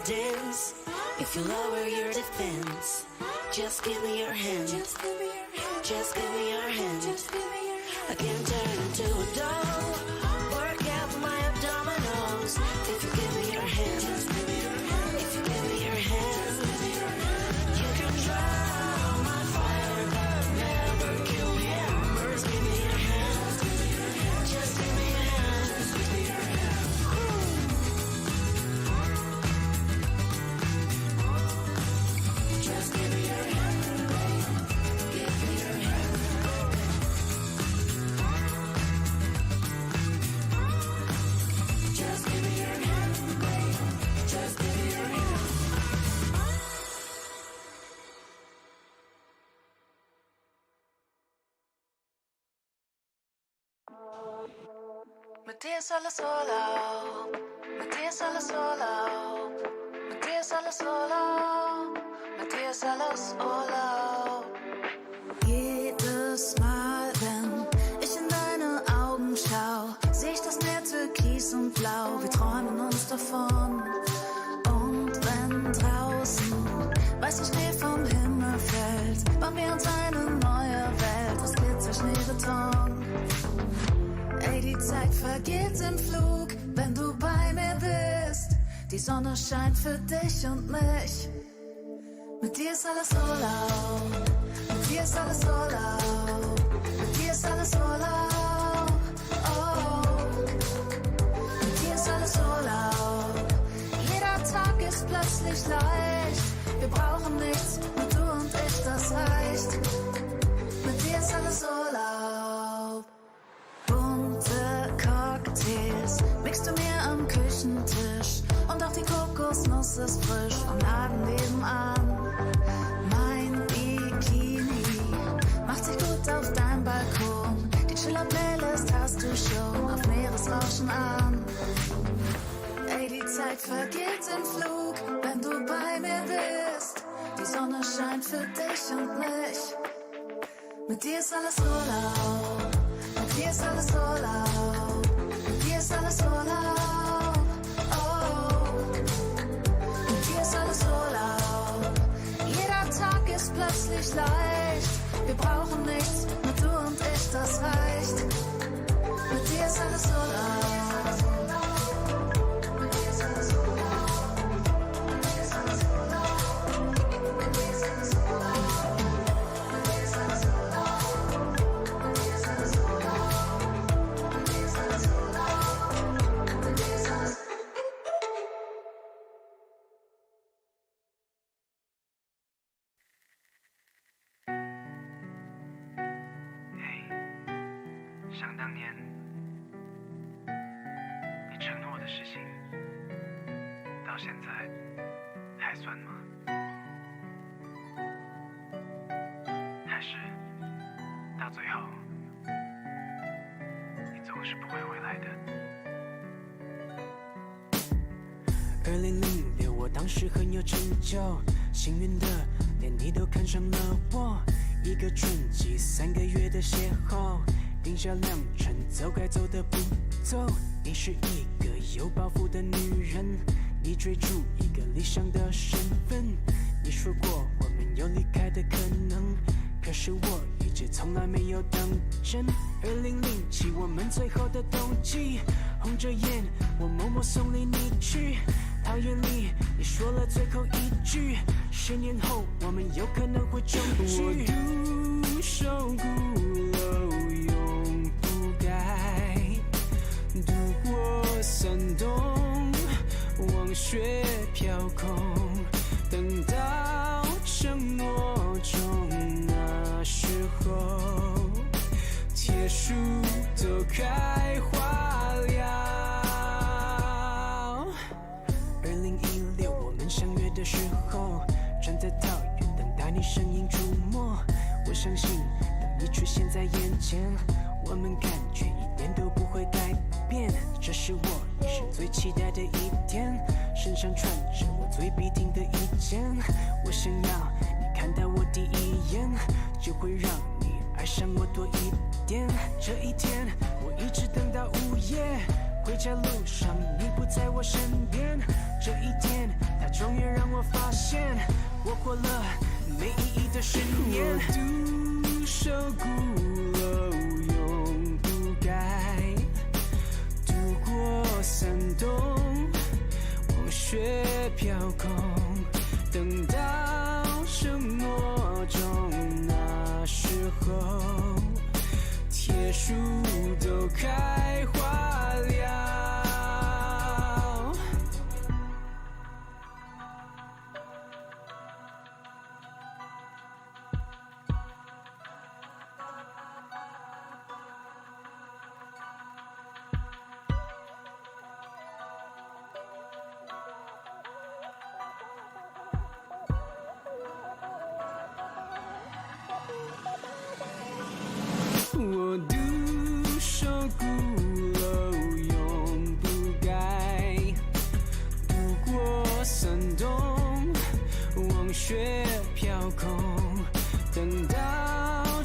dance. If you lower your defense, just give me your hand. Just give me your hand. Just give me your hand. Just give me your hand. I can turn into a doll. Work out my abdominals. If you give me your hand. Just give me your hand. If you give me your hand. Just give me your hand. You can drown my fire, but never kill the embers. Give me your hand. Just give me your hand. Just give me your hand. Just give me your hand, babe. Give me your hand. Just give me your hand, babe. Just give me your hand. Mit dir ist alles Urlaub, mit dir ist alles Urlaub, mit dir ist alles Urlaub, mit dir ist alles Urlaub. Jedes Mal, wenn ich in deine Augen schau, seh ich das Meer türkis und blau, wir träumen uns davon. Und wenn draußen weißer Schnee vom Himmel fällt, bauen wir uns eine neue Welt aus Glitzer, Schneebeton. Ey, die Zeit vergeht im Flug, wenn du bei mir bist. Die Sonne scheint für dich und mich. Mit dir ist alles Urlaub, mit dir ist alles Urlaub, mit dir ist alles Urlaub, oh. Mit dir ist alles Urlaub, jeder Tag ist plötzlich leicht. Wir brauchen nichts, nur du und ich, das reicht. Mit dir ist alles Urlaub. Bunte Cocktails mixt du mir am Küchentisch und auch die Kokosnuss ist frisch vom Laden nebenan. Mein Bikini macht sich gut auf deinem Balkon. Die Chiller-Playlist hast du schon auf Meeresrauschen an. Ey, die Zeit vergeht im Flug, wenn du bei mir bist. Die Sonne scheint für dich und mich. Mit dir ist alles Urlaub. Mit dir ist alles Urlaub, mit dir ist alles Urlaub, oh. Mit dir ist alles Urlaub, jeder Tag ist plötzlich leicht. Wir brauchen nichts, nur du und ich, das reicht. Mit dir ist alles Urlaub. Mit dir ist alles Urlaub. Mit dir ist alles Urlaub. Mit dir ist alles Urlaub. Mit dir ist alles Urlaub. Mit dir ist alles Urlaub.想当年你承诺的事情，到现在还算吗？还是到最后你总是不会回来的？2006，我当时很有成就，幸运的连你都看上了我。一个春季，3个月的邂逅，定下良辰，走该走的步骤。你是一个有抱负的女人，你追逐一个理想的身份。你说过我们有离开的可能，可是我一直从来没有当真。2007，我们最后的冬季，红着眼，我默默送离你去。桃园里，你说了最后一句，10年后我们有可能会重聚。我独守孤楼，永不改，渡过山洞，望雪飘空，等到承诺中，那时候铁树都开花了。2016，我们相约的时候，站在桃园等待你身影出没。我相信，当你出现在眼前，我们感觉一点都不会改变。这是我一生最期待的一天，身上穿着我最必听的一件。我想要你看到我第一眼，就会让你爱上我多一点。这一天，我一直等到午夜。回家路上你不在我身边，这一天它终于让我发现，我活了没意义的10年。我独守孤楼永不改，渡过山洞，往雪飘空，等到承诺中，那时候铁树都开花了。我独守孤楼永不改，渡过山洞，往雪飘空，等到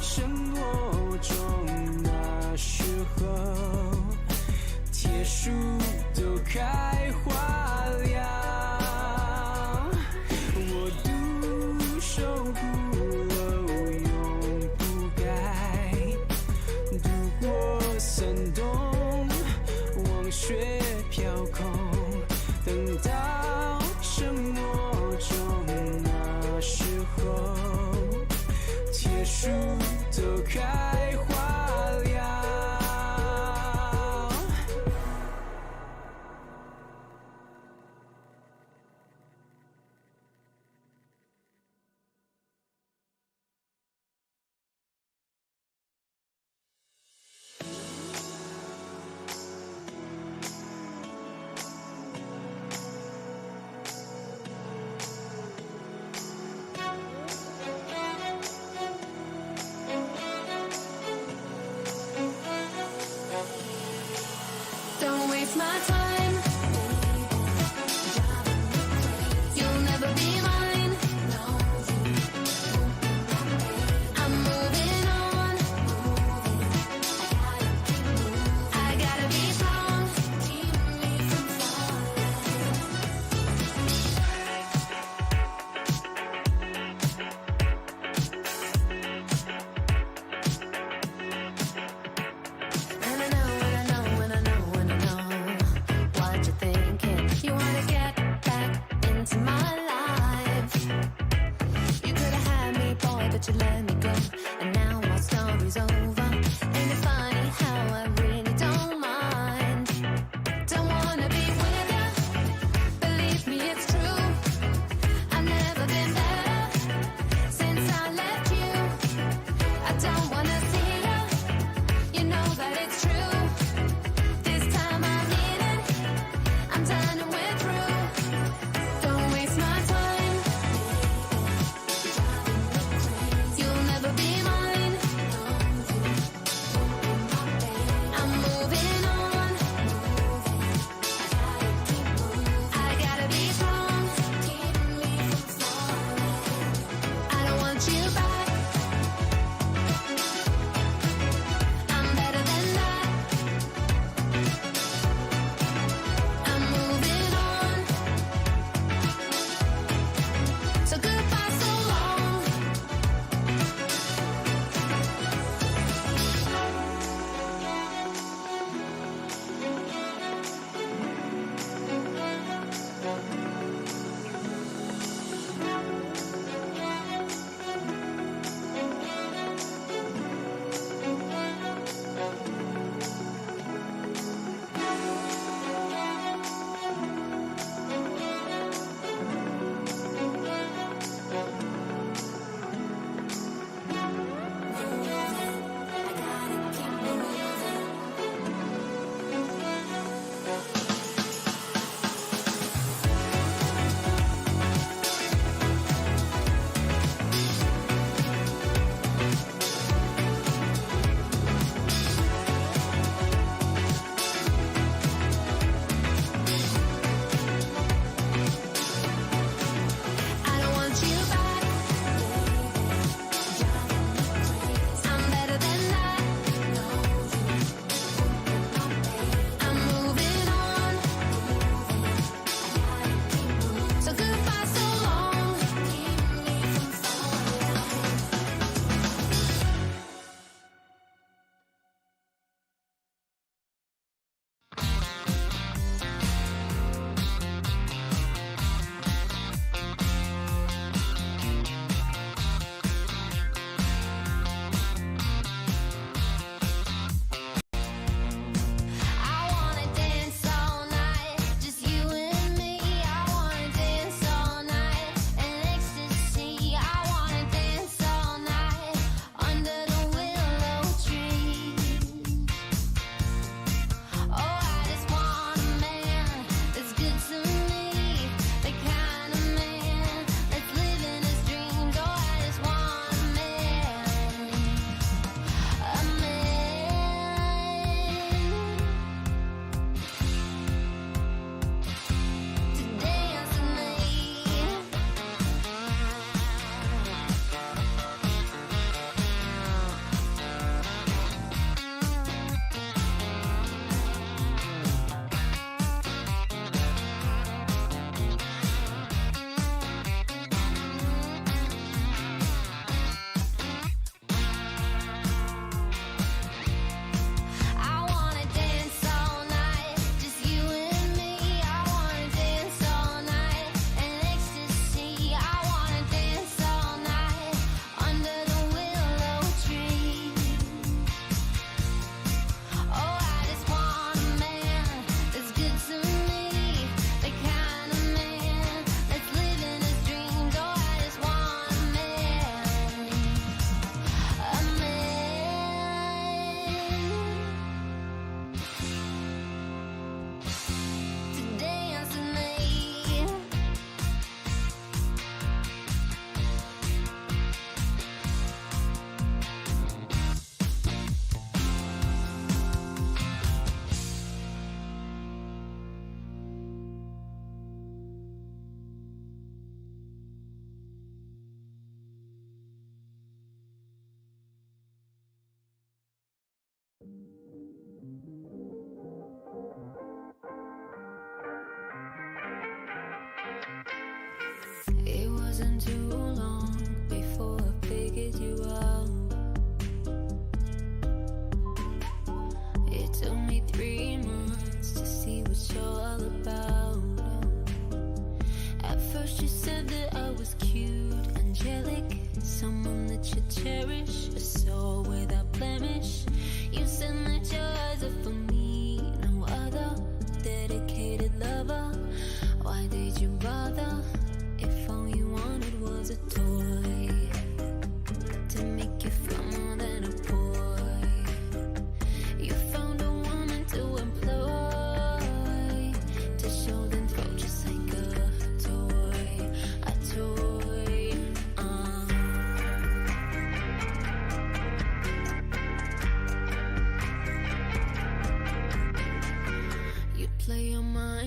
承诺中，那时候铁树都开花了。我独守孤楼永不改，渡过山洞，往雪飘空，等到承诺中，那时候铁树都开花了。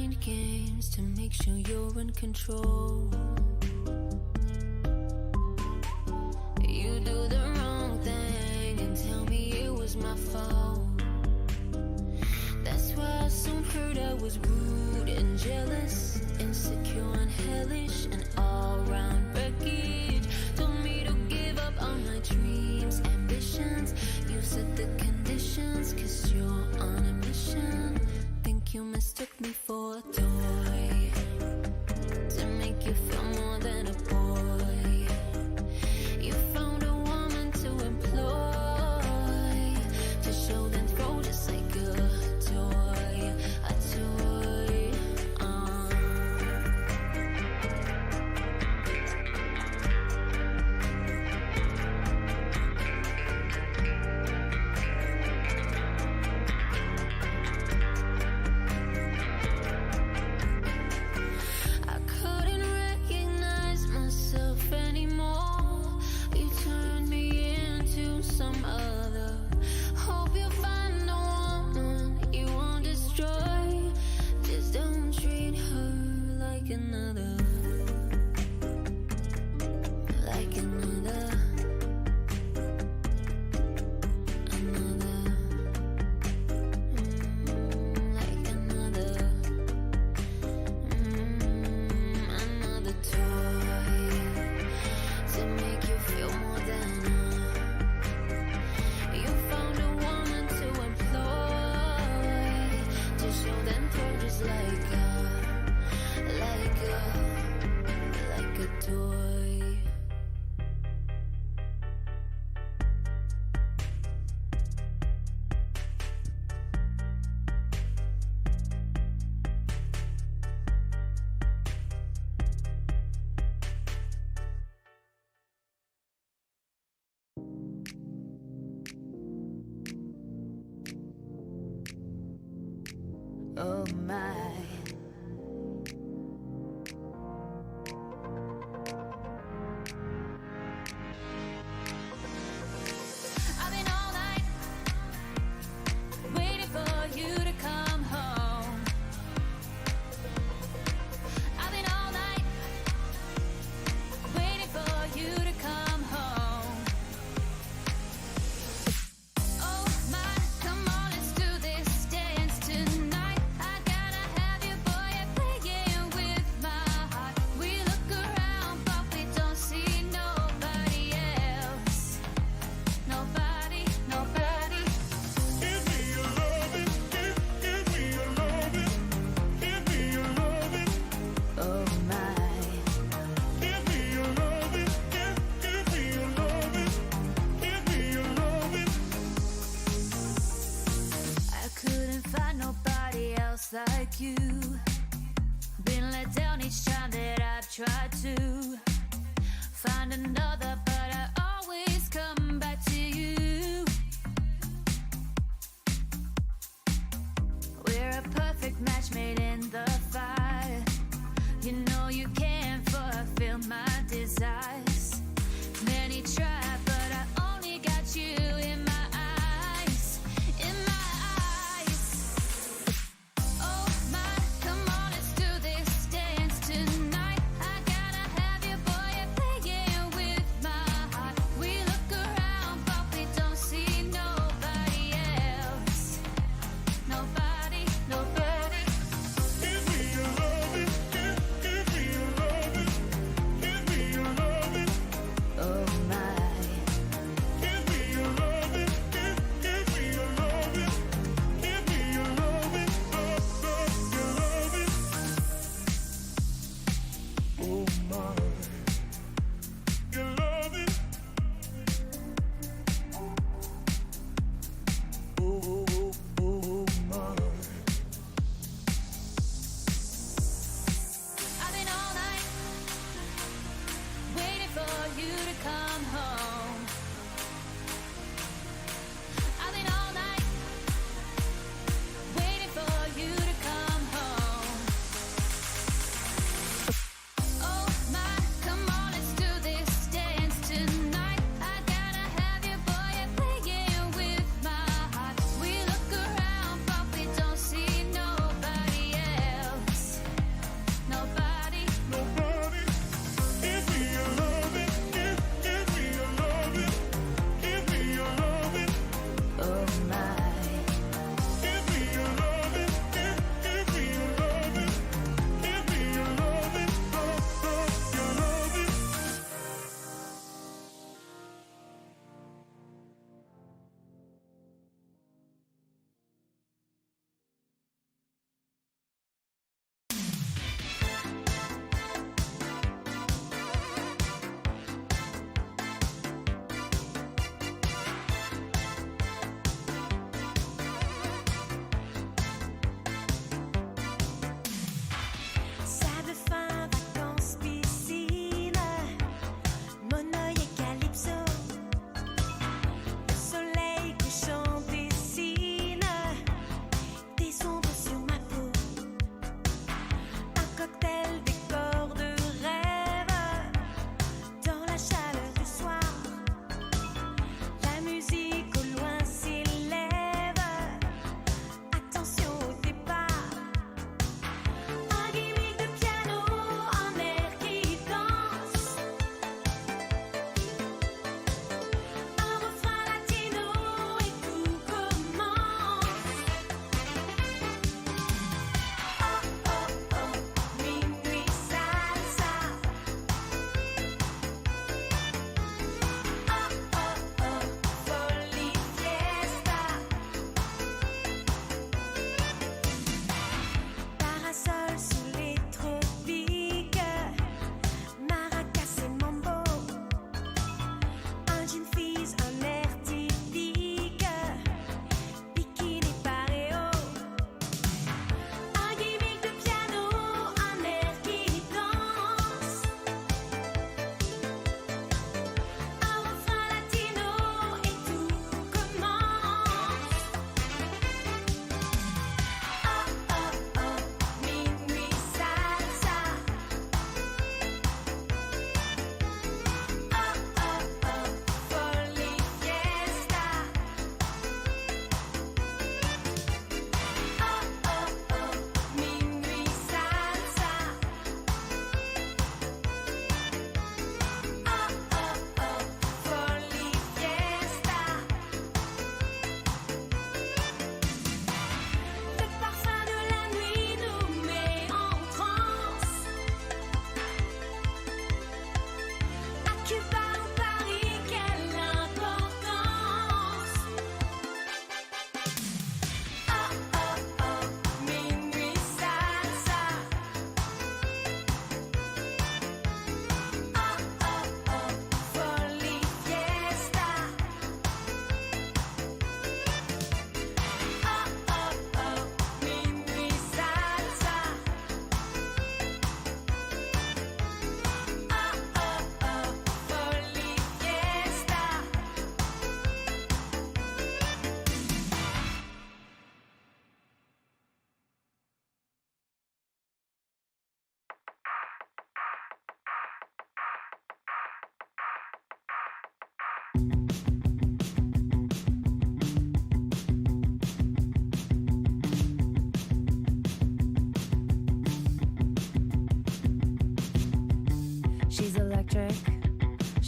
mind games to make sure you're in control. You do the wrong thing and tell me it was my fault. That's why some heard I was rude and jealous, insecure and hellish, and all-round wreckage. Told me to give up on my dreams, ambitions. You set the conditions, 'cause you're on a mission. Think you mistook me for a toy, to make you feel more than a boy. You found a woman to employ, to show them throw just like a toy, a toy. I couldn't recognize myself anymore. You turned me into some other. Hope you find a woman you won't destroy. Just don't treat her like another. Like another. Another. Like another. Another toy, to make you feel more than you found a woman to employ, to show them purpose like a toy. Oh my. I've been all night waiting for you to come home. I've been all night waiting for you to come home. Oh my, come on, let's do this dance tonight. I gotta have you, boy, you're playing with my heart. We look around, but we don't see nobody else. Nobody, nobody. Give me your loving, give me your loving, give me your loving, Oh my. give me your loving, give me your loving, give me your loving. I couldn't find nobody else like you. Been let down each time that I've tried to find another, but I always come back to you. We're a perfect match made in the fire. You know you can't fulfill my desires. Many try, but I only got you in my eyes. In my eyes. Oh my, come on, let's do this dance tonight. I gotta have you, boy, you're playing with my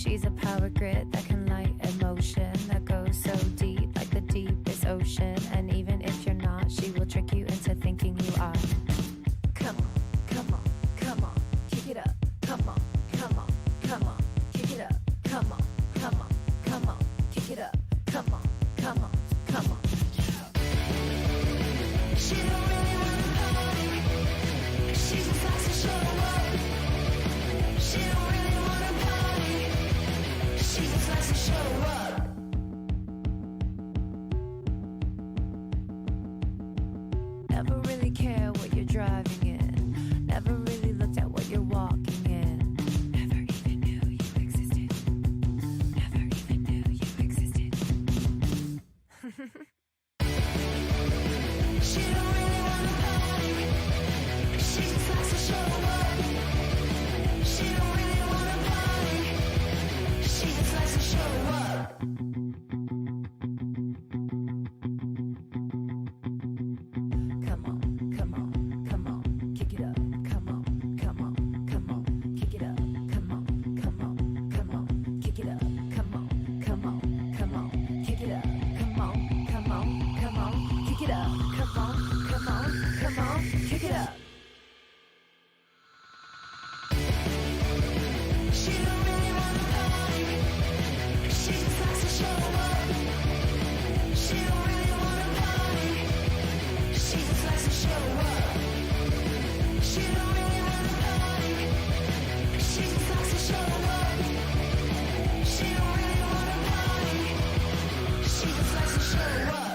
She's a power grid that can light emotion that goes so deep, like the deepest ocean. And even if you're not, she will trick you into thinking you are. Come on, come on, come on, kick it up. Come on, come on, come on, kick it up. Come on, come on, come on, kick it up. Come on, come on, come on. She don't really wanna party. She just likes to show up. She don't really wanna party. She just likes to show up. Never really care what you're driving in. Never really looked at what you're walking in. Never even knew you existed. Never even knew you existed. She don't really wanna party. She just likes to show up. She don't really wanna party. She just likes to show up. Come on, come on, come on, kick it up. Come on, come on, come on, kick it up. Come on, come on, come on, kick it up. Come on, come on, come on, kick it up. Come on, come on, come on, kick it up. Come on, come on, come on, kick it up. She don't really wanna party. She just likes to show up. She don't really wanna party. She just likes to show up. She don't really wanna party. She just likes to show up. She don't really wanna party. She just likes to show up.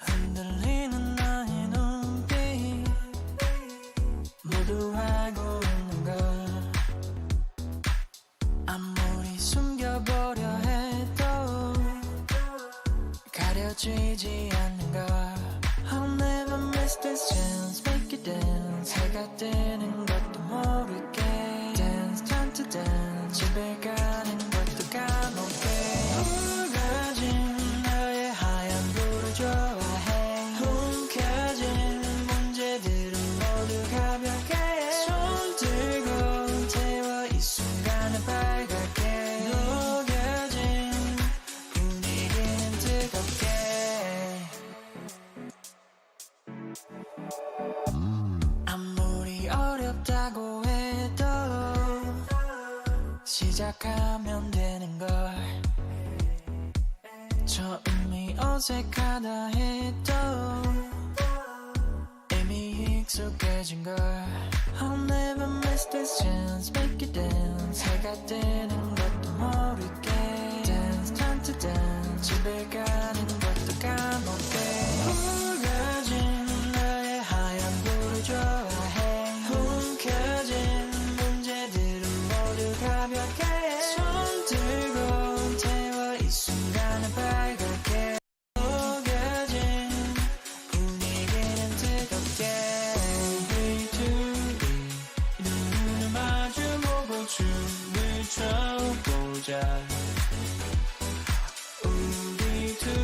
흔들리는 나의 눈빛 모두 알고 있는 걸 아무리 숨겨보려 해도 가려지지 않는 걸 I'll never miss this chance make it dance 해가 뜨는 것도 모르게 Dance time to dance 집에 가는 것도 까먹게 우거진 너의 하얀 불을 좋아해 움켜진 문제들은 모두 가볍게 손 들고 태워 이 순간을 밝게 녹여진 분위기는 뜨겁게 아무리 어렵다고 해도 시작하면 되는 걸 처음이 어색하다 해도 이미 익숙해진 걸 I'll never miss this chance make it dance 해가 뜨는 것도 모르게 Dance time to dance 집에 가는 것도 까먹게 우거진 너의 하얀 불을 좋아해 움켜진 문제들은 모두 가볍게 손 들고 태워 이 순간을 밝게 녹여진 분위기는 뜨겁게 우리 둘이 눈을 마주보고 춤을 춰보자 우리 둘이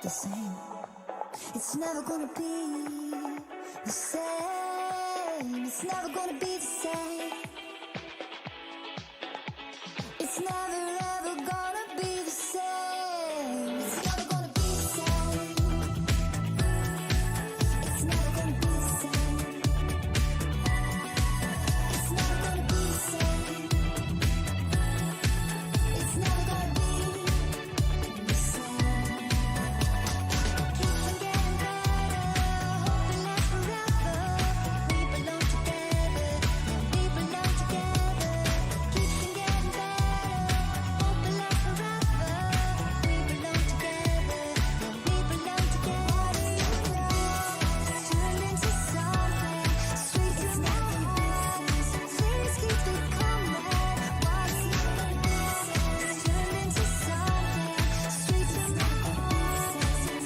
the same. It's never gonna be the same. It's never gonna be the same. It's never ever gonna be the same. It's never gonna be the same. It's never gonna be the same. It's never gonna be the same. It's never gonna be the same. Keep getting better, hope it lasts forever. We belong together, we belong together. Keep getting better, hope it lasts forever. We belong together, we belong together. Turn into something sweet as never been. Please keep it coming. What's turn into something sweet as never been.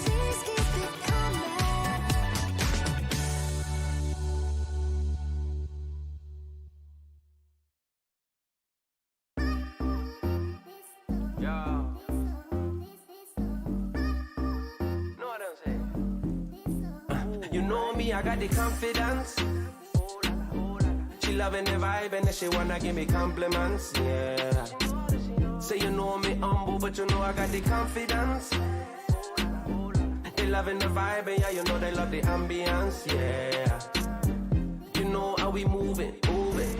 Please keep it coming. Yo. Know what I'm saying? You know me, I got the confidence. She loving the vibe and then she wanna give me compliments. Yeah. Say you know me humble, but you know I got the confidence. They loving the vibe and yeah, you know they love the ambience. Yeah. You know how we moving, moving.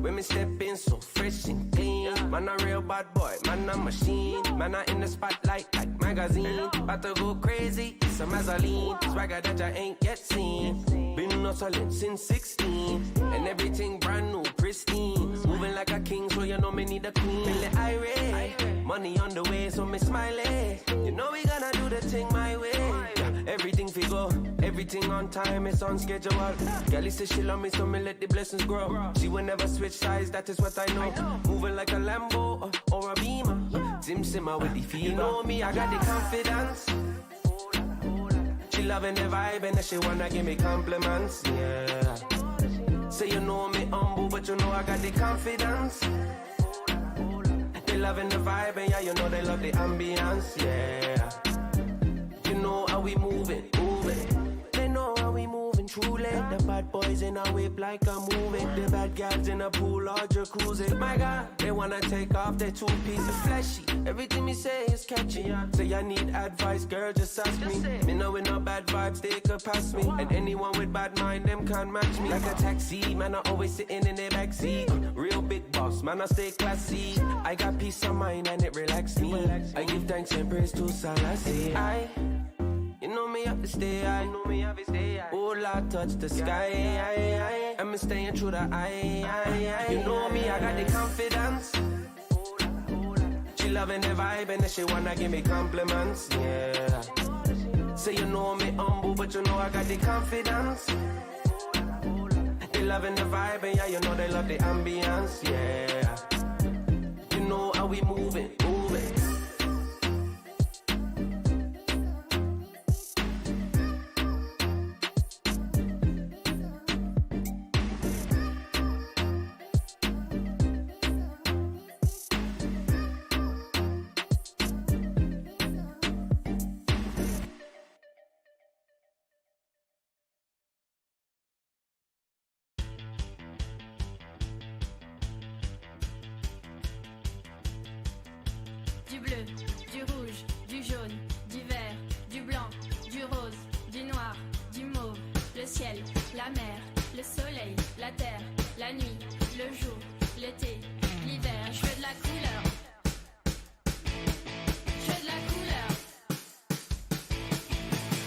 When me step in so fresh and clean. Man a real bad boy, man a machine. Man a in the spotlight like magazine. About to go crazy, it's a mazzoline. Swagger that I ain't yet seen. Been hustling since 16. And everything brand new, pristine. Moving like a king, so you know me need a queen. In the irate, money on the way, so me smiley. You know we gonna do the thing my way. Everything figure, everything on time, it's on schedule. Girlie says she love me, so me let the blessings grow. She will never switch sides, that is what I know. Moving like a Lambo or a Beamer. Sim Simmer with the feel. You know me, I got the confidence. She loving the vibe and then she wanna give me compliments. Yeah. Say you know me humble, but you know I got the confidence. They loving the vibe and yeah, you know they love the ambience. Yeah. You know how we moving, moving. They know how we moving, truly. The bad boys in a whip like a movie. The bad girls in a pool or jacuzzi. My God, they wanna take off their 2 pieces of fleshy. Everything me say is catchy. Say I need advice, girl, just ask me. Me know with no bad vibes, they could pass me. And anyone with bad mind, them can't match me. Like a taxi, man, I always sitting in the backseat. Real big boss, man, I stay classy. I got peace of mind and it relax me. I give thanks and praise to Selassie. You know me have to stay high. Oh Lord, touch the sky. I'm staying through the eye. You know me, I got the confidence. She loving the vibe and then she wanna give me compliments. Yeah. Say you know me humble, but you know I got the confidence. They loving the vibe and yeah, you know they love the ambience. Yeah. You know how we moving, moving. Du bleu, du rouge, du jaune, du vert, du blanc, du rose, du noir, du mauve, le ciel, la mer, le soleil, la terre, la nuit, le jour, l'été, l'hiver. Je veux de la couleur. Je veux de la couleur.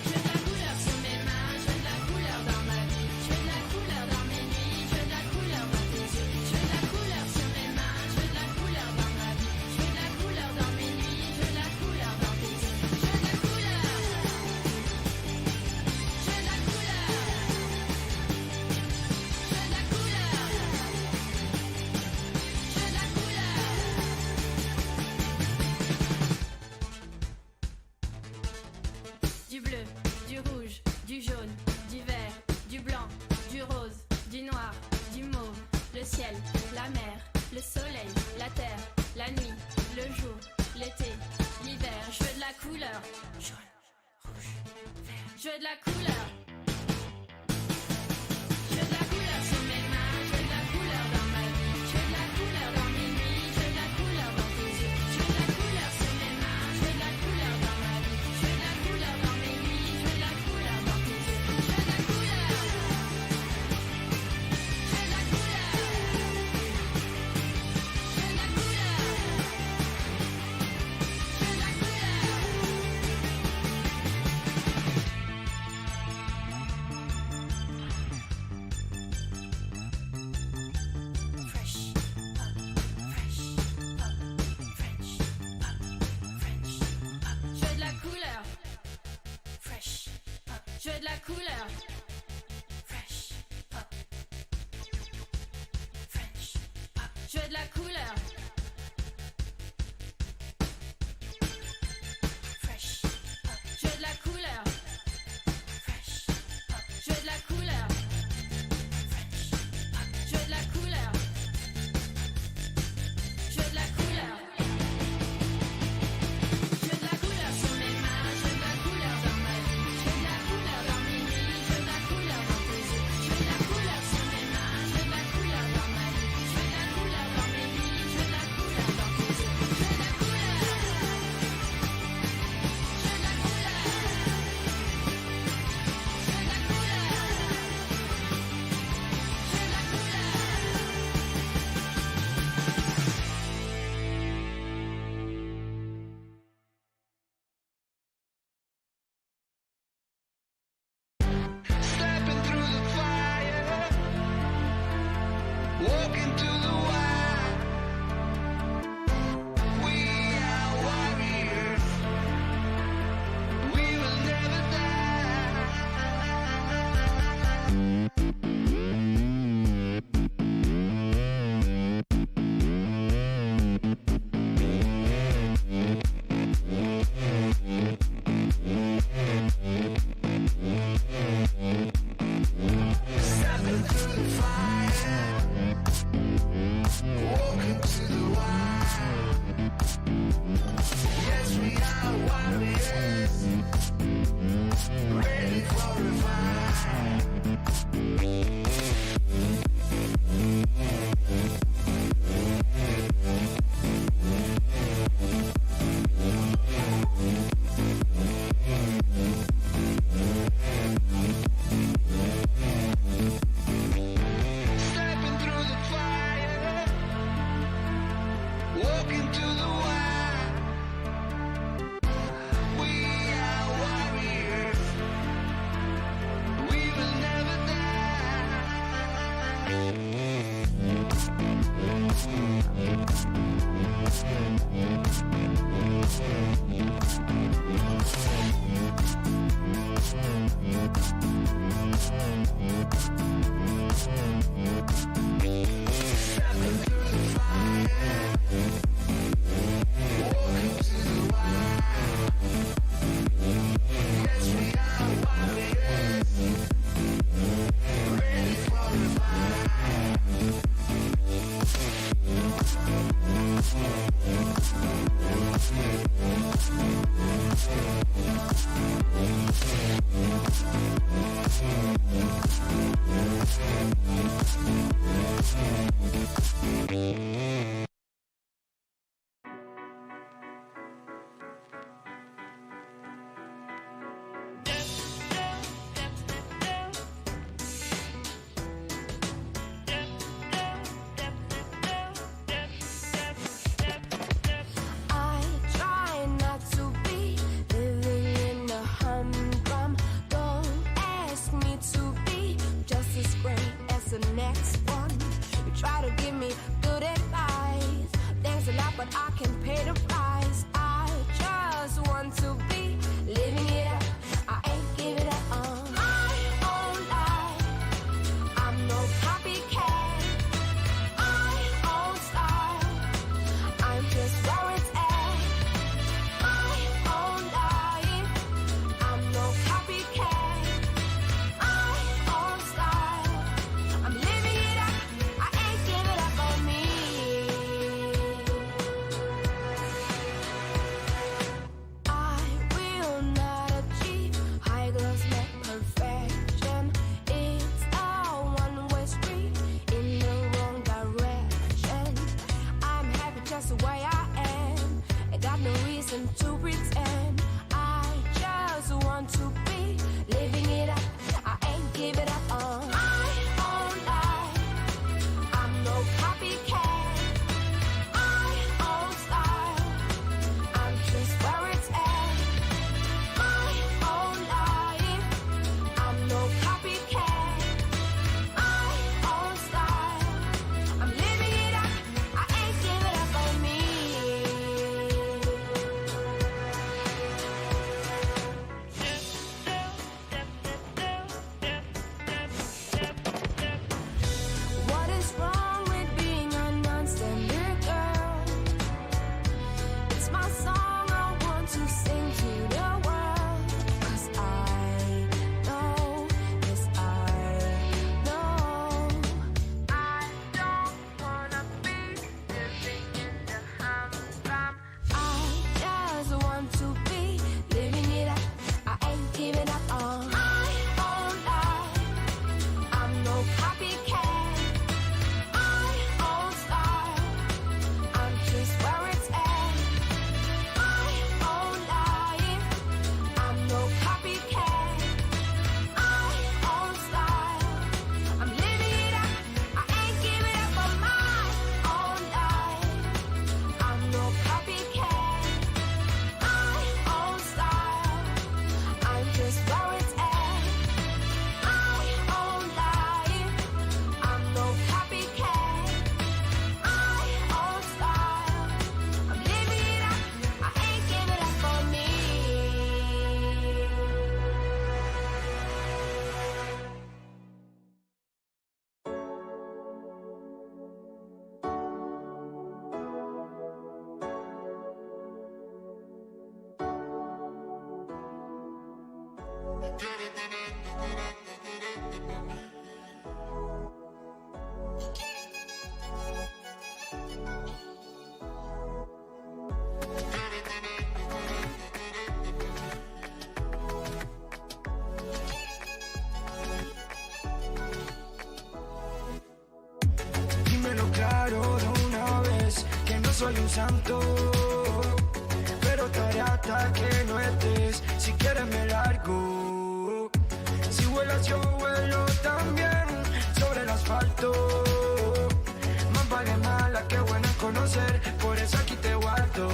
Je veux de la couleur sur mes mains, je veux de la couleur dans ma vie. Je veux de la couleur dans mes nuits, je veux de la couleur dans tes yeux. Je veux de la couleur sur mes mains, je veux de la couleur dans ma vie. Je veux de la couleur dans mes nuits, je veux de la couleur dans tes yeux. Je veux de la couleur. Je veux de la couleur. Je veux de la couleur. Je veux de la couleur. Du bleu, du rouge, du jaune, du vert, du blanc, du rose, du noir, du mauve, le ciel, la mer, le soleil, la terre, la nuit, le jour, l'été, l'hiver. Je veux de la couleur jaune, Je veux de la couleur. Je veux de la couleur sur mes mains, je veux de la couleur dans ma vie. Je veux de la couleur dans mes nuits, je veux de la couleur dans tes yeux. Je veux de la couleur sur mes mains, je veux de la couleur dans ma vie. Je veux de la couleur dans mes nuits, je veux de la couleur dans tes yeux. Je veux de la couleur. Je veux de la couleur. Je veux de la couleur. Je veux de la couleur. Je veux de la couleur. Fresh pop. French pop. Je veux de la couleur. Fresh pop. Je veux de la couleur. Fresh pop. Je veux de la couleur. French pop. Je veux de la couleur. Je veux de la couleur. Je veux de la couleur sur mes mains, je veux de la couleur dans ma vie. Je veux de la couleur dans mes nuits, je veux de la couleur dans tes yeux. Je veux de la couleur sur mes mains, je veux de la couleur dans ma vie. Je veux de la couleur dans mes nuits, je veux de la couleur dans tes yeux. Je veux de la couleur. Je veux de la couleur. Je veux de la couleur. Je veux de la couleur. Stepping through the fire, walking to the wire. We are warriors. We will never Stepping through the fire, walking to the wire. Yes, we are warriors, ready for a fight. Stepping through the fire, walking to the wire. We are warriors. We will never Stepping through the fire, walking to the wire. Yes, we are warriors, ready for a fight. I try not to be living in the humdrum. Don't ask me to be just as great as the next one. You try to give me soy un santo, pero estaré hasta que no estés. Si quieres me largo. Si vuelas yo vuelo también sobre el asfalto. Más vale mala que buena conocer, por eso aquí te guardo.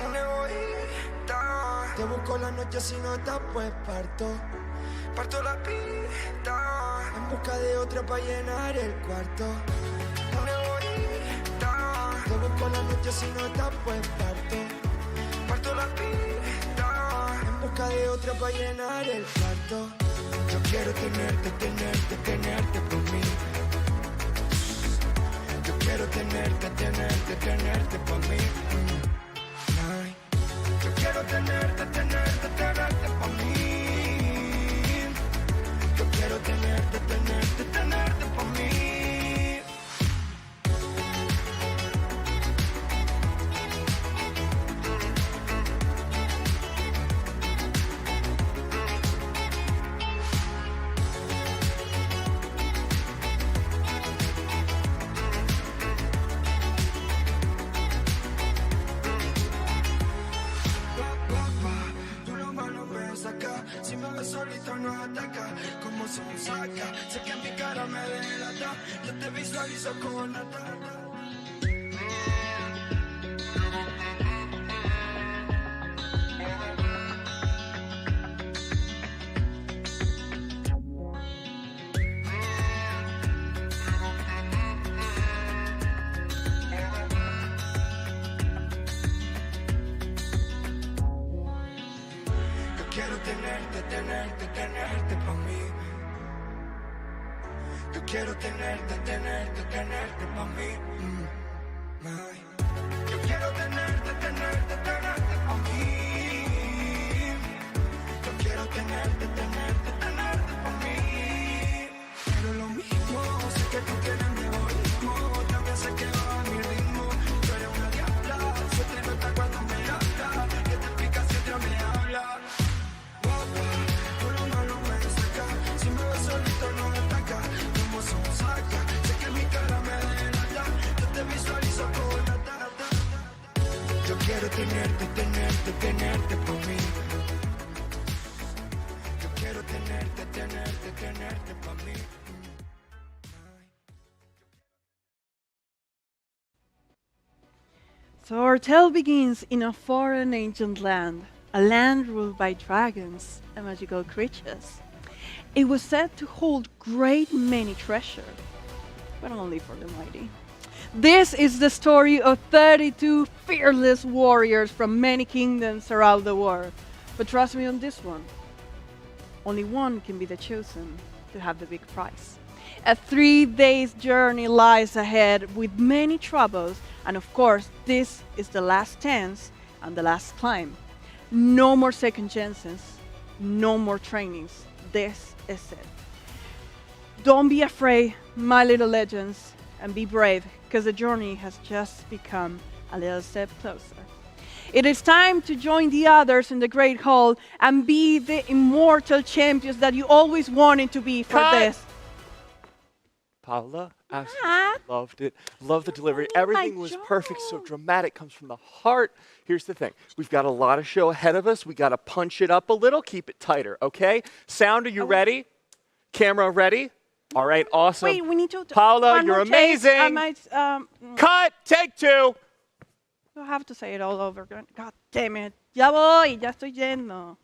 Un egoísta, te busco la noche, si no estás pues parto la pista en busca de otra para llenar el cuarto. Un egoísta, te busco la noche, si no estás pues parto la pista en busca de otra para llenar el cuarto. Yo quiero tenerte por mí. Yo quiero tenerte por mí. Ay. Yo quiero tenerte por mí. Yo quiero tenerte por mí. Si me ves solito no ataca, como si me saca. Sé que mi cara me delata, yo te visualizo con nata. Quiero tenerte por mí. Yo quiero tenerte por mí. Ay. Yo quiero tenerte por mí. Yo quiero tenerte por mí. Quiero lo mismo, sé que tú tienes mi egoísmo, también sé que va a mi ritmo. Tú eres una diabla, se te nota cuando me hablas, que te pica si otra me habla. Si me ves solito no ataca, como son saca. Sé que mi cara me delata, yo te visualizo con nata. Yo quiero tenerte por mí. Yo quiero tenerte por mí. So our tale begins in a foreign ancient land, a land ruled by dragons and magical creatures. It was said to hold great many treasure, but only for the mighty. This is the story of 32 fearless warriors from many kingdoms around the world. But trust me on this one, only one can be the chosen to have the big prize. A 3-day journey lies ahead with many troubles, and of course, this is the last chance and the last climb. No more second chances, no more trainings. This is it. Don't be afraid, my little legends, and be brave, because the journey has just become a little step closer. It is time to join the others in the Great Hall and be the immortal champions that you always wanted to be for this. Paula, absolutely loved it. Loved the delivery. Everything was perfect, so dramatic, comes from the heart. Here's the thing. We've got a lot of show ahead of us. We got to punch it up a little, keep it tighter, okay? Sound, are you ready? Camera ready? All right, awesome. Wait, we need to... Paula, you're amazing. I might... Cut! Take 2! I have to say it all over again. God damn it. Ya voy, ya estoy yendo.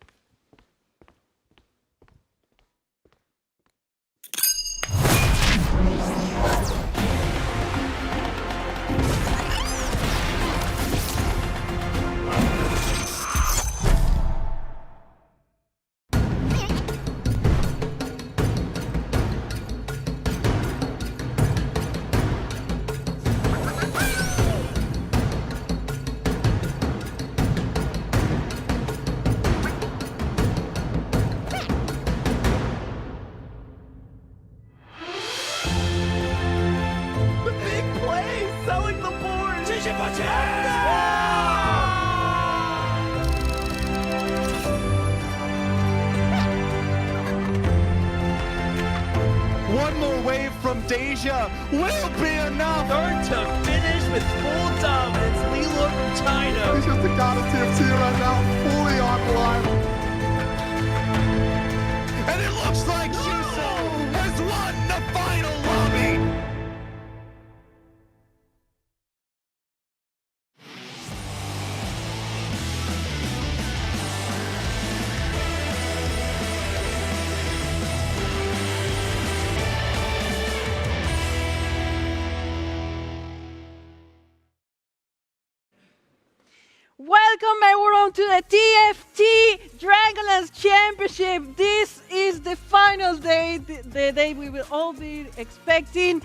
One more wave from Deja will be enough. Start to finish with full dominance. Lilo from China. He's just the god of TFT right now, fully online. And it looks like Shiso has won the final lobby. Welcome everyone to the TFT Dragonlands Championship. This is the final day, the day we will all be expecting.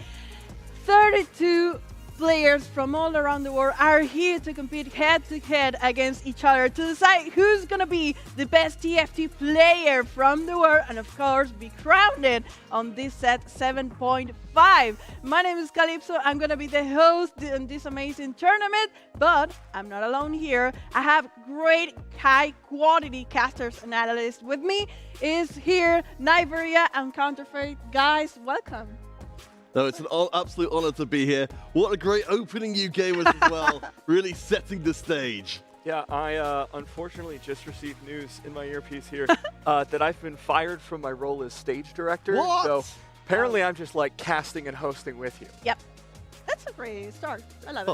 32 players from all around the world are here to compete head-to-head against each other to decide who's going to be the best TFT player from the world and, of course, be crowned on this set 7.5. My name is Calypso. I'm going to be the host in this amazing tournament, but I'm not alone here. I have great high-quality casters and analysts with me. Is here Nigeria and Counterfeit. Guys, welcome. No, it's an absolute honor to be here. What a great opening you gave us as well, really setting the stage. Yeah, I unfortunately just received news in my earpiece here that I've been fired from my role as stage director. What? So apparently I'm just like casting and hosting with you. Yep. That's a great start. I love it.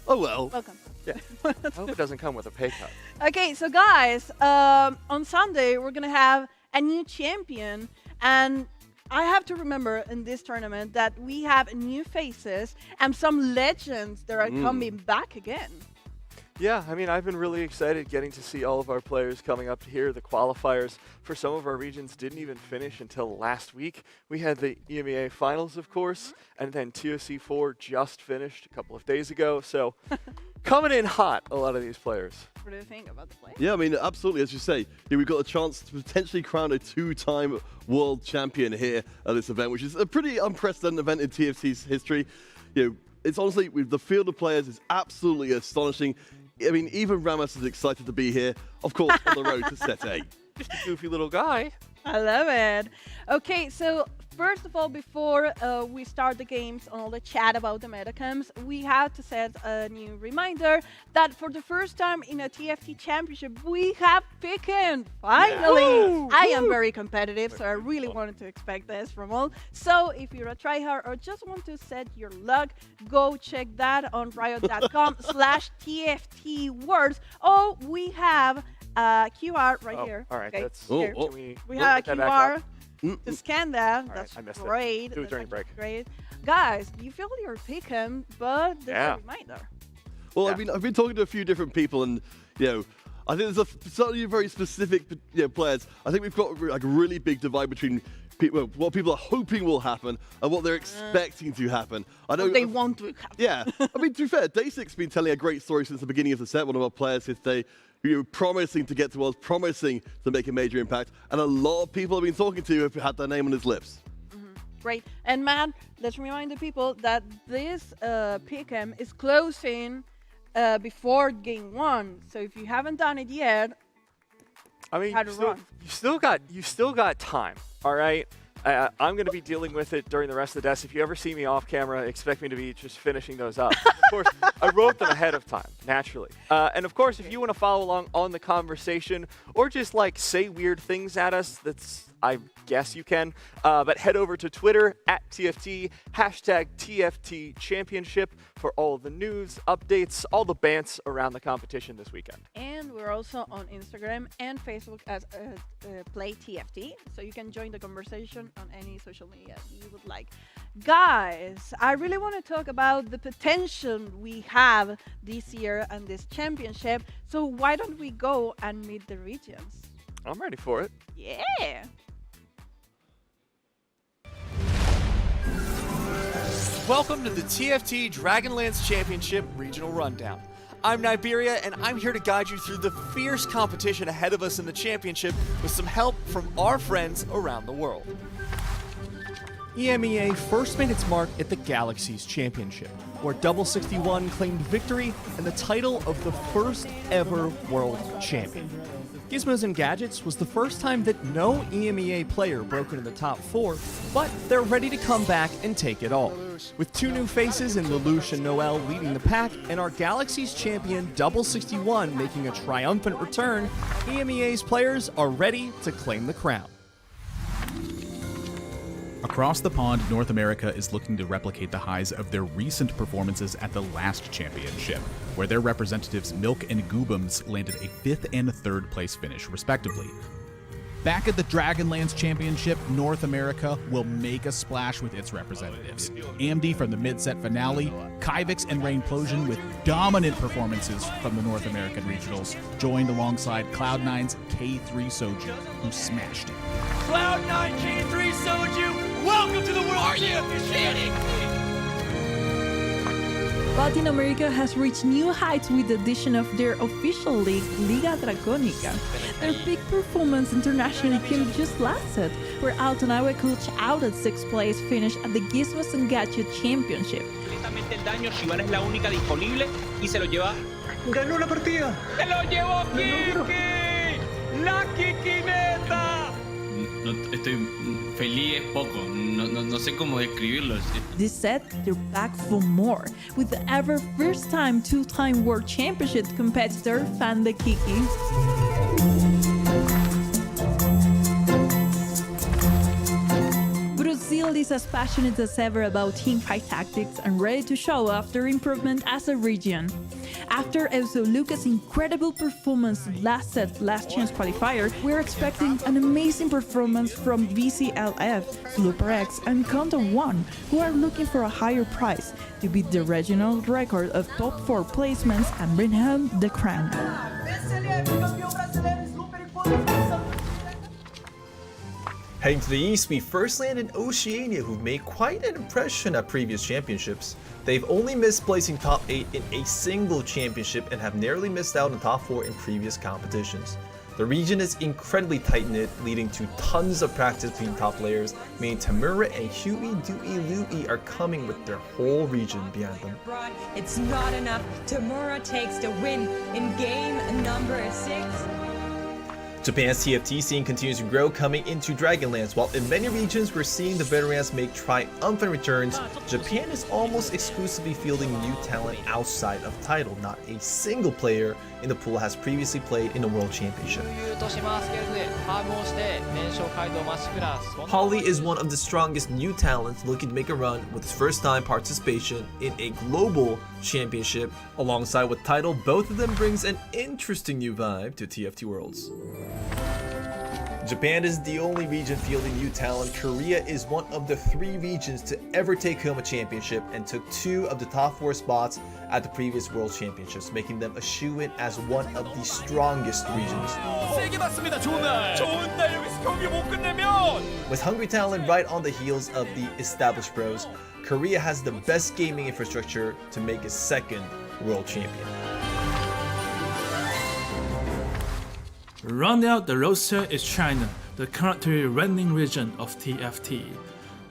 Oh well. Welcome. Yeah. I hope it doesn't come with a pay cut. Okay, so guys, on Sunday we're gonna have a new champion, and I have to remember in this tournament that we have new faces and some legends that are coming back again. Yeah, I mean, I've been really excited getting to see all of our players coming up here. The qualifiers for some of our regions didn't even finish until last week. We had the EMEA finals, of course, and then TOC 4 just finished a couple of days ago. So coming in hot, a lot of these players. What do you think about the play? Yeah, I mean, absolutely. As you say, we've got a chance to potentially crown a two-time world champion here at this event, which is a pretty unprecedented event in TFT's history. You know, it's honestly, with the field of players is absolutely astonishing. I mean, even Ramos is excited to be here, of course, on the road to set A. Just a goofy little guy. I love it. Okay, so first of all, before we start the games and all the chat about the metacams, we have to set a new reminder that for the first time in a TFT Championship, we have Pick'em. Finally! Yeah. I am very competitive, so I really wanted to expect this from all. So if you're a tryhard or just want to set your luck, go check that on riot.com/TFT words. Oh, we have QR right here. All right, okay. that's. Here. We have a put that back up? QR to scan that. All That's right, I missed great. it. Do it during That's break. Great. Guys, you feel your Pick'em, but there's a reminder. Well, Yeah. I've been talking to a few different people, and you know, I think there's certainly very specific players. I think we've got like a really big divide between people, what people are hoping will happen and what they're expecting to happen. I know They want to happen. Yeah, I mean, to be fair, Day6's been telling a great story since the beginning of the set. One of our players this day, promising to get to Worlds, promising to make a major impact, and a lot of people I've been talking to have had their name on his lips. Great. And man, let's remind the people that this Pick'em is closing before game 1. So if you haven't done it yet, I mean, how to run. you still got time. All right. I'm going to be dealing with it during the rest of the desk. If you ever see me off camera, expect me to be just finishing those up. Of course, I wrote them ahead of time, naturally. And of course, if you want to follow along on the conversation or just like say weird things at us, I guess you can. But head over to Twitter @TFT, #TFT Championship for all the news, updates, all the bants around the competition this weekend. And we're also on Instagram and Facebook as Play TFT, so you can join the conversation on any social media you would like. Guys, I really want to talk about the potential we have this year and this championship, so why don't we go and meet the regions? I'm ready for it. Yeah! Welcome to the TFT Dragonlands Championship Regional Rundown. I'm Nigeria, and I'm here to guide you through the fierce competition ahead of us in the championship with some help from our friends around the world. EMEA first made its mark at the Galaxies Championship, where Double 61 claimed victory and the title of the first ever world champion. Gizmos and Gadgets was the first time that no EMEA player broke into the top 4, but they're ready to come back and take it all. With 2 new faces in Lelouch and Noel leading the pack, and our Galaxy's champion Double 61 making a triumphant return, EMEA's players are ready to claim the crown. Across the pond, North America is looking to replicate the highs of their recent performances at the last championship, where their representatives Milk and Goobums landed a 5th and 3rd place finish, respectively. Back at the Dragonlands Championship, North America will make a splash with its representatives. AMD from the mid-set finale, Kyvix and Rainplosion with dominant performances from the North American regionals, joined alongside Cloud9's K3 Soju, who smashed it. Cloud9 K3 Soju, welcome to the World Championship! Latin America has reached new heights with the addition of their official league, Liga Dragonica. Their big performance internationally came just last set, where Altonawe clutched out at 6th place finish at the Gizmos and Gadget Championship. El daño, Shivana es la única disponible y se lo lleva. ¡Ganó la partida! ¡Se lo llevó Kiki! ¡La Kikineta! No, estoy feliz, es poco. No sé cómo describirlo. This set, they're back for more, with the ever first-time 2-time World Championship competitor Fanda Kiki. Brazil is as passionate as ever about teamfight tactics and ready to show off their improvement as a region. After Elso Lucas' incredible performance last chance qualifier, we're expecting an amazing performance from VCLF, SuperX, and Content 1, who are looking for a higher price to beat the regional record of top 4 placements and bring home the crown. Heading to the east, we first land in Oceania, who've made quite an impression at previous championships. They've only missed placing top 8 in a single championship and have narrowly missed out on top 4 in previous competitions. The region is incredibly tight-knit, leading to tons of practice between top players, meaning Tamura and Huey Dewey Louie are coming with their whole region behind them. It's not enough. Tamura takes the win in game number 6. Japan's TFT scene continues to grow coming into Dragonlands. While in many regions we're seeing the veterans make triumphant returns, Japan is almost exclusively fielding new talent outside of title. Not a single player in the pool has previously played in a World Championship. Holly is one of the strongest new talents looking to make a run with his first time participation in a global championship. Alongside with title, both of them brings an interesting new vibe to TFT Worlds. Japan is the only region fielding new talent. Korea is one of the 3 regions to ever take home a championship and took 2 of the top 4 spots at the previous World Championships, making them a shoo-in as one of the strongest regions. With hungry talent right on the heels of the established pros, Korea has the best gaming infrastructure to make a second World Champion. Rounding out the roster is China, the currently reigning region of TFT.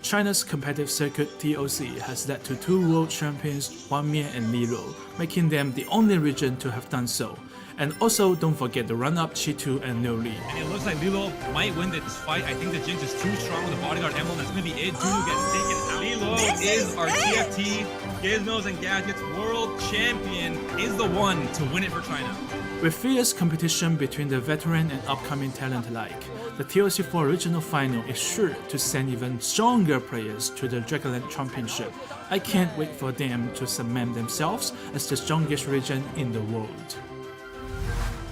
China's competitive circuit TOC has led to 2 world champions, Huanmian and Lilo, making them the only region to have done so. And also, don't forget the run-up Chitu and No Li. And it looks like Lilo might win this fight. I think the Jinx is too strong with the bodyguard emblem. That's going to be it. Juju gets taken out. Lilo is our TFT Gizmos and Gadgets world champion. Is the one to win it for China. With fierce competition between the veteran and upcoming talent alike, the TOC4 regional final is sure to send even stronger players to the Dragonland Championship. I can't wait for them to cement themselves as the strongest region in the world.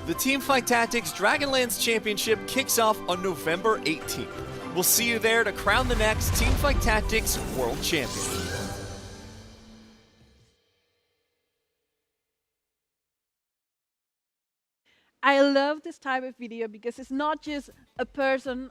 The Teamfight Tactics Dragonlands Championship kicks off on November 18th. We'll see you there to crown the next Teamfight Tactics World Champion. I love this type of video because it's not just a person.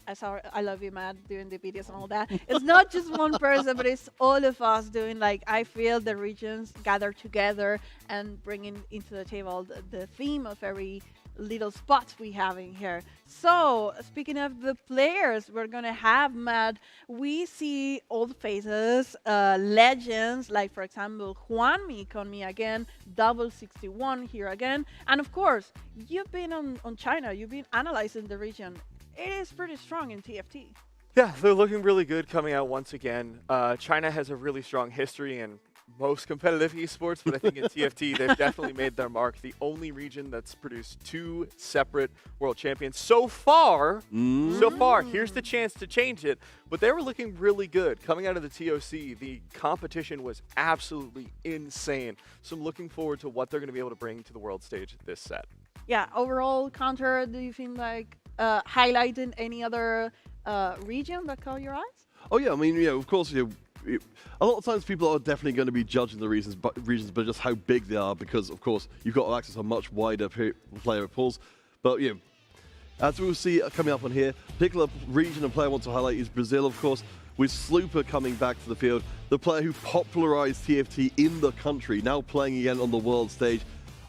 I love you, Matt, doing the videos and all that. It's not just one person, but it's all of us doing, like, I feel the regions gather together and bringing into the table the theme of every little spots we have in here. So, speaking of the players we're going to have, Matt, we see old faces, legends, like, for example, Juanmi Conmi again, double 61 here again. And, of course, you've been on China. You've been analyzing the region. It is pretty strong in TFT. Yeah, they're looking really good coming out once again. China has a really strong history in most competitive esports, but I think in TFT they've definitely made their mark. The only region that's produced 2 separate world champions so far. So far, here's the chance to change it. But they were looking really good coming out of the TOC. The competition was absolutely insane. So I'm looking forward to what they're going to be able to bring to the world stage this set. Yeah, overall, Counter, do you think like highlighting any other region that caught your eyes? Oh yeah, I mean, of course, a lot of times people are definitely going to be judging the regions, but just how big they are, because of course you've got access to a much wider player pools. But as we'll see coming up on here, particular region and player I want to highlight is Brazil, of course, with Slooper coming back to the field, the player who popularized TFT in the country, now playing again on the world stage.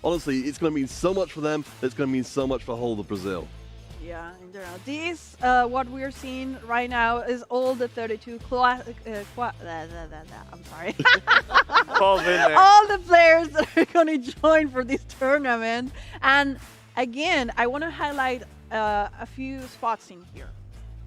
Honestly, it's going to mean so much for them. It's going to mean so much for the whole of Brazil. Yeah, in general. This, what we're seeing right now is all the 32 I'm sorry. All the players that are going to join for this tournament. And again, I want to highlight a few spots in here.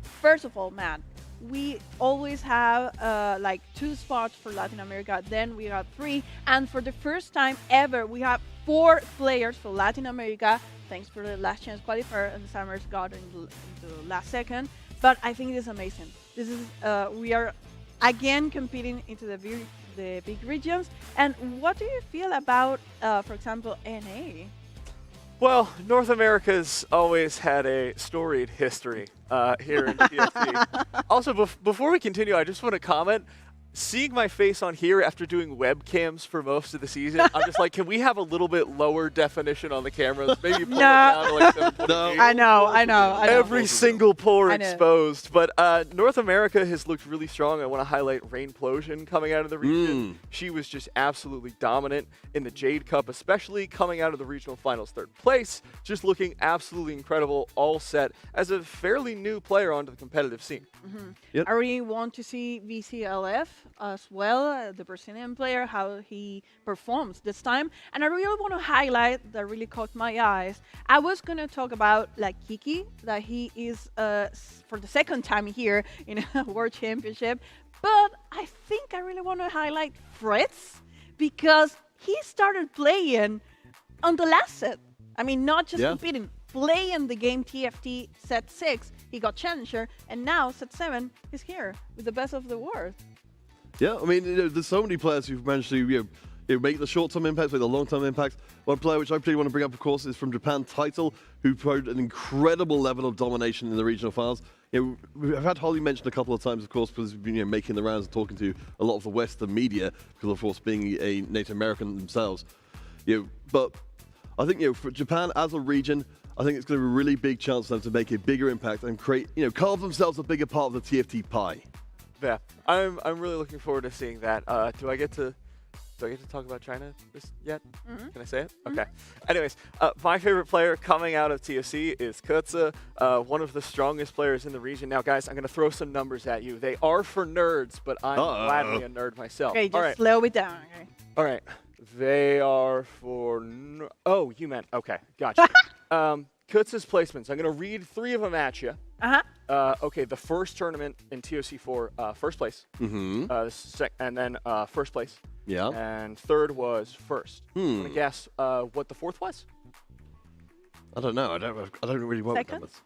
First of all, Matt, we always have like 2 spots for Latin America, then we have 3, and for the first time ever, we have 4 players for Latin America, thanks for the last chance qualifier, and Summers got into the last second. But I think it is amazing. This is we are again competing into the big regions. And what do you feel about, for example, NA? Well, North America's always had a storied history here in TFT. Also, before we continue, I just want to comment. Seeing my face on here after doing webcams for most of the season, I'm just like, can we have a little bit lower definition on the cameras? Maybe pull it down to like 720p. I know. Every single pore exposed. But North America has looked really strong. I want to highlight Rainplosion coming out of the region. She was just absolutely dominant in the Jade Cup, especially coming out of the regional finals 3rd place. Just looking absolutely incredible, all set as a fairly new player onto the competitive scene. I really want to see VCLF as well, the Brazilian player, how he performs this time. And I really want to highlight that really caught my eyes. I was going to talk about like Kiki, that he is for the 2nd time here in a World Championship. But I think I really want to highlight Fritz, because he started playing on the last set. I mean, not just competing, playing the game TFT set 6. He got Challenger, and now set 7 is here with the best of the world. Yeah, I mean, there's so many players who've managed to make the short-term impacts, make the long-term impacts. One player which I particularly want to bring up, of course, is from Japan, Title, who proved an incredible level of domination in the regional finals. We've had Holly mentioned a couple of times, of course, because he's been making the rounds and talking to a lot of the Western media, because of course being a Native American themselves. But I think for Japan as a region, I think it's going to be a really big chance for them to make a bigger impact and create, carve themselves a bigger part of the TFT pie. Yeah, I'm really looking forward to seeing that. Do I get to talk about China yet? Can I say it? Okay. Anyways, my favorite player coming out of TFC is Kutza, one of the strongest players in the region. Now, guys, I'm going to throw some numbers at you. They are for nerds, but I'm gladly a nerd myself. Okay, just slow it down. Okay. All right. They are for... Oh, you meant... Okay, gotcha. Kutza's placements. I'm going to read 3 of them at you. Okay, the first tournament in TOC4, first place. And then first place. Yeah. And 3rd was first. Want to guess what the 4th was? I don't know. I don't really want numbers.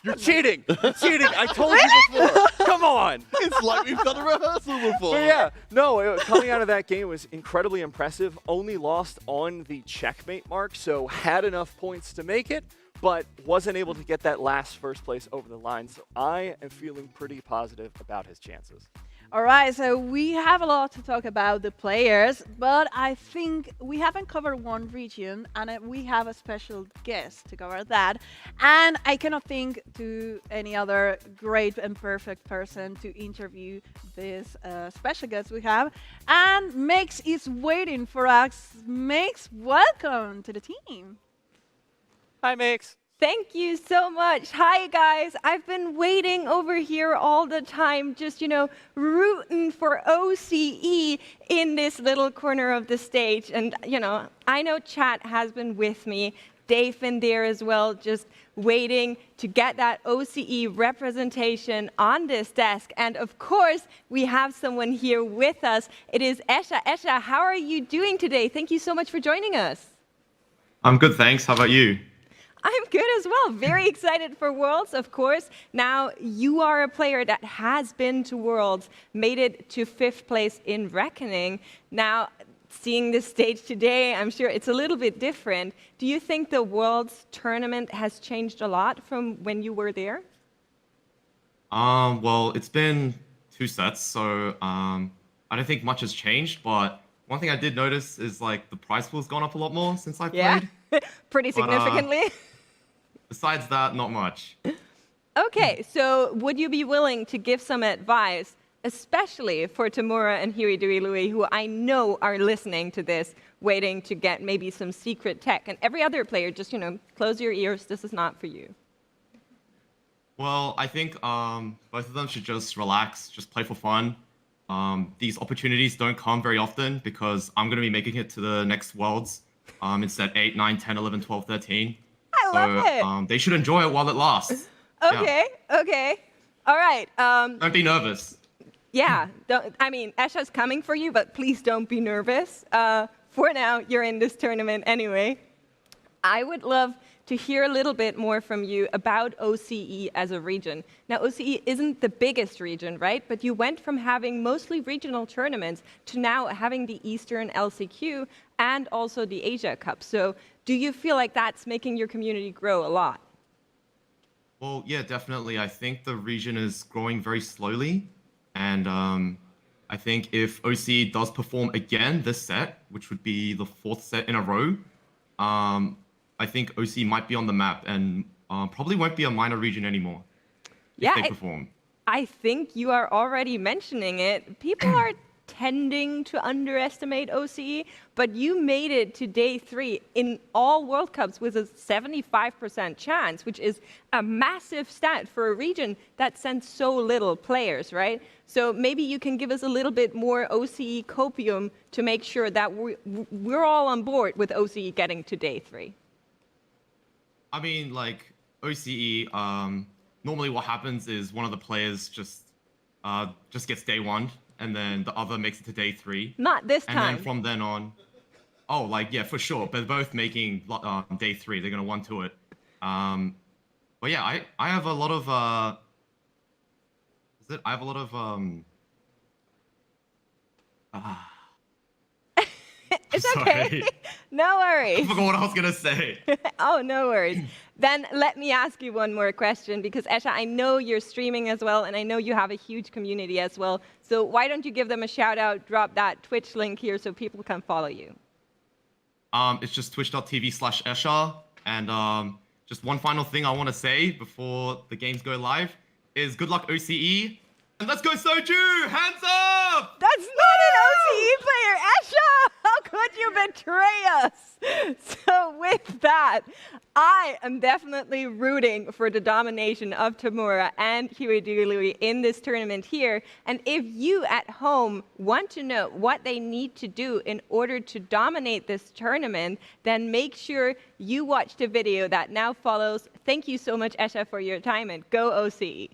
You're cheating! You're cheating! I told you before! Come on! It's like we've done a rehearsal before! But yeah, no, coming out of that game was incredibly impressive. Only lost on the checkmate mark, so had enough points to make it, but wasn't able to get that last first place over the line. So I am feeling pretty positive about his chances. All right, so we have a lot to talk about the players, but I think we haven't covered one region, and we have a special guest to cover that. And I cannot think to any other great and perfect person to interview this special guest we have. And Max is waiting for us. Max, welcome to the team. Hi, Mix. Thank you so much. Hi, guys. I've been waiting over here all the time, just, rooting for OCE in this little corner of the stage. And, I know chat has been with me. Dave in there as well, just waiting to get that OCE representation on this desk. And of course, we have someone here with us. It is Esha. Esha, how are you doing today? Thank you so much for joining us. I'm good, thanks. How about you? I'm good as well. Very excited for Worlds, of course. Now, you are a player that has been to Worlds, made it to 5th place in Reckoning. Now, seeing this stage today, I'm sure it's a little bit different. Do you think the Worlds tournament has changed a lot from when you were there? Well, it's been 2 sets, so I don't think much has changed, but one thing I did notice is like the prize pool's gone up a lot more since I played. Pretty significantly. Besides that, not much. Okay, so would you be willing to give some advice, especially for Tamura and Hiriduri Lui, who I know are listening to this, waiting to get maybe some secret tech, and every other player, just, close your ears, this is not for you. Well, I think both of them should just relax, just play for fun. These opportunities don't come very often because I'm going to be making it to the next Worlds in set 8, 9, 10, 11, 12, 13. I love it. They should enjoy it while it lasts. Okay, okay. All right. Don't be nervous. Yeah, Esha's coming for you, but please don't be nervous. For now, you're in this tournament anyway. I would love to hear a little bit more from you about OCE as a region. Now, OCE isn't the biggest region, right? But you went from having mostly regional tournaments to now having the Eastern LCQ and also the Asia Cup. So do you feel like that's making your community grow a lot? Well, yeah, definitely. I think the region is growing very slowly. And I think if OCE does perform again this set, which would be the 4th set in a row, I think OCE might be on the map and probably won't be a minor region anymore if they perform. I think you are already mentioning it. People are tending to underestimate OCE, but you made it to day 3 in all World Cups with a 75% chance, which is a massive stat for a region that sends so little players, right? So maybe you can give us a little bit more OCE copium to make sure that we're all on board with OCE getting to day 3. I mean, like, OCE, normally what happens is one of the players just gets day 1, and then the other makes it to day 3. Not this time. And then from then on, yeah, for sure. They're both making day 3. They're gonna 1-2 it. But yeah, I have a lot of It's okay. No worries. I forgot what I was gonna say. Oh, no worries. Then let me ask you one more question, because Esha, I know you're streaming as well, and I know you have a huge community as well. So why don't you give them a shout out, drop that Twitch link here so people can follow you? It's just twitch.tv/Esha. And just one final thing I want to say before the games go live is good luck OCE. And let's go Soju! Hands up! That's not an OCE player, Esha! How could you betray us? So with that, I am definitely rooting for the domination of Tamura and Hiriduri Lui in this tournament here. And if you at home want to know what they need to do in order to dominate this tournament, then make sure you watch the video that now follows. Thank you so much, Esha, for your time, and go OCE.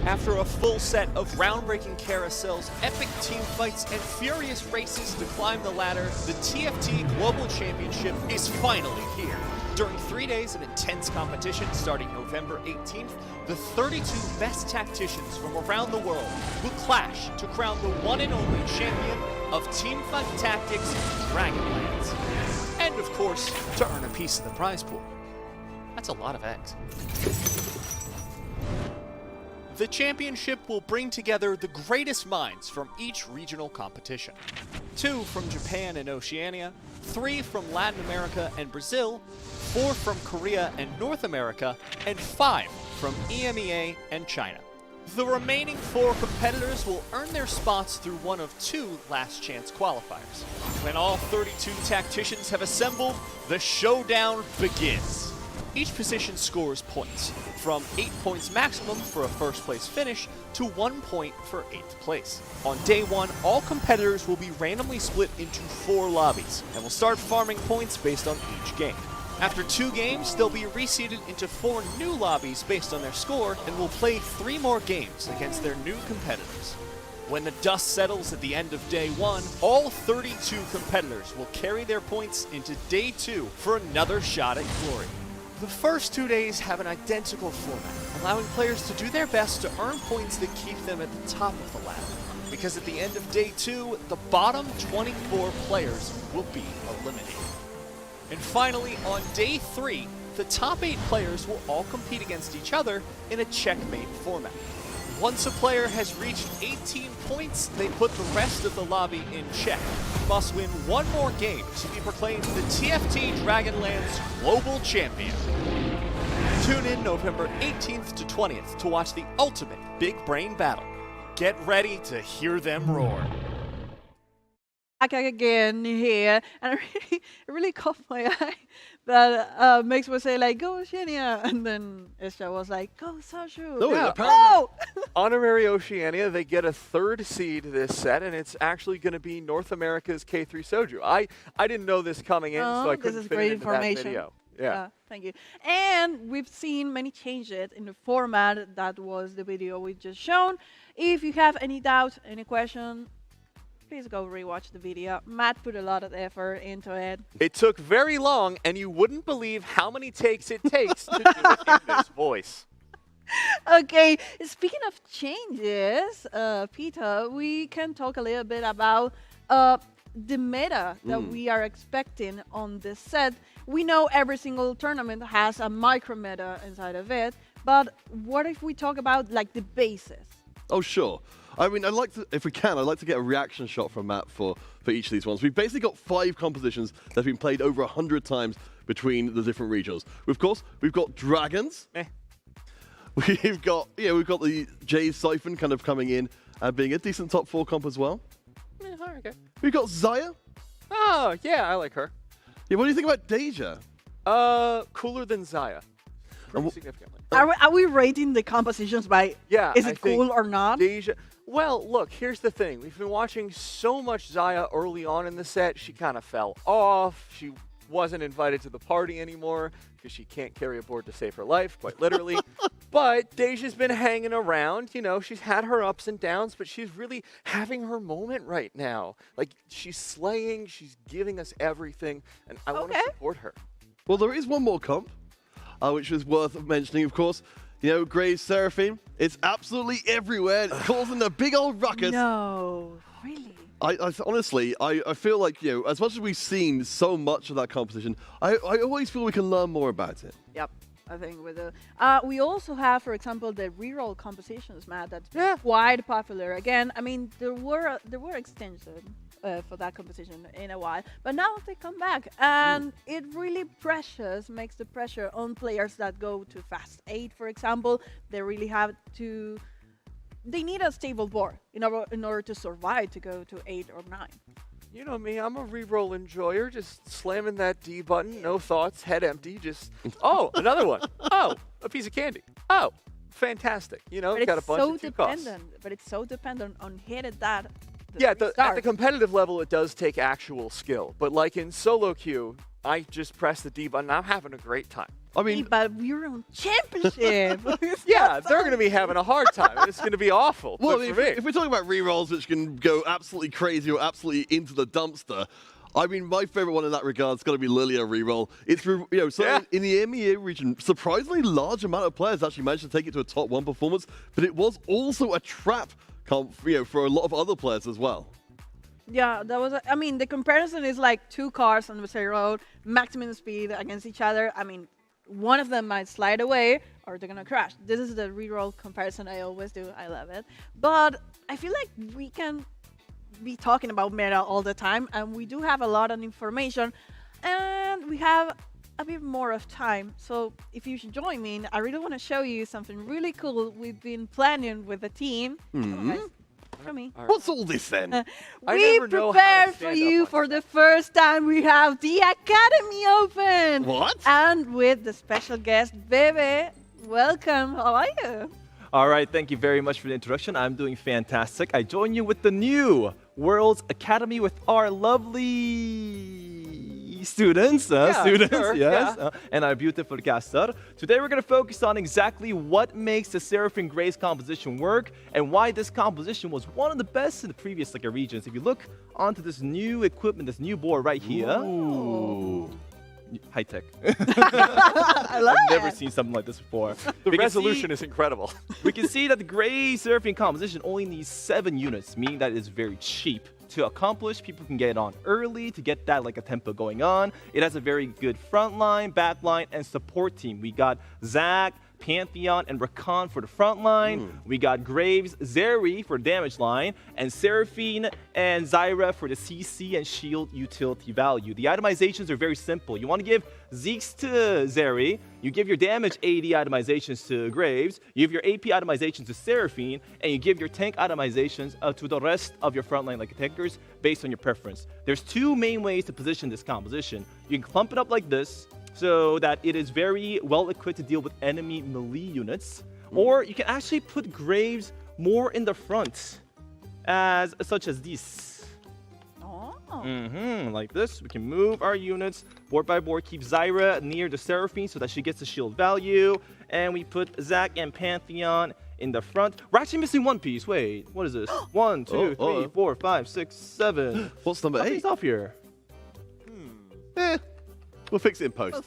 After a full set of groundbreaking carousels, epic team fights, and furious races to climb the ladder, the TFT Global Championship is finally here. During 3 days of intense competition starting November 18th, the 32 best tacticians from around the world will clash to crown the one and only champion of Teamfight Tactics Dragonlands. And of course, to earn a piece of the prize pool. That's a lot of eggs. The championship will bring together the greatest minds from each regional competition. 2 from Japan and Oceania, 3 from Latin America and Brazil, 4 from Korea and North America, and 5 from EMEA and China. The remaining 4 competitors will earn their spots through one of 2 last chance qualifiers. When all 32 tacticians have assembled, the showdown begins. Each position scores points, from 8 points maximum for a first place finish to 1 point for 8th place. On day 1, all competitors will be randomly split into 4 lobbies and will start farming points based on each game. After 2 games, they'll be reseeded into 4 new lobbies based on their score and will play 3 more games against their new competitors. When the dust settles at the end of day 1, all 32 competitors will carry their points into day 2 for another shot at glory. The first 2 days have an identical format, allowing players to do their best to earn points that keep them at the top of the ladder. Because at the end of day 2, the bottom 24 players will be eliminated. And finally, on day 3, the top 8 players will all compete against each other in a checkmate format. Once a player has reached 18 points, they put the rest of the lobby in check. Must win 1 more game to be proclaimed the TFT Dragonlands Global Champion. Tune in November 18th to 20th to watch the ultimate big brain battle. Get ready to hear them roar. Back again here, and it really caught my eye that Max was saying like, go Oceania, and then Isha was like, go Sashu. No, Yeah. apparently Oh! Honorary Oceania, they get a 3rd seed this set, and it's actually going to be North America's K3 Soju. I didn't know this coming in, so I this couldn't is fit great it into information. that video. Yeah. Thank you. And we've seen many changes in the format that was the video we just shown. If you have any doubt, any question, please go rewatch the video. Matt put a lot of effort into it. It took very long, and you wouldn't believe how many takes it takes to do it in this voice. Okay, speaking of changes, Peter, we can talk a little bit about the meta that we are expecting on this set. We know every single tournament has a micro meta inside of it, but what if we talk about like the basis? Oh, sure. I mean, I'd like to, if we can, I'd like to get a reaction shot from Matt for each of these ones. We've basically got 5 compositions that have been played over 100 times between the different regionals. Of course, we've got Dragons. We've got the Jay's Siphon kind of coming in and being a decent top 4 comp as well. Okay. We've got Zaya. Oh, yeah, I like her. Yeah, what do you think about Deja? Cooler than Zaya. Pretty significantly. Are we rating the compositions by is it cool or not? Deja. Well, look, here's the thing. We've been watching so much Zaya early on in the set. She kind of fell off. She wasn't invited to the party anymore because she can't carry a board to save her life, quite literally. But Deja's been hanging around. You know, she's had her ups and downs, but she's really having her moment right now. Like, she's slaying. She's giving us everything, and I want to support her. Well, there is one more comp, which is worth mentioning, of course. You know, Gray's Seraphim. It's absolutely everywhere. It's causing a big old ruckus. No, really? I honestly, I feel like, you know, as much as we've seen so much of that competition, I always feel we can learn more about it. Yep. I think with the we also have, for example, the reroll compositions, Matt. That's quite popular. Again, I mean, there were extensions for that composition in a while, but now they come back, and it really makes the pressure on players that go to fast 8, for example. They really have to. They need a stable board in order to survive to go to 8 or 9. You know me, I'm a reroll enjoyer, just slamming that D button, no thoughts, head empty, just, oh, another one. Oh, a piece of candy. Oh, fantastic. You know, But got a it's bunch so of 2 costs. dependent. But it's so dependent on hitting that. Yeah, at the competitive level, it does take actual skill. But like in solo queue, I just press the D button. I'm having a great time. I mean, but we're on championship. Yeah, they're going to be having a hard time. It's going to be awful. Well, but if, for me, if we're talking about rerolls which can go absolutely crazy or absolutely into the dumpster, I mean, my favorite one in that regard is got to be Lilia reroll. It's, you know, so in the MEA region, surprisingly large amount of players actually managed to take it to a top 1 performance, but it was also a trap comp, you know, for a lot of other players as well. Yeah, that was. I mean, the comparison is like 2 cars on the same road, maximum speed against each other. I mean, one of them might slide away or they're gonna crash. This is the reroll comparison I always do. I love it. But I feel like we can be talking about meta all the time, and we do have a lot of information, and we have a bit more of time. So if you should join me, I really want to show you something really cool we've been planning with the team. Come on, guys. Show me. What's all this then? We prepared for you for the first time. We have the Academy open. What? And with the special guest, Bebe. Welcome. How are you? All right, thank you very much for the introduction. I'm doing fantastic. I join you with the new World's Academy with our lovely students, sure, yes, yeah. And our beautiful caster. Today we're going to focus on exactly what makes the Seraphine Grace composition work and why this composition was one of the best in the previous regions. If you look onto this new equipment, this new board right here. Ooh. High tech. I love I've never seen something like this before. The resolution is incredible. We can see that the Gray Seraphine composition only needs 7 units, meaning that it's very cheap to accomplish. People can get it on early to get that like a tempo going on. It has a very good front line, back line, and support team. We got Zach, Pantheon, and Rakan for the front line. We got Graves, Zeri for damage line, and Seraphine and Zyra for the CC and shield utility value. The itemizations are very simple. You want to give Zeeks to Zeri, you give your damage AD itemizations to Graves, you give your AP itemizations to Seraphine, and you give your tank itemizations to the rest of your frontline like attackers based on your preference. There's 2 main ways to position this composition. You can clump it up like this, so that it is very well equipped to deal with enemy melee units. Or you can actually put Graves more in the front, such as this. Like this. We can move our units board by board, keep Zyra near the Seraphine so that she gets the shield value. And we put Zac and Pantheon in the front. We're actually missing one piece. Wait, what is this? 1, 2, 3, 4, 5, 6, 7. What's number 8? Something's off here. We'll fix it in post.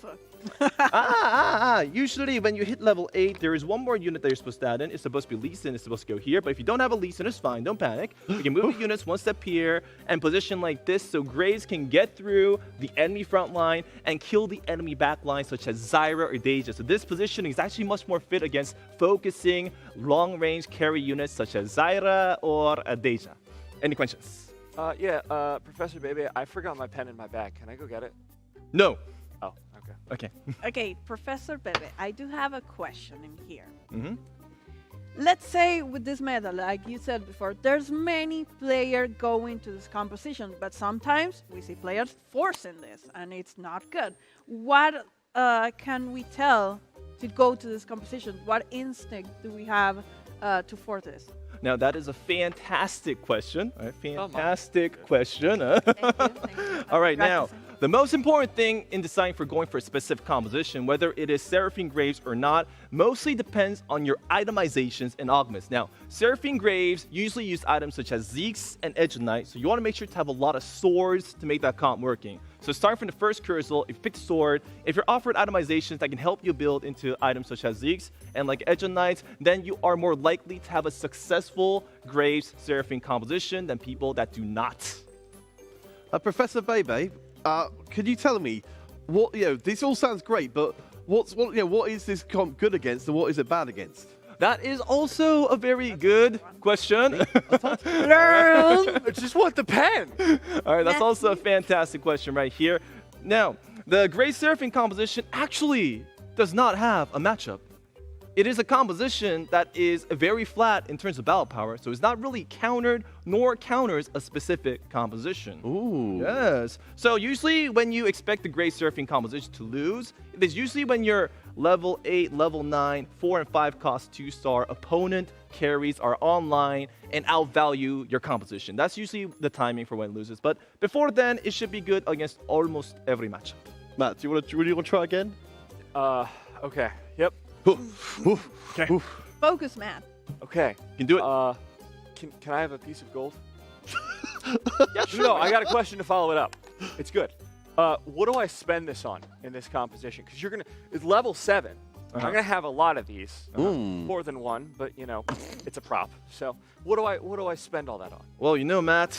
Usually when you hit level 8, there is one more unit that you're supposed to add in. It's supposed to be Lee Sin. It's supposed to go here. But if you don't have a Lee Sin, it's fine. Don't panic. You can move the units one step here and position like this so Graves can get through the enemy front line and kill the enemy back line such as Zyra or Deja. So this position is actually much more fit against focusing long-range carry units such as Zyra or Deja. Any questions? Professor Bebe, I forgot my pen in my bag. Can I go get it? No. Oh, okay. Okay. Okay, Professor Bebe, I do have a question in here. Mm-hmm. Let's say with this meta, like you said before, there's many players going to this composition, but sometimes we see players forcing this, and it's not good. What can we tell to go to this composition? What instinct do we have to force this? Now, that is a fantastic question. Fantastic question. Thank you. All right, now, the most important thing in deciding for going for a specific composition, whether it is Seraphine Graves or not, mostly depends on your itemizations and augments. Now, Seraphine Graves usually use items such as Zeeks and Edge of Night, so you want to make sure to have a lot of swords to make that comp working. So starting from the first cursor, if you pick the sword, if you're offered itemizations that can help you build into items such as Zeeks and like Edge of Night, then you are more likely to have a successful Graves Seraphine composition than people that do not. Professor Bebe, could you tell me what this all sounds great, but what is this comp good against and what is it bad against? That is also a very good question. I just want the pen. All right, that's also a fantastic question right here. Now, the Gray Seraphine composition actually does not have a matchup. It is a composition that is very flat in terms of battle power, so it's not really countered nor counters a specific composition. Ooh. Yes. So usually when you expect the Gray Seraphine composition to lose, it is usually when your level 8, level 9, 4 and 5 cost 2-star opponent carries are online and outvalue your composition. That's usually the timing for when it loses. But before then, it should be good against almost every matchup. Matt, do you want to try again? Okay. Yep. Okay. Focus, Matt. Okay. You can do it. Can I have a piece of gold? Yeah, sure. No, I got a question to follow it up. It's good. What do I spend this on in this composition? Because it's level 7. I'm gonna have a lot of these, more than one, but it's a prop. So what do I spend all that on? Well, Matt,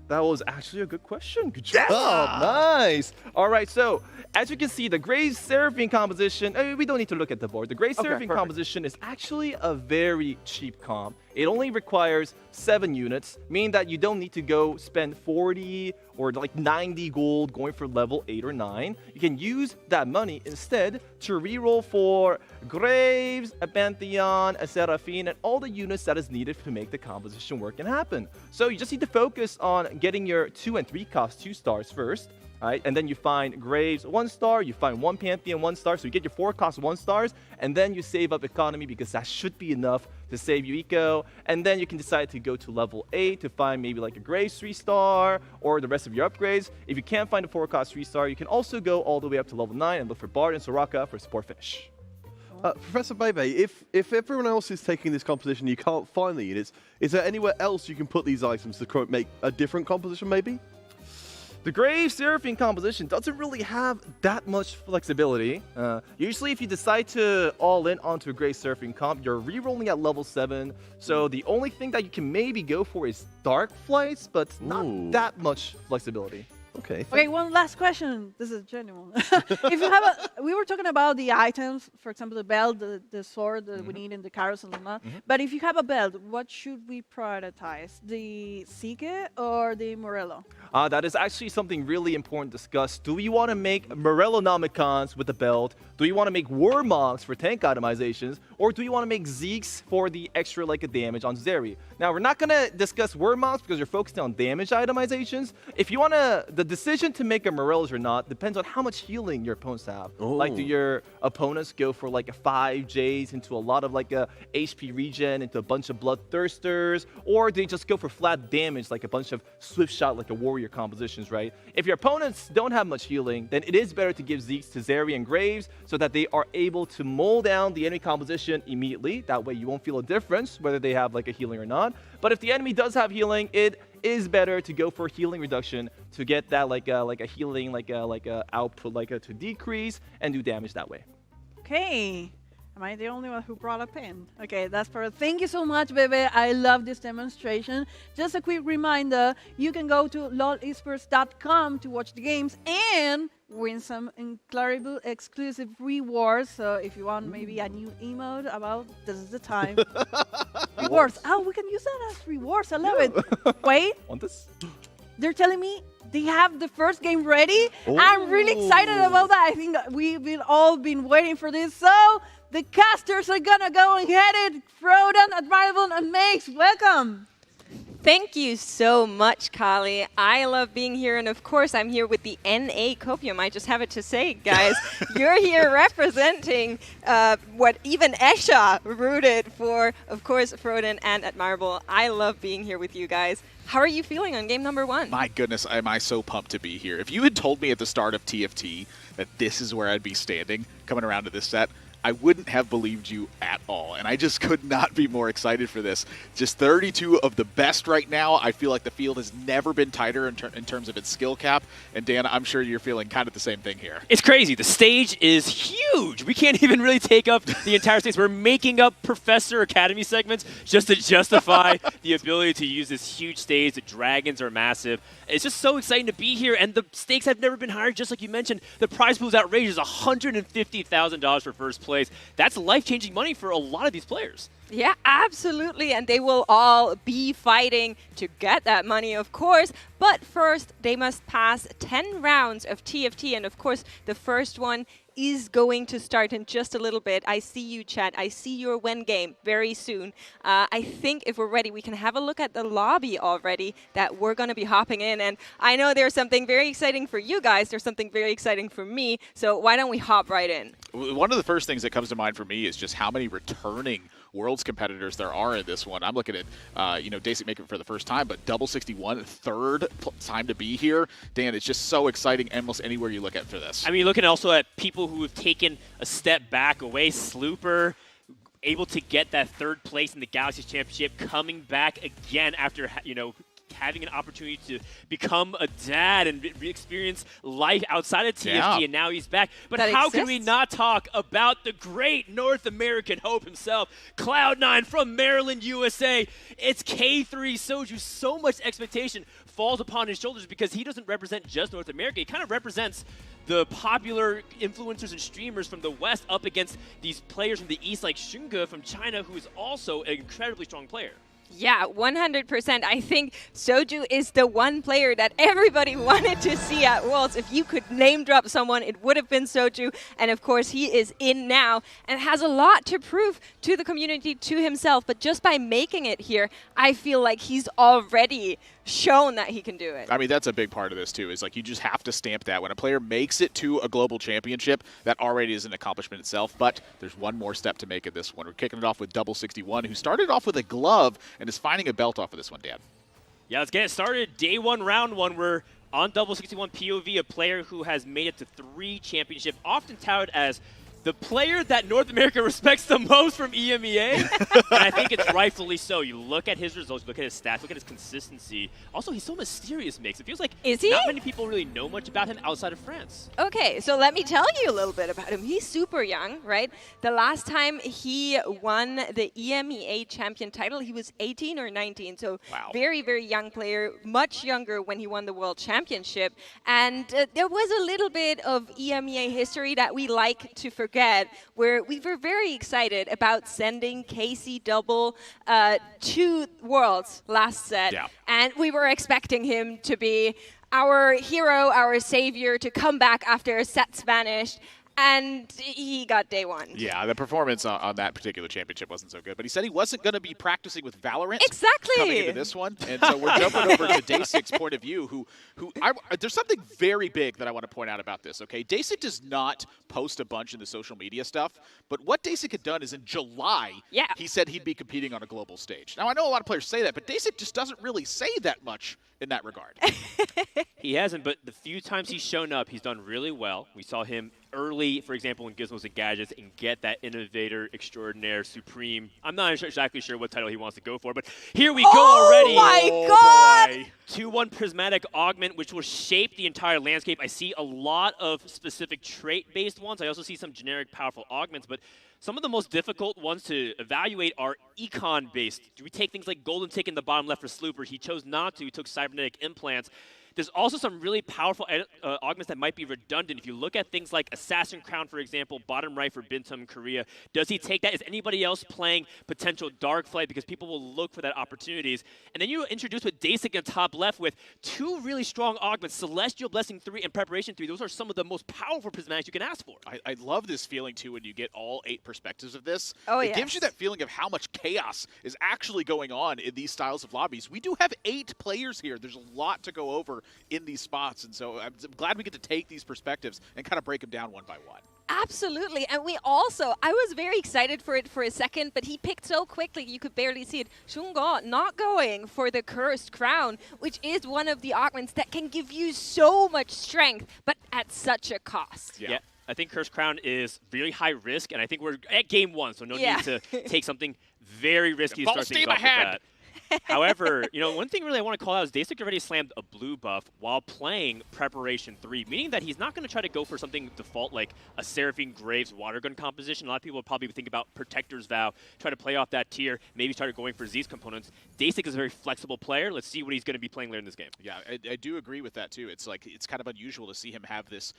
that was actually a good question. Good job. Nice. All right, so as you can see, the Gray Seraphine composition, we don't need to look at the board. The Gray Seraphine composition is actually a very cheap comp. it only requires 7 units, meaning that you don't need to go spend 40 or like 90 gold going for level 8 or 9. You can use that money instead to reroll for Graves, a Pantheon, a Seraphine, and all the units that is needed to make the composition work and happen. So you just need to focus on getting your 2 and 3 cost 2 stars first. Right, and then you find Graves 1 star, you find 1 Pantheon 1 star, so you get your 4 cost 1 stars, and then you save up economy because that should be enough to save you eco, and then you can decide to go to level 8 to find maybe like a Graves 3 star or the rest of your upgrades. If you can't find a 4 cost 3 star, you can also go all the way up to level 9 and look for Bard and Soraka for support finish. Professor Bebe, if everyone else is taking this composition, you can't find the units, is there anywhere else you can put these items to make a different composition maybe? The Graves Seraphine composition doesn't really have that much flexibility. Usually if you decide to all in onto a Graves Seraphine comp, you're rerolling at level 7, so the only thing that you can maybe go for is Dark Flights, but not that much flexibility. Okay. Okay, one last question. This is genuine. If you have we were talking about the items, for example, the belt, the sword that we need in the carousel and that. But if you have a belt, what should we prioritize? The Seeke or the Morello? That is actually something really important to discuss. Do we want to make Morello Nomicons with the belt? Do we want to make Warmogs for tank itemizations? Or do we want to make Zeeks for the extra like a damage on Zeri? Now, we're not going to discuss Warmogs because you're focused on damage itemizations. If you want to, the decision to make a Morellos or not depends on how much healing your opponents have. Like, do your opponents go for like a 5 Js into a lot of like a HP regen, into a bunch of Bloodthirsters? Or do they just go for flat damage, like a bunch of Swift Shot, like a warrior compositions, right? If your opponents don't have much healing, then it is better to give Zeeks to Zeri and Graves so that they are able to mold down the enemy composition immediately. That way you won't feel a difference whether they have like a healing or not. But if the enemy does have healing, it is better to go for healing reduction to get that like a healing output to decrease and do damage that way. Okay. Am I the only one who brought a pen? Okay, that's perfect. Thank you so much, Bebe. I love this demonstration. Just a quick reminder, you can go to lolesports.com to watch the games and win some incredible exclusive rewards. So if you want maybe a new emote about, this is the time. Rewards. Oh, we can use that as rewards. I love it. Wait. Want this? They're telling me they have the first game ready. I'm really excited about that. I think we've all been waiting for this. So the casters are gonna go and get it. Frodan, Admirable, and Max, welcome. Thank you so much, Kali. I love being here, and of course, I'm here with the NA Copium. I just have it to say, guys, you're here representing what even Esha rooted for, of course, Frodan and Admirable. I love being here with you guys. How are you feeling on game number 1? My goodness, am I so pumped to be here. If you had told me at the start of TFT that this is where I'd be standing, coming around to this set, I wouldn't have believed you at all, and I just could not be more excited for this. Just 32 of the best right now. I feel like the field has never been tighter in terms of its skill cap, and Dan, I'm sure you're feeling kind of the same thing here. It's crazy. The stage is huge. We can't even really take up the entire stage. We're making up Professor Academy segments just to justify the ability to use this huge stage. The dragons are massive. It's just so exciting to be here, and the stakes have never been higher, just like you mentioned. The prize pool is outrageous, $150,000 for first place. That's life-changing money for a lot of these players. Yeah, absolutely, and they will all be fighting to get that money, of course. But first, they must pass 10 rounds of TFT, and of course, the first one is going to start in just a little bit. I see you, chat. I see your win game very soon. I think if we're ready, we can have a look at the lobby already that we're going to be hopping in. And I know there's something very exciting for you guys. There's something very exciting for me. So why don't we hop right in? One of the first things that comes to mind for me is just how many returning Worlds competitors there are in this one. I'm looking at, Dasic making it for the first time, but Double 61, third time to be here. Dan, it's just so exciting almost anywhere you look at for this. I mean, looking also at people who have taken a step back away. Slooper, able to get that third place in the Galaxy Championship, coming back again after, having an opportunity to become a dad and experience life outside of TFT, and now he's back. But how can we not talk about the great North American hope himself, Cloud9 from Maryland, USA. It's K3 Soju. So much expectation falls upon his shoulders because he doesn't represent just North America. He kind of represents the popular influencers and streamers from the West up against these players from the East like Xunge from China, who is also an incredibly strong player. Yeah, 100%. I think Soju is the one player that everybody wanted to see at Worlds. If you could name drop someone, it would have been Soju. And of course, he is in now and has a lot to prove to the community, to himself. But just by making it here, I feel like he's already shown that he can do it. I mean, that's a big part of this, too, is like you just have to stamp that. When a player makes it to a global championship, that already is an accomplishment itself, but there's one more step to make in this one. We're kicking it off with Double 61, who started off with a glove and is finding a belt off of this one, Dan. Yeah, let's get it started. Day 1, round 1. We're on Double 61 POV, a player who has made it to 3 championships, often touted as the player that North America respects the most from EMEA. And I think it's rightfully so. You look at his results, look at his stats, look at his consistency. Also, he's so mysterious, Mix. It feels like not many people really know much about him outside of France. Okay, so let me tell you a little bit about him. He's super young, right? The last time he won the EMEA champion title, he was 18 or 19. So very, very young player, much younger when he won the World Championship. And there was a little bit of EMEA history that we like to forget, where we were very excited about sending Casey Double to Worlds last set. Yeah. And we were expecting him to be our hero, our savior, to come back after sets vanished. And he got day 1. Yeah, the performance on that particular championship wasn't so good. But he said he wasn't going to be practicing with Valorant coming into this one. And so we're jumping over to Daysic's point of view, there's something very big that I want to point out about this, okay? Daysic does not post a bunch in the social media stuff. But what Daysic had done is in July, he said he'd be competing on a global stage. Now, I know a lot of players say that, but Daysic just doesn't really say that much in that regard. He hasn't, but the few times he's shown up, he's done really well. We saw him early, for example, in Gizmos and Gadgets, and get that Innovator Extraordinaire Supreme. I'm not exactly sure what title he wants to go for, but here we go already. Oh my God! 2-1 Prismatic Augment, which will shape the entire landscape. I see a lot of specific trait-based ones. I also see some generic powerful augments, but some of the most difficult ones to evaluate are econ-based. Do we take things like Golden Tick in the bottom left for Slooper? He chose not to. He took Cybernetic Implants. There's also some really powerful augments that might be redundant. If you look at things like Assassin Crown, for example, bottom right for Bintum Korea, does he take that? Is anybody else playing potential Dark Flight? Because people will look for that opportunities. And then you introduce with Daysic in top left with 2 really strong augments, Celestial Blessing 3 and Preparation 3. Those are some of the most powerful prismatics you can ask for. I love this feeling, too, when you get all 8 perspectives of this. Oh, it gives you that feeling of how much chaos is actually going on in these styles of lobbies. We do have 8 players here. There's a lot to go over in these spots, and so I'm glad we get to take these perspectives and kind of break them down one by one. Absolutely, and I was very excited for it for a second, but he picked so quickly you could barely see it. Xunge not going for the Cursed Crown, which is one of the augments that can give you so much strength, but at such a cost. Yeah. I think Cursed Crown is really high risk, and I think we're at game 1, so no need to take something very risky to start things off with that. However, one thing really I want to call out is Daysic already slammed a blue buff while playing Preparation 3, meaning that he's not going to try to go for something default like a Seraphine Graves Water Gun composition. A lot of people will probably think about Protector's Vow, try to play off that tier, maybe start going for Z's components. Daysic is a very flexible player. Let's see what he's going to be playing later in this game. Yeah, I do agree with that too. It's kind of unusual to see him have this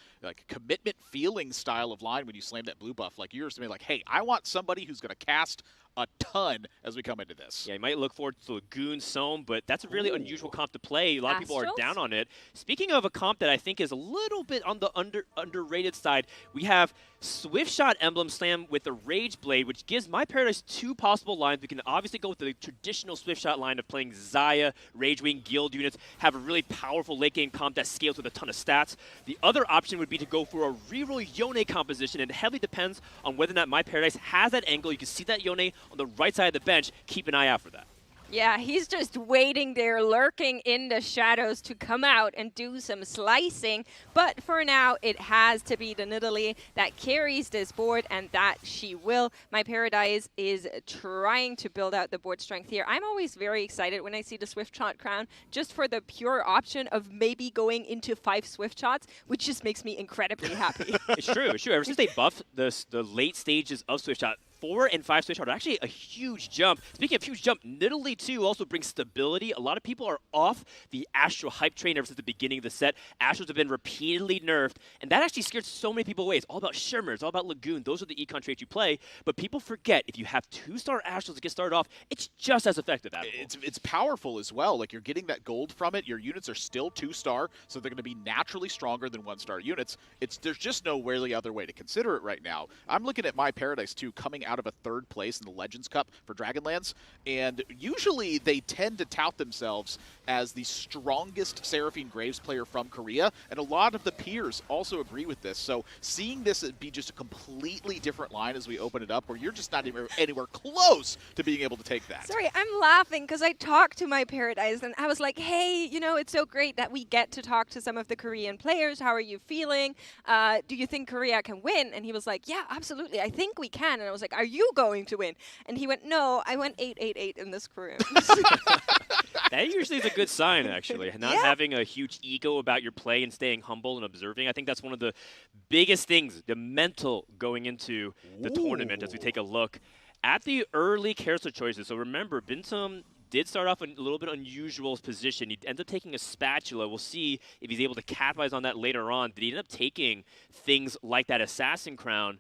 commitment feeling style of line when you slam that blue buff. Like you're saying, like, hey, I want somebody who's going to cast a ton as we come into this. Yeah, you might look forward to Lagoon Soam, but that's a really unusual comp to play. A lot of people are down on it. Speaking of a comp that I think is a little bit on the underrated side, we have Swift Shot Emblem Slam with the Rage Blade, which gives My Paradise 2 possible lines. We can obviously go with the traditional Swift Shot line of playing Xayah, Rage Wing, Guild units, have a really powerful late game comp that scales with a ton of stats. The other option would be to go for a reroll Yone composition. It heavily depends on whether or not My Paradise has that angle. You can see that Yone on the right side of the bench. Keep an eye out for that. Yeah, he's just waiting there, lurking in the shadows to come out and do some slicing. But for now, it has to be the Nidalee that carries this board, and that she will. My Paradise is trying to build out the board strength here. I'm always very excited when I see the Swift Shot Crown, just for the pure option of maybe going into 5 Swift Shots, which just makes me incredibly happy. It's true. Ever since they buffed the late stages of Swift Shot, 4 and 5 switch hard. Actually, a huge jump. Speaking of huge jump, Nidalee 2 also brings stability. A lot of people are off the Astro hype train ever since the beginning of the set. Astros have been repeatedly nerfed, and that actually scared so many people away. It's all about Shimmer, it's all about Lagoon. Those are the econ traits you play, but people forget if you have 2-star Astros to get started off, it's just as effective. It's powerful as well. Like, you're getting that gold from it. Your units are still 2-star, so they're going to be naturally stronger than 1-star units. There's just no really other way to consider it right now. I'm looking at My Paradise 2 coming out of a 3rd place in the Legends Cup for Dragonlands, and usually they tend to tout themselves as the strongest Seraphine Graves player from Korea, and a lot of the peers also agree with this. So seeing this be just a completely different line as we open it up, where you're just not even anywhere close to being able to take that. Sorry, I'm laughing because I talked to My Paradise and I was like, hey, you know, it's so great that we get to talk to some of the Korean players. How are you feeling? Do you think Korea can win? And he was like, yeah, absolutely. I think we can. And I was like, are you going to win? And he went, no, I went 8-8-8 in this Korean. That usually is a good sign, actually. Not having a huge ego about your play and staying humble and observing. I think that's one of the biggest things, the mental going into the tournament as we take a look at the early carousel choices. So remember, Bintum did start off in a little bit unusual position. He ends up taking a spatula. We'll see if he's able to capitalize on that later on. Did he end up taking things like that Assassin Crown?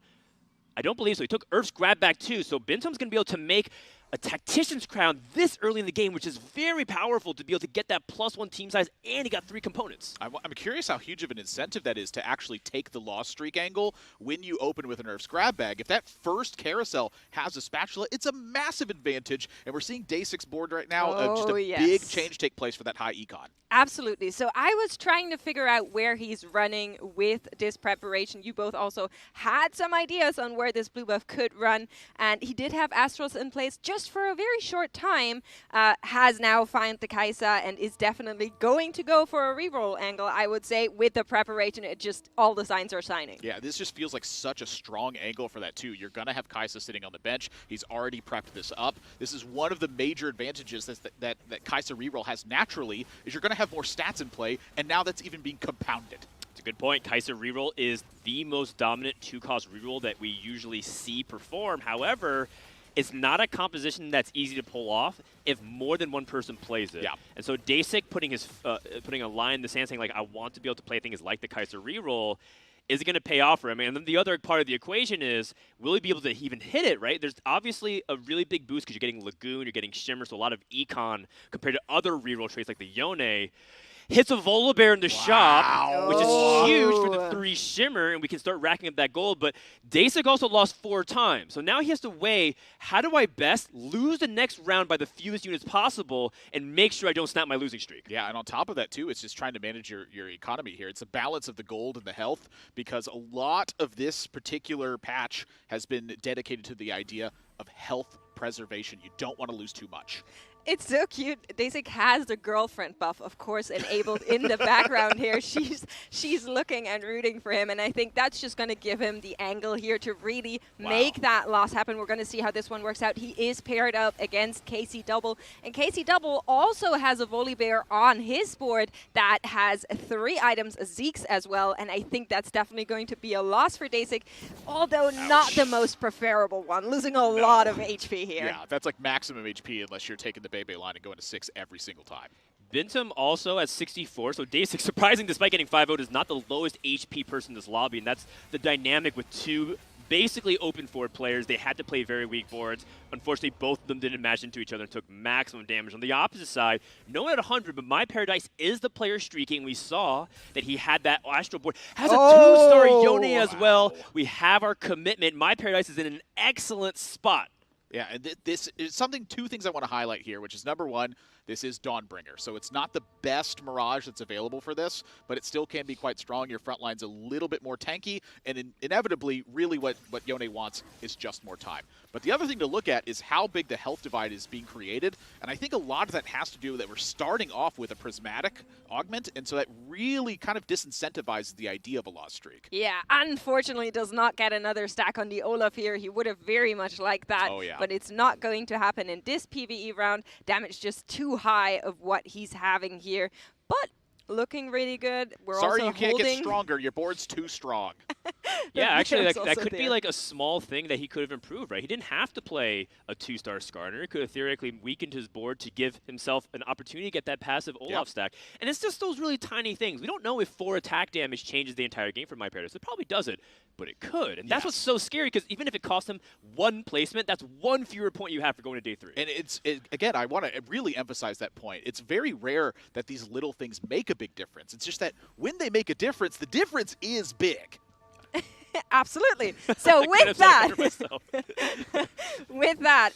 I don't believe so. He took Earth's Grab back too, so Bintum's going to be able to make a Tactician's Crown this early in the game, which is very powerful to be able to get that +1 team size, and he got 3 components. I'm curious how huge of an incentive that is to actually take the loss streak angle when you open with an Earth's Grab bag. If that first carousel has a spatula, it's a massive advantage, and we're seeing Day 6 board right now. Just a big change take place for that high econ. Absolutely. So I was trying to figure out where he's running with this preparation. You both also had some ideas on where this blue buff could run, and he did have Astros in place just for a very short time, has now found the Kaisa and is definitely going to go for a reroll angle, I would say. With the preparation, it just, all the signs are signing. Yeah, this just feels like such a strong angle for that too. You're going to have Kaisa sitting on the bench. He's already prepped this up. This is one of the major advantages that Kaisa reroll has naturally, is you're going to have more stats in play, and now that's even being compounded. It's a good point. Kaisa reroll is the most dominant 2-cost reroll that we usually see perform. However, it's not a composition that's easy to pull off if more than one person plays it. Yeah. And so Dasik putting a line in the sand saying, like, I want to be able to play things like the Kaisa reroll, is it going to pay off for him? And then the other part of the equation is, will he be able to even hit it, right? There's obviously a really big boost because you're getting Lagoon, you're getting Shimmer, so a lot of econ compared to other reroll traits like the Yone. Hits a Volibear in the shop, which is huge for the 3 Shimmer, and we can start racking up that gold. But Dasik also lost 4 times. So now he has to weigh, how do I best lose the next round by the fewest units possible and make sure I don't snap my losing streak? Yeah, and on top of that, too, it's just trying to manage your economy here. It's a balance of the gold and the health, because a lot of this particular patch has been dedicated to the idea of health preservation. You don't want to lose too much. It's so cute. Dasik has the girlfriend buff, of course, enabled in the background here. She's looking and rooting for him, and I think that's just going to give him the angle here to really make that loss happen. We're going to see how this one works out. He is paired up against KC Double, and KC Double also has a Volibear on his board that has 3 items, Zeke's as well, and I think that's definitely going to be a loss for Dasik, although not the most preferable one, losing a lot of HP here. Yeah, that's like maximum HP unless you're taking the Bebe line and going to 6 every single time. Bintum also at 64, so Day 6, surprising despite getting 5-0, is not the lowest HP person in this lobby, and that's the dynamic with 2 basically open forward players. They had to play very weak boards. Unfortunately, both of them didn't match into each other and took maximum damage. On the opposite side, no one at 100, but My Paradise is the player streaking. We saw that he had that Astro board. Has a 2-star Yone as well. We have our commitment. My Paradise is in an excellent spot. Yeah, and this is 2 things I want to highlight here, which is number 1, this is Dawnbringer. So it's not the best Mirage that's available for this, but it still can be quite strong. Your front line's a little bit more tanky, and inevitably, really what Yone wants is just more time. But the other thing to look at is how big the health divide is being created, and I think a lot of that has to do with that we're starting off with a prismatic augment, and so that really kind of disincentivizes the idea of a loss streak. Yeah, unfortunately does not get another stack on the Olaf here. He would have very much liked that, but it's not going to happen in this PvE round. Damage just too high of what he's having here. But looking really good. We're Sorry also you can't holding. get stronger. Your board's too strong. Yeah, actually, Bib's that also could be there. like a small thing that he could have improved, right? He didn't have to play a 2-star Skarner. He could have theoretically weakened his board to give himself an opportunity to get that passive Olaf stack. And it's just those really tiny things. We don't know if 4 attack damage changes the entire game for My Paradise. It probably doesn't, but it could. And that's what's so scary, because even if it costs him 1 placement, that's 1 fewer point you have for going to day 3. And again, I want to really emphasize that point. It's very rare that these little things make a big difference. It's just that when they make a difference, the difference is big. Absolutely. So with that,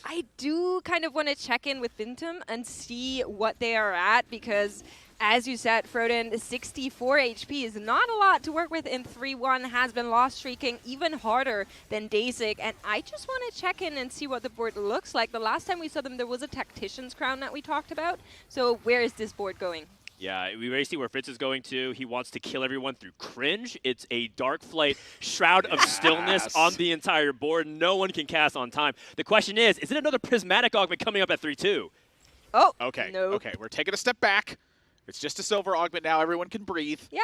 I do kind of want to check in with Bintum and see what they are at, because as you said, Froden, 64 HP is not a lot to work with in 3-1, has been lost streaking even harder than Dasik, and I just want to check in and see what the board looks like. The last time we saw them, there was a Tactician's Crown that we talked about, so where is this board going? Yeah, we already see where Fritz is going to. He wants to kill everyone through cringe. It's a Dark Flight, Shroud of Stillness on the entire board. No one can cast on time. The question is it another Prismatic Augment coming up at 3-2? Oh, okay. no. Okay, we're taking a step back. It's just a silver augment now. Everyone can breathe. Yeah.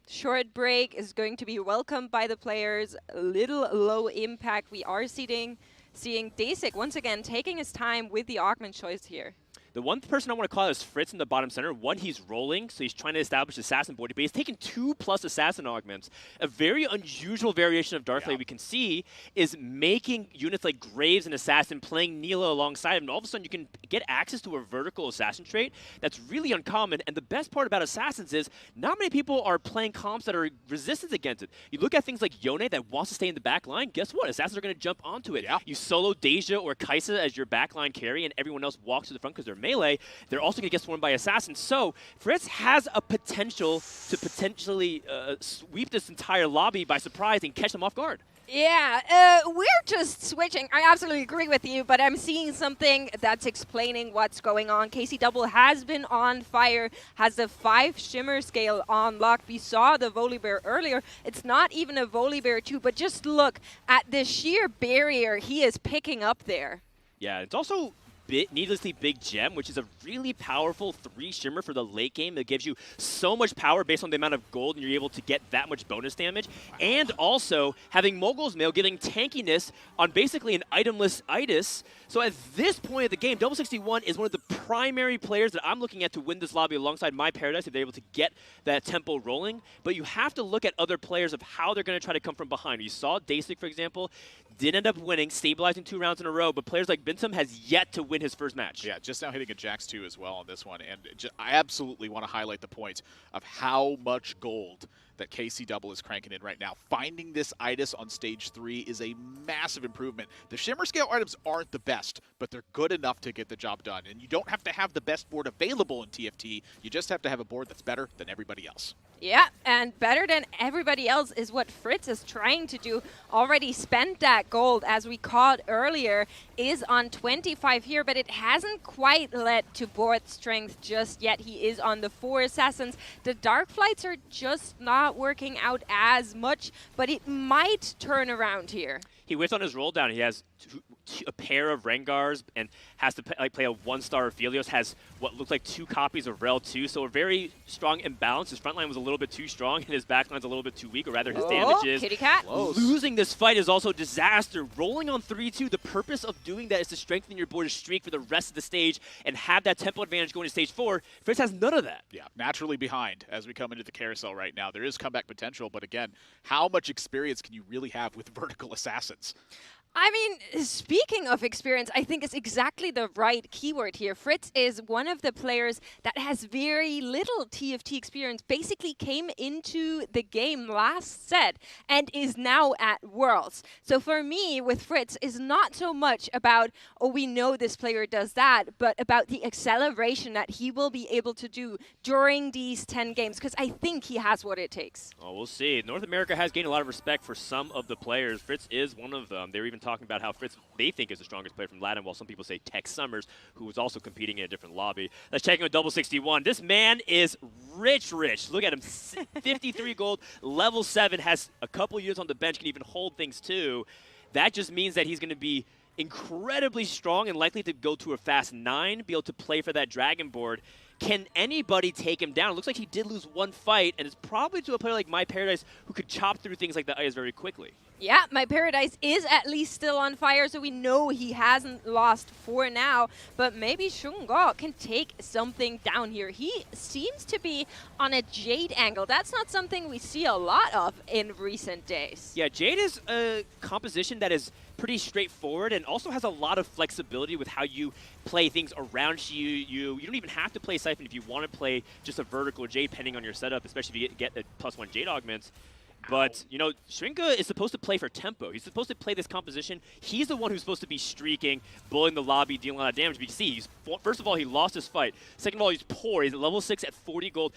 Short break is going to be welcomed by the players. A little low impact. We are seeing Dasik once again taking his time with the augment choice here. The one person I want to call out is Fritz in the bottom center. One, he's rolling, so he's trying to establish Assassin board, but he's taken 2+ Assassin augments. A very unusual variation of Darkblade we can see is making units like Graves and Assassin playing Neela alongside him, and all of a sudden you can get access to a vertical Assassin trait that's really uncommon, and the best part about Assassins is not many people are playing comps that are resistance against it. You look at things like Yone that wants to stay in the back line, guess what? Assassins are going to jump onto it. You solo Deja or Kaisa as your backline carry, and everyone else walks to the front because they're melee. They're also going to get swarmed by Assassins. So Fritz has a potential to potentially sweep this entire lobby by surprise and catch them off guard. Yeah, we're just switching. I absolutely agree with you, but I'm seeing something that's explaining what's going on. KC Double has been on fire, has the 5 Shimmer scale on lock. We saw the Volibear earlier. It's not even a Volibear 2, but just look at the sheer barrier he is picking up there. Yeah, it's also needlessly big gem, which is a really powerful 3 shimmer for the late game that gives you so much power based on the amount of gold, and you're able to get that much bonus damage. And also having Mogul's Mail giving tankiness on basically an itemless Itis. So at this point of the game, Double 61 is one of the primary players that I'm looking at to win this lobby alongside My Paradise if they're able to get that tempo rolling. But you have to look at other players of how they're going to try to come from behind. You saw Dasik, for example, did end up winning, stabilizing 2 rounds in a row, but players like Bintum has yet to win his first match. Yeah, just now hitting a Jax 2 as well on this one. And I absolutely want to highlight the point of how much gold that KC Double is cranking in right now. Finding this Itis on stage 3 is a massive improvement. The Shimmer Scale items aren't the best, but they're good enough to get the job done. And you don't have to have the best board available in TFT. You just have to have a board that's better than everybody else. Yeah, and better than everybody else is what Fritz is trying to do. Already spent that gold, as we called earlier, is on 25 here, but it hasn't quite led to board strength just yet. He is on the 4 Assassins. The Dark Flights are just not working out as much, but it might turn around here. He waits on his roll down. He has a pair of Rengars and has to play a 1-star Aphelios, has what looks like 2 copies of Rel 2, so a very strong imbalance. His front line was a little bit too strong and his back line's a little bit too weak, or rather his damage is. Kitty cat. Losing this fight is also a disaster. Rolling on 3-2, the purpose of doing that is to strengthen your board's streak for the rest of the stage and have that tempo advantage going to stage 4. Fritz has none of that. Yeah, naturally behind as we come into the carousel right now. There is comeback potential, but again, how much experience can you really have with vertical assassins? I mean, speaking of experience, I think it's exactly the right keyword here. Fritz is one of the players that has very little TFT experience, basically came into the game last set and is now at Worlds. So for me, with Fritz, is not so much about, oh, we know this player does that, but about the acceleration that he will be able to do during these 10 games, because I think he has what it takes. Oh, we'll see. North America has gained a lot of respect for some of the players. Fritz is one of them. They're even talking about how Fritz, they think, is the strongest player from Latin, while some people say Tex Summers, who was also competing in a different lobby. Let's check in with Double 61. This man is rich. Look at him. 53 gold, level 7, has a couple years on the bench, can even hold things too. That just means that he's going to be incredibly strong and likely to go to a fast 9, be able to play for that Dragon board. Can anybody take him down? It looks like he did lose one fight, and it's probably to a player like My Paradise who could chop through things like the ice very quickly. Yeah, My Paradise is at least still on fire, so we know he hasn't lost for now. But maybe Shungo can take something down here. He seems to be on a Jade angle. That's not something we see a lot of in recent days. Yeah, Jade is a composition that is pretty straightforward and also has a lot of flexibility with how you play things around you. You don't even have to play Siphon if you want to play just a vertical Jade, depending on your setup, especially if you get a +1 Jade augments. But, you know, Shrinka is supposed to play for tempo. He's supposed to play this composition. He's the one who's supposed to be streaking, bullying the lobby, dealing a lot of damage. But you see, first of all, he lost his fight. Second of all, he's poor. He's at level 6 at 40 gold.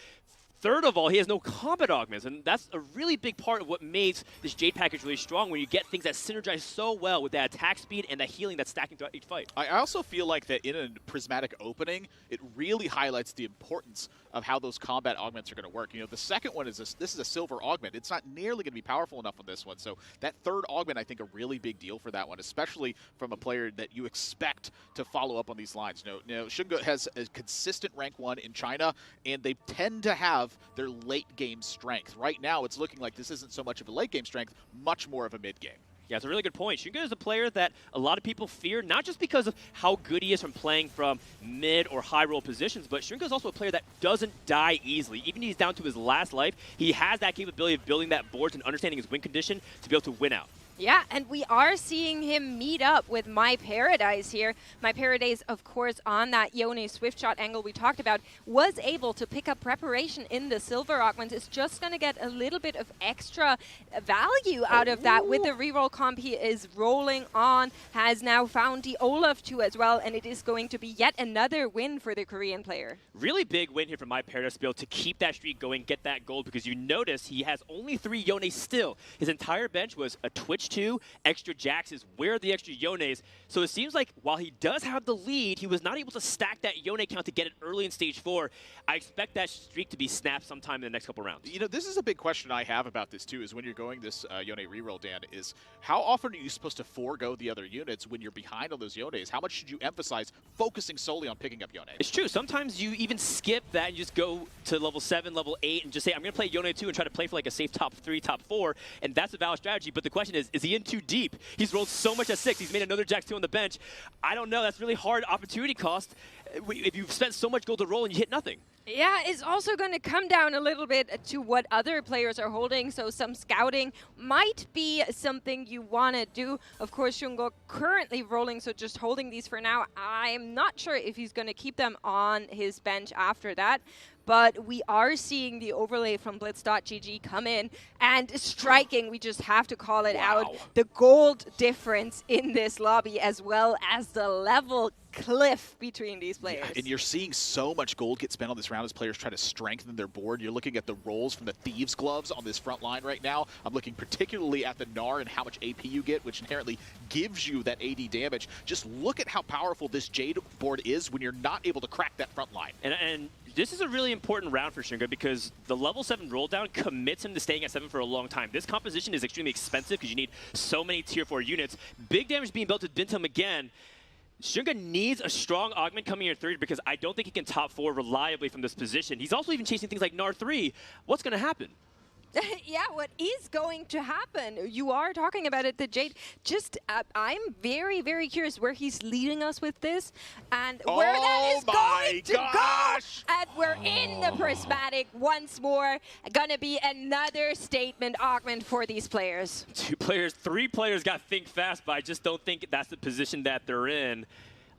Third of all, he has no combat augments, and that's a really big part of what makes this Jade package really strong when you get things that synergize so well with that attack speed and that healing that's stacking throughout each fight. I also feel like that in a prismatic opening, it really highlights the importance of how those combat augments are going to work. You know, the second one is this is a silver augment. It's not nearly going to be powerful enough on this one, so that third augment, I think, a really big deal for that one, especially from a player that you expect to follow up on these lines. You know, Shunga has a consistent rank 1 in China, and they tend to have their late game strength. Right now, it's looking like this isn't so much of a late game strength, much more of a mid game. Yeah, it's a really good point. Shunga is a player that a lot of people fear, not just because of how good he is from playing from mid or high roll positions, but Shunga is also a player that doesn't die easily. Even if he's down to his last life, he has that capability of building that board and understanding his win condition to be able to win out. Yeah, and we are seeing him meet up with My Paradise here. My Paradise, of course, on that Yone Swift Shot angle we talked about, was able to pick up preparation in the silver augment. It's just going to get a little bit of extra value out of that with the reroll comp he is rolling on, has now found the Olaf too as well, and it is going to be yet another win for the Korean player. Really big win here for My Paradise to be able to keep that streak going, get that gold, because you notice he has only 3 Yones still. His entire bench was a Twitch 2, extra Jaxes. Where are the extra Yones? So it seems like while he does have the lead, he was not able to stack that Yone count to get it early in stage 4. I expect that streak to be snapped sometime in the next couple rounds. You know, this is a big question I have about this too, is when you're going this Yone reroll, Dan, is how often are you supposed to forego the other units when you're behind on those Yones? How much should you emphasize focusing solely on picking up Yone? It's true. Sometimes you even skip that and just go to level 7, level 8, and just say, I'm going to play Yone 2 and try to play for like a safe top 3, top 4, and that's a valid strategy. But the question is he in too deep? He's rolled so much at 6. He's made another Jax 2 on the bench. I don't know. That's really hard opportunity cost if you've spent so much gold to roll and you hit nothing. Yeah, it's also going to come down a little bit to what other players are holding, so some scouting might be something you want to do. Of course, Shungo currently rolling, so just holding these for now. I'm not sure if he's going to keep them on his bench after that. But we are seeing the overlay from Blitz.gg come in and striking. We just have to call it out. The gold difference in this lobby as well as the level cliff between these players. Yeah, and you're seeing so much gold get spent on this round as players try to strengthen their board. You're looking at the rolls from the Thieves' Gloves on this front line right now. I'm looking particularly at the Gnar and how much AP you get, which inherently gives you that AD damage. Just look at how powerful this Jade board is when you're not able to crack that front line. And this is a really important round for Shunga because the level 7 roll down commits him to staying at 7 for a long time. This composition is extremely expensive because you need so many tier 4 units. Big damage being built to Bintum again. Shunga needs a strong augment coming in third because I don't think he can top 4 reliably from this position. He's also even chasing things like Gnar 3. What's going to happen? Yeah, what is going to happen? You are talking about it, the Jade. Just, I'm very, very curious where he's leading us with this and where that is going to go. And we're in the prismatic once more. Gonna be another statement augment for these players. 3 players got think fast, but I just don't think that's the position that they're in.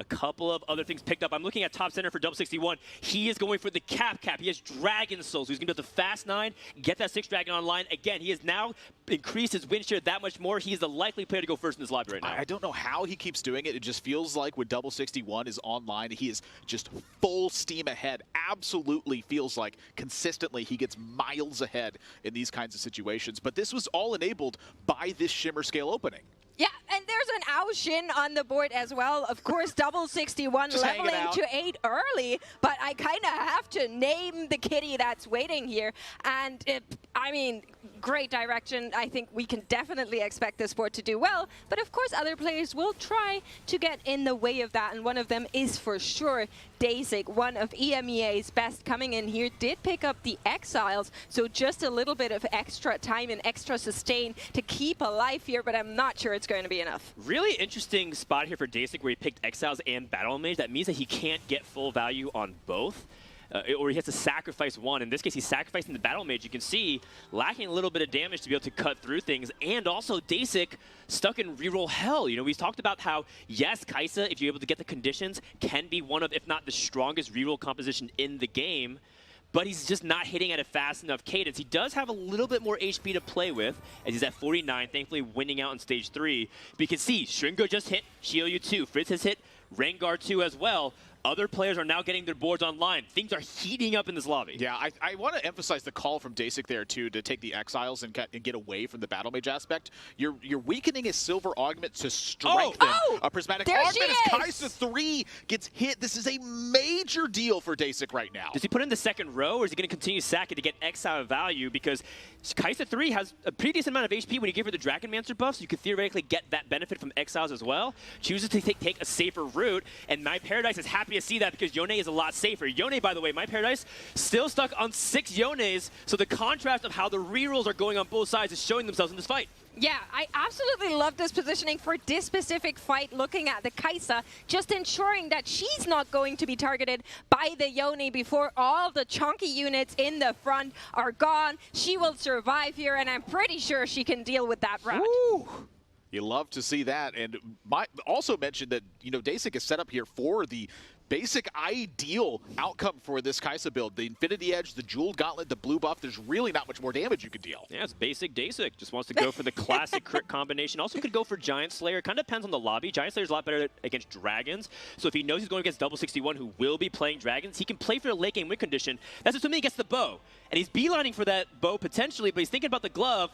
A couple of other things picked up. I'm looking at top center for Double 61. He is going for the cap. He has Dragon Souls. He's going to be able to fast 9, get that 6 Dragon online. Again, he has now increased his win share that much more. He is the likely player to go first in this lobby right now. I don't know how he keeps doing it. It just feels like when Double 61 is online, he is just full steam ahead. Absolutely feels like consistently he gets miles ahead in these kinds of situations. But this was all enabled by this Shimmer Scale opening. Yeah, and there's an Ao Shin on the board as well. Of course, Double 61 just leveling to 8 early, but I kind of have to name the kitty that's waiting here. And, I mean, great direction. I think we can definitely expect the sport to do well, but of course other players will try to get in the way of that, and one of them is for sure Dasik, one of EMEA's best coming in here, did pick up the Exiles, so just a little bit of extra time and extra sustain to keep alive here, but I'm not sure it's going to be enough. Really interesting spot here for Dasik where he picked Exiles and Battle Mage. That means that he can't get full value on both. Or he has to sacrifice one. In this case, he's sacrificing the Battle Mage. You can see lacking a little bit of damage to be able to cut through things. And also, Dasik stuck in reroll hell. You know, we've talked about how, yes, Kai'Sa, if you're able to get the conditions, can be one of, if not the strongest reroll composition in the game. But he's just not hitting at a fast enough cadence. He does have a little bit more HP to play with, as he's at 49, thankfully winning out in stage 3. But you can see, Stringo just hit, Shielyu 2, Fritz has hit, Rengar 2 as well. Other players are now getting their boards online. Things are heating up in this lobby. Yeah, I want to emphasize the call from Dasik there, too, to take the Exiles and get away from the Battle Mage aspect. You're weakening his Silver Augment to strengthen a Prismatic Augment as Kai'Sa 3 gets hit. This is a major deal for Dasik right now. Does he put in the second row, or is he going to continue sacking to get Exile value? Because Kai'Sa 3 has a pretty decent amount of HP when you give her the Dragonmancer buff, so you could theoretically get that benefit from Exiles as well. Chooses to take a safer route, and My Paradise is happy to see that because Yone is a lot safer. Yone, by the way, My Paradise, still stuck on 6 Yones, so the contrast of how the rerolls are going on both sides is showing themselves in this fight. Yeah, I absolutely love this positioning for this specific fight, looking at the Kai'Sa, just ensuring that she's not going to be targeted by the Yone before all the chunky units in the front are gone. She will survive here, and I'm pretty sure she can deal with that route. You love to see that. And also mentioned that, you know, Dasik is set up here for the basic ideal outcome for this Kai'Sa build. The Infinity Edge, the Jeweled Gauntlet, the blue buff, there's really not much more damage you can deal. Yeah, it's basic Dasik. Just wants to go for the classic crit combination. Also could go for Giant Slayer. Kind of depends on the lobby. Giant Slayer's a lot better against Dragons. So if he knows he's going against Double 61, who will be playing Dragons, he can play for the late game win condition. That's assuming he gets the bow. And he's beelining for that bow potentially, but he's thinking about the glove.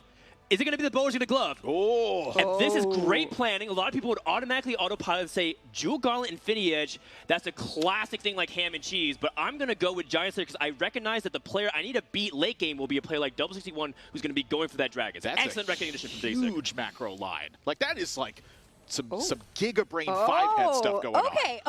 Is it going to be the bow or is it going to glove? Oh. And this is great planning. A lot of people would automatically autopilot and say, Jewel Gauntlet, Infinity Edge, that's a classic thing like ham and cheese, but I'm going to go with Giant Slayer because I recognize that the player I need to beat late game will be a player like Double 61 who's going to be going for that dragon. That's excellent recognition from Dasik. Huge macro line. Like, that is like some Giga Brain 5-head stuff going on. Okay.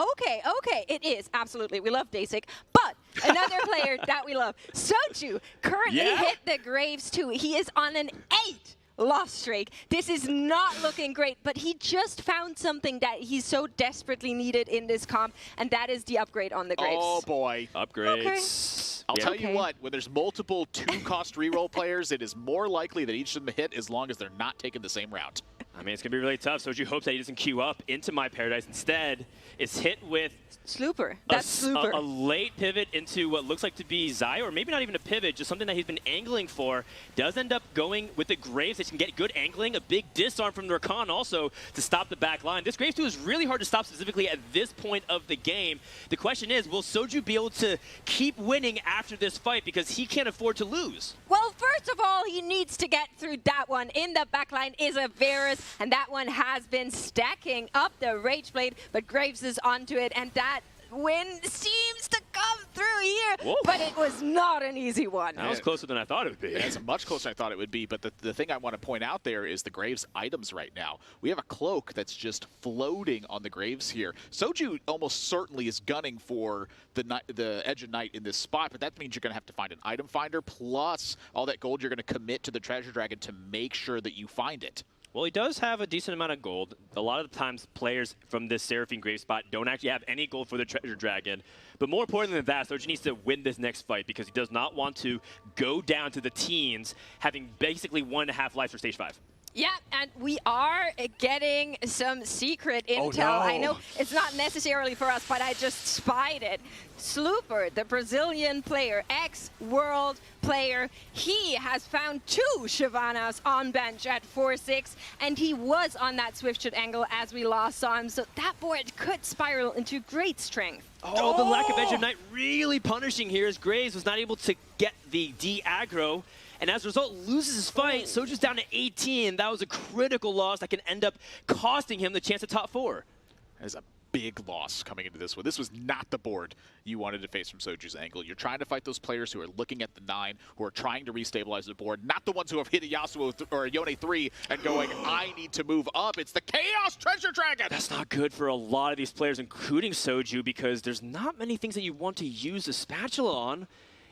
It is, absolutely. We love Dasik. But another player that we love, Soju, currently hit the Graves too. He is on an 8 loss streak. This is not looking great, but he just found something that he so desperately needed in this comp, and that is the upgrade on the Graves. Oh boy. Upgrades. I'll tell you what, when there's multiple 2-cost reroll players, it is more likely that each of them hit as long as they're not taking the same route. I mean, it's going to be really tough. Soju hopes that he doesn't queue up into My Paradise. Instead, it's hit with Slooper. That's Slooper. A late pivot into what looks like to be Zai, or maybe not even a pivot, just something that he's been angling for. Does end up going with the Graves. They can get good angling. A big disarm from Rakan also to stop the back line. This Graves 2 is really hard to stop specifically at this point of the game. The question is, will Soju be able to keep winning after this fight because he can't afford to lose? Well, first of all, he needs to get through that one. In the backline is a Varus, and that one has been stacking up the Rage Blade, but Graves is onto it, and that win seems to come through here. Whoa. But it was not an easy one. That was closer than I thought it would be. Yeah, it's much closer than I thought it would be, but the thing I want to point out there is the Graves items right now. We have a cloak that's just floating on the Graves here. Soju almost certainly is gunning for the Edge of Night in this spot, but that means you're going to have to find an item finder, plus all that gold you're going to commit to the Treasure Dragon to make sure that you find it. Well, he does have a decent amount of gold. A lot of the times, players from this Seraphine Grave spot don't actually have any gold for the Treasure Dragon. But more important than that, Soju needs to win this next fight because he does not want to go down to the teens, having basically 1.5 lives for Stage 5. Yeah, and we are getting some secret intel. Oh, no. I know it's not necessarily for us, but I just spied it. Slooper, the Brazilian player, ex-world player, he has found 2 Shyvanas on bench at 4-6, and he was on that Swift-Shoot angle as we last saw him, so that board could spiral into great strength. Oh, the lack of Edge of Night really punishing here as Graves was not able to get the D-aggro. And as a result, loses his fight. Soju's down to 18. That was a critical loss that can end up costing him the chance at top 4. That is a big loss coming into this one. This was not the board you wanted to face from Soju's angle. You're trying to fight those players who are looking at the 9, who are trying to restabilize the board, not the ones who have hit a Yasuo or a Yone 3 and going, I need to move up. It's the Chaos Treasure Dragon! That's not good for a lot of these players, including Soju, because there's not many things that you want to use a spatula on.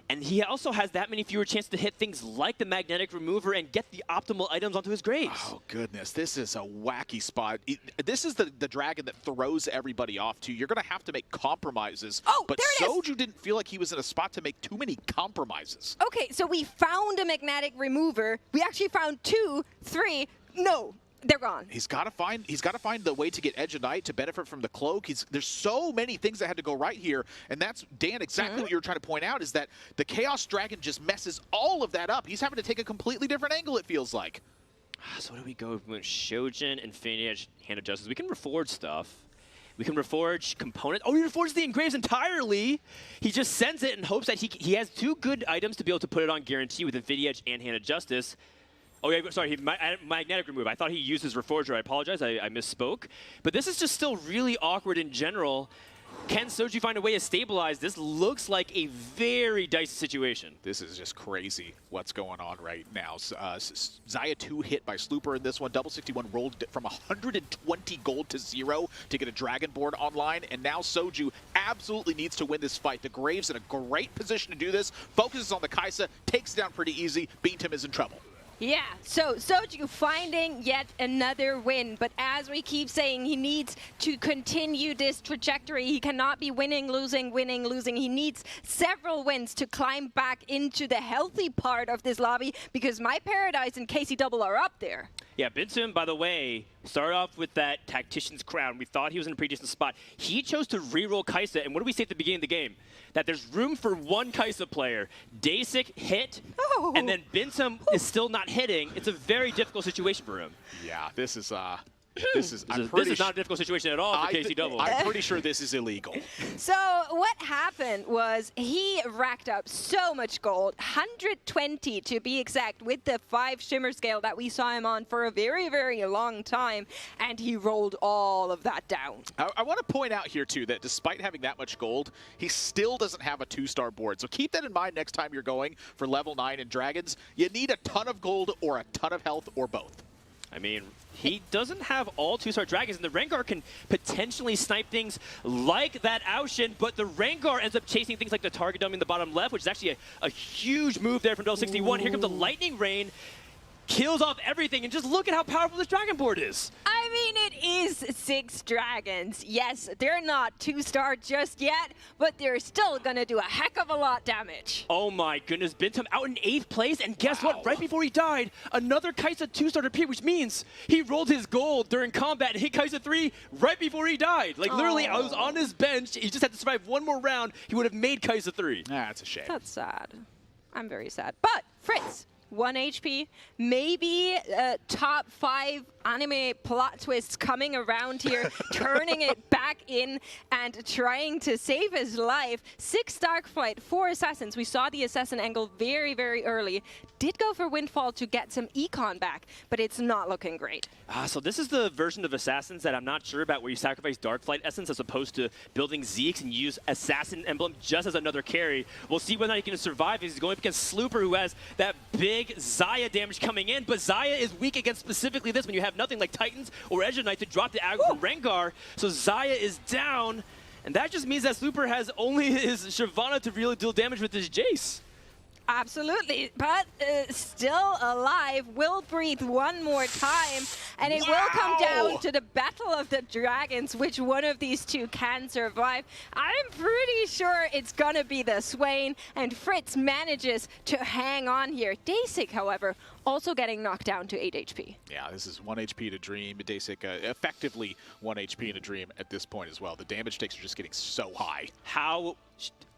And he also has that many fewer chances to hit things like the magnetic remover and get the optimal items onto his graves. Oh, goodness. This is a wacky spot. This is the dragon that throws everybody off, too. You're going to have to make compromises. Oh, but there it is. Soju didn't feel like he was in a spot to make too many compromises. Okay, so we found a magnetic remover. We actually found 2, 3. No. They're gone. He's got to find the way to get Edge of Night to benefit from the cloak. There's so many things that had to go right here, and that's, Dan, exactly what you were trying to point out, is that the Chaos Dragon just messes all of that up. He's having to take a completely different angle, it feels like. So what do we go with? Shojin, Infinity Edge, Hand of Justice. We can reforge stuff. We can reforge components. Oh, he reforges the engraves entirely. He just sends it and hopes that he has 2 good items to be able to put it on guarantee with Infinity Edge and Hand of Justice. Oh, yeah, sorry, magnetic remove. I thought he used his Reforger. I apologize, I misspoke. But this is just still really awkward in general. Can Soju find a way to stabilize? This looks like a very dicey situation. This is just crazy what's going on right now. Xayah 2 hit by Slooper in this one. Double 61 rolled from 120 gold to 0 to get a Dragon board online. And now Soju absolutely needs to win this fight. The Graves in a great position to do this. Focuses on the Kai'Sa, takes it down pretty easy. Beantem is in trouble. Yeah, so Soju finding yet another win, but as we keep saying, he needs to continue this trajectory. He cannot be winning, losing, winning, losing. He needs several wins to climb back into the healthy part of this lobby, because My Paradise and KC Double are up there. Yeah, Bentem, by the way, started off with that Tactician's Crown. We thought he was in a pretty decent spot. He chose to reroll Kai'Sa, and what do we say at the beginning of the game? That there's room for 1 Kai'Sa player. Dasic hit, and then Bentem is still not hitting. It's a very difficult situation for him. Yeah, this is not a difficult situation at all for KC Double. I'm pretty sure this is illegal. So what happened was he racked up so much gold, 120 to be exact, with the 5 shimmer scale that we saw him on for a very, very long time, and he rolled all of that down. I want to point out here, too, that despite having that much gold, he still doesn't have a 2-star board. So keep that in mind next time you're going for level 9 in Dragons. You need a ton of gold or a ton of health or both. I mean, he doesn't have all 2-star dragons, and the Rengar can potentially snipe things like that Aushin, but the Rengar ends up chasing things like the target dummy in the bottom left, which is actually a huge move there from Double 61. Here comes the Lightning Rain, kills off everything, and just look at how powerful this Dragon board is. I mean, it is 6 dragons. Yes, they're not 2-star just yet, but they're still going to do a heck of a lot damage. Oh my goodness, Bentem out in 8th place, and guess what? Right before he died, another Kai'Sa 2-star appeared, which means he rolled his gold during combat and hit Kai'Sa 3 right before he died. Like, literally, I was on his bench. He just had to survive 1 more round. He would have made Kai'Sa 3. That's a shame. That's sad. I'm very sad. But, Fritz, 1 HP, maybe top 5 anime plot twists coming around here, turning it back in and trying to save his life. 6 Darkflight, 4 Assassins. We saw the Assassin angle very, very early. Did go for Windfall to get some econ back, but it's not looking great. So this is the version of Assassins that I'm not sure about, where you sacrifice Darkflight Essence as opposed to building Zeke's and use Assassin Emblem just as another carry. We'll see whether or not he can survive. He's going up against Slooper, who has that big Xayah damage coming in, but Xayah is weak against specifically this when you have nothing like Titans or Edge of Night to drop the aggro from Rengar. So Xayah is down, and that just means that Slooper has only his Shyvana to really deal damage with his Jace. Absolutely, but still alive, will breathe one more time, and it will come down to the battle of the dragons, which one of these 2 can survive. I'm pretty sure it's gonna be the Swain, and Fritz manages to hang on here. Dasic, however, also getting knocked down to 8 HP. Yeah, this is 1 HP to Dream. Dasic effectively 1 HP in a Dream at this point as well. The damage takes are just getting so high. How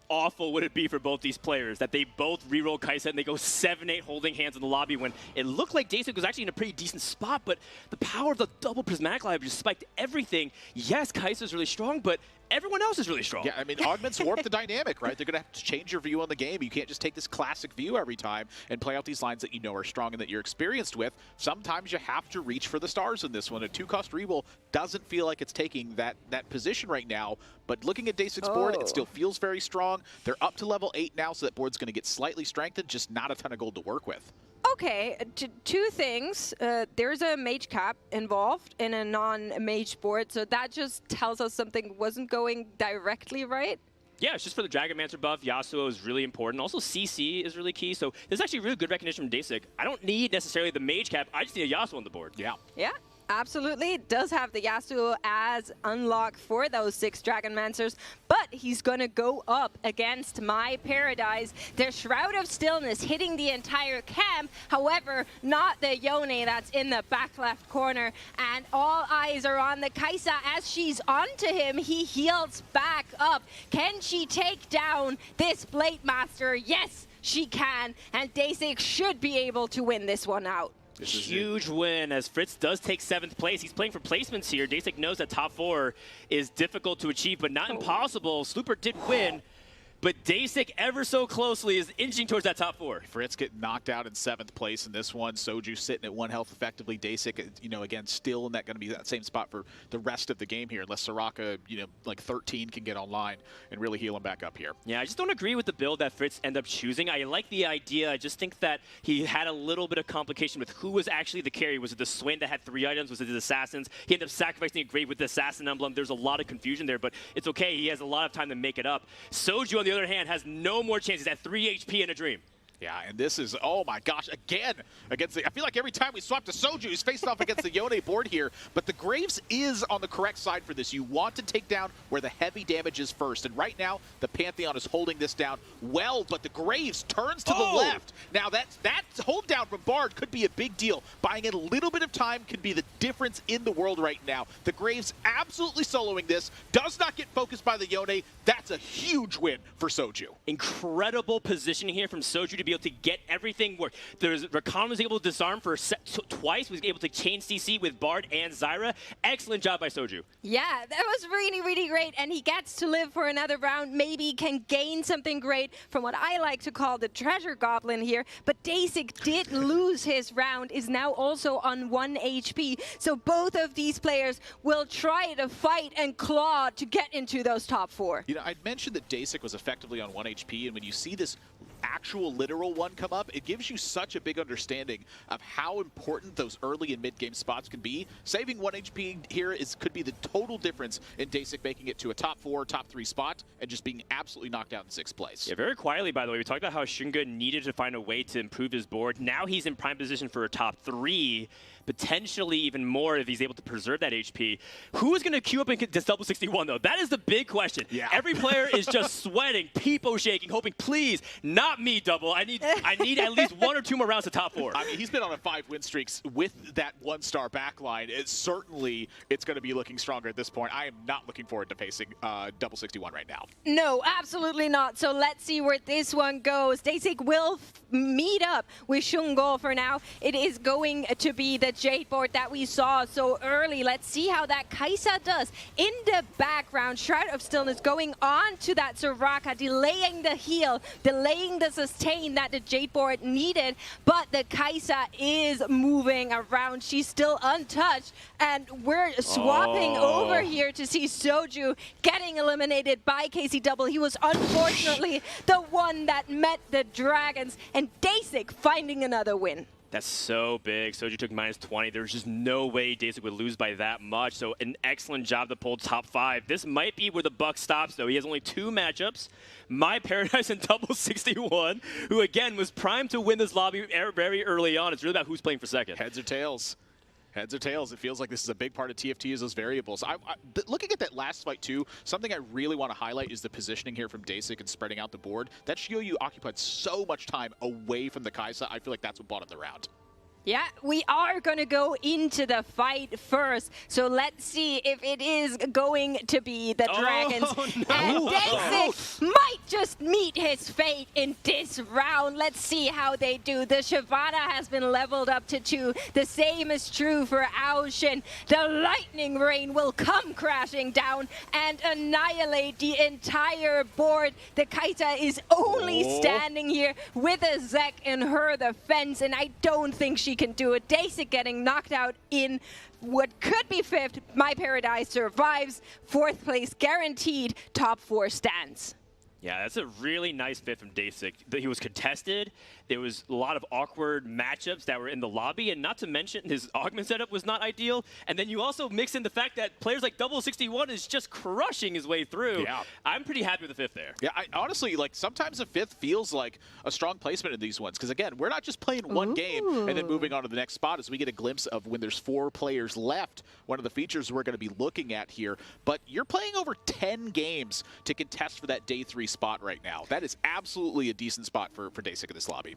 awful would it be for both these players that they both reroll Kai'Sa and they go 7-8 holding hands in the lobby when it looked like Dasic was actually in a pretty decent spot, but the power of the double prismatic live just spiked everything. Yes, Kai'Sa is really strong, but everyone else is really strong. Yeah, I mean, augments warp the dynamic, right? They're going to have to change your view on the game. You can't just take this classic view every time and play out these lines that you know are strong and that you're experienced with. Sometimes you have to reach for the stars in this one. A 2-cost reroll doesn't feel like it's taking that position right now, but looking at Day6's board, it still feels very strong. They're up to level 8 now, so that board's going to get slightly strengthened, just not a ton of gold to work with. Okay, two things. There's a mage cap involved in a non-mage board, so that just tells us something wasn't going directly right. Yeah, it's just for the Dragonmancer buff. Yasuo is really important. Also, CC is really key. So there's actually really good recognition from Day6. I don't need necessarily the mage cap. I just need a Yasuo on the board. Yeah. Yeah. Absolutely, it does have the Yasuo as unlock for those 6 Dragonmancers, but he's gonna go up against My Paradise. Their Shroud of Stillness hitting the entire camp, however, not the Yone that's in the back left corner, and all eyes are on the Kai'Sa. As she's onto him, he heals back up. Can she take down this Blade Master? Yes, she can, and Day6 should be able to win this one out. Huge win as Fritz does take 7th place. He's playing for placements here. Day6 knows that top 4 is difficult to achieve, but not impossible. Slooper did win, but Day6 ever so closely is inching towards that top 4. Fritz getting knocked out in 7th place in this one. Soju sitting at 1 health effectively. Day6, you know, again, still in that going to be that same spot for the rest of the game here, unless Soraka, you know, like 13 can get online and really heal him back up here. Yeah, I just don't agree with the build that Fritz ended up choosing. I like the idea. I just think that he had a little bit of complication with who was actually the carry. Was it the Swain that had 3 items? Was it the Assassins? He ended up sacrificing a grave with the Assassin emblem. There's a lot of confusion there, but it's okay. He has a lot of time to make it up. Soju, on the other hand, has no more chances at 3 HP in a dream. Yeah, and this is, oh my gosh, again, against the, I feel like every time we swap to Soju, he's facing off against the Yone board here, but the Graves is on the correct side for this. You want to take down where the heavy damage is first, and right now, the Pantheon is holding this down well, but the Graves turns to the left. Now, that hold down from Bard could be a big deal. Buying it a little bit of time could be the difference in the world right now. The Graves absolutely soloing this, does not get focused by the Yone. That's a huge win for Soju. Incredible positioning here from Soju to be able to get everything work. Rakan was able to disarm for twice, was able to chain CC with Bard and Zyra. Excellent job by Soju. Yeah, that was really, really great, and he gets to live for another round, maybe can gain something great from what I like to call the treasure goblin here, but Day6 did lose his round, is now also on 1 HP, so both of these players will try to fight and claw to get into those top 4. You know, I'd mentioned that Day6 was effectively on 1 HP, and when you see this actual literal one come up, it gives you such a big understanding of how important those early and mid-game spots can be. Saving 1 HP here could be the total difference in Day6 making it to a top 4, top 3 spot, and just being absolutely knocked out in 6th place. Yeah, very quietly, by the way. We talked about how Shunga needed to find a way to improve his board. Now he's in prime position for a top 3, potentially even more if he's able to preserve that HP. Who is going to queue up in this double 61, though? That is the big question. Yeah. Every player is just sweating, peepo shaking, hoping, please, not me, double. I need at least 1 or 2 more rounds to top 4. I mean, he's been on a 5 win streaks with that 1-star backline. It's going to be looking stronger at this point. I am not looking forward to facing double 61 right now. No, absolutely not. So let's see where this one goes. Day6 will meet up with Shungo for now. It is going to be the Jade board that we saw so early. Let's see how that Kai'Sa does. In the background, Shroud of Stillness going on to that Soraka, delaying the heal, delaying the sustain that the Jade board needed, but the Kai'Sa is moving around. She's still untouched, and we're swapping over here to see Soju getting eliminated by Casey Double. He was unfortunately the one that met the dragons, and Day6 finding another win. That's so big. Soju took -20. There's just no way Day6 would lose by that much. So an excellent job to pull top 5. This might be where the buck stops, though. He has only 2 matchups. My Paradise and double 61, who again was primed to win this lobby very early on. It's really about who's playing for second. Heads or tails? Heads or tails? It feels like this is a big part of TFT is those variables. Looking at that last fight too, something I really want to highlight is the positioning here from Day6 and spreading out the board. That Shioyu occupied so much time away from the Kai'Sa. I feel like that's what bought him the round. Yeah, we are going to go into the fight first. So let's see if it is going to be the Dragons. And Dasik might just meet his fate in this round. Let's see how they do. The Shyvana has been leveled up to 2. The same is true for Aoshin. The lightning rain will come crashing down and annihilate the entire board. The Kaita is only standing here with a Zek in her defense, and I don't think she can do it. Dasik getting knocked out in what could be 5th. My Paradise survives. 4th place guaranteed. Top 4 stands. Yeah, that's a really nice 5th from Dasik. He was contested. There was a lot of awkward matchups that were in the lobby, and not to mention his augment setup was not ideal. And then you also mix in the fact that players like 61 is just crushing his way through. Yeah. I'm pretty happy with the 5th there. Yeah, I honestly, like, sometimes the 5th feels like a strong placement in these ones, because again, we're not just playing one game and then moving on to the next spot as we get a glimpse of when there's 4 players left, one of the features we're going to be looking at here. But you're playing over 10 games to contest for that day 3 spot right now. That is absolutely a decent spot for Dasik in this lobby.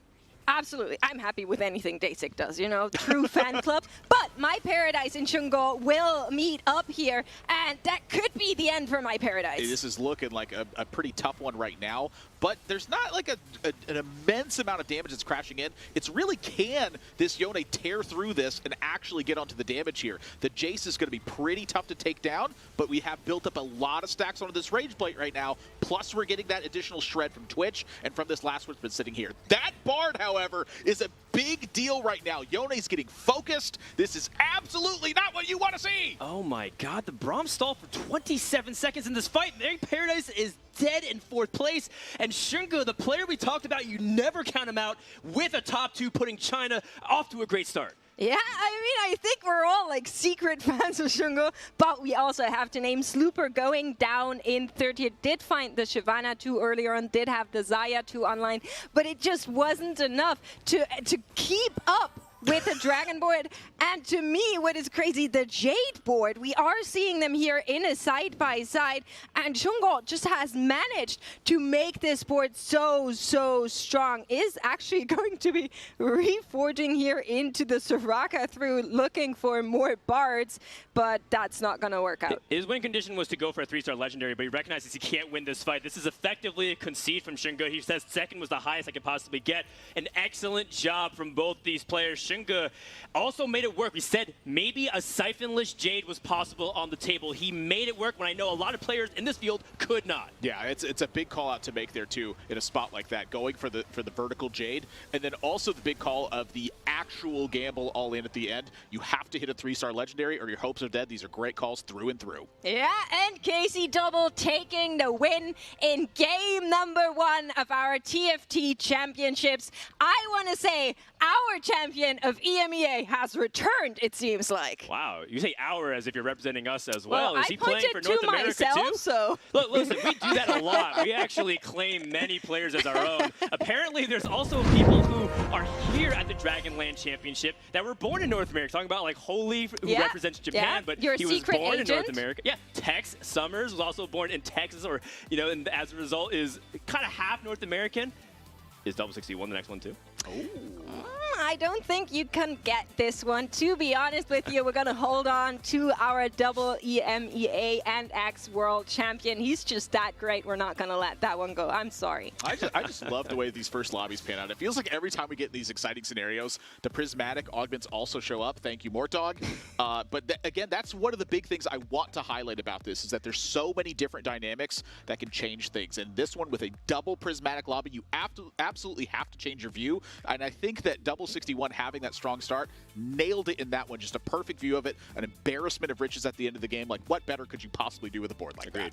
Absolutely. I'm happy with anything Dasik does, you know, true fan club. But My Paradise and Shungo will meet up here, and that could be the end for My Paradise. This is looking like a pretty tough one right now, but there's not like an immense amount of damage that's crashing in. It's really, can this Yone tear through this and actually get onto the damage here? The Jace is going to be pretty tough to take down, but we have built up a lot of stacks onto this Rage Plate right now, plus we're getting that additional shred from Twitch and from this last one's been sitting here. That Bard, however, is a big deal right now. Yone's getting focused. This is absolutely not what you want to see. Oh my god, the Braum stalled for 27 seconds in this fight. My Paradise is dead in 4th place. And Shungo, the player we talked about, you never count him out with a top 2, putting China off to a great start. Yeah, I mean, I think we're all like secret fans of Shungo, but we also have to name Slooper going down in 30th. Did find the Shyvana 2 earlier on, did have the Xayah 2 online, but it just wasn't enough to keep up with the Dragon board. And to me, what is crazy, the Jade board, we are seeing them here in a side-by-side, and Shungo just has managed to make this board so strong. Is actually going to be reforging here into the Soraka through looking for more bards, but that's not going to work out. His win condition was to go for a 3-star legendary, but he recognizes he can't win this fight. This is effectively a concede from Shungo. He says 2nd was the highest I could possibly get. An excellent job from both these players. Shungo also made it work. We said maybe a siphonless Jade was possible on the table. He made it work when I know a lot of players in this field could not. Yeah, it's a big call out to make there too in a spot like that, going for the vertical Jade, and then also the big call of the actual gamble all in at the end. You have to hit a 3-star legendary or your hopes are dead. These are great calls through and through. Yeah, and Casey Double taking the win in game number 1 of our TFT Championships. I want to say our champion of EMEA has returned, it seems like. Wow, you say our as if you're representing us as well. Is he I playing for North America myself, too? So. Look, listen, we do that a lot. We actually claim many players as our own. Apparently, there's also people who are here at the Dragonland Championship that were born in North America. Talking about like Holy, who represents Japan, but You're he a was secret born agent? in North America. Yeah, Tex Summers was also born in Texas, or and as a result is kind of half North American. Is 61 the next one too? I don't think you can get this one. To be honest with you, we're going to hold on to our double EMEA and X World Champion. He's just that great. We're not going to let that one go. I'm sorry. I just love the way these first lobbies pan out. It feels like every time we get these exciting scenarios, the prismatic augments also show up. Thank you, Mortdog. But again, that's one of the big things I want to highlight about this, is that there's so many different dynamics that can change things. And this one with a double prismatic lobby, you absolutely have to change your view. And I think that 61 having that strong start nailed it in that one. Just a perfect view of it. An embarrassment of riches at the end of the game. Like, what better could you possibly do with a board like that?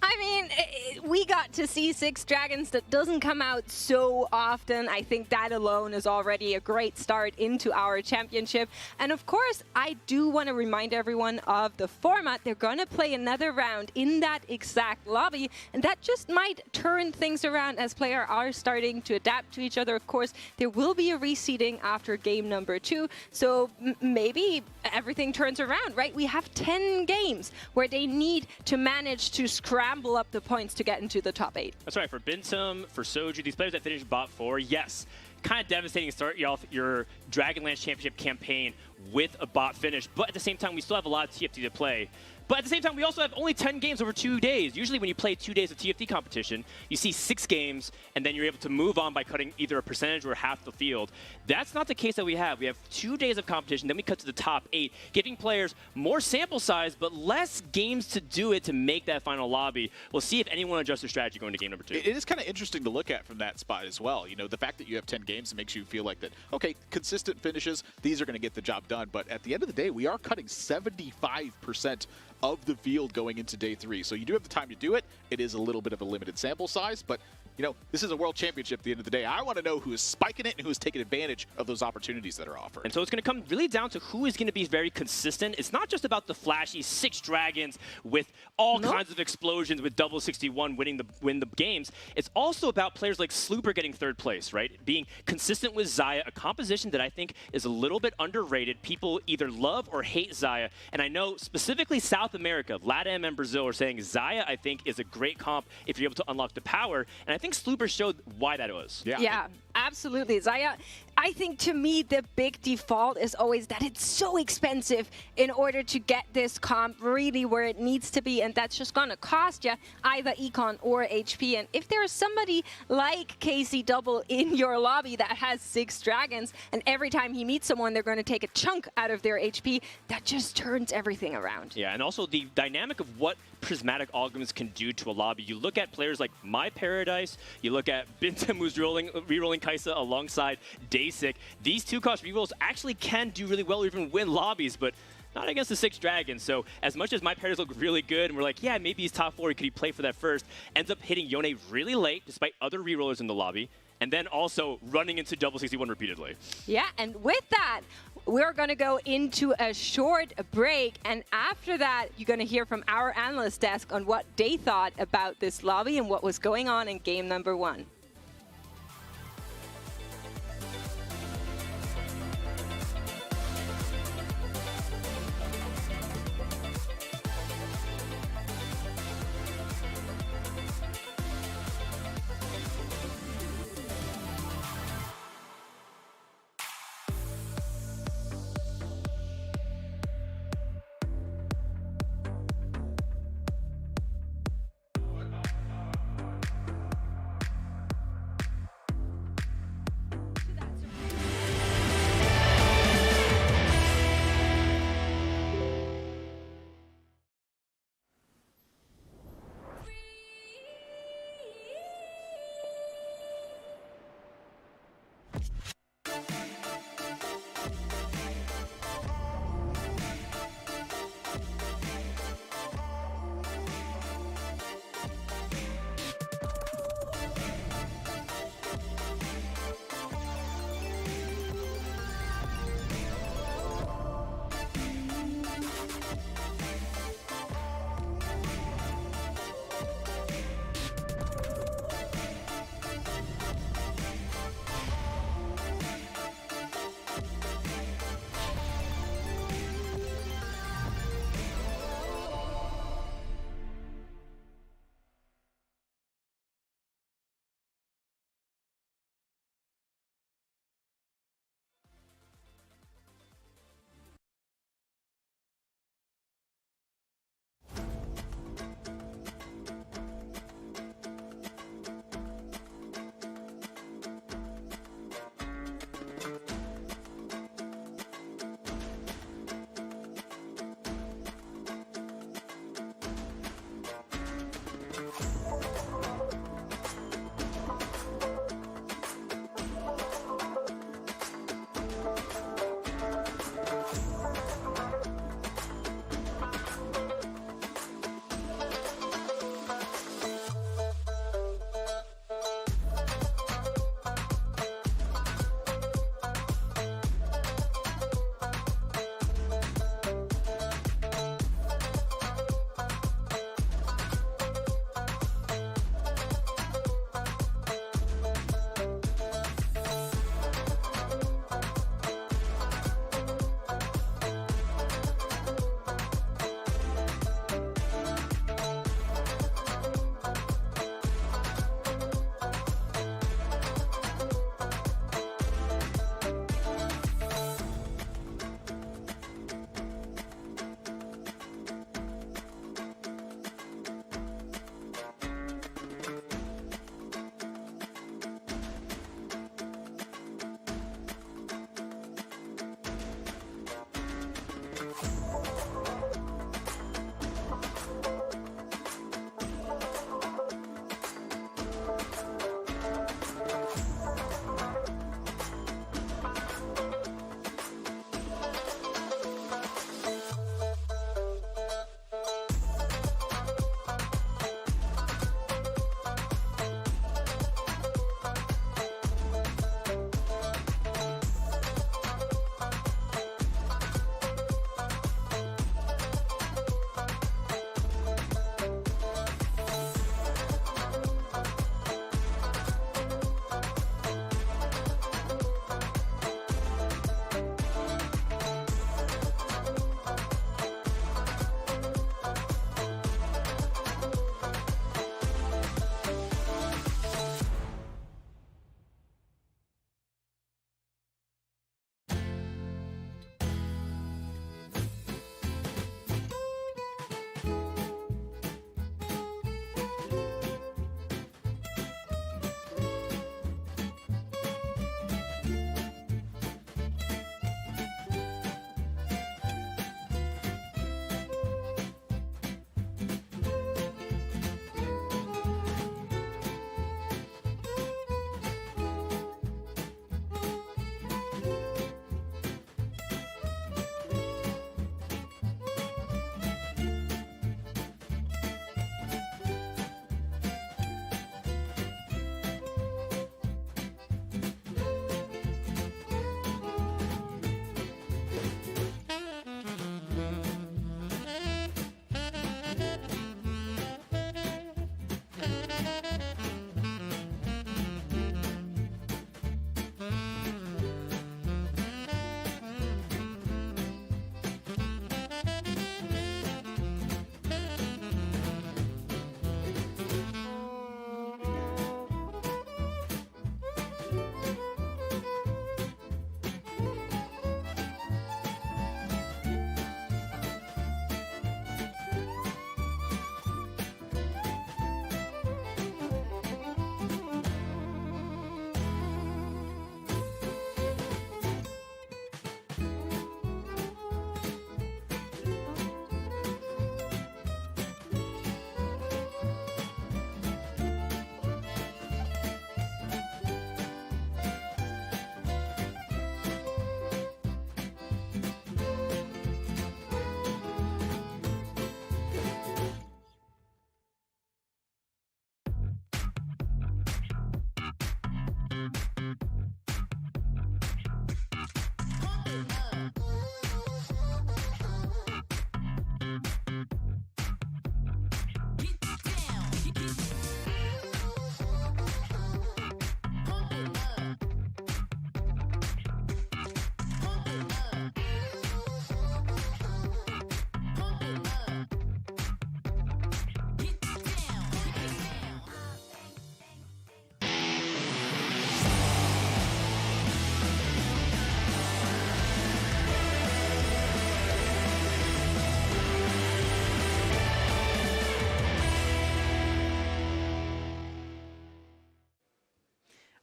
I mean, we got to see 6 dragons. That doesn't come out so often. I think that alone is already a great start into our championship. And of course, I do want to remind everyone of the format. They're going to play another round in that exact lobby, and that just might turn things around as players are starting to adapt to each other. Of course, there will be a reseeding after game number 2, so maybe everything turns around, right? We have 10 games where they need to manage to scramble up the points to get into the top 8. That's right. For Bintum, for Soju, these players that finished bot 4, yes, kind of devastating to start off your Dragonlands Championship campaign with a bot finish, but at the same time, we still have a lot of TFT to play. But at the same time, we also have only 10 games over 2 days. Usually when you play 2 days of TFT competition, you see 6 games, and then you're able to move on by cutting either a percentage or half the field. That's not the case that we have. We have 2 days of competition, then we cut to the top 8, giving players more sample size, but less games to do it to make that final lobby. We'll see if anyone adjusts their strategy going to game number 2. It is kind of interesting to look at from that spot as well. You know, the fact that you have 10 games makes you feel like that, okay, consistent finishes, these are going to get the job done. But at the end of the day, we are cutting 75% of the field going into day 3. So you do have the time to do it. It is a little bit of a limited sample size, but you know, this is a world championship at the end of the day. I want to know who is spiking it and who is taking advantage of those opportunities that are offered. And so it's going to come really down to who is going to be very consistent. It's not just about the flashy 6 dragons with all kinds of explosions with double 61 win the games. It's also about players like Slooper getting 3rd place, right? Being consistent with Xayah, a composition that I think is a little bit underrated. People either love or hate Xayah. And I know specifically South America, LATAM and Brazil are saying Xayah, I think, is a great comp if you're able to unlock the power. And I think Slooper showed why that was. Yeah, absolutely. Xayah, I think to me the big default is always that it's so expensive in order to get this comp really where it needs to be, and that's just gonna cost you either econ or HP. And if there's somebody like KC Double in your lobby that has 6 dragons, and every time he meets someone they're gonna take a chunk out of their HP, that just turns everything around. Yeah, and also the dynamic of what prismatic augments can do to a lobby. You look at players like My Paradise, you look at Bintam who's rerolling Kaisa alongside Daysik. These 2-cost rerolls actually can do really well or even win lobbies, but not against the 6 dragons. So as much as My Paradise look really good, and we're like, yeah, maybe he's top 4, could he play for that first, ends up hitting Yone really late despite other rerollers in the lobby, and then also running into double 61 repeatedly. Yeah, and with that, we're going to go into a short break, and after that, you're going to hear from our analyst desk on what they thought about this lobby and what was going on in game number 1.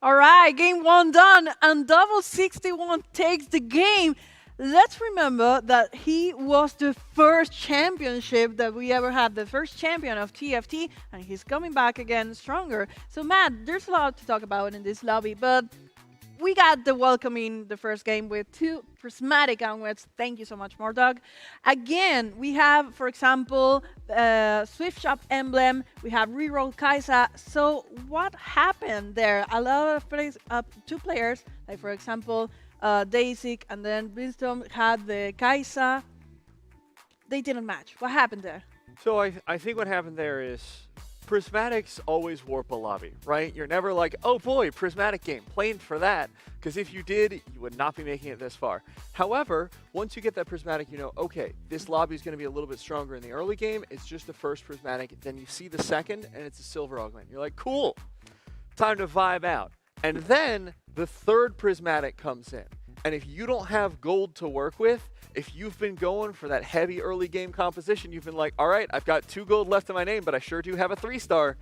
All right, game 1 done, and Double 61 takes the game. Let's remember that he was the first championship that we ever had, the first champion of TFT, and he's coming back again stronger. So, Matt, there's a lot to talk about in this lobby, but we got the welcome in the first game with 2 prismatic onwards. Thank you so much, Mordog. Again, we have, for example, Swift Shop emblem. We have reroll Kaisa. So what happened there? A lot of 2 players, like for example, Daisy and then Brimstone had the Kaisa. They didn't match. What happened there? So I think what happened there is Prismatics always warp a lobby, right? You're never like, oh boy, Prismatic game, planned for that. Because if you did, you would not be making it this far. However, once you get that Prismatic, you know, okay, this lobby is going to be a little bit stronger in the early game. It's just the first Prismatic. Then you see the second, and it's a Silver Augment. You're like, cool, time to vibe out. And then the third Prismatic comes in. And if you don't have gold to work with, if you've been going for that heavy early game composition, you've been like, all right, I've got 2 gold left in my name, but I sure do have a 3-star.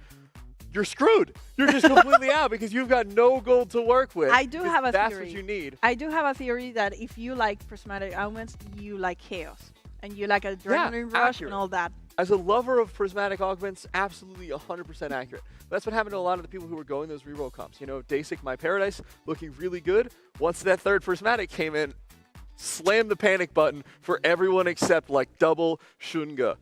You're screwed. You're just completely out because you've got no gold to work with. I do have a that's theory. That's what you need. I do have a theory that if you like prismatic augments, you like chaos. And you like adrenaline rush accurate. and all that. As a lover of prismatic augments, absolutely 100% accurate. That's what happened to a lot of the people who were going those reroll comps. You know, Dasic, My Paradise, looking really good. Once that third prismatic came in, slam the panic button for everyone except like Double Shunga.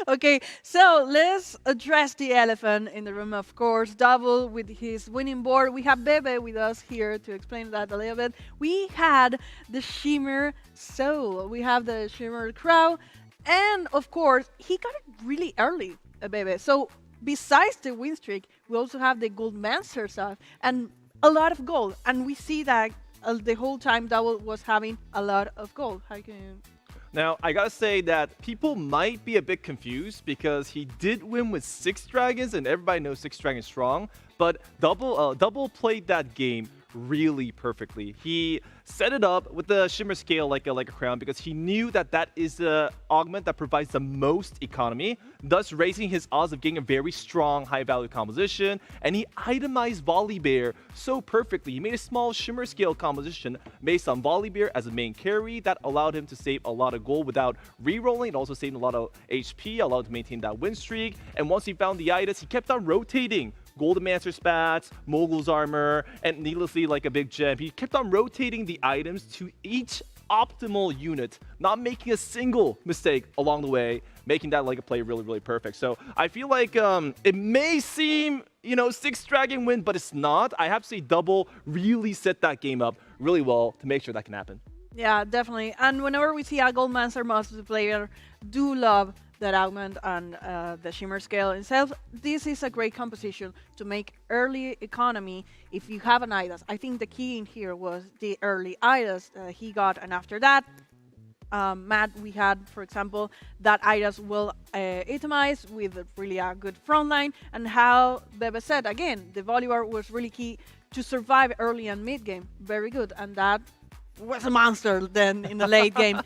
Okay, so let's address the elephant in the room, of course. Double with his winning board. We have Bebe with us here to explain that a little bit. We had the Shimmer Soul. We have the Shimmer Crow. And, of course, he got it really early, Bebe. So, besides the win streak, we also have the Gold Mancer stuff and a lot of gold. And we see that the whole time Double was having a lot of gold. How can you... Now, I gotta say that people might be a bit confused because he did win with 6 dragons, and everybody knows 6 dragons strong, but Double played that game really perfectly. He set it up with the Shimmer Scale like a crown because he knew that that is the augment that provides the most economy, thus raising his odds of getting a very strong high-value composition, and he itemized Volibear so perfectly. He made a small Shimmer Scale composition based on Volibear as a main carry that allowed him to save a lot of gold without re-rolling. It also saved a lot of HP, allowed him to maintain that win streak, and once he found the items, he kept on rotating Golden Mancer spats, Mogul's armor, and needlessly like a big gem. He kept on rotating the items to each optimal unit, not making a single mistake along the way, making that like a play really, really perfect. So I feel like it may seem, you know, 6 dragon win, but it's not. I have to say Double really set that game up really well to make sure that can happen. Yeah, definitely. And whenever we see a Gold Mancer, most of the players do love that augment and the Shimmer Scale itself. This is a great composition to make early economy if you have an IDAS. I think the key in here was the early IDAS he got, and after that, Matt, we had, for example, that IDAS will itemize with really a good front line, and how Bebe said, again, the Volibear was really key to survive early and mid game. Very good, and that was a monster then in the late game.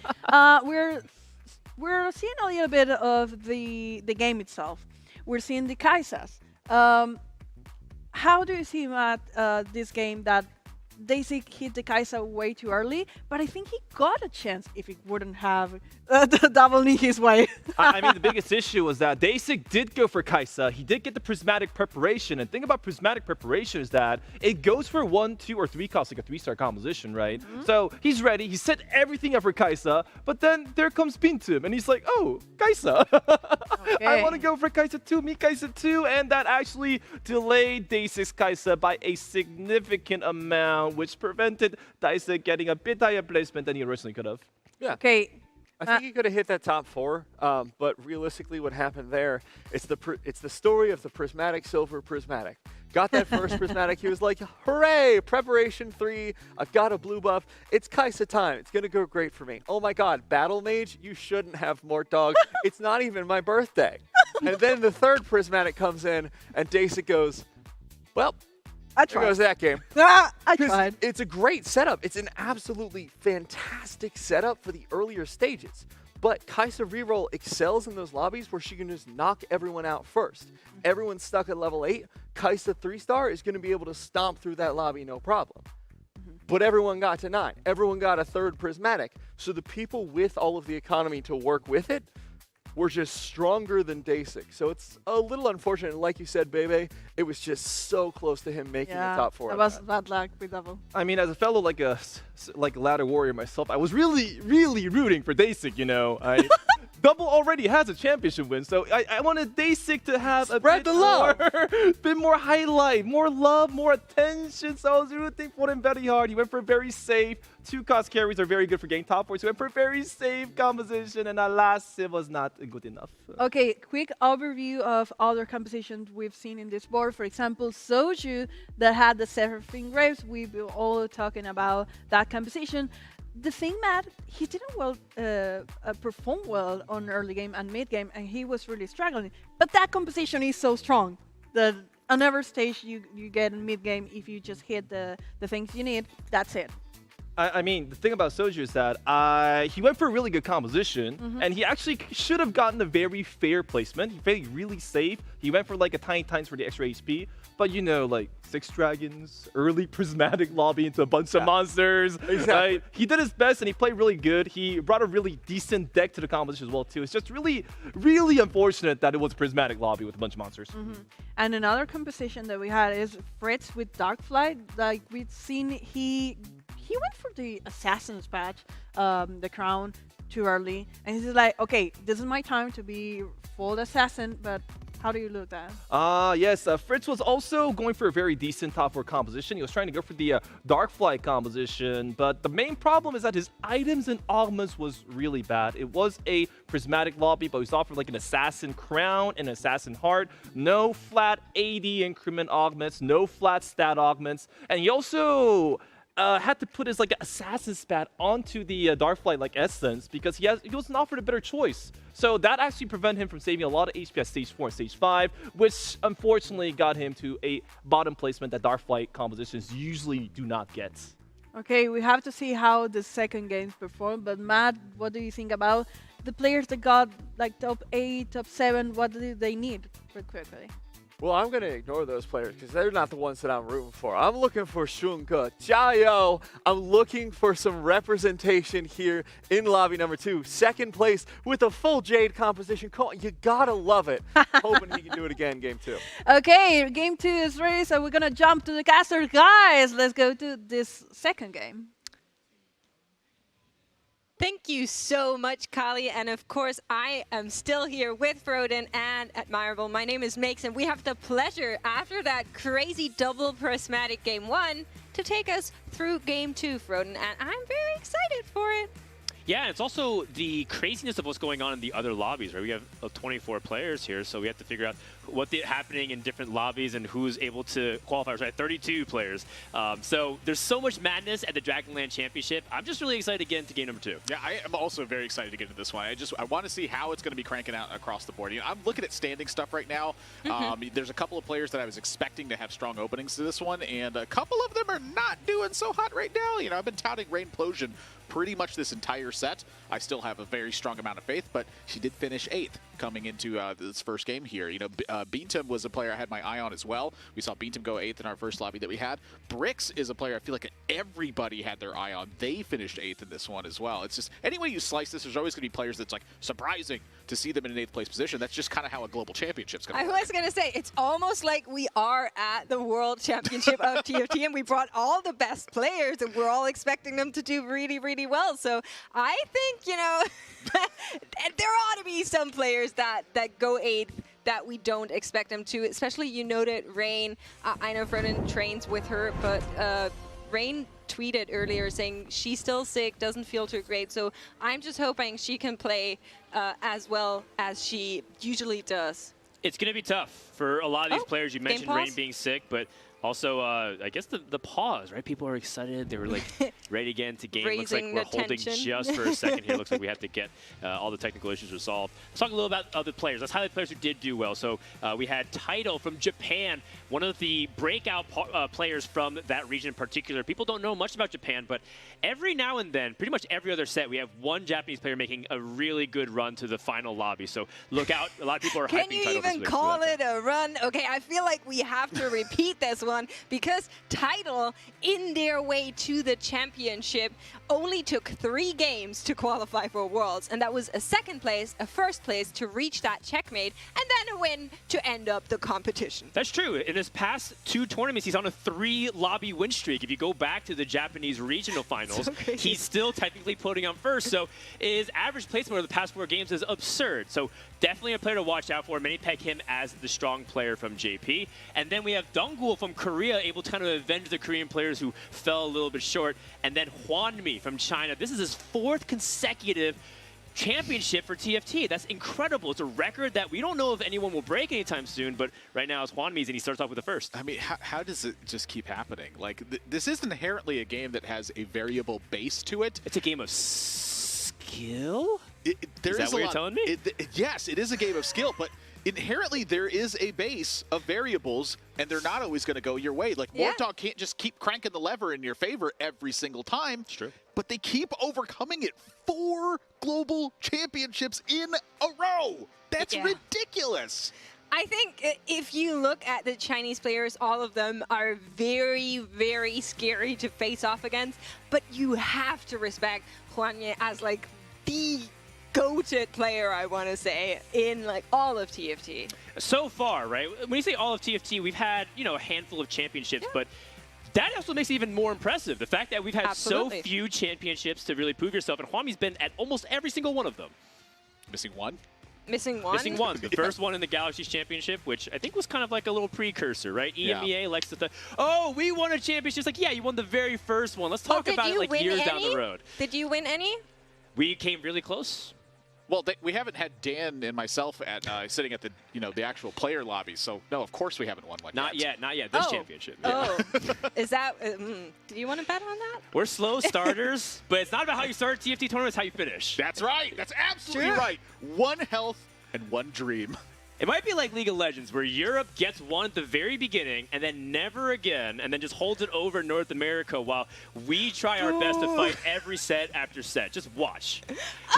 We're seeing a little bit of the game itself. We're seeing the Kaisas. How do you see, Matt, this game that Daisy hit the Kaisa way too early, but I think he got a chance if he wouldn't have the Double knee his way. I mean, the biggest issue was that Daisy did go for Kaisa. He did get the Prismatic Preparation, and the thing about Prismatic Preparation is that it goes for 1, 2, or 3 costs, like a 3-star composition, right? So he's ready. He set everything up for Kaisa, but then there comes Pintum, and he's like, oh, Kaisa. Okay. I want to go for Kaisa 2, me Kaisa 2, and that actually delayed Daisy's Kaisa by a significant amount, which prevented Daisy getting a bit higher placement than he originally could have. Yeah. Okay. I think he could have hit that top 4, but realistically what happened there, it's the story of the Prismatic Silver Prismatic. Got that first Prismatic, he was like, hooray, Preparation 3, I've got a blue buff, it's Kaisa time, it's going to go great for me. Oh my god, Battle Mage, you shouldn't have Mort Dog, it's not even my birthday. And then the third Prismatic comes in, and Daisy goes, well, there goes that game. I tried. It's a great setup. It's an absolutely fantastic setup for the earlier stages. But Kaisa Reroll excels in those lobbies where she can just knock everyone out first. Everyone's stuck at level 8. Kaisa 3-star is going to be able to stomp through that lobby no problem. But everyone got to 9. Everyone got a 3rd prismatic. So the people with all of the economy to work with it were just stronger than Dasik. So it's a little unfortunate. Like you said, Bebe, it was just so close to him making the top 4. That was bad luck with Double. I mean, as a fellow like a ladder warrior myself, I was really rooting for Dasik, you know. Double already has a championship win, so I wanted Dasik to have a bit more highlight, more love, more attention. So I was rooting for him very hard. He went for a very safe. 2-cost carries are very good for getting top 4, so he went for a very safe composition, and alas, it was not good enough. Okay, quick overview of other compositions we've seen in this board. For example, Soju that had the Seraphine Graves. We've been all talking about that composition. The thing, Matt, he didn't perform well on early game and mid game, and he was really struggling. But that composition is so strong that on every stage you get in mid game, if you just hit the things you need, that's it. I mean, the thing about Soju is that he went for a really good composition, and he actually should have gotten a very fair placement. He played really safe. He went for like a tiny times for the extra HP, but you know, like 6 dragons, early prismatic lobby into a bunch of monsters. Exactly. He did his best, and he played really good. He brought a really decent deck to the composition as well too. It's just really unfortunate that it was a prismatic lobby with a bunch of monsters. And another composition that we had is Fritz with Darkflight. Like we've seen, he went for the Assassin's patch, the crown, too early. And he's like, okay, this is my time to be full assassin, but how do you look at that? Yes, Fritz was also going for a very decent top 4 composition. He was trying to go for the Darkflight composition, but the main problem is that his items and augments was really bad. It was a prismatic lobby, but he was offered like an assassin crown and assassin heart. No flat 80 increment augments, no flat stat augments, and he also had to put his like assassin spat onto the Darkflight like essence because he wasn't offered a better choice. So that actually prevented him from saving a lot of HP at stage 4 and stage 5, which unfortunately got him to a bottom placement that Darkflight compositions usually do not get. Okay, we have to see how the second games perform, but Matt, what do you think about the players that got like top 8, top 7? What do they need quickly? Well, I'm going to ignore those players because they're not the ones that I'm rooting for. I'm looking for Shunka, Jiao. I'm looking for some representation here in lobby number 2. Second place with a full Jade composition. You got to love it. Hoping he can do it again game 2. Okay, game 2 is ready, so we're going to jump to the caster. Guys, let's go to this second game. Thank you so much, Kali. And of course, I am still here with Froden and Admirable. My name is Makes, and we have the pleasure, after that crazy double prismatic game 1, to take us through game 2, Froden. And I'm very excited for it. Yeah, and it's also the craziness of what's going on in the other lobbies, right? We have 24 players here, so we have to figure out what's happening in different lobbies and who's able to qualify, right? 32 players. So there's so much madness at the Dragonland Championship. I'm just really excited to get into game number 2. Yeah, I am also very excited to get into this one. I want to see how it's going to be cranking out across the board. You know, I'm looking at standing stuff right now. There's a couple of players that I was expecting to have strong openings to this one, and a couple of them are not doing so hot right now. You know, I've been touting Rainplosion pretty much this entire set. I still have a very strong amount of faith, but she did finish 8th coming into this first game here. You know, Beantum was a player I had my eye on as well. We saw Beantum go 8th in our first lobby that we had. Brix is a player I feel like everybody had their eye on. They finished 8th in this one as well. It's just, any way you slice this, there's always going to be players that's like surprising to see them in an 8th place position. That's just kind of how a global championship's going to work. I was going to say, it's almost like we are at the World Championship of TFT, and we brought all the best players, and we're all expecting them to do really, really well. So I think, you know, there ought to be some players that go 8th that we don't expect them to, especially you noted Rain. I know Froden trains with her, but Rain tweeted earlier saying she's still sick, doesn't feel too great. So I'm just hoping she can play as well as she usually does. It's going to be tough for a lot of these players. You mentioned Rain being sick, but Also, I guess the pause, right? People are excited. They were like ready again to game. Looks like we're holding just for a second here. Looks like we have to get all the technical issues resolved. Let's talk a little about other players. Let's highlight players who did do well. So we had Taito from Japan, one of the breakout players from that region in particular. People don't know much about Japan, but every now and then, pretty much every other set, we have one Japanese player making a really good run to the final lobby. So look out. A lot of people are hyping Taito. Can you even call it a run? Okay, I feel like we have to repeat this one because Taito, in their way to the championship, only took 3 games to qualify for Worlds, and that was a second place, a first place to reach that checkmate, and then a win to end up the competition. That's true. In his past 2 tournaments, he's on a 3-lobby win streak. If you go back to the Japanese regional finals, he's still technically putting on first. So his average placement over the past 4 games is absurd. So definitely a player to watch out for. Many peg him as the strong player from JP. And then we have Dongul from Korea, able to kind of avenge the Korean players who fell a little bit short. And then Hwanmi from China. This is his 4th consecutive championship for TFT. That's incredible. It's a record that we don't know if anyone will break anytime soon, but right now it's Hwanmi's and he starts off with the first. I mean, how does it just keep happening? Like, this is inherently a game that has a variable base to it. It's a game of skill? Is that what you're telling me? Yes, it is a game of skill, but inherently there is a base of variables, and they're not always going to go your way. Like, Mortdog can't just keep cranking the lever in your favor every single time. It's true. But they keep overcoming it. 4 global championships in a row. That's ridiculous. I think if you look at the Chinese players, all of them are very, very scary to face off against. But you have to respect Hwanmi as like the goated player, I want to say, in like all of TFT. So far, right? When you say all of TFT, we've had, you know, a handful of championships, but that also makes it even more impressive. The fact that we've had so few championships to really prove yourself, and Hwanmi's been at almost every single one of them. Missing one? Missing one? Missing one. The first one in the Galaxies Championship, which I think was kind of like a little precursor, right? EMEA likes to think, oh, we won a championship. It's like, yeah, you won the very first one. Let's talk about it like years down the road. Did you win any? We came really close. Well, we haven't had Dan and myself at sitting at the the actual player lobby, so no, of course we haven't won one yet. Not yet. This championship. Oh, is that? Do you want to bet on that? We're slow starters, but it's not about how you start a TFT tournament; it's how you finish. That's right. That's absolutely right. 1 health and 1 dream. It might be like League of Legends, where Europe gets one at the very beginning and then never again, and then just holds it over North America while we try our best to fight every set after set. Just watch.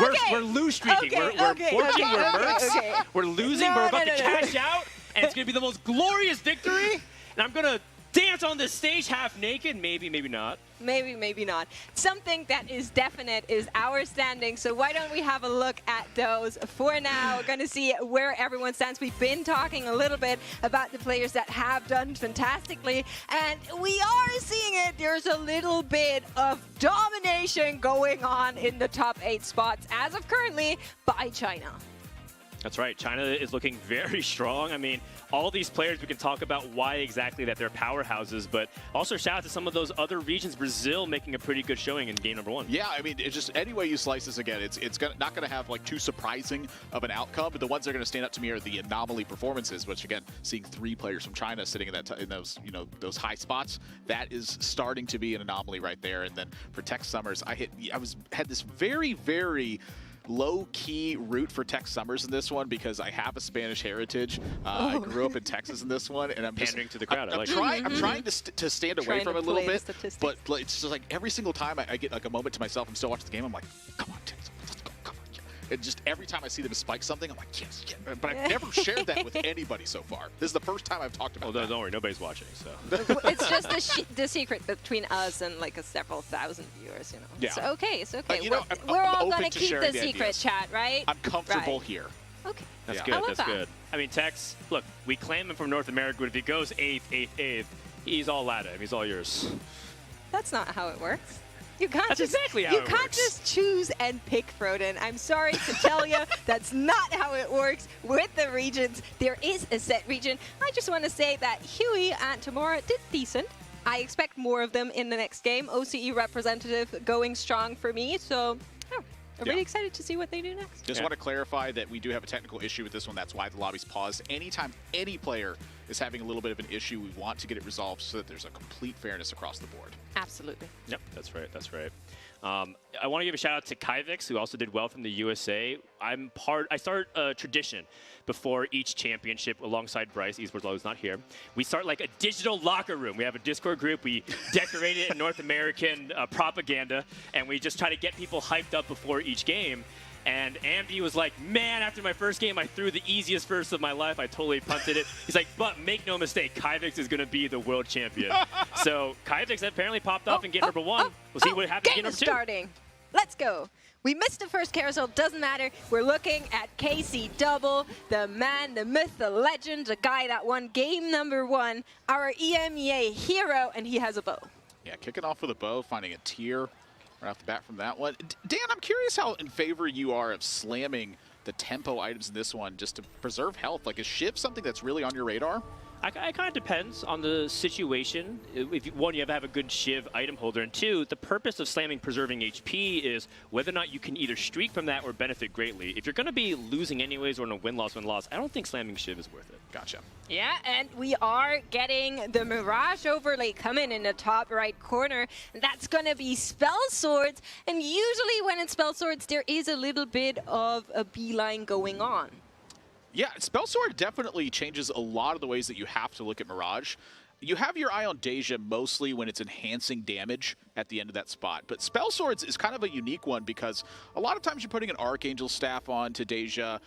We're lose streaking. We're forking. We're mercs. We're losing. We're about to cash out, and it's going to be the most glorious victory. And I'm going to dance on this stage half naked. Maybe, maybe not. Maybe, maybe not. Something that is definite is our standing. So why don't we have a look at those for now? We're going to see where everyone stands. We've been talking a little bit about the players that have done fantastically, and we are seeing it. There's a little bit of domination going on in the top 8 spots as of currently by China. That's right. China is looking very strong. I mean, all these players, we can talk about why exactly that they're powerhouses, but also shout out to some of those other regions. Brazil making a pretty good showing in game number 1. Yeah, I mean, it's just any way you slice this again, it's not going to have like too surprising of an outcome, but the ones that are going to stand up to me are the anomaly performances, which again, seeing 3 players from China sitting in those those high spots, that is starting to be an anomaly right there. And then for Tex Summers, I had this very, very low-key root for Tex Summers in this one because I have a Spanish heritage. I grew up in Texas in this one, and I'm pandering to the crowd. I'm trying to stand away from it a little bit, but it's just like every single time I get like a moment to myself, I'm still watching the game, I'm like, come on, Tex, let's go, come on. And just every time I see them spike something, I'm like, yes. But I've never shared that with anybody so far. This is the first time I've talked about that. Don't worry, nobody's watching, so. It's just the secret between us and like several thousand viewers, you know. Yeah. It's okay, it's okay. I'm we're all open going to to keep sharing the the secret, ideas. chat, right? I'm comfortable here. Okay. That's I good. love That's that. good. I mean, Tex, look, we claim him from North America, but if he goes 8th, he's all Latin. He's all yours. That's not how it works. You can't That's just, exactly how you it can't works. just choose and pick Froden. I'm sorry to tell you, that's not how it works with the regions. There is a set region. I just want to say that Huey and Tamora did decent. I expect more of them in the next game. OCE representative going strong for me, so I'm really excited to see what they do next. Just want to clarify that we do have a technical issue with this one. That's why the lobby's paused. Anytime any player is having a little bit of an issue. We want to get it resolved so that there's a complete fairness across the board. Absolutely. Yep, that's right. That's right. I want to give a shout out to Kyvix, who also did well from the USA. I start a tradition before each championship alongside Bryce. Esports Low is not here. We start like a digital locker room. We have a Discord group. We decorate it in North American propaganda, and we just try to get people hyped up before each game. And Ambi was like, man, after my first game, I threw the easiest first of my life. I totally punted it. He's like, but make no mistake, Kyvix is going to be the world champion. So Kyvix apparently popped off in game number 1. We'll see what happens in game number 2. Starting. Let's go. We missed the first carousel, doesn't matter. We're looking at KC Double, the man, the myth, the legend, the guy that won game number 1, our EMEA hero, and he has a bow. Yeah, kicking off with a bow, finding a tier right off the bat from that one. Dan, I'm curious how in favor you are of slamming the tempo items in this one just to preserve health. Like, is Shiv something that's really on your radar? It kind of depends on the situation. If one, you have a good Shiv item holder, and 2, the purpose of slamming preserving HP is whether or not you can either streak from that or benefit greatly. If you're going to be losing anyways or in a win-loss, I don't think slamming Shiv is worth it. Gotcha. Yeah, and we are getting the Mirage overlay coming in the top right corner. That's going to be Spell Swords, and usually when it's Spell Swords, there is a little bit of a beeline going on. Yeah, Spell Sword definitely changes a lot of the ways that you have to look at Mirage. You have your eye on Deja mostly when it's enhancing damage at the end of that spot. But Spell Swords is kind of a unique one because a lot of times you're putting an Archangel staff on to Deja.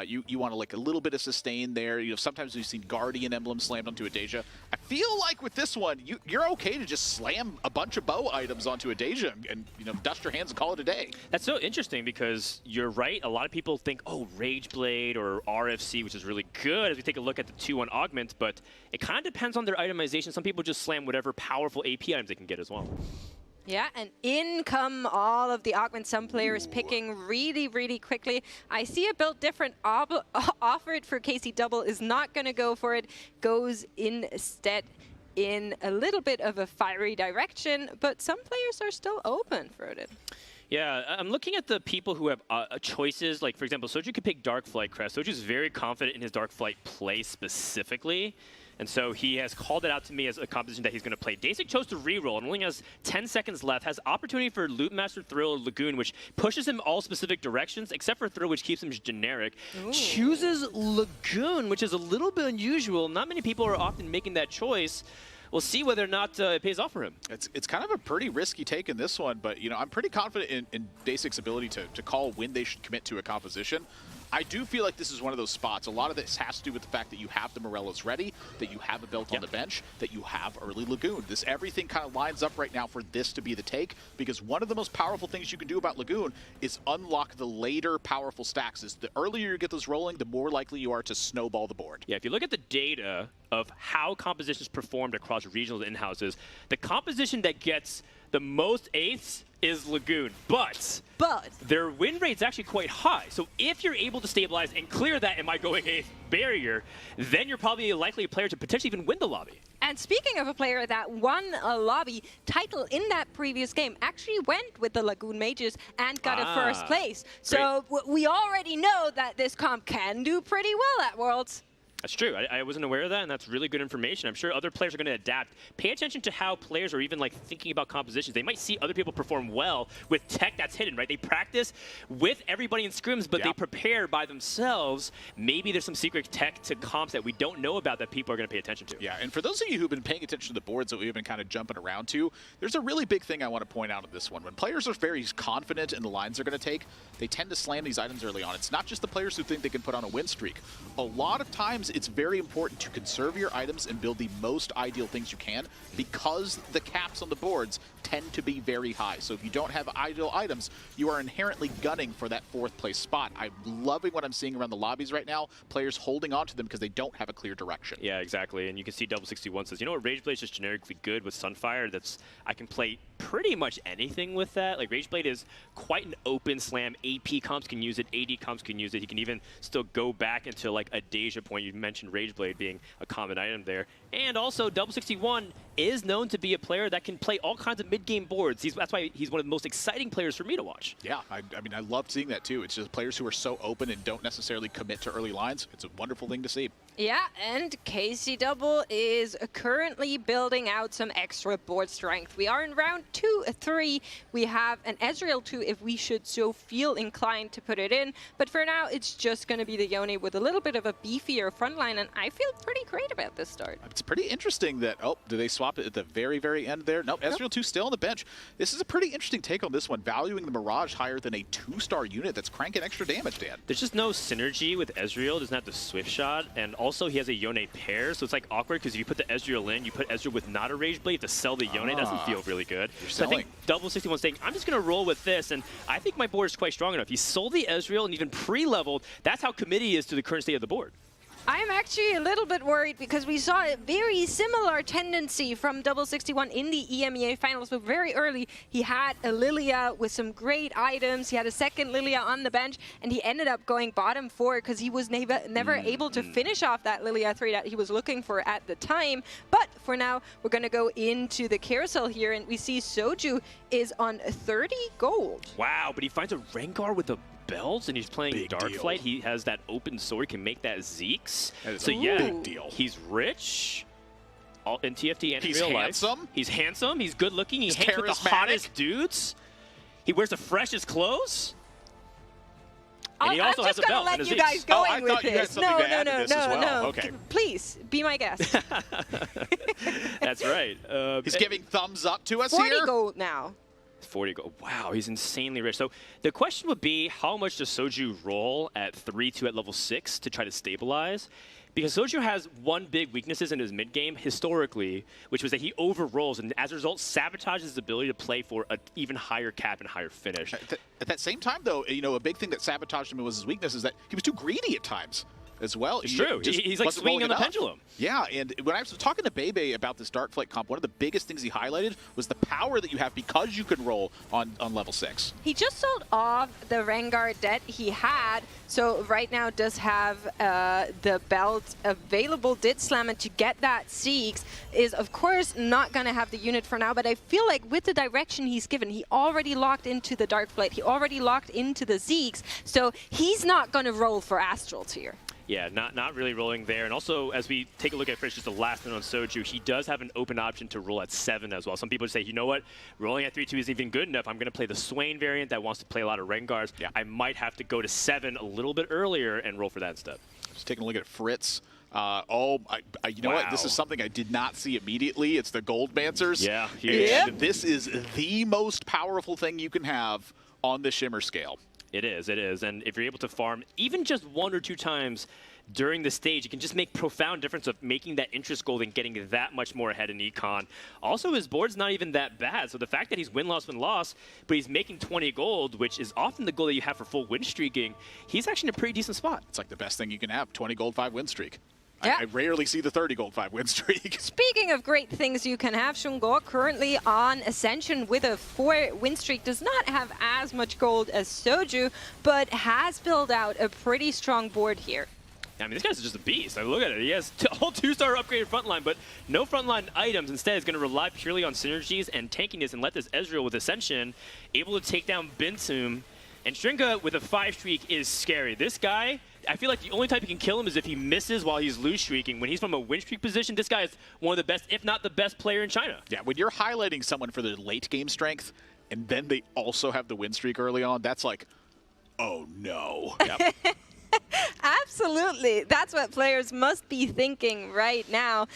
You want to like a little bit of sustain there. You know, sometimes we've seen Guardian Emblem slammed onto a Deja. I feel like with this one, you're okay to just slam a bunch of bow items onto a Deja and dust your hands and call it a day. That's so interesting because you're right. A lot of people think, oh, Rageblade or RFC, which is really good as we take a look at the 2-1 augment, but it kind of depends on their itemization. Some people just slam whatever powerful AP items they can get as well. Yeah, and in come all of the augments. Some players picking really, really quickly. I see a build different offered for KC Double is not going to go for it. Goes instead in a little bit of a fiery direction, but some players are still open for it. Yeah, I'm looking at the people who have choices. Like, for example, Soju could pick Dark Flight Crest. Soju's very confident in his Dark Flight play specifically. And so he has called it out to me as a composition that he's going to play. Dasik chose to reroll and only has 10 seconds left. Has opportunity for Loot Master, Thrill, or Lagoon, which pushes him all specific directions, except for Thrill, which keeps him generic. Ooh. Chooses Lagoon, which is a little bit unusual. Not many people are often making that choice. We'll see whether or not it pays off for him. It's kind of a pretty risky take in this one, but I'm pretty confident in Dasik's ability to call when they should commit to a composition. I do feel like this is one of those spots. A lot of this has to do with the fact that you have the Morellos ready, that you have a belt on the bench, that you have early Lagoon. Everything kind of lines up right now for this to be the take, because one of the most powerful things you can do about Lagoon is unlock the later powerful stacks. The earlier you get those rolling, the more likely you are to snowball the board. Yeah, if you look at the data of how compositions performed across regionals and in-houses, the composition that gets the most eighths is Lagoon, but their win rate's actually quite high. So if you're able to stabilize and clear that am I going eighth barrier, then you're probably a likely player to potentially even win the lobby. And speaking of a player that won a lobby title in that previous game, actually went with the Lagoon Mages and got a first place. So we already know that this comp can do pretty well at Worlds. That's true. I wasn't aware of that, and that's really good information. I'm sure other players are going to adapt. Pay attention to how players are even like thinking about compositions. They might see other people perform well with tech that's hidden, right? They practice with everybody in scrims, but they prepare by themselves. Maybe there's some secret tech to comps that we don't know about that people are going to pay attention to. Yeah, and for those of you who've been paying attention to the boards that we've been kind of jumping around to, there's a really big thing I want to point out in this one. When players are very confident in the lines they're going to take, they tend to slam these items early on. It's not just the players who think they can put on a win streak. A lot of times, it's very important to conserve your items and build the most ideal things you can, because the caps on the boards tend to be very high. So if you don't have ideal items, you are inherently gunning for that 4th place spot. I'm loving what I'm seeing around the lobbies right now, players holding on to them because they don't have a clear direction. Yeah, exactly. And you can see Double 61 says, you know what, Rageblade is just generically good with Sunfire. I can play pretty much anything with that. Like, Rageblade is quite an open slam. AP comps can use it, AD comps can use it. He can even still go back into like a Deja point. You mentioned Rageblade being a common item there. And also, Double 61 is known to be a player that can play all kinds of mid-game boards. That's why he's one of the most exciting players for me to watch. Yeah, I mean, I love seeing that too. It's just players who are so open and don't necessarily commit to early lines. It's a wonderful thing to see. Yeah, and KC Double is currently building out some extra board strength. We are in round 2-3. We have an Ezreal 2 if we should so feel inclined to put it in. But for now, it's just going to be the Yone with a little bit of a beefier frontline, and I feel pretty great about this start. It's pretty interesting that, oh, do they swap it at the very, very end there? Nope, Ezreal 2 still on the bench. This is a pretty interesting take on this one, valuing the Mirage higher than a 2-star unit that's cranking extra damage, Dan. There's just no synergy with Ezreal. Doesn't have the Swift Shot, and also he has a Yone pair, so it's like awkward because if you put the Ezreal in, you put Ezreal with not a Rage Blade to sell the Yone. Doesn't feel really good. So I think Double 61 saying, I'm just going to roll with this, and I think my board is quite strong enough. He sold the Ezreal and even pre-leveled. That's how committed he is to the current state of the board. I'm actually a little bit worried because we saw a very similar tendency from Double 61 in the EMEA finals, but very early he had a Lilia with some great items. He had a second Lilia on the bench, and he ended up going bottom 4 because he was never able to finish off that Lilia 3 that he was looking for at the time. But for now, we're going to go into the carousel here, and we see Soju is on 30 gold. Wow, but he finds a Rengar with a belt, and he's playing Darkflight. He has that open sword, can make that Zeeks. That is so a big deal. He's rich. All in TFT and he's in real handsome. life. He's handsome. He's good looking. He's hangs with the charismatic. hottest dudes. He wears the freshest clothes. And he I'm also has just a going belt. to let you guys going with this. No. Okay. Please, be my guest. That's right. He's giving thumbs up to us 40 here. gold now. 40 gold. Wow, he's insanely rich. So the question would be, how much does Soju roll at 3-2 at level 6 to try to stabilize? Because Soju has one big weaknesses in his mid game historically, which was that he over-rolls, and as a result, sabotages his ability to play for an even higher cap and higher finish. At that same time, though, you know, a big thing that sabotaged him was his weakness is that he was too greedy at times as well. It's true. He's like swinging on the pendulum. Yeah, and when I was talking to Bebe about this Darkflight comp, one of the biggest things he highlighted was the power that you have because you can roll on level 6. He just sold off the Rengar debt he had, so right now does have the belt available. Did slam it to get that Zeeks. Is of course not going to have the unit for now, but I feel like with the direction he's given, he already locked into the Darkflight. He already locked into the Zeeks, so he's not going to roll for Astrals here. Yeah, not really rolling there. And also, as we take a look at Fritz, just the last note on Soju, he does have an open option to roll at 7 as well. Some people say, you know what, rolling at 3-2 isn't even good enough. I'm going to play the Swain variant that wants to play a lot of Rengars. Yeah. I might have to go to 7 a little bit earlier and roll for that instead. Just taking a look at Fritz. You know what? This is something I did not see immediately. It's the Goldmancers. Yeah, huge. This is the most powerful thing you can have on the Shimmer scale. It is. And if you're able to farm even just 1 or 2 times during the stage, it can just make profound difference of making that interest gold and getting that much more ahead in econ. Also, his board's not even that bad. So the fact that he's win-loss, but he's making 20 gold, which is often the goal that you have for full win streaking, he's actually in a pretty decent spot. It's like the best thing you can have, 20 gold, 5 win streak. Yeah. I rarely see the 30 gold, 5 win streak. Speaking of great things you can have, Shungo currently on Ascension with a 4 win streak, does not have as much gold as Soju, but has built out a pretty strong board here. I mean, this guy's just a beast. I mean, look at it. He has a whole 2-star upgraded frontline, but no frontline items. Instead, he's going to rely purely on synergies and tankiness and let this Ezreal with Ascension able to take down Bintum. And Stringa with a 5 streak is scary. This guy, I feel like the only time you can kill him is if he misses while he's lose streaking. When he's from a win streak position, this guy is one of the best, if not the best player in China. Yeah, when you're highlighting someone for their late game strength, and then they also have the win streak early on, that's like, oh no. Yep. Absolutely. That's what players must be thinking right now.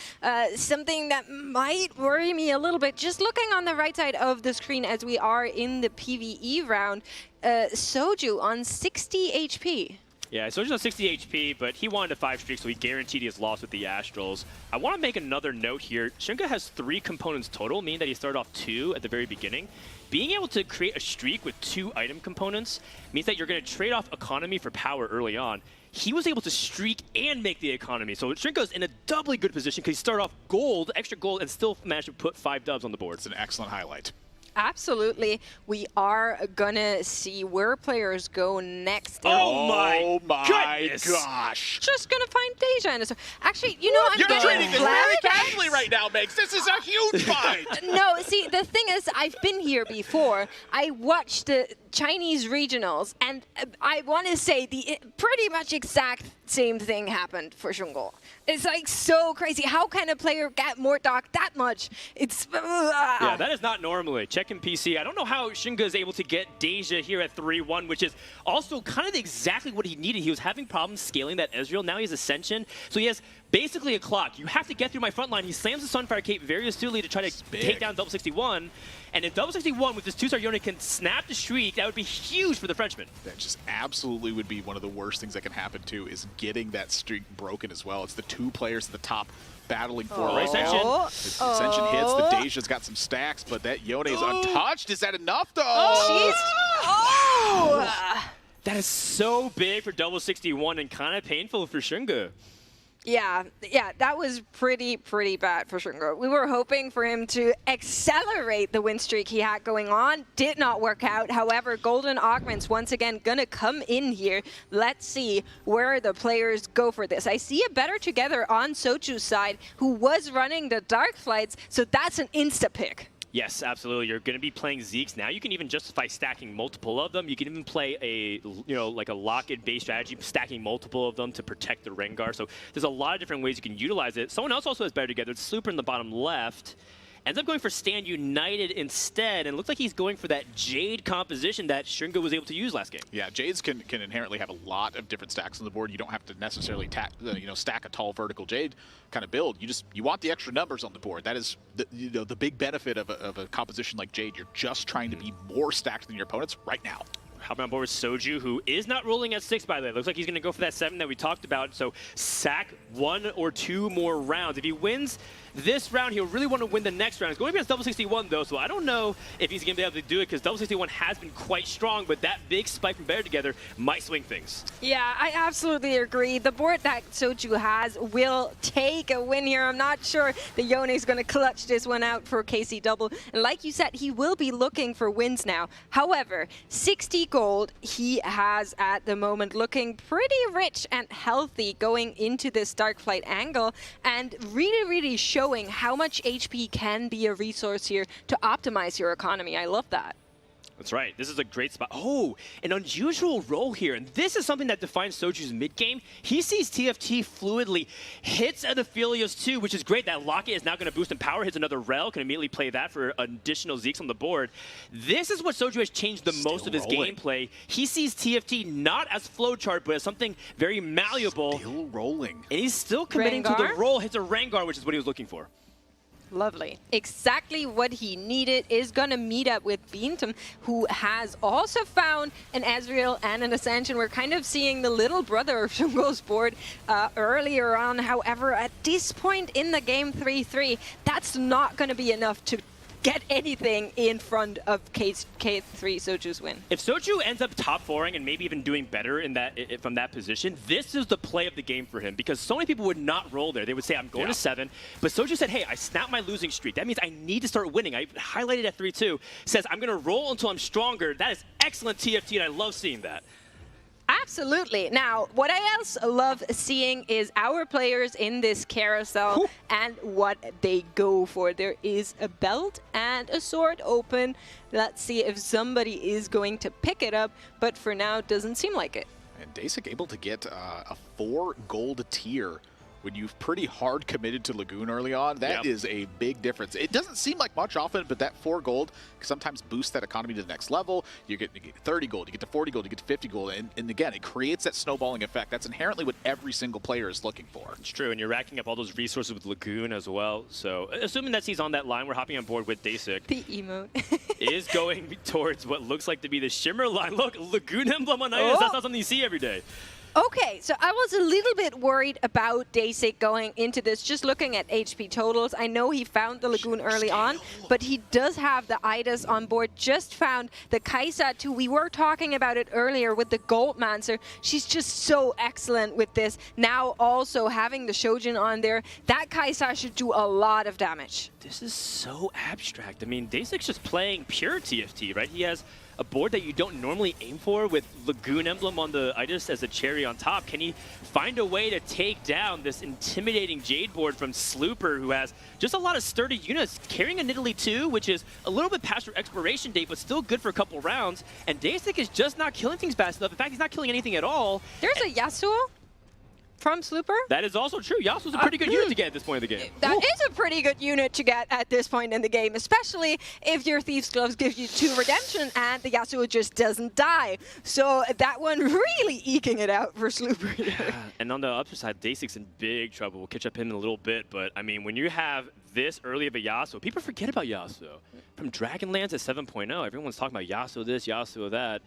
Something that might worry me a little bit, just looking on the right side of the screen as we are in the PvE round, Soju on 60 HP. Yeah, Soju's on 60 HP, but he wanted a 5 streak, so he guaranteed his loss with the Astrals. I want to make another note here. Stringa has 3 components total, meaning that he started off 2 at the very beginning. Being able to create a streak with 2 item components means that you're going to trade off economy for power early on. He was able to streak and make the economy, so Stringa's in a doubly good position because he started off gold, extra gold, and still managed to put 5 dubs on the board. It's an excellent highlight. absolutely. We are gonna see where players go next. Oh my gosh. Just gonna find Deja and actually, you know, I'm You're getting treating this very casually right now, Megs. This is a huge fight. No, see, the thing is, I've been here before. I watched the Chinese regionals, and I want to say the pretty much exact same thing happened for Shungo. It's like so crazy. How can a player get Mortdog that much? It's yeah, that is not normally. Checking PC. I don't know how Shunga is able to get Deja here at 3-1, which is also kind of exactly what he needed. He was having problems scaling that Ezreal. Now he has Ascension, so he has basically a clock. You have to get through my front line. He slams the Sunfire Cape very astutely to try to take down Double 61. And if Double 61 with this 2-star Yone can snap the streak, that would be huge for the Frenchman. That just absolutely would be one of the worst things that can happen too, is getting that streak broken as well. It's the two players at the top battling for right now. The Ascension hits, the Deja's got some stacks, but that Yone is untouched. Is that enough though? That is so big for Double 61 and kind of painful for Shunga. Yeah, that was pretty bad for Shungo. We were hoping for him to accelerate the win streak he had going on. Did not work out. However, Golden Augment's once again gonna come in here. Let's see where the players go for this. I see a better together on Sochu's side, who was running the Dark Flights, so that's an insta-pick. Yes, absolutely. You're going to be playing Zeeks. Now you can even justify stacking multiple of them. You can even play a, like a lock-in base strategy, stacking multiple of them to protect the Rengar. So there's a lot of different ways you can utilize it. Someone else also has better together. It's Slooper in the bottom left. Ends up going for Stand United instead, and looks like he's going for that Jade composition that Shunga was able to use last game. Yeah, Jades can inherently have a lot of different stacks on the board. You don't have to necessarily stack a tall vertical Jade kind of build. You want the extra numbers on the board. That is the big benefit of a composition like Jade. You're just trying to be more stacked than your opponents right now. Hopping on board with Soju, who is not rolling at 6, by the way. Looks like he's going to go for that 7 that we talked about. So sack 1 or 2 more rounds. If he wins this round, he'll really want to win the next round. It's going against Double 61, though, so I don't know if he's going to be able to do it, because Double 61 has been quite strong, but that big spike from Better Together might swing things. Yeah, I absolutely agree. The board that Soju has will take a win here. I'm not sure the Yone is going to clutch this one out for KC Double. And like you said, he will be looking for wins now. However, 60 gold he has at the moment, looking pretty rich and healthy going into this Dark Flight angle, and really showing how much HP can be a resource here to optimize your economy. I love that. That's right. This is a great spot. Oh, an unusual role here. And this is something that defines Soju's mid-game. He sees TFT fluidly, hits an Aphelios too, which is great. That Locket is now going to boost in power, hits another Rel, can immediately play that for additional Zeeks on the board. This is what Soju has changed the most of his gameplay. He sees TFT not as flowchart, but as something very malleable. Still rolling. And he's still committing to the role. Hits a Rengar, which is what he was looking for. Lovely. Exactly what he needed. Is going to meet up with Beantum, who has also found an Ezreal and an Ascension. We're kind of seeing the little brother of Shungo's board earlier on. However, at this point in the game 3-3, that's not going to be enough to get anything in front of K3 Soju's win. If Soju ends up top 4ing and maybe even doing better in that from that position, this is the play of the game for him, because so many people would not roll there. They would say, I'm going to 7, but Soju said, hey, I snapped my losing streak. That means I need to start winning. I highlighted at 3-2, says, I'm going to roll until I'm stronger. That is excellent TFT, and I love seeing that. Absolutely. Now, what I else love seeing is our players in this carousel and what they go for. There is a belt and a sword open. Let's see if somebody is going to pick it up, but for now, it doesn't seem like it. And Dasik able to get a 4 gold tier when you've pretty hard committed to Lagoon early on. That is a big difference. It doesn't seem like much often, but that 4 gold can sometimes boost that economy to the next level. You get 30 gold, you get to 40 gold, you get to 50 gold, and again, it creates that snowballing effect. That's inherently what every single player is looking for. It's true, and you're racking up all those resources with Lagoon as well. So, assuming that he's on that line, we're hopping on board with Dasik. The emote. is going towards what looks like to be the Shimmer line. Look, Lagoon emblem on Itis. That's not something you see every day. Okay, so I was a little bit worried about Dasik going into this, just looking at HP totals. I know he found the Lagoon early on, but he does have the Idas on board, just found the Kaisa too. We were talking about it earlier with the Goldmancer. She's just so excellent with this. Now also having the Shojin on there, that Kaisa should do a lot of damage. This is so abstract. I mean, Dasik's just playing pure TFT, right? He has a board that you don't normally aim for with Lagoon emblem on the Idas as a cherry on top. Can he find a way to take down this intimidating Jade board from Slooper, who has just a lot of sturdy units, carrying a Nidalee too, which is a little bit past her expiration date, but still good for a couple rounds. And Dasik is just not killing things fast enough. In fact, he's not killing anything at all. There's a Yasuo from Slooper. That is also true. Yasuo's a pretty good unit to get at this point of the game. That is a pretty good unit to get at this point in the game, especially if your Thieves' Gloves gives you 2 redemption and the Yasuo just doesn't die. So that one really eking it out for Slooper. And on the upper side, Dasik's in big trouble. We'll catch up him in a little bit, but I mean, when you have this early of a Yasuo, people forget about Yasuo. From Dragonlands at 7.0, everyone's talking about Yasuo this, Yasuo that.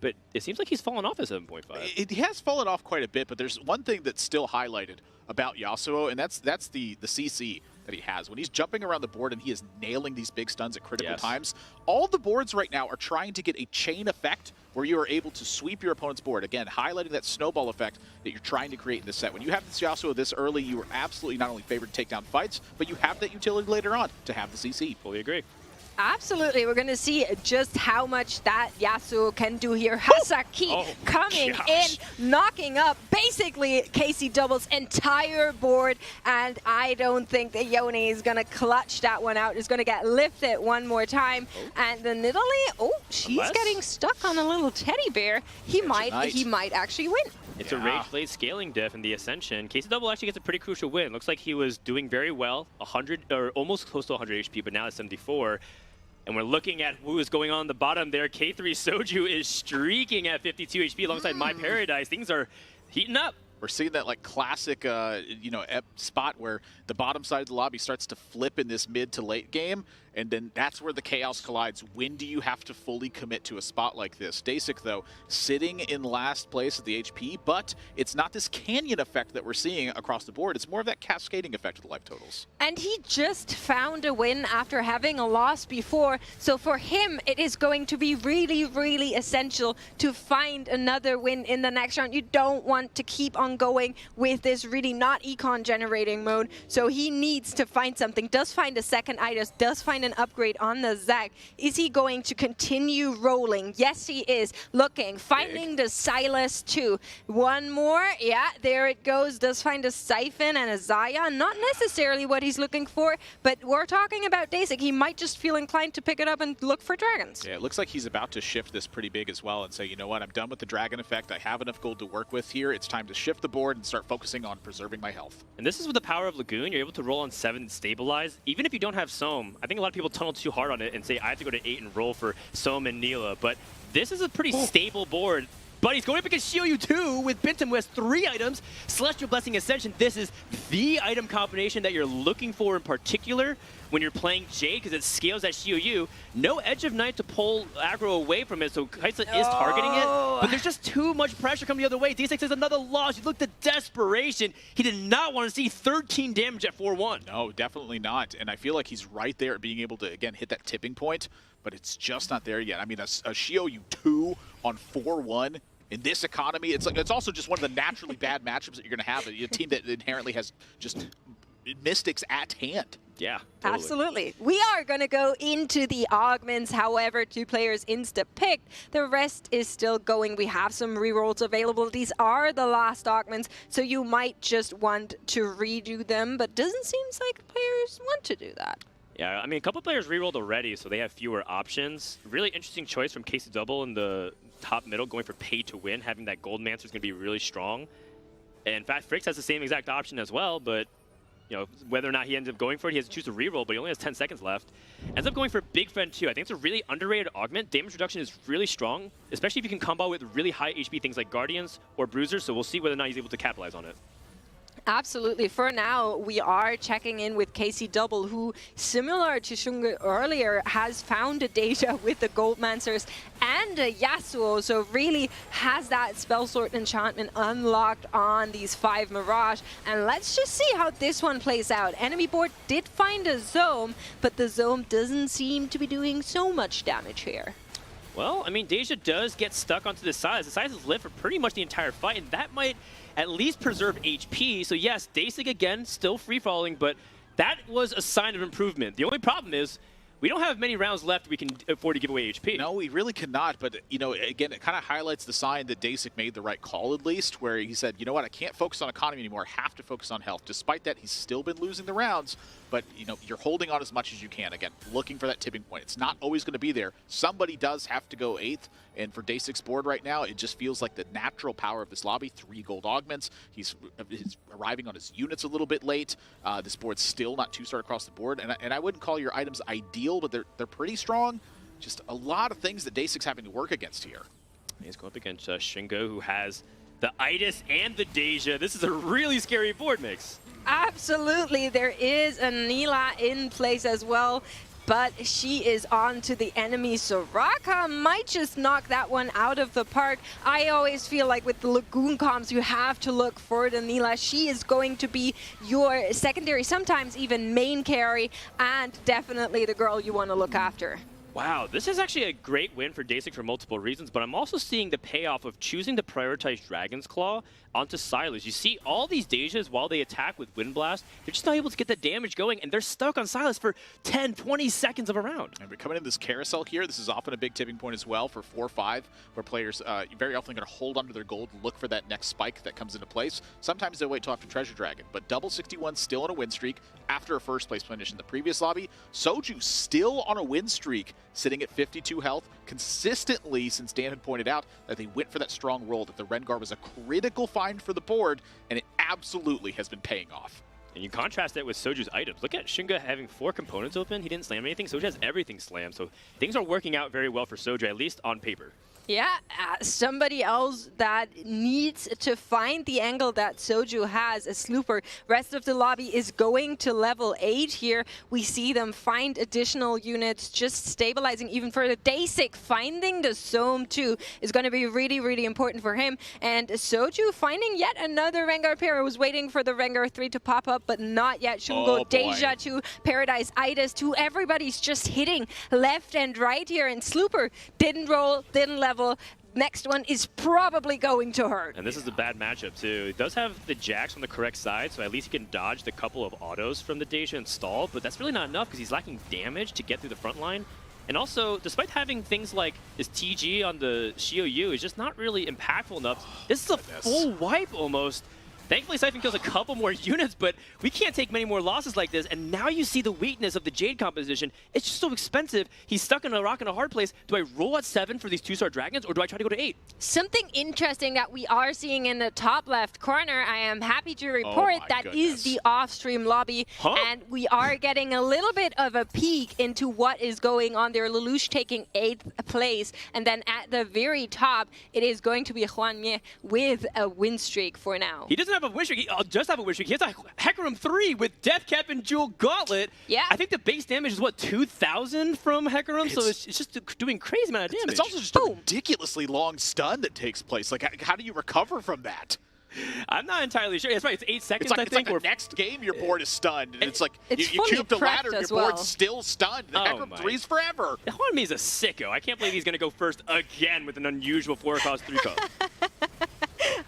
But it seems like he's fallen off at 7.5. It has fallen off quite a bit, but there's one thing that's still highlighted about Yasuo, and that's the CC that he has. When he's jumping around the board and he is nailing these big stuns at critical times, all the boards right now are trying to get a chain effect where you are able to sweep your opponent's board. Again, highlighting that snowball effect that you're trying to create in this set. When you have this Yasuo this early, you are absolutely not only favored to take down fights, but you have that utility later on to have the CC. Fully agree. Absolutely. We're going to see just how much that Yasuo can do here. Hasaki coming in, knocking up basically KCW's entire board. And I don't think that Yone is going to clutch that one out. It's going to get lifted one more time. And the Nidalee, she's getting stuck on a little teddy bear. He might actually win. It's a Rage Blade scaling diff in the Ascension. KCW actually gets a pretty crucial win. Looks like he was doing very well, 100 or almost close to 100 HP, but now it's 74. And we're looking at who is going on the bottom there. K3 Soju is streaking at 52 HP alongside My Paradise. Things are heating up. We're seeing that like classic, spot where the bottom side of the lobby starts to flip in this mid to late game, and then that's where the chaos collides. When do you have to fully commit to a spot like this? Dasik, though, sitting in last place at the HP, but it's not this canyon effect that we're seeing across the board. It's more of that cascading effect of the life totals. And he just found a win after having a loss before, so for him, it is going to be really, really essential to find another win in the next round. You don't want to keep on going with this really not econ generating mode, so he needs to find something. Does find a second Idas, does find an upgrade on the Zac. Is he going to continue rolling? Yes, he is. Looking, finding the Silas too. One more, yeah, there it goes. Does find a Siphon and a Zaya. Not necessarily what he's looking for, but we're talking about Dasik. He might just feel inclined to pick it up and look for dragons. Yeah, it looks like he's about to shift this pretty big as well and say, you know what, I'm done with the dragon effect. I have enough gold to work with here. It's time to shift the board and start focusing on preserving my health. And this is with the power of Lagoon. You're able to roll on 7 stabilize. Even if you don't have Soam, I think a lot of people tunnel too hard on it and say, I have to go to 8 and roll for Soam and Neela. But this is a pretty stable board. But he's going up against Shioyu too with Bintum, who has 3 items. Celestial Blessing Ascension. This is the item combination that you're looking for in particular when you're playing Jade, because it scales at Shioyu. No Edge of Night to pull aggro away from it, so Kaisa is targeting it. But there's just too much pressure coming the other way. D6 has another loss. You look at desperation. He did not want to see 13 damage at 4-1. No, definitely not. And I feel like he's right there at being able to, again, hit that tipping point, but it's just not there yet. I mean, a Shioyu 2 on 4-1. In this economy, it's also just one of the naturally bad matchups that you're going to have. A team that inherently has just Mystics at hand. Yeah, totally. Absolutely. We are going to go into the augments. However, 2 players insta-picked. The rest is still going. We have some rerolls available. These are the last augments, so you might just want to redo them, but doesn't seem like players want to do that. Yeah, I mean, a couple players rerolled already, so they have fewer options. Really interesting choice from Casey Double in the top middle, going for pay to win. Having that Gold Mancer is going to be really strong. And in fact, Fricks has the same exact option as well, but you know, whether or not he ends up going for it, he has to choose a reroll, but he only has 10 seconds left. Ends up going for Big Friend 2. I think it's a really underrated augment. Damage reduction is really strong, especially if you can combo with really high HP things like Guardians or Bruisers, so we'll see whether or not he's able to capitalize on it. Absolutely. For now, we are checking in with Casey Double, who, similar to Shunga earlier, has found a Deja with the Goldmancers and a Yasuo, so really has that Spell Sword enchantment unlocked on these 5 Mirage. And let's just see how this one plays out. Enemy board did find a Zome, but the Zome doesn't seem to be doing so much damage here. Well, I mean, Deja does get stuck onto the sides. The sides is lit for pretty much the entire fight, and that might at least preserve HP. So yes, Dasig again, still free-falling, but that was a sign of improvement. The only problem is we don't have many rounds left we can afford to give away HP. No, we really cannot, but, you know, again, it kind of highlights the sign that Dasig made the right call, at least, where he said, you know what, I can't focus on economy anymore, I have to focus on health. Despite that, he's still been losing the rounds, but, you know, you're holding on as much as you can. Again, looking for that tipping point. It's not always going to be there. Somebody does have to go 8th, and for Dasig's board right now, it just feels like the natural power of this lobby. 3 gold augments. He's arriving on his units a little bit late. This board's still not 2-star across the board, and I wouldn't call your items ideal, but they're pretty strong. Just a lot of things that Dasig's having to work against here. He's going up against Shingo, who has the Itis and the Deja. This is a really scary board mix. Absolutely. There is a Nila in place as well, but she is on to the enemy. Soraka might just knock that one out of the park. I always feel like with the Lagoon comms, you have to look for the Nila. She is going to be your secondary, sometimes even main carry, and definitely the girl you want to look after. Wow, this is actually a great win for Dasig for multiple reasons, but I'm also seeing the payoff of choosing to prioritize Dragon's Claw onto Silas. You see all these Dejas, while they attack with Wind Blast, they're just not able to get the damage going, and they're stuck on Silas for 10, 20 seconds of a round. And we're coming in this carousel here. This is often a big tipping point as well for 4-5, where players very often going to hold onto their gold and look for that next spike that comes into place. Sometimes they wait till after Treasure Dragon, but Double 61 still on a win streak after a first place finish in the previous lobby. Soju still on a win streak, sitting at 52 health, consistently since Dan had pointed out that they went for that strong roll, that the Rengar was a critical find for the board, and it absolutely has been paying off. And you contrast that with Soju's items. Look at Shinga having 4 components open. He didn't slam anything. Soju has everything slammed. So things are working out very well for Soju, at least on paper. Yeah, somebody else that needs to find the angle that Soju has, a Slooper. Rest of the lobby is going to level 8 here. We see them find additional units, just stabilizing even further. Dasig finding the Zome too is going to be really, really important for him. And Soju finding yet another Rengar pair. I was waiting for the Rengar 3 to pop up, but not yet. Shungo, Deja 2, Paradise, Itis 2. Everybody's just hitting left and right here. And Slooper didn't roll, didn't level. Next one is probably going to hurt. And this is a bad matchup too. It does have the Jax on the correct side, so at least he can dodge the couple of autos from the Deja and stall, but that's really not enough because he's lacking damage to get through the front line. And also, despite having things like his TG on the Xiaoyu, is just not really impactful enough. This is a full wipe almost. Thankfully, Siphon kills a couple more units, but we can't take many more losses like this. And now you see the weakness of the Jade composition. It's just so expensive. He's stuck in a rock and a hard place. Do I roll at 7 for these 2-star dragons, or do I try to go to 8? Something interesting that we are seeing in the top left corner, I am happy to report, is the off-stream lobby. And we are getting a little bit of a peek into what is going on there. Lelouch taking 8th place. And then at the very top, it is going to be Juan Mie with a win streak for now. He doesn't have a win streak. He just have a win streak. He has a Hecarim 3 with Death Cap and Jewel Gauntlet. Yeah. I think the base damage is, what, 2,000 from Hecarim? So it's just doing crazy amount of damage. It's also just a ridiculously long stun that takes place. Like, how do you recover from that? I'm not entirely sure. That's right. It's 8 seconds, I think. It's like the next game your board is stunned. And it's like, it's you queue up the ladder, your well. board's still stunned. The Hecarim 3's forever. Juan Mie is a sicko. I can't believe he's going to go first again with an unusual 4-cost 3-cost.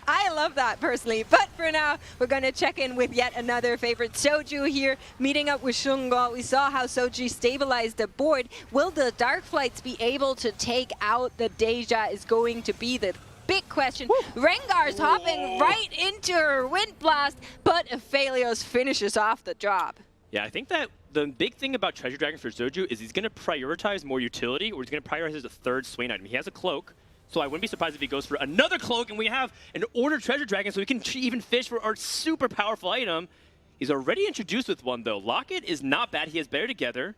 I love that personally, but for now, we're going to check in with yet another favorite. Soju here, meeting up with Shungo. We saw how Soju stabilized the board. Will the Dark Flights be able to take out the Deja is going to be the big question. Rengar's hopping right into her Wind Blast, but Aphelios finishes off the job. Yeah, I think that the big thing about Treasure Dragon for Soju is he's going to prioritize more utility, or he's going to prioritize a third Swain item. He has a cloak, so I wouldn't be surprised if he goes for another cloak, and we have an Order Treasure Dragon, so we can even fish for our super powerful item. He's already introduced with one, though. Locket is not bad. He has Better Together.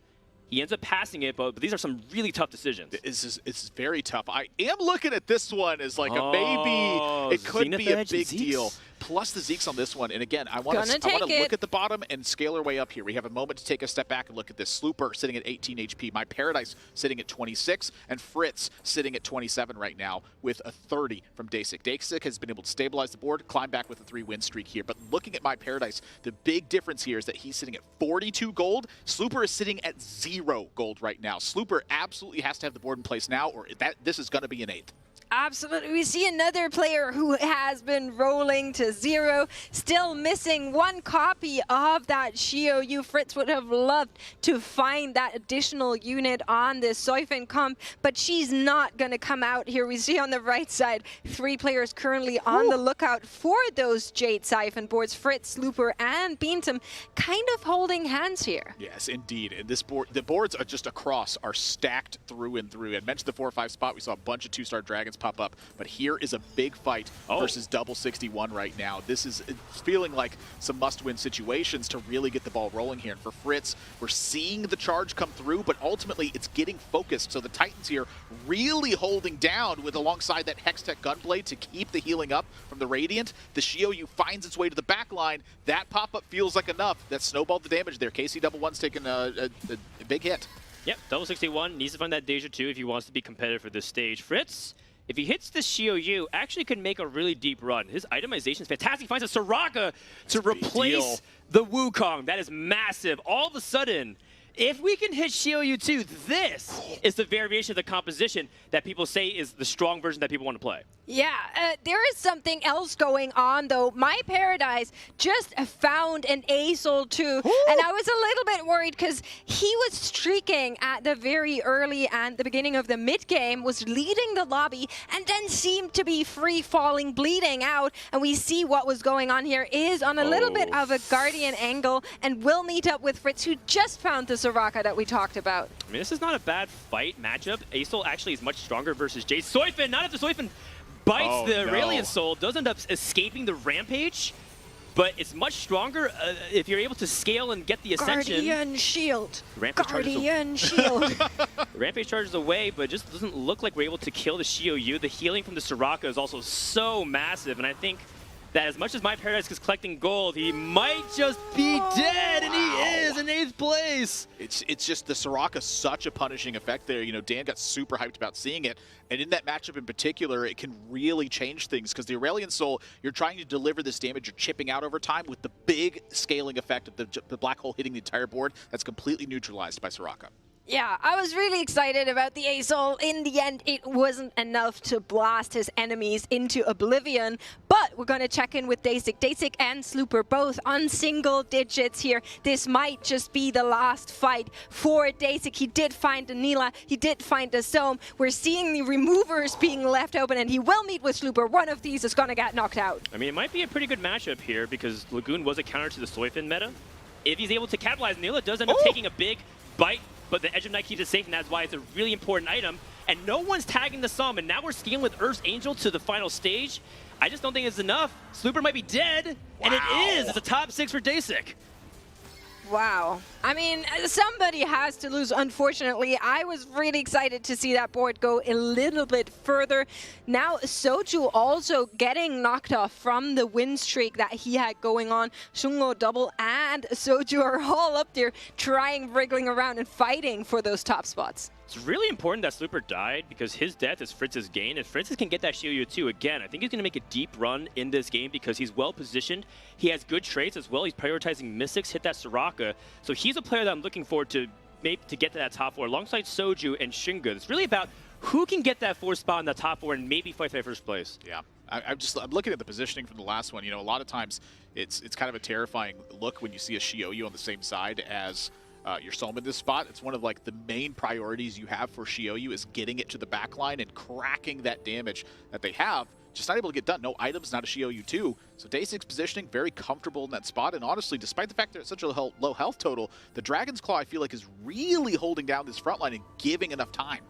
He ends up passing it, but these are some really tough decisions. It's very tough. I am looking at this one as like a maybe it could be a big deal. plus the Zeeks on this one. And again, I want to look at the bottom and scale our way up here. We have a moment to take a step back and look at this. Slooper sitting at 18 HP. My Paradise sitting at 26. And Fritz sitting at 27 right now with a 30 from Dasik. Dasik has been able to stabilize the board, climb back with a 3-win streak here. But looking at My Paradise, the big difference here is that he's sitting at 42 gold. Slooper is sitting at 0 gold right now. Slooper absolutely has to have the board in place now, or this is going to be an 8th. Absolutely. We see another player who has been rolling to 0, still missing 1 copy of that Xiaoyu. Fritz would have loved to find that additional unit on this Soifin comp, but she's not going to come out here. We see on the right side 3 players currently on the lookout for those Jade Siphon boards. Fritz, Slooper, and Beantum kind of holding hands here. Yes, indeed. And this board, the boards are just across are stacked through and through. I mentioned the 4 or 5 spot. We saw a bunch of 2-star dragons pop up, but here is a big fight versus double 61 right now. This is feeling like some must-win situations to really get the ball rolling here. And for Fritz, we're seeing the charge come through, but ultimately it's getting focused. So the Titans here really holding down with alongside that Hextech Gunblade to keep the healing up from the Radiant. The Xiaoyu finds its way to the back line. That pop-up feels like enough. That snowballed the damage there. KC11's taking a big hit. Yep, double 61 needs to find that Deja too if he wants to be competitive for this stage. Fritz, if he hits the Xiaoyu, actually could make a really deep run. His itemization is fantastic. He finds a Soraka to replace the Wukong. That is massive. All of a sudden, if we can hit Xiaoyu too, this is the variation of the composition that people say is the strong version that people want to play. Yeah, there is something else going on, though. My Paradise just found an Aesol too, and I was a little bit worried because he was streaking at the very early and the beginning of the mid-game, was leading the lobby, and then seemed to be free-falling, bleeding out, and we see what was going on here is on a little bit of a Guardian angle, and will meet up with Fritz, who just found the Soraka that we talked about. I mean, this is not a bad fight matchup. Aesol actually is much stronger versus Jade. Soifin, not after Soifin bites the Aurelion Soul, does end up escaping the Rampage, but it's much stronger if you're able to scale and get the Ascension. Guardian Shield. Guardian Shield. Rampage charges away, but it just doesn't look like we're able to kill the Xiaoyu. The healing from the Soraka is also so massive, and I think that as much as My Paradise is collecting gold, he might just be dead, and he is in 8th place. It's just the Soraka, such a punishing effect there. You know, Dan got super hyped about seeing it, and in that matchup in particular, it can really change things because the Aurelion Soul, you're trying to deliver this damage, you're chipping out over time with the big scaling effect of the black hole hitting the entire board. That's completely neutralized by Soraka. Yeah, I was really excited about the Aesol. In the end, it wasn't enough to blast his enemies into oblivion, but we're going to check in with Dasik. Dasik and Slooper both on single digits here. This might just be the last fight for Dasik. He did find a Nila, he did find a Soam. We're seeing the removers being left open, and he will meet with Slooper. One of these is going to get knocked out. I mean, it might be a pretty good matchup here because Lagoon was a counter to the Soifin meta. If he's able to capitalize, Nila does end up taking a big bite, but the Edge of Night keeps it safe, and that's why it's a really important item. And no one's tagging the Somm, and now we're scaling with Earth's Angel to the final stage. I just don't think it's enough. Slooper might be dead, and it is. It's a top 6 for Dasik. Wow. I mean, somebody has to lose, unfortunately. I was really excited to see that board go a little bit further. Now, Soju also getting knocked off from the win streak that he had going on. Shungo double and Soju are all up there trying, wriggling around and fighting for those top spots. It's really important that Slooper died because his death is Fritz's gain. If Fritz can get that Xiaoyu too, again, I think he's going to make a deep run in this game because he's well positioned. He has good traits as well. He's prioritizing Mystics, hit that Soraka. So he's a player that I'm looking forward to maybe to get to that top 4 alongside Soju and Shinga. It's really about who can get that 4th spot in the top 4 and maybe fight for first place. Yeah. I'm looking at the positioning from the last one. You know, a lot of times it's kind of a terrifying look when you see a Xiaoyu on the same side as your Somm in this spot. It's one of like the main priorities you have for Xiaoyu is getting it to the back line and cracking that damage that they have. Just not able to get done. No items, not a Xiaoyu too. So Dasik's positioning very comfortable in that spot. And honestly, despite the fact that it's such a low health total, the Dragon's Claw I feel like is really holding down this front line and giving enough time.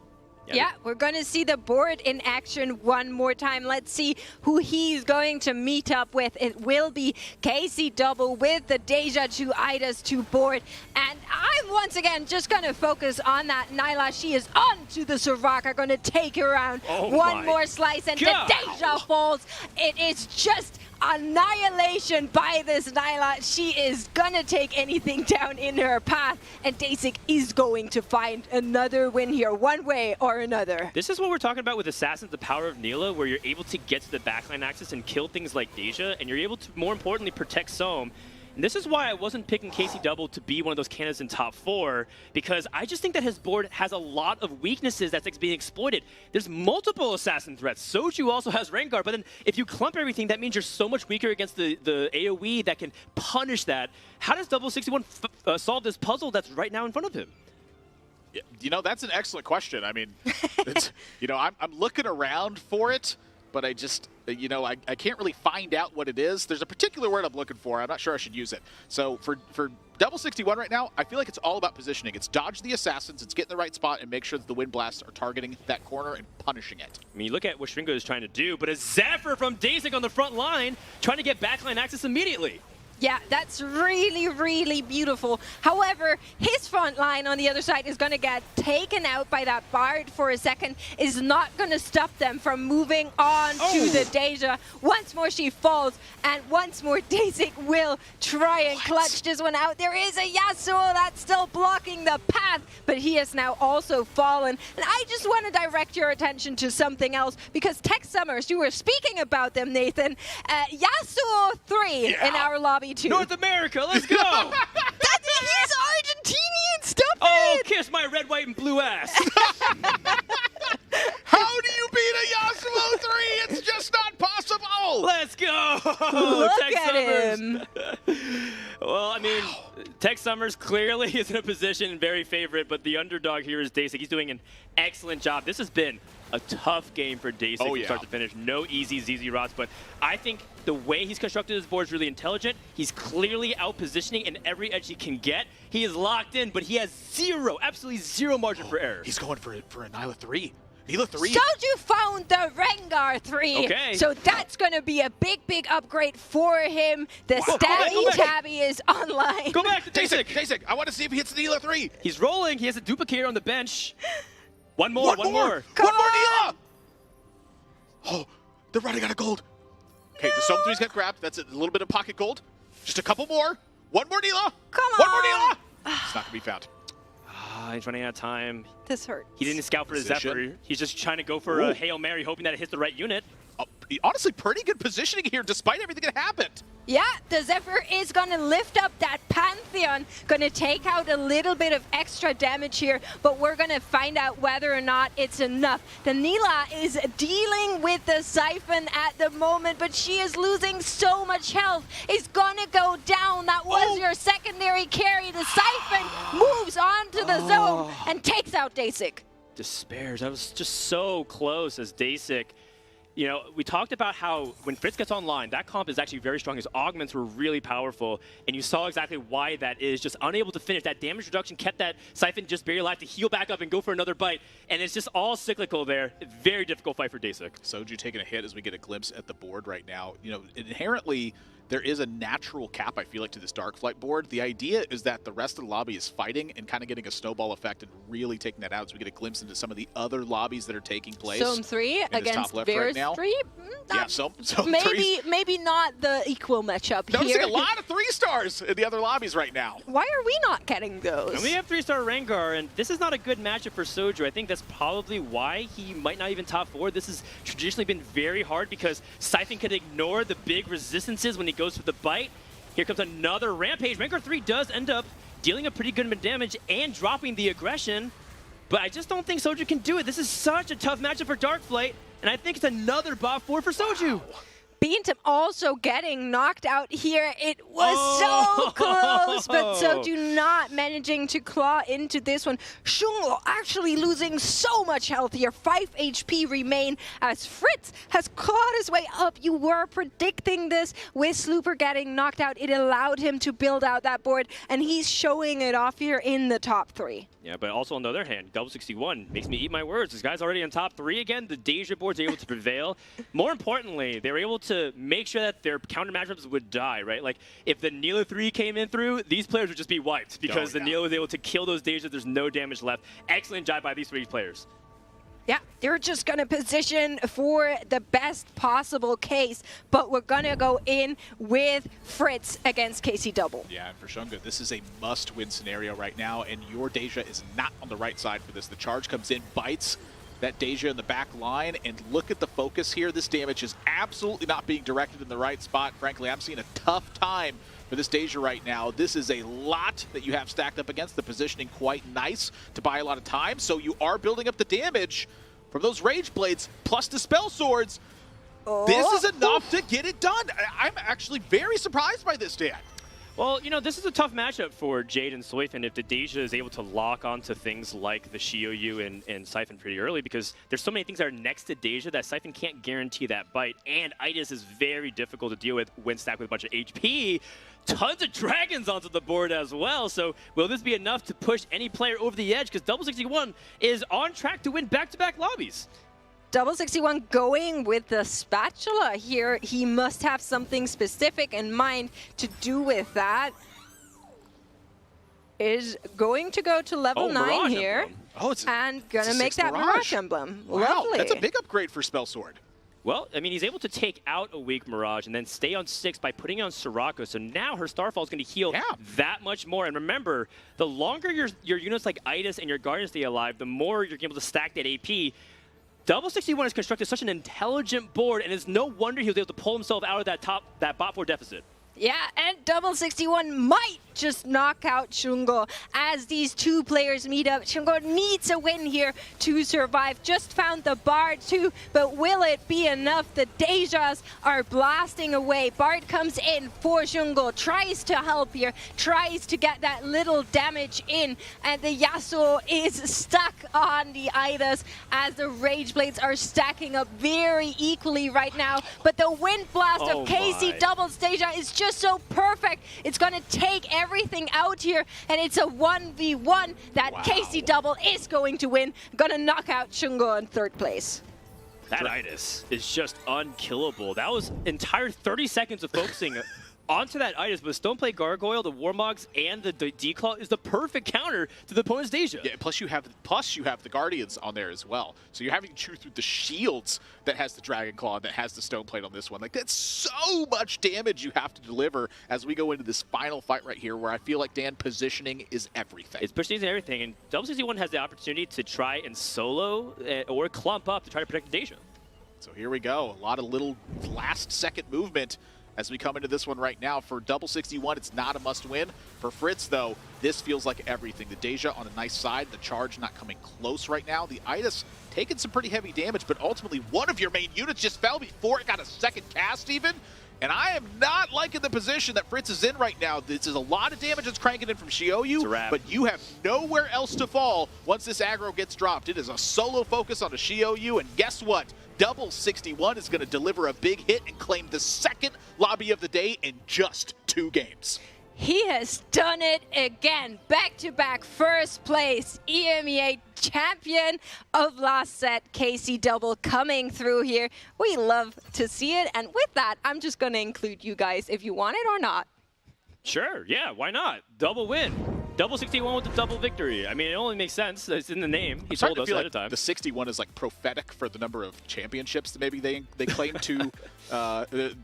Yeah, we're going to see the board in action one more time. Let's see who he's going to meet up with. It will be KC Double with the Deja 2 Idas 2 board. And I'm once again just going to focus on that Nyla. She is on to the Soraka, going to take her around. One more slice and the Deja falls. It is just annihilation by this Nyla. She is gonna take anything down in her path, and Dasik is going to find another win here, one way or another. This is what we're talking about with Assassins, the power of Neela, where you're able to get to the backline axis and kill things like Deja, and you're able to, more importantly, protect Sohm. And this is why I wasn't picking Casey Double to be one of those candidates in top 4, because I just think that his board has a lot of weaknesses that's being exploited. There's multiple assassin threats. Soju also has Rengar, but then if you clump everything, that means you're so much weaker against the AoE that can punish that. How does Double 61 solve this puzzle that's right now in front of him? You know, that's an excellent question. I mean, it's, you know, I'm looking around for it, but I just, you know, I can't really find out what it is. There's a particular word I'm looking for. I'm not sure I should use it. So for Double 61 right now, I feel like it's all about positioning. It's dodge the assassins, it's get in the right spot, and make sure that the wind blasts are targeting that corner and punishing it. I mean, look at what Shringo is trying to do, but a Zephyr from Dasik on the front line, trying to get backline access immediately. Yeah, that's really, really beautiful. However, his front line on the other side is going to get taken out by that Bard for a second. Is not going to stop them from moving on to the Deja. Once more she falls, and once more Dasik will try and clutch this one out. There is a Yasuo that's still blocking the path, but he has now also fallen. And I just want to direct your attention to something else, because Tech Summers, you were speaking about them, Nathan. Yasuo 3 in our lobby. North America, let's go! He's Argentinian, stop it! Kiss kiss my red, white, and blue ass. How do you beat a Yasuo 3? It's just not possible. Let's go. Look Tech at Summers. him. Well, I mean, Tech Summers clearly is in a position very favorite, but the underdog here is Dasik. He's doing an excellent job. This has been a tough game for Dasik from start to finish. No easy ZZ rots, but I think the way he's constructed his board is really intelligent. He's clearly out-positioning in every edge he can get. He is locked in, but he has absolutely zero margin for error. He's going for a Nyla 3. Nyla 3. Soju found the Rengar 3. Okay. So that's going to be a big, big upgrade for him. The stats tabby is online. Go back to Dasik. Dasik, I want to see if he hits the Nyla 3. He's rolling. He has a duplicator on the bench. One more. One more Nyla. Oh, they're running out of gold. Okay, the Sohm 3's got grabbed. That's a little bit of pocket gold. Just a couple more. One more Nyla. Come on. One more Nyla. It's not going to be found. He's running out of time. This hurts. He didn't scout for his Zephyr. He's just trying to go for a Hail Mary, hoping that it hits the right unit. Honestly, pretty good positioning here, despite everything that happened. Yeah, the Zephyr is going to lift up that Pantheon, going to take out a little bit of extra damage here, but we're going to find out whether or not it's enough. The Nyla is dealing with the Siphon at the moment, but she is losing so much health. It's going to go down. That was your secondary carry. The Siphon moves on to the zone and takes out Dasik. Despairs. That was just so close as Dasik. You know, we talked about how when Fritz gets online, that comp is actually very strong. His augments were really powerful, and you saw exactly why that is. Just unable to finish. That damage reduction kept that Siphon just barely alive to heal back up and go for another bite, and it's just all cyclical there. Very difficult fight for Dasik. Soju taking a hit as we get a glimpse at the board right now. You know, inherently, there is a natural cap, I feel like, to this Darkflight board. The idea is that the rest of the lobby is fighting and kind of getting a snowball effect and really taking that out as we get a glimpse into some of the other lobbies that are taking place. Sohm 3 against Varus 3? Yeah, Sohm maybe not the equal matchup Noticing here. a lot of 3-stars in the other lobbies right now. Why are we not getting those? And we have 3-star Rengar, and this is not a good matchup for Soju. I think that's probably why he might not even top 4. This has traditionally been very hard because Siphon can ignore the big resistances when he goes for the bite. Here comes another Rampage. Rengar 3 does end up dealing a pretty good amount of damage and dropping the aggression, but I just don't think Soju can do it. This is such a tough matchup for Darkflight, and I think it's another bot 4 for Soju. Beantum also getting knocked out here. It was so close, but Soju not managing to claw into this one. Shungo actually losing so much health here. 5 HP remain as Fritz has clawed his way up. You were predicting this with Slooper getting knocked out. It allowed him to build out that board, and he's showing it off here in the top 3. Yeah, but also on the other hand, Double 61 makes me eat my words. This guy's already in top 3 again. The Deja boards are able to prevail. More importantly, they were able to make sure that their counter matchups would die, right? Like, if the Nyla 3 came in through, these players would just be wiped because the Nyla was able to kill those Deja. There's no damage left. Excellent job by these 3 players. Yeah, they're just going to position for the best possible case, but we're going to go in with Fritz against Casey Double. Yeah, and for Shunga, this is a must-win scenario right now, and your Deja is not on the right side for this. The charge comes in, bites that Deja in the back line, and look at the focus here. This damage is absolutely not being directed in the right spot. Frankly, I'm seeing a tough time for this Deja right now. This is a lot that you have stacked up against the positioning, quite nice to buy a lot of time. So you are building up the damage from those Rage Blades plus Dispel Swords. This is enough to get it done. I'm actually very surprised by this, Dan. Well, you know, this is a tough matchup for Jade and Soifin if the Deja is able to lock onto things like the Xiaoyu and Siphon pretty early, because there's so many things that are next to Deja that Siphon can't guarantee that bite, and Itis is very difficult to deal with when stacked with a bunch of HP. Tons of dragons onto the board as well, so will this be enough to push any player over the edge? Because Double 61 is on track to win back-to-back lobbies. Double 61 going with the spatula here. He must have something specific in mind to do with that. Is going to go to level 9 here. And gonna make that Mirage Emblem. Wow, Lovely. that's a big upgrade for Spell Sword. Well, I mean, he's able to take out a weak Mirage and then stay on 6 by putting on Sirocco, so now her Starfall is going to heal that much more. And remember, the longer your units like Itis and your Guardians stay alive, the more you're able to stack that AP. Double 61 has constructed such an intelligent board, and it's no wonder he was able to pull himself out of that bot 4 deficit. Yeah, and Double 61 might just knock out Shungo as these two players meet up. Shungo needs a win here to survive. Just found the Bard too, but will it be enough? The Dejas are blasting away. Bard comes in for Shungo, tries to help here, tries to get that little damage in, and the Yasuo is stuck on the Idas as the Rage Blades are stacking up very equally right now. But the Wind Blast of Casey Double's Deja is just so perfect. It's going to take everything out here, and it's a 1v1 that Casey Double is going to win. Going to knock out Shungo in 3rd place. That Itis is just unkillable. That was entire 30 seconds of focusing onto that Itis, but Stoneplate Gargoyle, the Warmogs, and the Declaw is the perfect counter to the opponent's Deja. Yeah, plus you have the Guardians on there as well. So you're having to chew through the shields that has the Dragon Claw, that has the Stoneplate on this one. Like, that's so much damage you have to deliver as we go into this final fight right here, where I feel like, Dan, positioning is everything. It's positioning is everything, and Double 61 has the opportunity to try and solo or clump up to try to protect the Deja. So here we go. A lot of little last-second movement as we come into this one right now. For Double 61, it's not a must-win. For Fritz, though, this feels like everything. The Deja on a nice side, the charge not coming close right now. The Itis taking some pretty heavy damage, but ultimately one of your main units just fell before it got a second cast even. And I am not liking the position that Fritz is in right now. This is a lot of damage that's cranking in from Xiaoyu, but you have nowhere else to fall once this aggro gets dropped. It is a solo focus on a Xiaoyu, and guess what? Double 61 is going to deliver a big hit and claim the 2nd lobby of the day in just 2 games. He has done it again. Back-to-back 1st place EMEA champion of last set. Casey Double coming through here. We love to see it. And with that, I'm just going to include you guys if you want it or not. Sure, yeah, why not? Double win. Double 61 with the double victory. I mean, it only makes sense. It's in the name. He told us ahead of time. The 61 is like prophetic for the number of championships that maybe they claim to,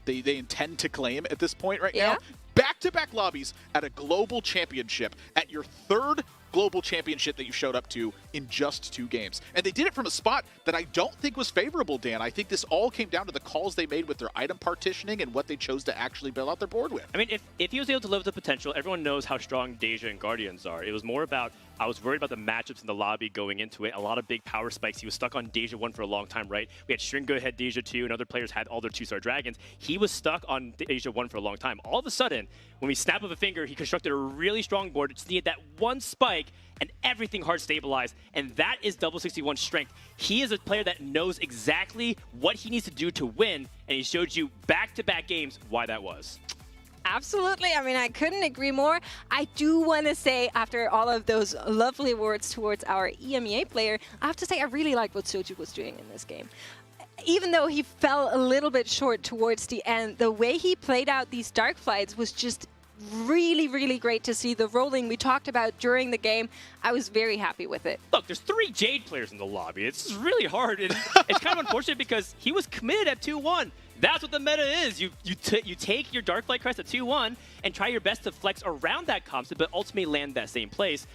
they intend to claim at this point right now. Back-to-back lobbies at a global championship, at your 3rd global championship that you showed up to in just 2 games. And they did it from a spot that I don't think was favorable, Dan. I think this all came down to the calls they made with their item partitioning and what they chose to actually build out their board with. I mean, if he was able to live up to potential, everyone knows how strong Deja and Guardians are. It was more about, I was worried about the matchups in the lobby going into it. A lot of big power spikes. He was stuck on Deja 1 for a long time, right? We had Stringo had Deja 2, and other players had all their 2-star dragons. He was stuck on Deja 1 for a long time. All of a sudden, when we snap of a finger, he constructed a really strong board. It just needed that one spike, and everything hard stabilized, and that is Double 61's strength. He is a player that knows exactly what he needs to do to win, and he showed you back-to-back games why that was. Absolutely. I mean, I couldn't agree more. I do want to say, after all of those lovely words towards our EMEA player, I have to say I really like what Soju was doing in this game. Even though he fell a little bit short towards the end, the way he played out these dark flights was just really, really great to see. The rolling we talked about during the game, I was very happy with it. Look, there's 3 Jade players in the lobby. It's really hard. And it's kind of unfortunate because he was committed at 2-1. That's what the meta is. You take your Darkflight Crest at 2-1 and try your best to flex around that comp set, but ultimately land that same place.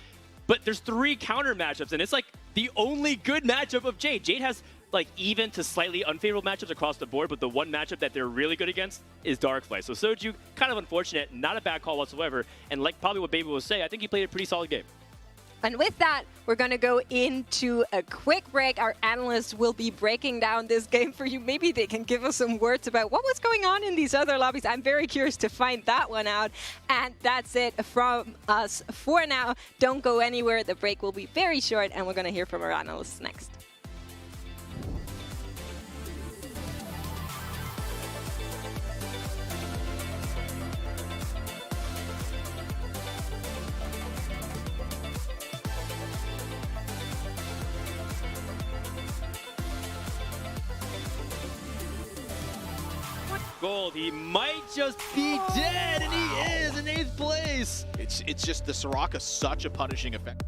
But there's 3 counter matchups, and it's like the only good matchup of Jade. Jade has like even to slightly unfavorable matchups across the board, but the one matchup that they're really good against is Darkflight. So Soju, kind of unfortunate, not a bad call whatsoever. And like probably what Bebe will say, I think he played a pretty solid game. And with that, we're going to go into a quick break. Our analysts will be breaking down this game for you. Maybe they can give us some words about what was going on in these other lobbies. I'm very curious to find that one out. And that's it from us for now. Don't go anywhere. The break will be very short, and we're going to hear from our analysts next. Gold, he might just be dead, and he is in 8th place. It's just the Soraka, such a punishing effect.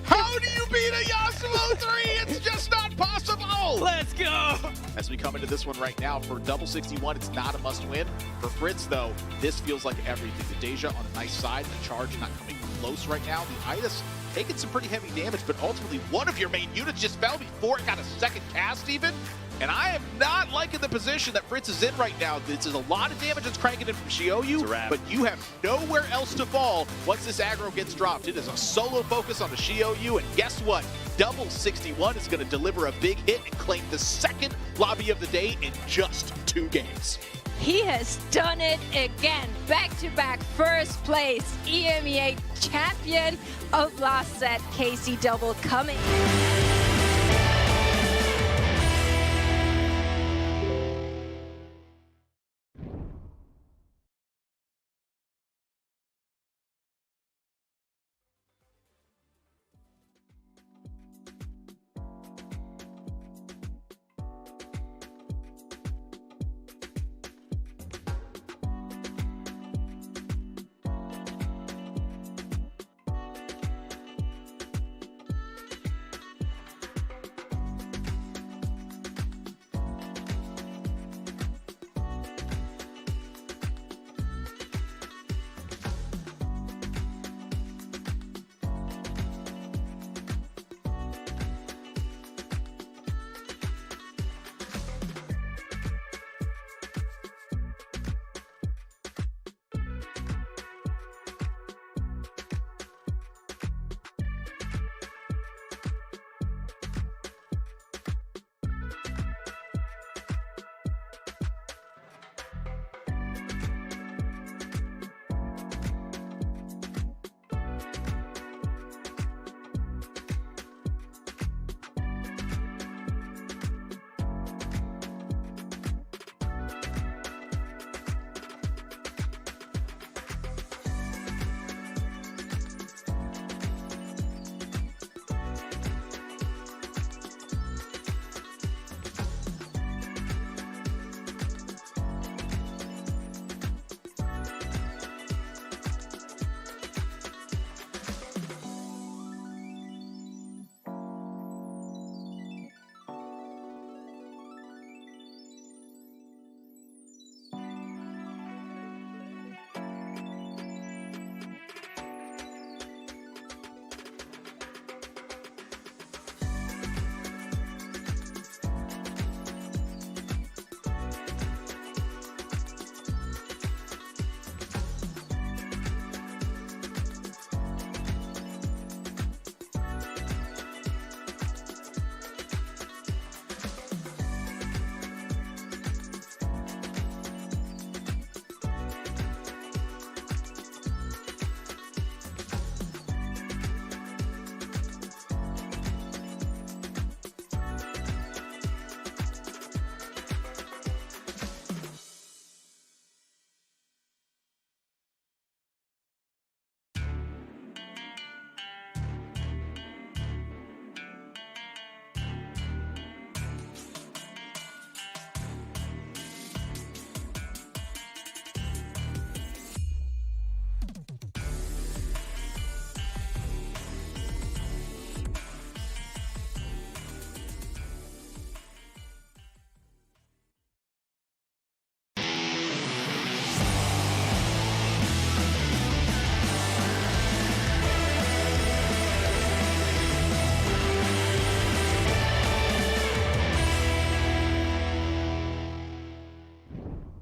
How do you beat a Yasuo 3? It's just not possible! Let's go! As we come into this one right now, for double 61, it's not a must-win. For Fritz, though, this feels like everything. The Deja on the nice side, the charge not coming close right now. The Idas taking some pretty heavy damage, but ultimately one of your main units just fell before it got a second cast even. And I am not liking the position that Fritz is in right now. This is a lot of damage that's cranking in from Xiaoyu, but you have nowhere else to fall once this aggro gets dropped. It is a solo focus on the Xiaoyu, and guess what? Double 61 is going to deliver a big hit and claim the second lobby of the day in just 2 games. He has done it again. Back-to-back first place EMEA champion of last set, Casey Double coming.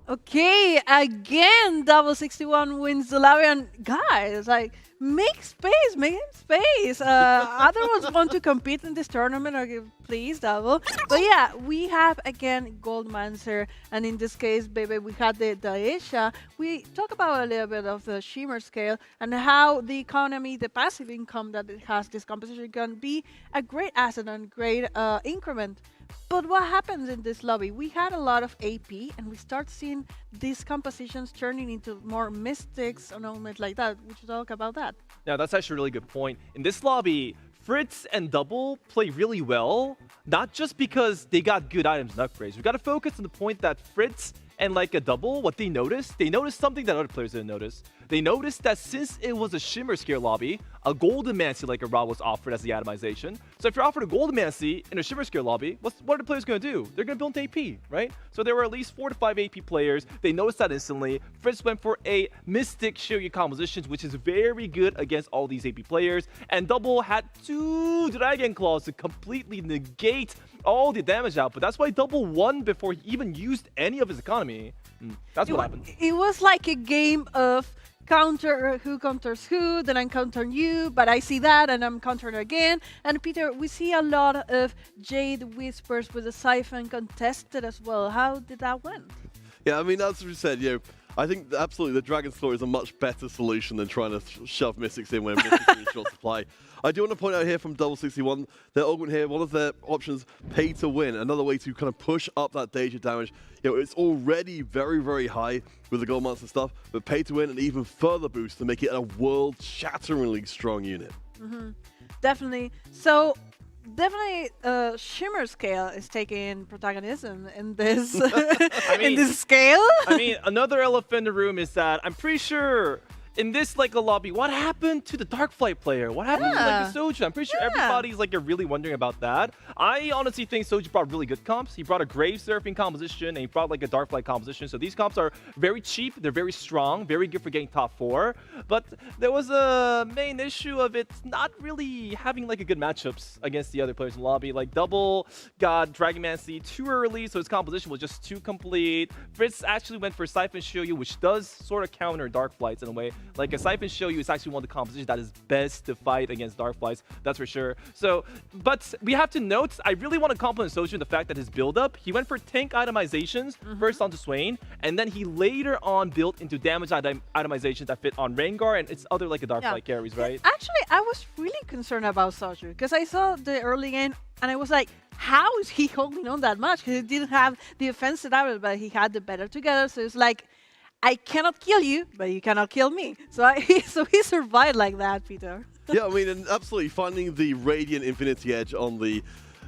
Okay, again, Double 61 wins the lobby, and guys, like, make space. Other ones want to compete in this tournament, okay, please, Double. But yeah, we have again Goldmancer, and in this case, Bebe, we had the Daisha. We talk about a little bit of the Shimmer scale and how the economy, the passive income that it has, this composition can be a great asset and great increment. But what happens in this lobby? We had a lot of AP, and we start seeing these compositions turning into more mystics and elements like that. Would you talk about that? Yeah, that's actually a really good point. In this lobby, Fritz and Double play really well, not just because they got good items and upgrades. We got to focus on the point that Fritz and like a Double, what they noticed something that other players didn't notice. They noticed that since it was a Shimmer scale lobby, a Golden-Mancy like a Ra was offered as the atomization. So if you're offered a Golden-Mancy in a Shimmer scale lobby, what are the players going to do? They're going to build AP, right? So there were at least 4 to 5 AP players. They noticed that instantly. Fritz went for a Mystic Shiryu compositions, which is very good against all these AP players. And Double had 2 Dragon Claws to completely negate all the damage output. That's why Double won before he even used any of his economy. That's what happened. It was like a game of counter who counters who, then I'm countering you, but I see that and I'm countering again. And Peter, we see a lot of Jade Whispers with the Siphon contested as well. How did that went? Yeah, I mean, as we said, I think absolutely the Dragon's Claw is a much better solution than trying to shove Mystics in when Mystics are in short supply. I do want to point out here from Double 61, their argument here, one of their options, pay to win, another way to kind of push up that Deja damage. It's already very, very high with the Gold Monster stuff, but pay to win an even further boost to make it a world-shatteringly strong unit. Definitely. So, definitely, Shimmer scale is taking protagonism in this in this scale. I mean, another elephant in the room is that I'm pretty sure in this like a lobby, what happened to the Darkflight player? What happened to like the Soju? I'm pretty sure everybody's like really wondering about that. I honestly think Soju brought really good comps. He brought a Grave Surfing composition and he brought like a Darkflight composition. So these comps are very cheap. They're very strong, very good for getting top 4. But there was a main issue of it not really having like a good matchups against the other players in the lobby. Like Double got Dragonmancy too early, so his composition was just too complete. Fritz actually went for Siphon Shiryu, which does sort of counter Darkflights in a way. Like a Siphon Shiryu is actually one of the compositions that is best to fight against Darkflights, that's for sure. So, but we have to note, I really want to compliment Soju on the fact that his build-up, he went for tank itemizations first onto Swain, and then he later on built into damage itemizations that fit on Rengar and it's other like a Darkflight carries, right? Actually, I was really concerned about Soju because I saw the early game and I was like, how is he holding on that much? Because he didn't have the offensive ability, but he had the better together. So it's like, I cannot kill you, but you cannot kill me. So he survived like that, Peter. Yeah, I mean, and absolutely finding the Radiant Infinity Edge on the,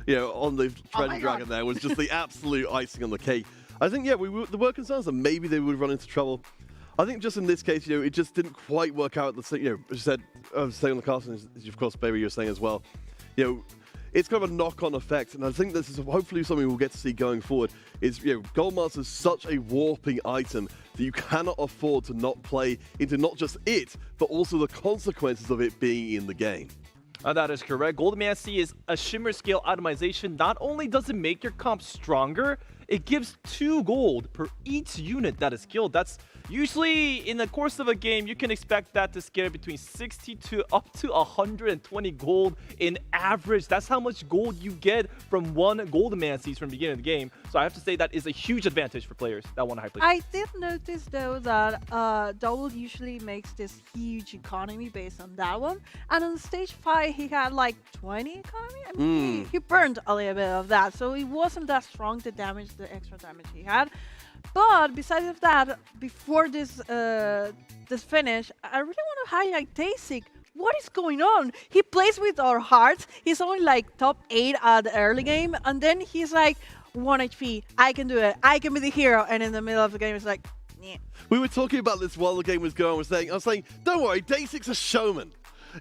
on the Treasure Dragon there was just the absolute icing on the cake. I think, there were concerns that maybe they would run into trouble. I think just in this case, it just didn't quite work out. As you said, staying on the castle, of course, Baby, you're saying as well. It's kind of a knock-on effect, and I think this is hopefully something we'll get to see going forward. Is Gold Master is such a warping item that you cannot afford to not play into not just it, but also the consequences of it being in the game. That is correct. Golden-Mancy is a Shimmer scale itemization. Not only does it make your comp stronger, it gives 2 gold per each unit that is killed. That's usually in the course of a game, you can expect that to scale between 60 to up to 120 gold in average. That's how much gold you get from one Golden-Mancies from the beginning of the game. So I have to say that is a huge advantage for players that want to high play. I did notice though that Double usually makes this huge economy based on that one. And on stage 5, he had like 20 economy. I mean, he burned a little bit of that. So it wasn't that strong to damage the extra damage he had. But besides that, before this this finish, I really want to highlight Tasik. What is going on? He plays with our hearts. He's only like top 8 at the early game, and then he's like 1 HP. I can do it. I can be the hero. And in the middle of the game, it's like, yeah. We were talking about this while the game was going. I was saying, don't worry, Dasik's a showman.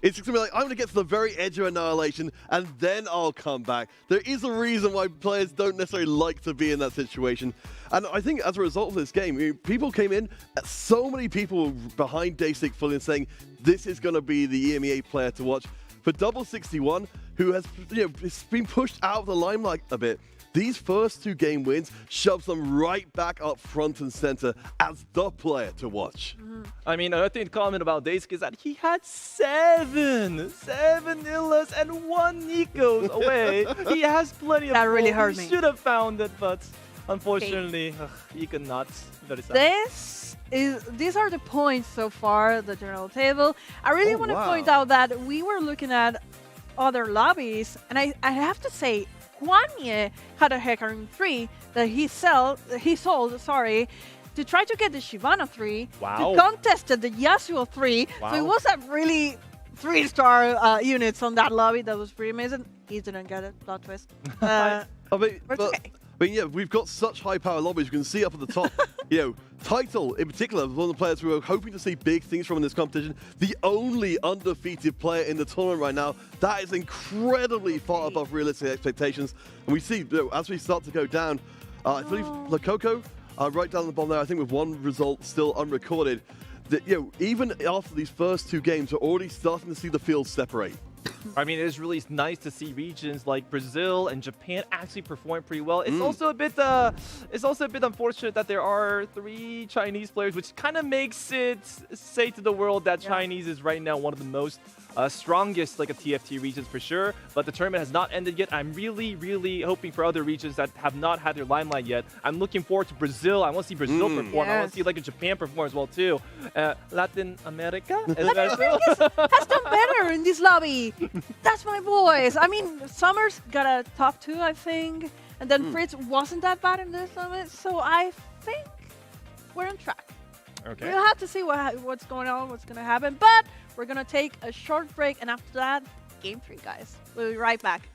It's just going to be like, I'm going to get to the very edge of Annihilation, and then I'll come back. There is a reason why players don't necessarily like to be in that situation. And I think as a result of this game, people came in, so many people behind Dasik fully and saying, this is going to be the EMEA player to watch. For Double 61, who has been pushed out of the limelight a bit, these first 2 game wins shoves them right back up front and center as the player to watch. I mean, another thing to comment about Daisuke is that he had 7 Illas and 1 Nikos away. He has plenty of That really gold. hurt He me. should have found it, but unfortunately, he could not. Very sad. These are the points so far, the general table. I really want to point out that we were looking at other lobbies, and I have to say, Kwanye had a Hecarim 3 that he sold, to try to get the Shyvana 3, Wow. to contested the Yasuo 3. Wow. So it was a really 3-star units on that lobby. That was pretty amazing. He didn't get it, plot twist. I mean, but it's okay. I mean, yeah, we've got such high power lobbies. You can see up at the top, Title in particular was one of the players we were hoping to see big things from in this competition. The only undefeated player in the tournament right now. That is incredibly far above realistic expectations. And we see, as we start to go down, I believe Lakoko, right down the bottom there, I think with 1 result still unrecorded, that, even after these first 2 games, we're already starting to see the field separate. I mean, it is really nice to see regions like Brazil and Japan actually perform pretty well. It's also a bit, unfortunate that there are 3 Chinese players, which kind of makes it say to the world that Chinese is right now one of the most strongest like a TFT regions for sure. But the tournament has not ended yet. I'm really, really hoping for other regions that have not had their limelight yet. I'm looking forward to Brazil. I want to see Brazil perform. I want to see like a Japan perform as well too. Latin America has done better in this lobby. That's my boys. I mean, Summers got a top 2, I think. And then Fritz wasn't that bad in this summit. So I think we're on track. Okay. We'll have to see what's going on, what's going to happen. But we're going to take a short break. And after that, game 3, guys. We'll be right back.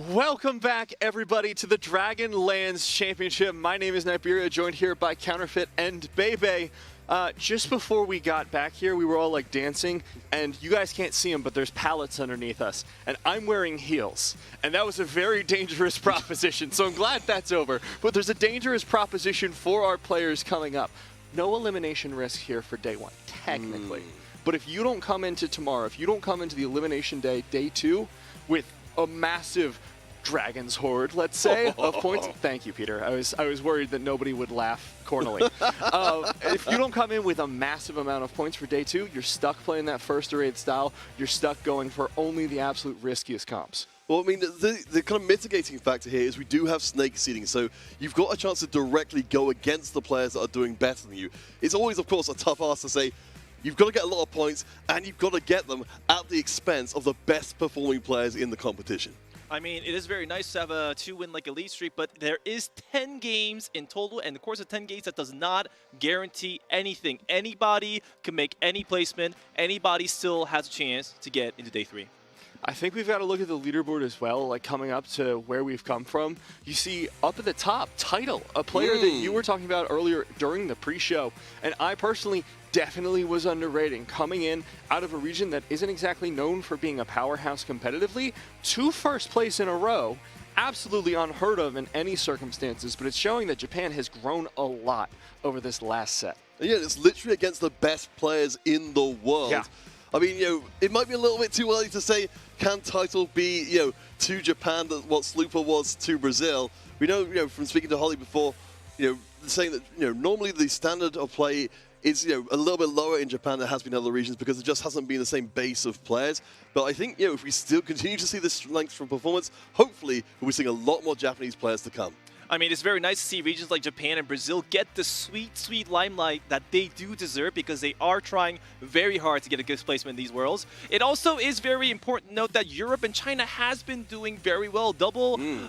Welcome back, everybody, to the Dragonlands Championship. My name is Niberia, joined here by Counterfeit and Bebe. Just before we got back here, we were all like dancing, and you guys can't see them, but there's pallets underneath us, and I'm wearing heels, and that was a very dangerous proposition, so I'm glad that's over. But there's a dangerous proposition for our players coming up. No elimination risk here for day one, technically. But if you don't come into tomorrow, if you don't come into the elimination day, day 2, with a massive Dragon's Horde, let's say, of points. Thank you, Peter. I was worried that nobody would laugh cornily. If you don't come in with a massive amount of points for day 2, you're stuck playing that first to 8 style. You're stuck going for only the absolute riskiest comps. Well, I mean, the kind of mitigating factor here is we do have snake seeding, so you've got a chance to directly go against the players that are doing better than you. It's always, of course, a tough ask to say, you've got to get a lot of points, and you've got to get them at the expense of the best performing players in the competition. I mean, it is very nice to have a 2-win like elite streak, but there is 10 games in total, and of course, the 10 games that does not guarantee anything. Anybody can make any placement. Anybody still has a chance to get into day 3. I think we've got to look at the leaderboard as well, like coming up to where we've come from. You see up at the top, Title, a player that you were talking about earlier during the pre-show, and I personally definitely was underrating, coming in out of a region that isn't exactly known for being a powerhouse competitively, to first place in a row. Absolutely unheard of in any circumstances, but it's showing that Japan has grown a lot over this last set. Yeah, it's literally against the best players in the world. Yeah. I mean, it might be a little bit too early to say, can Title be, to Japan what Slooper was to Brazil? We know, from speaking to Holly before, saying that, normally the standard of play is, a little bit lower in Japan than it has been in other regions because it just hasn't been the same base of players. But I think, if we still continue to see this strength from performance, hopefully we'll be seeing a lot more Japanese players to come. I mean, it's very nice to see regions like Japan and Brazil get the sweet, sweet limelight that they do deserve because they are trying very hard to get a good placement in these worlds. It also is very important to note that Europe and China has been doing very well. Double with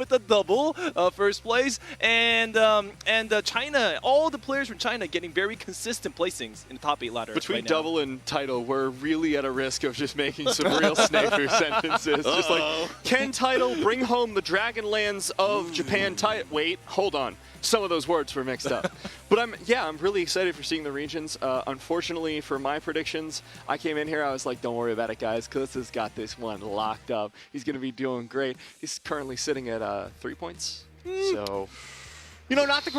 the double first place, and China, all the players from China getting very consistent placings in the top 8 ladder. Between right double and Title, we're really at a risk of just making some real snaker sentences. Just like, can Title bring home the Dragonlands of Japan title? Wait, hold on. Some of those words were mixed up. But I'm really excited for seeing the regions. Unfortunately, for my predictions, I came in here, I was like, don't worry about it, guys. Klutz has got this one locked up. He's going to be doing great. He's currently sitting at 3 points. So, not the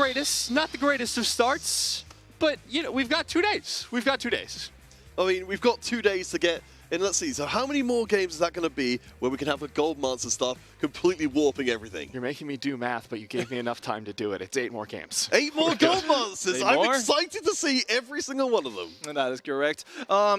greatest of starts. But, we've got 2 days. We've got 2 days. I mean, we've got 2 days to get. And let's see, so how many more games is that going to be where we can have the gold monster stuff completely warping everything? You're making me do math, but you gave me enough time to do it. It's 8 more games. 8 more gold monsters! I'm excited to see every single one of them. And that is correct.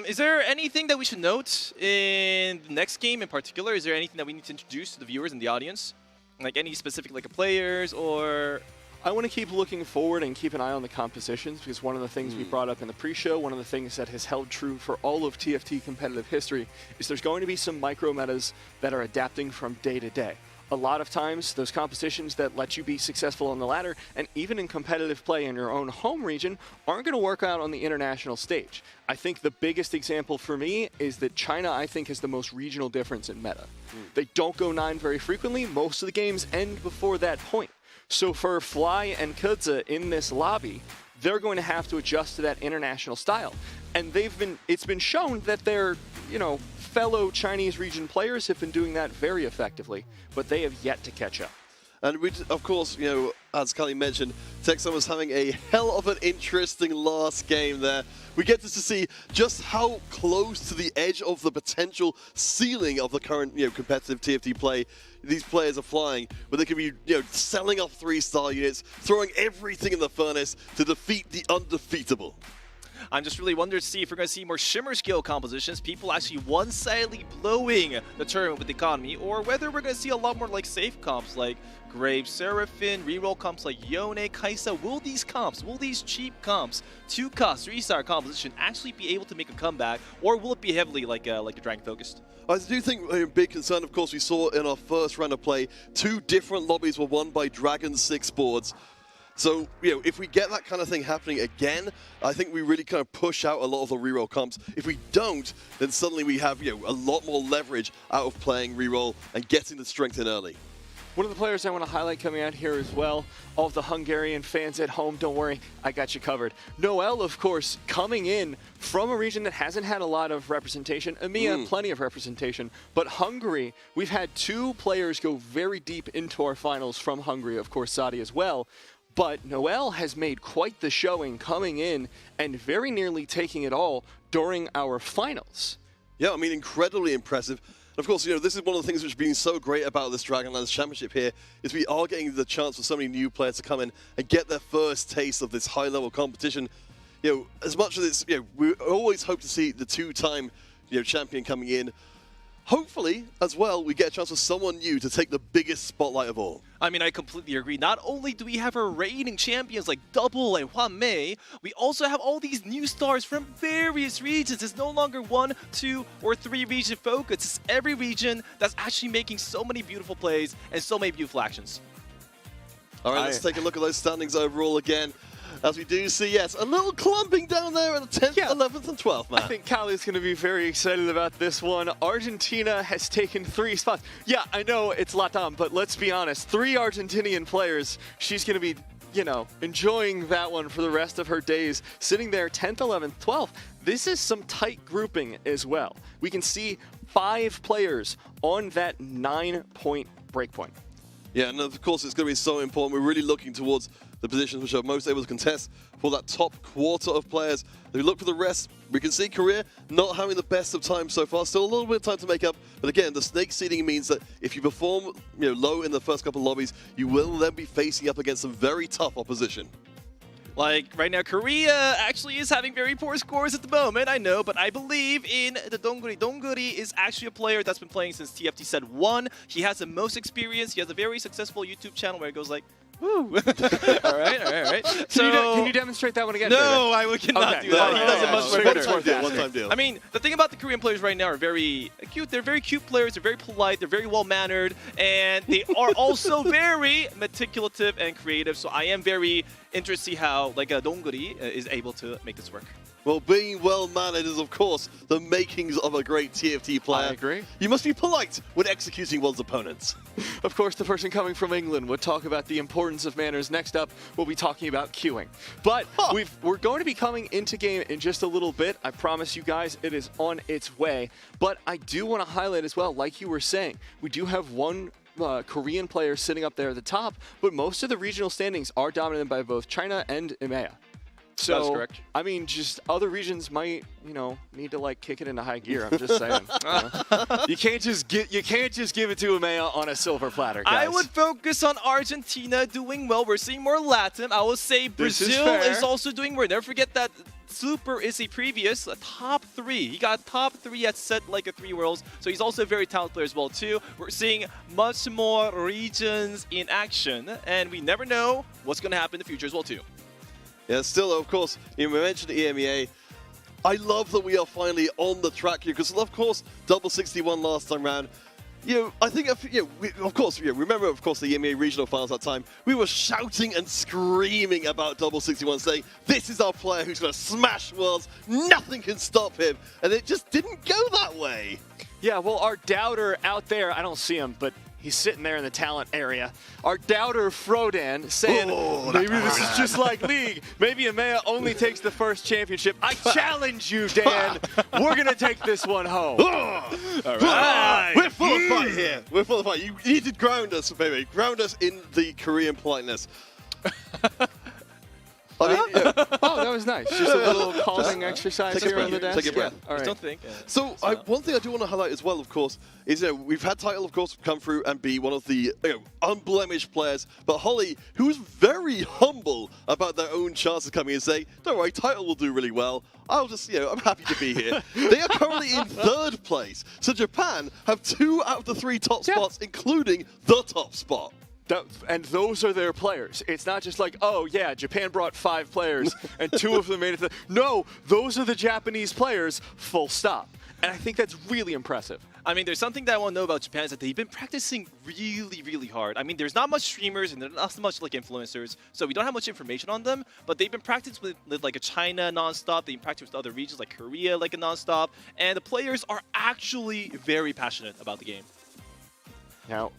Is there anything that we should note in the next game in particular? Is there anything that we need to introduce to the viewers and the audience? Like any specific players or... I want to keep looking forward and keep an eye on the compositions because one of the things we brought up in the pre-show, one of the things that has held true for all of TFT competitive history is there's going to be some micro metas that are adapting from day to day. A lot of times, those compositions that let you be successful on the ladder and even in competitive play in your own home region aren't going to work out on the international stage. I think the biggest example for me is that China, I think, has the most regional difference in meta. They don't go 9 very frequently. Most of the games end before that point. So for Fly and Kudza in this lobby, they're going to have to adjust to that international style. And it's been shown that their, fellow Chinese region players have been doing that very effectively, but they have yet to catch up. And we, of course, as Kali mentioned, Texan was having a hell of an interesting last game there. We get to see just how close to the edge of the potential ceiling of the current, competitive TFT play these players are flying, where they could be, selling off 3-star units, throwing everything in the furnace to defeat the undefeatable. I'm just really wondering to see if we're going to see more Shimmer skill compositions, people actually one-sidedly blowing the tournament with the economy, or whether we're going to see a lot more safe comps like Grave Seraphim, reroll comps like Yone, Kaisa. Will these cheap comps, 2-cost, 3-star composition actually be able to make a comeback, or will it be heavily like a Dragon focused? I do think a big concern, of course, we saw in our first round of play, 2 different lobbies were won by Dragon 6 boards. So, if we get that kind of thing happening again, I think we really kind of push out a lot of the reroll comps. If we don't, then suddenly we have, a lot more leverage out of playing reroll and getting the strength in early. One of the players I want to highlight coming out here as well, all of the Hungarian fans at home, don't worry, I got you covered. Noelle, of course, coming in from a region that hasn't had a lot of representation. EMEA, plenty of representation. But Hungary, we've had 2 players go very deep into our finals from Hungary, of course, Sadi as well. But Noelle has made quite the showing coming in and very nearly taking it all during our finals. Yeah, I mean, incredibly impressive. Of course, this is one of the things which has been so great about this Dragonlands Championship here, is we are getting the chance for so many new players to come in and get their first taste of this high-level competition. As much as it's, we always hope to see the 2-time, champion coming in. Hopefully, as well, we get a chance for someone new to take the biggest spotlight of all. I mean, I completely agree. Not only do we have our reigning champions like Double and Hua Mei, we also have all these new stars from various regions. It's no longer 1, 2, or 3 region focus. It's every region that's actually making so many beautiful plays and so many beautiful actions. All right, let's take a look at those standings overall again. As we do see, yes, a little clumping down there at the 10th, 11th, and 12th, man. I think Callie's going to be very excited about this one. Argentina has taken 3 spots. Yeah, I know it's Latam, but let's be honest. 3 Argentinian players. She's going to be, enjoying that one for the rest of her days. Sitting there 10th, 11th, 12th. This is some tight grouping as well. We can see 5 players on that 9-point breakpoint. Yeah, and of course it's going to be so important. We're really looking towards the positions which are most able to contest for that top quarter of players. If we look for the rest, we can see Korea not having the best of times so far. Still a little bit of time to make up. But again, the snake seeding means that if you perform low in the first couple of lobbies, you will then be facing up against some very tough opposition. Like, right now, Korea actually is having very poor scores at the moment, I know, but I believe in the Donguri. Donguri is actually a player that's been playing since TFT Set 1. He has the most experience. He has a very successful YouTube channel where it goes like, woo. all right. Can you demonstrate that one again? No, I cannot do that. He does it much better. One-time deal. I mean, the thing about the Korean players right now are very cute. They're very cute players. They're very polite. They're very well-mannered. And they are also very meticulous and creative. So I am very interested to see how Donguri is able to make this work. Well, being well-mannered is, of course, the makings of a great TFT player. I agree. You must be polite when executing one's opponents. Of course, the person coming from England would talk about the importance of manners. Next up, we'll be talking about queuing. But we're going to be coming into game in just a little bit. I promise you guys, it is on its way. But I do want to highlight as well, like you were saying, we do have one Korean player sitting up there at the top, but most of the regional standings are dominated by both China and EMEA. So, that's correct. I mean, just other regions might, need to kick it into high gear. I'm just saying. You can't just give it to EMEA on a silver platter, guys. I would focus on Argentina doing well. We're seeing more Latin. I will say Brazil is also doing well. Never forget that Super is a previous top 3. He got top 3 at set a 3 worlds, so he's also a very talented player as well too. We're seeing much more regions in action, and we never know what's going to happen in the future as well too. Yeah, still, of course, we mentioned the EMEA. I love that we are finally on the track here, because, of course, double 61 last time round. I think, remember, of course, the EMEA regional finals that time. We were shouting and screaming about double 61, saying, this is our player who's going to smash worlds. Nothing can stop him. And it just didn't go that way. Yeah, well, our doubter out there, I don't see him, but he's sitting there in the talent area. Our doubter, Frodan, saying, maybe this is just like League. Maybe EMEA only takes the first championship. I challenge you, Dan. We're going to take this one home. All right. We're full of fight here. We're full of fight. You need to ground us, baby. Ground us in the Korean politeness. I mean, oh, that was nice. Just a little calming exercise here on the desk. Take a breath. All right. Don't think. So one thing I do want to highlight as well, of course, is we've had Title, of course, come through and be one of the unblemished players. But Holly, who's very humble about their own chances coming and saying, don't worry, Title will do really well. I'll just, I'm happy to be here. They are currently in 3rd place. So Japan have 2 out of the 3 top spots, including the top spot. And those are their players. It's not just like, oh, yeah, Japan brought 5 players and 2 of them made it. No, those are the Japanese players, full stop. And I think that's really impressive. I mean, there's something that I want to know about Japan is that they've been practicing really, really hard. I mean, there's not much streamers and there's not much like influencers, so we don't have much information on them. But they've been practicing with like a China nonstop. They've been practicing with other regions like Korea like a nonstop, and the players are actually very passionate about the game. Now,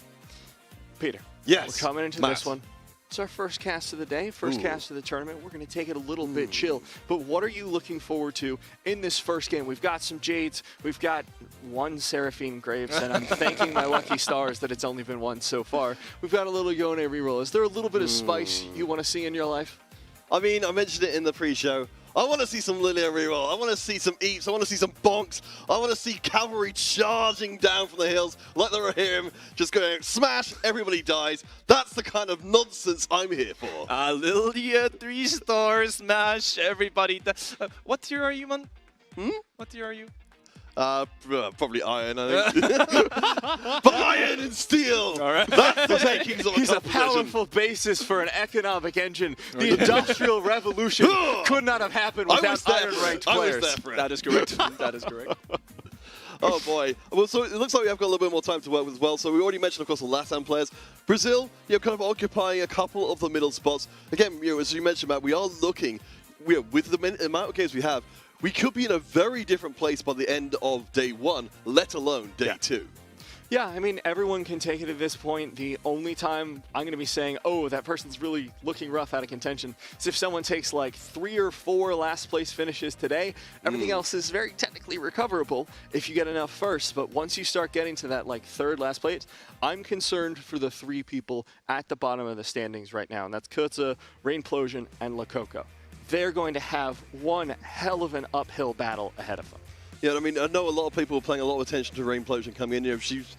Peter. Yes. We're coming into this one. It's our first cast of the day, first cast of the tournament. We're going to take it a little bit chill. But what are you looking forward to in this first game? We've got some Jades. We've got one Seraphine Graves, and I'm thanking my lucky stars that it's only been one so far. We've got a little Yone reroll. Is there a little bit of spice you want to see in your life? I mean, I mentioned it in the pre-show. I want to see some Lilia reroll. I want to see some eats. I want to see some bonks. I want to see cavalry charging down from the hills like the Rohirrim, just going smash, everybody dies. That's the kind of nonsense I'm here for. Lilia 3-star smash, everybody. What tier are you, man? What tier are you? Probably iron, I think. But iron and steel! All right. That's the takings of He's a powerful basis for an economic engine. The Industrial Revolution could not have happened without iron-ranked players. I was there for it. That is correct. That is correct. Oh boy. Well, so it looks like we have got a little bit more time to work with as well. So we already mentioned, of course, the LATAM players. Brazil, kind of occupying a couple of the middle spots. Again, as you mentioned, Matt, we are looking, with the amount of games we have, we could be in a very different place by the end of day 1, let alone day 2. Yeah, I mean, everyone can take it at this point. The only time I'm going to be saying, oh, that person's really looking rough out of contention, is if someone takes like 3 or 4 last place finishes today. Everything else is very technically recoverable if you get enough first. But once you start getting to that like 3rd last place, I'm concerned for the 3 people at the bottom of the standings right now. And that's Kurza, Rainplosion, and Lakoko. They're going to have one hell of an uphill battle ahead of them. Yeah, I mean, I know a lot of people are paying a lot of attention to Rainplosion coming in. She's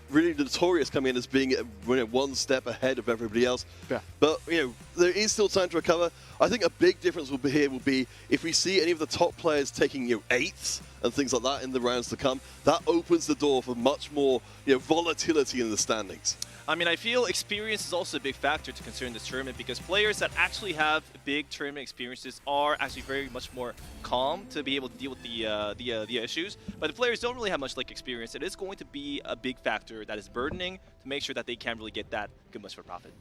really notorious coming in as being one step ahead of everybody else. Yeah. But, there is still time to recover. I think a big difference will be if we see any of the top players taking, 8ths and things like that in the rounds to come. That opens the door for much more, volatility in the standings. I mean, I feel experience is also a big factor to consider in this tournament because players that actually have big tournament experiences are actually very much more calm to be able to deal with the issues. But if players don't really have much experience, it is going to be a big factor that is burdening to make sure that they can really get that good much for profit.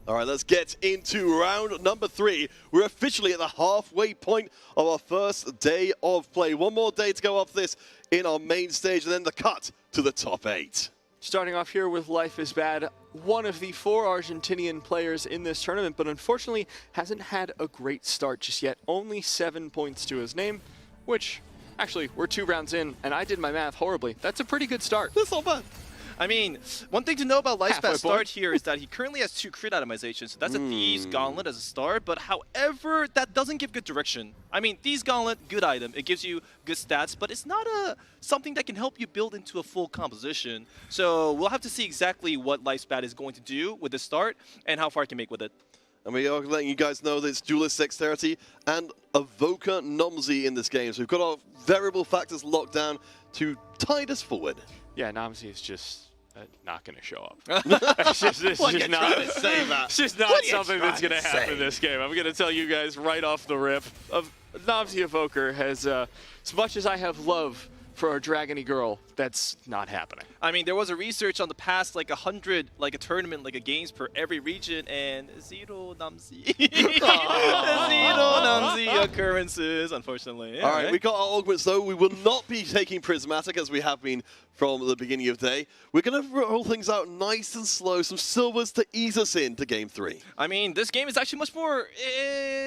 All right, let's get into round number 3. We're officially at the halfway point of our first day of play. One more day to go off this in our main stage, and then the cut to the top 8. Starting off here with Life is Bad, one of the 4 Argentinian players in this tournament, but unfortunately hasn't had a great start just yet. Only 7 points to his name, which actually we're 2 rounds in, and I did my math horribly. That's a pretty good start. That's not bad. I mean, one thing to know about Life's Bad start here is that he currently has 2 crit atomizations, so that's a Thieves Gauntlet as a start, but however, that doesn't give good direction. I mean, Thieves Gauntlet, good item, it gives you good stats, but it's not something that can help you build into a full composition. So we'll have to see exactly what Life's Bad is going to do with this start and how far it can make with it. And we are letting you guys know that it's Duelist Dexterity and Evoker Nomzi in this game, so we've got our variable factors locked down to tide us forward. Yeah, Nomzi is just not going to show up. It's just not something that's going to happen in this game. I'm going to tell you guys right off the rip. Nomzi Evoker has, as much as I have love for our Dragony girl, that's not happening. I mean, there was a research on the past, 100, a tournament, games per every region, and 0 Namzi. 0 Namzi occurrences, unfortunately. All right, we got our augments, though. We will not be taking Prismatic as we have been from the beginning of day. We're going to roll things out nice and slow, some silvers to ease us into game 3. I mean, this game is actually much more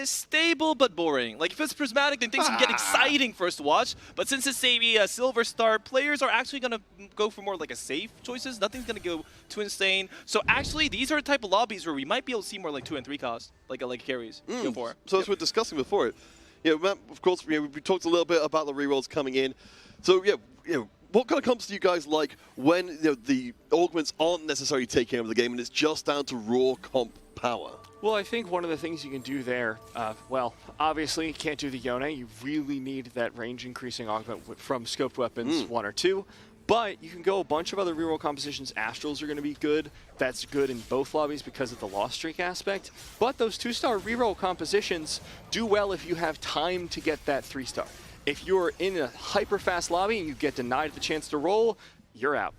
stable but boring. If it's Prismatic, then things can get exciting for us to watch. But since it's a silver start, players are actually going to go for more a safe choices. Nothing's going to go too insane. So actually, these are the type of lobbies where we might be able to see more 2 and 3 cost, like carries. Go for it. So as we're discussing before it, Matt, of course, we talked a little bit about the rerolls coming in. So what kind of comps do you guys like when the augments aren't necessarily taking over the game and it's just down to raw comp power? Well, I think one of the things you can do there, well, obviously you can't do the Yone. You really need that range increasing augment from scoped weapons 1 or 2. But you can go a bunch of other reroll compositions. Astrals are going to be good. That's good in both lobbies because of the lost streak aspect. But those 2-star reroll compositions do well if you have time to get that 3-star. If you're in a hyper-fast lobby and you get denied the chance to roll, you're out.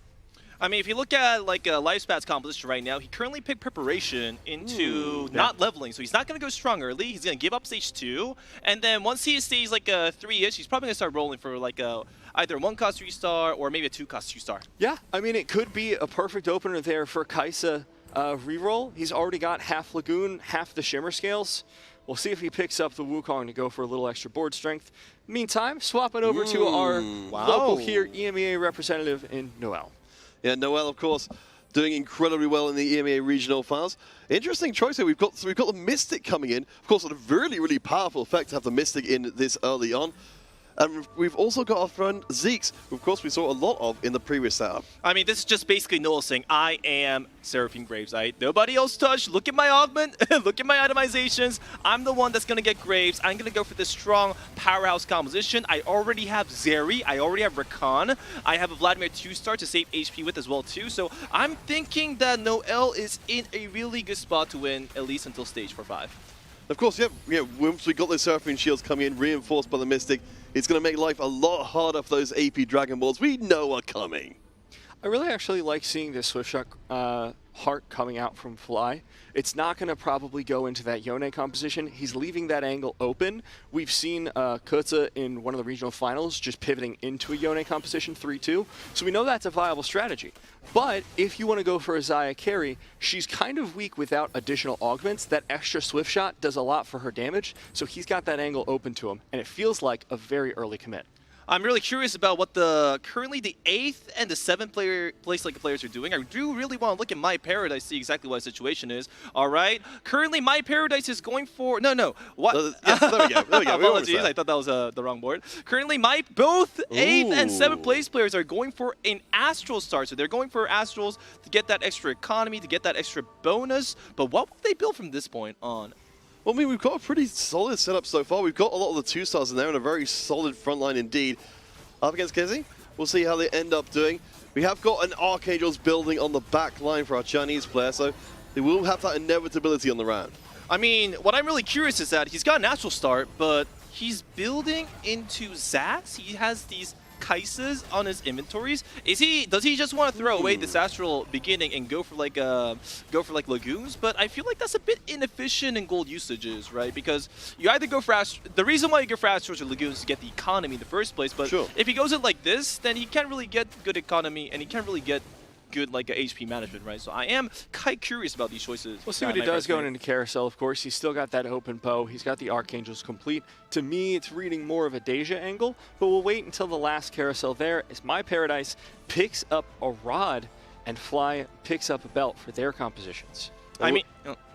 I mean, if you look at like Lifespan's composition right now, he currently picked Preparation into not leveling, so he's not going to go strong early. He's going to give up stage 2, and then once he stays like a 3-ish, he's probably going to start rolling for like a either a 1-cost 3-star or maybe a 2-cost 2-star. Yeah, I mean, it could be a perfect opener there for Kai'Sa reroll. He's already got half Lagoon, half the Shimmer Scales. We'll see if he picks up the Wukong to go for a little extra board strength. Meantime, swapping over to our local here EMEA representative in Noel. Yeah, Noel, of course, doing incredibly well in the EMEA regional finals. Interesting choice here. We've got the Mystic coming in. Of course, a really, really powerful effect to have the Mystic in this early on. And we've also got our friend Zeke's, who of course we saw a lot of in the previous setup. I mean, this is just basically Noel saying, I am Seraphine Graves. Nobody else touch. Look at my augment. Look at my itemizations. I'm the one that's going to get Graves. I'm going to go for this strong powerhouse composition. I already have Zeri. I already have Rakan. I have a Vladimir 2-star to save HP with as well, too. So I'm thinking that Noel is in a really good spot to win, at least until stage 4-5. Of course, yeah, once we got those Seraphine shields coming in, reinforced by the Mystic, it's going to make life a lot harder for those AP Dragon Balls we know are coming. I really actually like seeing this Swift Shot Heart coming out from Fly. It's not going to probably go into that Yone composition. He's leaving that angle open. We've seen Kurza in one of the regional finals just pivoting into a Yone composition 3-2. So we know that's a viable strategy. But if you want to go for a Xayah carry, she's kind of weak without additional augments. That extra Swift Shot does a lot for her damage. So he's got that angle open to him. And it feels like a very early commit. I'm really curious about what currently the 8th and the 7th place players are doing. I do really want to look at My Paradise, see exactly what the situation is. All right. Currently, My Paradise is going for what? Yes, there we go. There we go. Apologies, I thought that was the wrong board. Currently, both 8th and 7th place players are going for an Astral Star. So they're going for Astrals to get that extra economy, to get that extra bonus. But what will they build from this point on? Well, I mean, we've got a pretty solid setup so far. We've got a lot of the 2-stars in there and a very solid front line indeed. Up against Kezi, we'll see how they end up doing. We have got an Archangels building on the back line for our Chinese player, so they will have that inevitability on the round. I mean, what I'm really curious is that he's got an Astral Start, but he's building into Zats. He has these Kaisas on his inventories. Does he just want to throw away this Astral beginning and go for like Lagoons? But I feel like that's a bit inefficient in gold usages, right? Because you either go for the reason why you go for Astrals or Lagoons is to get the economy in the first place. But if he goes it like this, then he can't really get good economy and he can't really get good like a HP management, right? So I am quite curious about these choices. We'll see what he does going into Carousel, of course. He's still got that open bow. He's got the Archangels complete. To me, it's reading more of a Deja angle, but we'll wait until the last Carousel there as My Paradise picks up a rod and Fly picks up a belt for their compositions. I mean,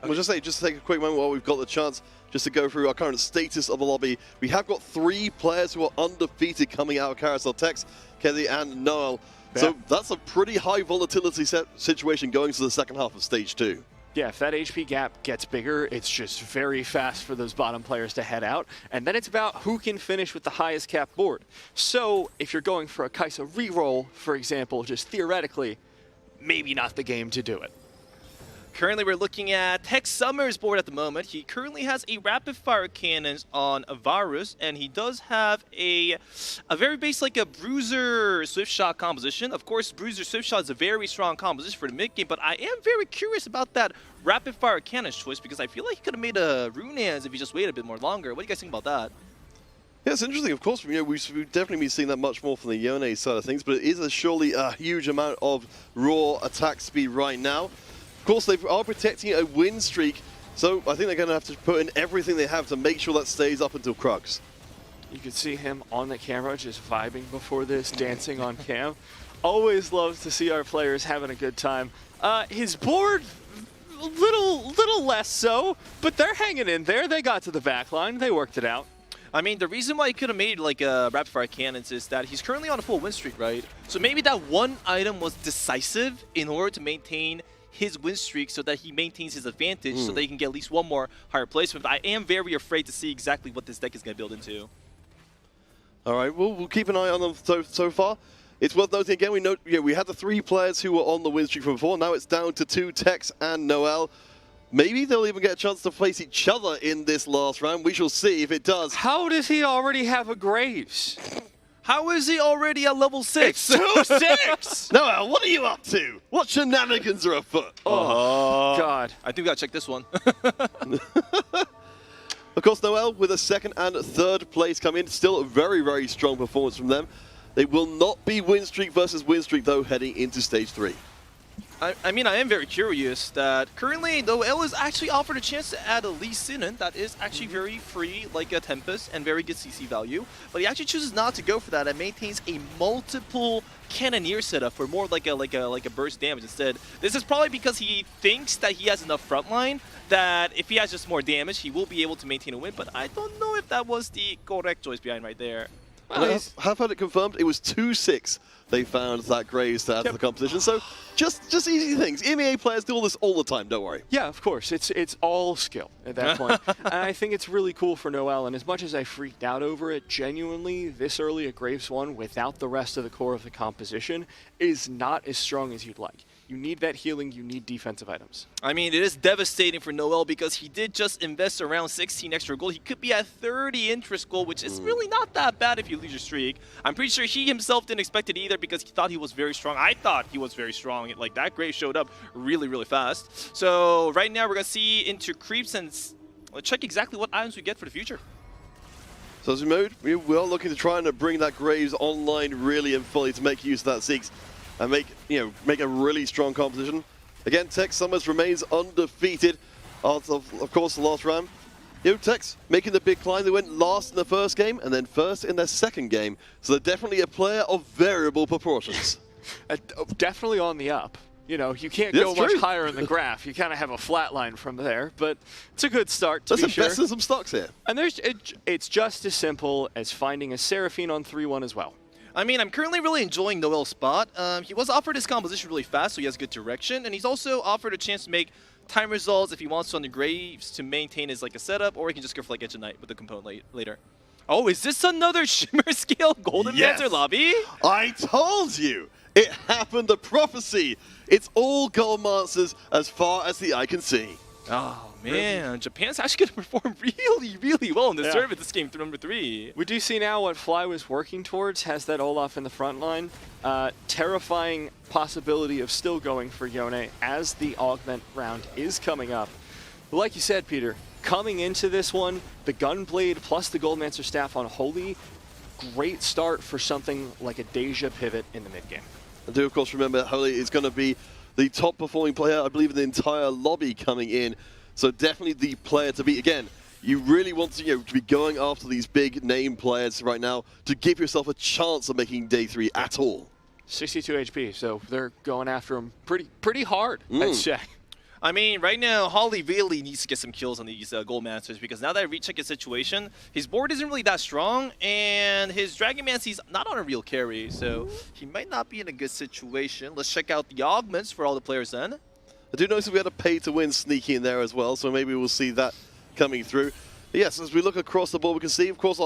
we'll just take a quick moment while we've got the chance just to go through our current status of the lobby. We have got 3 players who are undefeated coming out of Carousel: Tex, Kelly, and Noel. Yeah. So that's a pretty high volatility situation going to the second half of stage 2. Yeah, if that HP gap gets bigger, it's just very fast for those bottom players to head out. And then it's about who can finish with the highest cap board. So if you're going for a Kai'Sa reroll, for example, just theoretically, maybe not the game to do it. Currently, we're looking at Tex Summers' board at the moment. He currently has a rapid fire cannons on Varus, and he does have a very base like a Bruiser Swift Shot composition. Of course, Bruiser Swift Shot is a very strong composition for the mid game, but I am very curious about that rapid fire cannon choice because I feel like he could have made a Runeans if he just waited a bit more longer. What do you guys think about that? Yeah, it's interesting. Of course, we've definitely been seeing that much more from the Yone side of things, but it is surely a huge amount of raw attack speed right now. Of course, they are protecting a win streak, so I think they're going to have to put in everything they have to make sure that stays up until Crux. You can see him on the camera just vibing before this, dancing on cam. Always loves to see our players having a good time. His board, a little less so, but they're hanging in there. They got to the back line. They worked it out. I mean, the reason why he could have made like a rapid fire cannons is that he's currently on a full win streak, right? So maybe that one item was decisive in order to maintain his win streak so that he maintains his advantage so that he can get at least one more higher placement. But I am very afraid to see exactly what this deck is going to build into. All right, we'll keep an eye on them so far. It's worth noting again, we had the 3 players who were on the win streak from before. Now it's down to 2, Tex and Noel. Maybe they'll even get a chance to face each other in this last round. We shall see if it does. How does he already have a Graves? How is he already at level 6? It's 2-6! Noel, what are you up to? What shenanigans are afoot? Oh, God. I think we gotta check this one. Of course, Noel, with a second and third place come in, still a very, very strong performance from them. They will not be win streak versus win streak, though, heading into stage 3. I mean, I am very curious that currently Noel is actually offered a chance to add a Lee Sin that is actually very free, like a Tempest, and very good CC value. But he actually chooses not to go for that and maintains a multiple Cannoneer setup for more like a burst damage instead. This is probably because he thinks that he has enough frontline that if he has just more damage, he will be able to maintain a win. But I don't know if that was the correct choice behind right there. Well, have had it confirmed. It was 2-6. They found that Graves to add to the competition. So just easy things. EMEA players do all this all the time, don't worry. Yeah, of course. It's all skill at that point. And I think it's really cool for Noel. And as much as I freaked out over it, genuinely, this early at Graves 1 without the rest of the core of the composition is not as strong as you'd like. You need that healing, you need defensive items. I mean, it is devastating for Noel because he did just invest around 16 extra gold. He could be at 30 interest gold, which is really not that bad if you lose your streak. I'm pretty sure he himself didn't expect it either because he thought he was very strong. I thought he was very strong. Like, that Grave showed up really, really fast. So right now we're going to see into creeps and let's check exactly what items we get for the future. So as we mode, we are looking to try and bring that Graves online really and fully to make use of that Ziggs and make a really strong competition. Again, Tex Summers remains undefeated out of course, the last round. Tex making the big climb. They went last in the first game and then first in their second game. So they're definitely a player of variable proportions. Definitely on the up. You know, you can't go much higher in the graph. You kind of have a flat line from there, but it's a good start to be sure. Let's invest in some stocks here. And it's just as simple as finding a Seraphine on 3-1 as well. I mean, I'm currently really enjoying Noel's spot. He was offered his composition really fast, so he has good direction, and he's also offered a chance to make time results if he wants to on the Graves to maintain his like a setup, or he can just go for like Edge of Night with the component later. Oh, is this another Shimmer Scale Golden Dancer lobby? I told you! It happened, the prophecy! It's all Gold Monsters as far as the eye can see. Oh, man. Japan's actually going to perform really, really well in the serve this game number 3. We do see now what Fly was working towards, has that Olaf in the front line. Terrifying possibility of still going for Yone as the Augment round is coming up. But like you said, Peter, coming into this one, the Gunblade plus the Goldmancer Staff on Holy, great start for something like a Deja pivot in the mid-game. I do, of course, remember that Holy is going to be the top performing player, I believe, in the entire lobby coming in. So definitely the player to beat. Again, you really want to be going after these big name players right now to give yourself a chance of making day 3 at all. 62 HP, so they're going after him pretty hard, I'd say. I mean, right now, Holly really needs to get some kills on these Gold Masters because now that I recheck his situation, his board isn't really that strong, and his Dragonmancy's not on a real carry, so he might not be in a good situation. Let's check out the augments for all the players then. I do notice we had a pay-to-win sneaky in there as well, so maybe we'll see that coming through. But yes, as we look across the board, we can see, of course,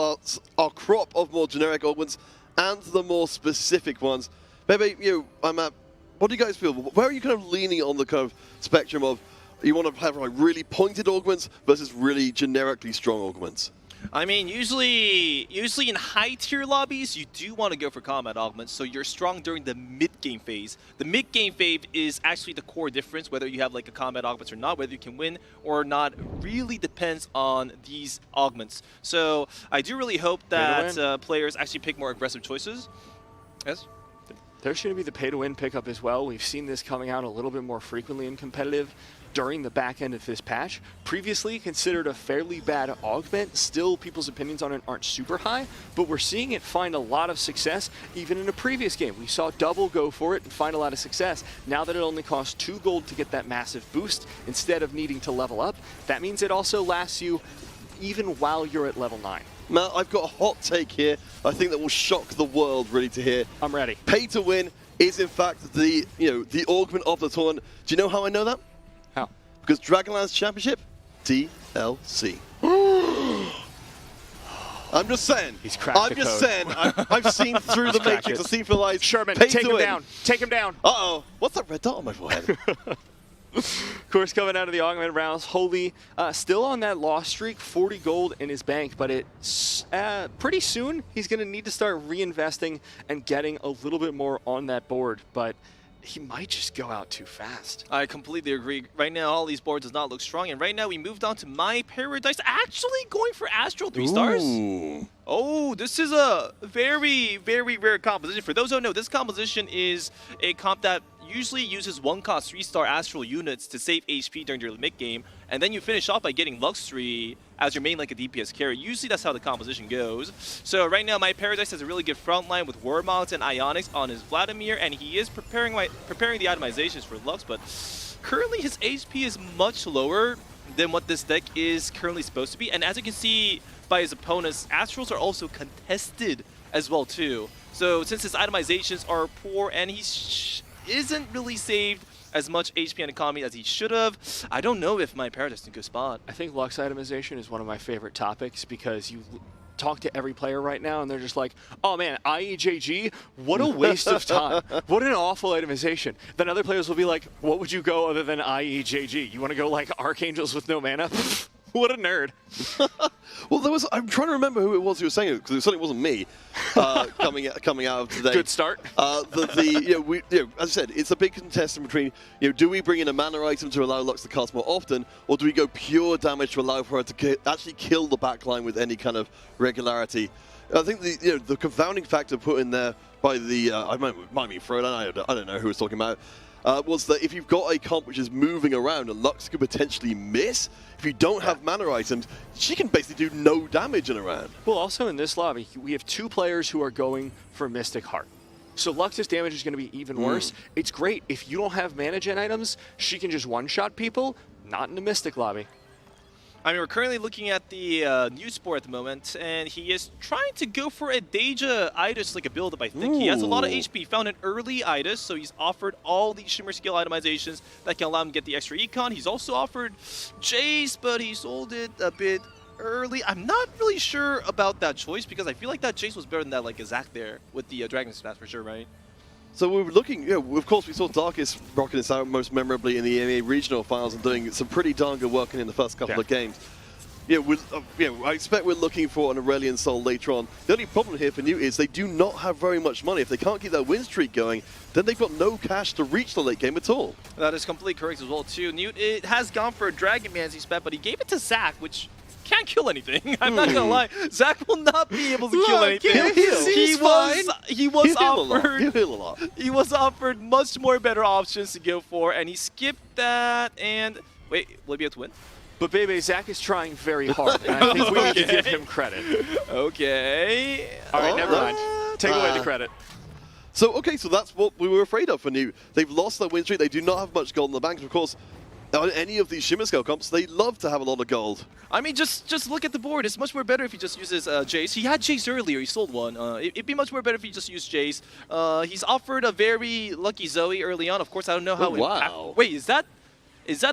our crop of more generic augments and the more specific ones. Bebe, what do you guys feel? Where are you kind of leaning on the kind of spectrum of you want to have like really pointed augments versus really generically strong augments? I mean, usually in high-tier lobbies, you do want to go for combat augments, so you're strong during the mid-game phase. The mid-game phase is actually the core difference, whether you have like a combat augments or not, whether you can win or not, really depends on these augments. So I do really hope that players actually pick more aggressive choices. Yes? There's going to be the pay-to-win pickup as well. We've seen this coming out a little bit more frequently in competitive during the back end of this patch. Previously considered a fairly bad augment, still people's opinions on it aren't super high, but we're seeing it find a lot of success even in a previous game. We saw Double go for it and find a lot of success. Now that it only costs 2 gold to get that massive boost instead of needing to level up, that means it also lasts you even while you're at level 9. Matt, I've got a hot take here. I think that will shock the world really to hear. I'm ready. Pay to win is in fact the augment of the tournament. Do you know how I know that? How? Because Dragonlands Championship, DLC. I'm just saying. He's cracked I'm the just code. saying. I've seen through the Matrix. I've seen for life. Sherman, Pay take to him win. down. Take him down. Uh-oh. What's that red dot on my forehead? Of course, coming out of the augment rounds, Holy still on that loss streak, 40 gold in his bank, but it's pretty soon he's going to need to start reinvesting and getting a little bit more on that board. But he might just go out too fast. I completely agree. Right now, all these boards does not look strong. And right now, we moved on to My Paradise, actually going for Astral 3 stars. Oh, this is a very, very rare composition. For those who don't know, this composition is a comp that usually uses 1-cost 3-star Astral units to save HP during your mid-game, and then you finish off by getting Luxury as your main like a DPS carry. Usually that's how the composition goes. So right now, My Paradise has a really good front line with War Mods and Ionics on his Vladimir, and he is preparing the itemizations for Lux, but currently his HP is much lower than what this deck is currently supposed to be. And as you can see by his opponents, Astrals are also contested as well too. So since his itemizations are poor and he isn't really saved as much HP and economy as he should have, I don't know if My Paradise is in a good spot. I think Lux itemization is one of my favorite topics because you talk to every player right now and they're just like, oh man, IEJG, what a waste of time. What an awful itemization. Then other players will be like, what would you go other than IEJG? You want to go like Archangels with no mana? What a nerd. Well, I'm trying to remember who it was who was saying it, because it certainly wasn't me coming out of today. Good start. As I said, it's a big contest between, do we bring in a mana item to allow Lux to cast more often, or do we go pure damage to allow for her to actually kill the backline with any kind of regularity? I think the confounding factor put in there by the, I might be Frodan, I don't know who was talking about, was that if you've got a comp which is moving around and Lux could potentially miss, if you don't have mana items, she can basically do no damage in a round. Well, also in this lobby, we have 2 players who are going for Mystic Heart. So Lux's damage is going to be even worse. It's great. If you don't have mana gen items, she can just one-shot people, not in a Mystic lobby. I mean, we're currently looking at the news sport at the moment, and he is trying to go for a Deja Idus like a build-up, I think. He has a lot of HP, found an early Idus, so he's offered all these Shimmer skill itemizations that can allow him to get the extra econ. He's also offered Jace, but he sold it a bit early. I'm not really sure about that choice, because I feel like that Jace was better than that like Zach there with the Dragon Smash for sure, right? So we were looking, of course we saw Darkest rocking this out most memorably in the EMEA regional finals and doing some pretty darn good work in the first couple of games. I expect we're looking for an Aurelion Soul later on. The only problem here for Newt is they do not have very much money. If they can't keep their win streak going, then they've got no cash to reach the late game at all. That is completely correct as well too. Newt has gone for a Dragon Man's spec, but he gave it to Zach, which can't kill anything. I'm not gonna lie. Zach will not be able to kill anything. He was offered much more better options to go for, and he skipped that. And wait, will he be able to win? But Bebe, Zach is trying very hard, and I think we need to give him credit. Okay. All right, never mind. Take away the credit. So that's what we were afraid of for Newt. They've lost their win streak. They do not have much gold in the bank. Of course, on any of these Shimmer Scale comps, they love to have a lot of gold. I mean, just look at the board. It's much more better if he just uses Jace. He had Jace earlier. He sold one. It'd be much more better if he just used Jace. He's offered a very lucky Zoe early on. Of course, I don't know how. Wow. Wait, is that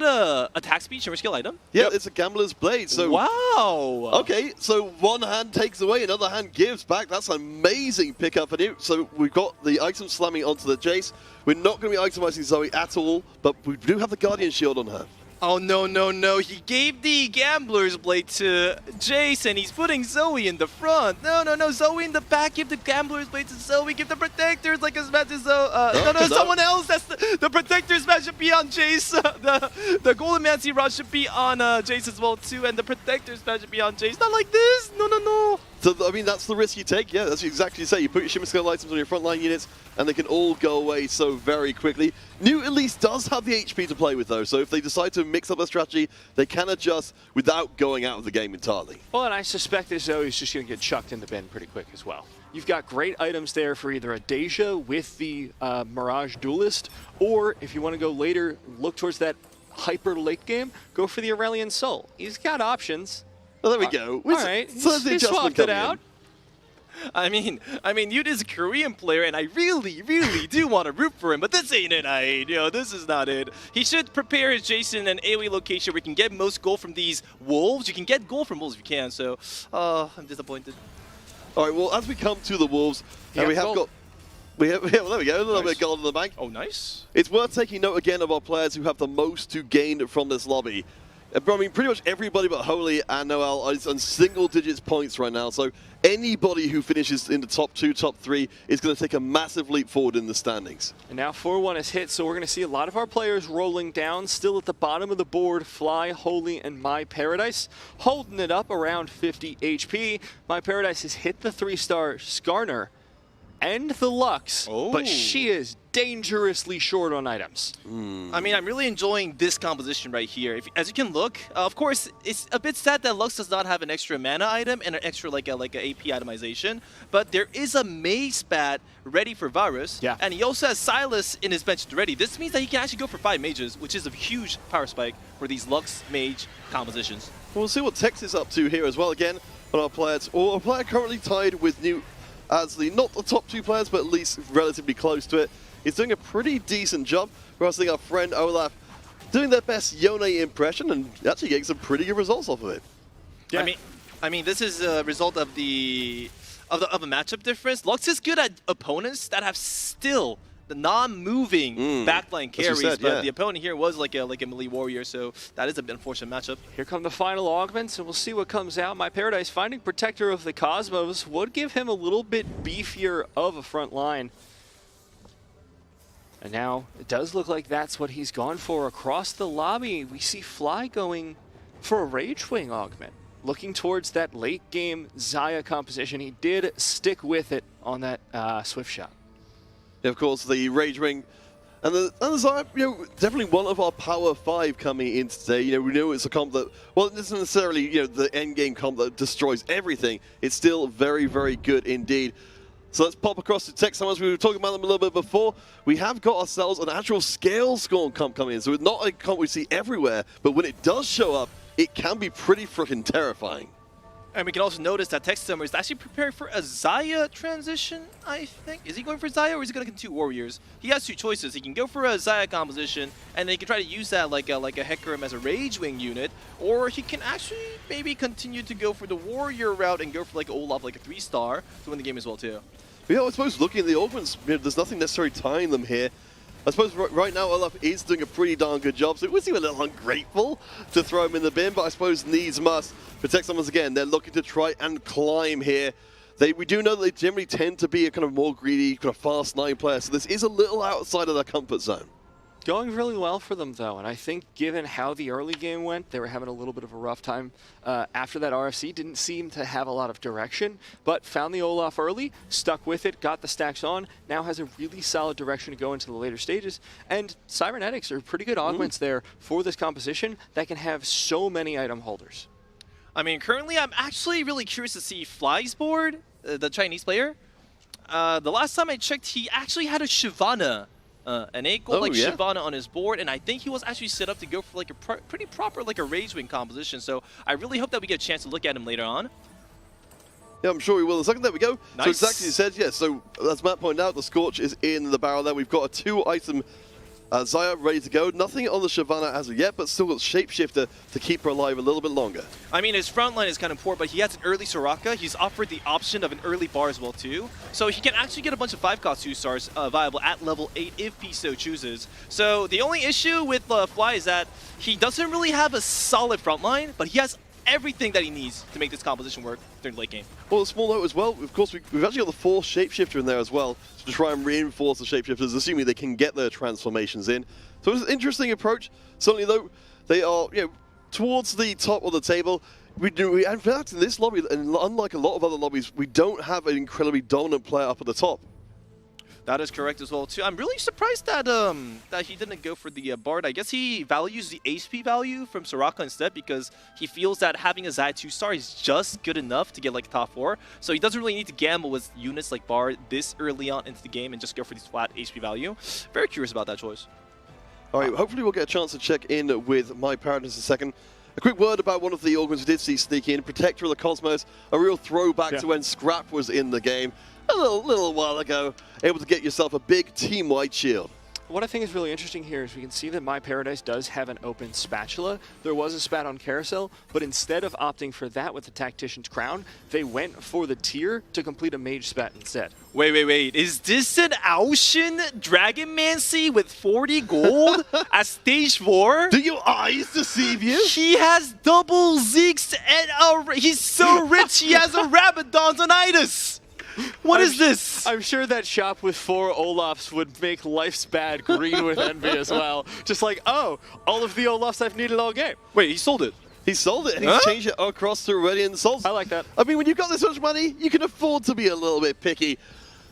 a attack speed Shimmer Skill item? Yeah, it's a Gambler's Blade. So wow. Okay, so one hand takes away, another hand gives back. That's an amazing pickup for Newt. So we've got the item slamming onto the Jace. We're not going to be itemizing Zoe at all, but we do have the Guardian Shield on her. Oh, no. He gave the Gambler's Blade to Jace, and he's putting Zoe in the front. No. Zoe in the back. Give the Gambler's Blade to Zoe. Give the Protectors like a smash to Zoe. Someone else. That's the Protector smash should be on Jace. The Golden Mancy Rod should be on Jace as well, too. And the Protector smash should be on Jace. Not like this. No. So, I mean, that's the risk you take. Yeah, that's exactly what you say. You put your Shimmer Scale items on your frontline units, and they can all go away so very quickly. Newt at least does have the HP to play with, though. So if they decide to mix up their strategy, they can adjust without going out of the game entirely. Well, and I suspect this Zoe is just going to get chucked in the bin pretty quick as well. You've got great items there for either a Deja with the Mirage Duelist, or if you want to go later, look towards that hyper late game, go for the Aurelion Soul. He's got options. Well, there we go. All right, he swapped it out. I mean, Newt is a Korean player, and I really do want to root for him, but this ain't it, this is not it. He should prepare his Jason in an AoE location where he can get most gold from these wolves. You can get gold from wolves if you can, so I'm disappointed. All right, well, as we come to the wolves, and we have got Well, there we go. A little bit of gold in the bank. Oh, nice. It's worth taking note again of our players who have the most to gain from this lobby. I mean, pretty much everybody but Holy and Noel is on single digits points right now. So anybody who finishes in the top 2, top 3 is going to take a massive leap forward in the standings. And now 4-1 is hit, so we're going to see a lot of our players rolling down. Still at the bottom of the board, Fly, Holy, and My Paradise. Holding it up around 50 HP. My Paradise has hit the 3-star Skarner and the Lux, but she is dangerously short on items. I mean, I'm really enjoying this composition right here. As you can look, of course, it's a bit sad that Lux does not have an extra mana item and an extra like a AP itemization, but there is a Maze Bat ready for Varus, and he also has Silas in his bench ready. This means that he can actually go for 5 mages, which is a huge power spike for these Lux mage compositions. We'll see what Tex is up to here as well. Again, on our players, our player currently tied with New Asley, not the top 2 players, but at least relatively close to it. He's doing a pretty decent job. We're seeing our friend Olaf doing their best Yone impression and actually getting some pretty good results off of it. Yeah. I mean, this is a result of the matchup difference. Lux is good at opponents that have still the non-moving backline carries, but the opponent here was like a melee warrior, so that is an unfortunate matchup. Here come the final augments, and we'll see what comes out. My Paradise finding Protector of the Cosmos would give him a little bit beefier of a front line. And now it does look like that's what he's gone for across the lobby. We see Fly going for a Rage Wing augment, looking towards that late game Xayah composition. He did stick with it on that Swift Shot. Yeah, of course, the Rage Ring and the Xayah, definitely one of our Power 5 coming in today. We know it's a comp that, well, it isn't necessarily, the end game comp that destroys everything. It's still very, very good indeed. So let's pop across to Tex. As we were talking about them a little bit before, we have got ourselves an actual scale scorn comp coming in. So it's not a comp we see everywhere, but when it does show up, it can be pretty freaking terrifying. And we can also notice that Tex Summer is actually preparing for a Xayah transition, I think. Is he going for Xayah or is he going to continue Warriors? He has 2 choices. He can go for a Xayah composition, and then he can try to use that like a Hecarim as a Rage Wing unit, or he can actually maybe continue to go for the Warrior route and go for like Olaf, like a 3-star to win the game as well too. Yeah, I suppose looking at the augments, there's nothing necessarily tying them here. I suppose right now Olaf is doing a pretty darn good job, so it would seem a little ungrateful to throw him in the bin, but I suppose needs must. Protect someone again, they're looking to try and climb here. We do know that they generally tend to be a kind of more greedy, kind of fast 9 player, so this is a little outside of their comfort zone. Going really well for them, though, and I think given how the early game went, they were having a little bit of a rough time after that RFC. Didn't seem to have a lot of direction, but found the Olaf early, stuck with it, got the stacks on, now has a really solid direction to go into the later stages, and Cybernetics are pretty good augments there for this composition that can have so many item holders. I mean, currently I'm actually really curious to see Fly's board, the Chinese player. The last time I checked, he actually had a Shyvana. An 8 gold Shyvana on his board, and I think he was actually set up to go for like a pretty proper like a Rage Wing composition, so I really hope that we get a chance to look at him later on. Yeah, I'm sure we will. In a second, there we go. Nice. So exactly as you said, yeah, so as Matt pointed out, the Scorch is in the barrel there. We've got a 2-item Xayah ready to go. Nothing on the Shyvana as of yet, but still got Shapeshifter to keep her alive a little bit longer. I mean, his front line is kind of poor, but he has an early Soraka. He's offered the option of an early bar as well, too. So he can actually get a bunch of 5-cost 2-stars viable at level 8 if he so chooses. So the only issue with Fly is that he doesn't really have a solid front line, but he has everything that he needs to make this composition work during the late game. Well, a small note as well, of course, we've actually got the 4th Shapeshifter in there as well to try and reinforce the Shapeshifters, assuming they can get their transformations in. So it's an interesting approach. Certainly, though, they are towards the top of the table. In fact, in this lobby, and unlike a lot of other lobbies, we don't have an incredibly dominant player up at the top. That is correct as well, too. I'm really surprised that that he didn't go for the Bard. I guess he values the HP value from Soraka instead because he feels that having a Xayah 2-star is just good enough to get like top 4. So he doesn't really need to gamble with units like Bard this early on into the game and just go for these flat HP value. Very curious about that choice. All right, hopefully we'll get a chance to check in with My Paradise in a second. A quick word about one of the organs we did see sneak in, Protector of the Cosmos, a real throwback to when Scrap was in the game a little while ago, able to get yourself a big team-wide shield. What I think is really interesting here is we can see that My Paradise does have an open spatula. There was a spat on Carousel, but instead of opting for that with the Tactician's Crown, they went for the tier to complete a Mage spat instead. Wait. Is this an Aoshin Dragonmancy with 40 gold at stage 4? Do your eyes deceive you? He has double Zeeks and he's so rich he has a Rabadon's. What is this? I'm sure that shop with 4 Olafs would make life's bad green with envy as well. Just like, oh, all of the Olafs I've needed all game. Wait, he sold it. He sold it and he's changed it across to Aurelian Souls. I like that. I mean, when you've got this much money, you can afford to be a little bit picky.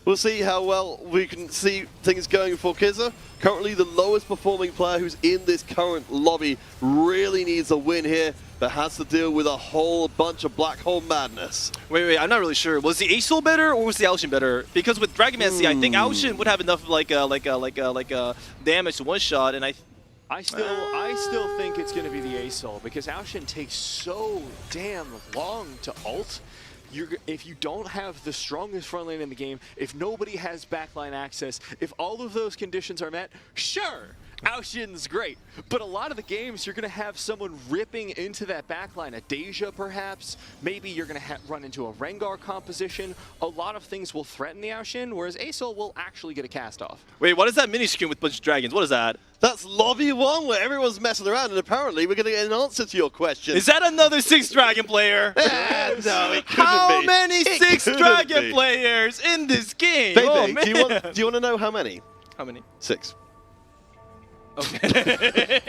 We'll see how well we can see things going for Kizza. Currently the lowest performing player who's in this current lobby really needs a win here, but has to deal with a whole bunch of black hole madness. Wait, I'm not really sure. Was the Ace Soul better or was the Aoshin better? Because with Dragonmancy, I think Aoshin would have enough damage to one shot, and I still think it's going to be the Ace-Soul because Aoshin takes so damn long to ult. If you don't have the strongest front lane in the game, if nobody has backline access, if all of those conditions are met, sure, Aoshin's great. But a lot of the games, you're going to have someone ripping into that backline, a Deja perhaps. Maybe you're going to run into a Rengar composition. A lot of things will threaten the Aoshin, whereas Ace-Soul will actually get a cast off. Wait, what is that mini screen with a bunch of dragons? What is that? That's Lobby 1, where everyone's messing around, and apparently we're going to get an answer to your question. Is that another 6 dragon player? No, it couldn't How be. many 6 dragon players in this game? Bebe, Oh, man. do you want to know how many? How many? 6. Okay.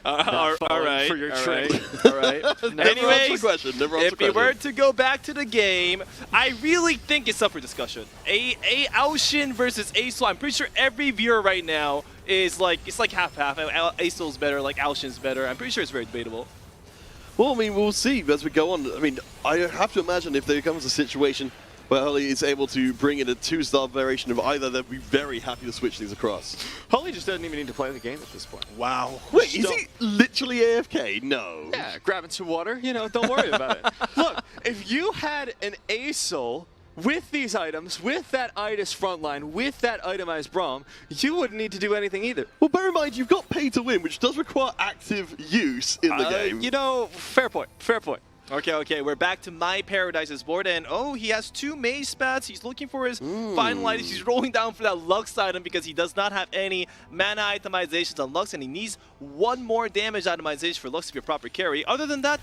all right. For your all trick. right. All right. Anyways, if we were to go back to the game, I really think it's up for discussion. A Aoshin versus Ace. I'm pretty sure every viewer right now is like, it's like half-half. Ace-Soul's better, like Aoshin's better. I'm pretty sure it's very debatable. Well, I mean, we'll see as we go on. I mean, I have to imagine if there comes a situation where Holly is able to bring in a 2-star variation of either, they'd be very happy to switch things across. Holly just doesn't even need to play the game at this point. Wow. Wait, is he literally AFK? No. Yeah, grabbing some water, you know, don't worry about it. Look, if you had an Ace-Soul with these items, with that Idis frontline, with that itemized Braum, you wouldn't need to do anything either. Well, bear in mind, you've got pay to win, which does require active use in the game. You know, fair point, fair point. Okay, we're back to My Paradise's board, and oh, he has 2 Mage spats. He's looking for his final items. He's rolling down for that Lux item because he does not have any mana itemizations on Lux, and he needs 1 more damage itemization for Lux to be a proper carry. Other than that,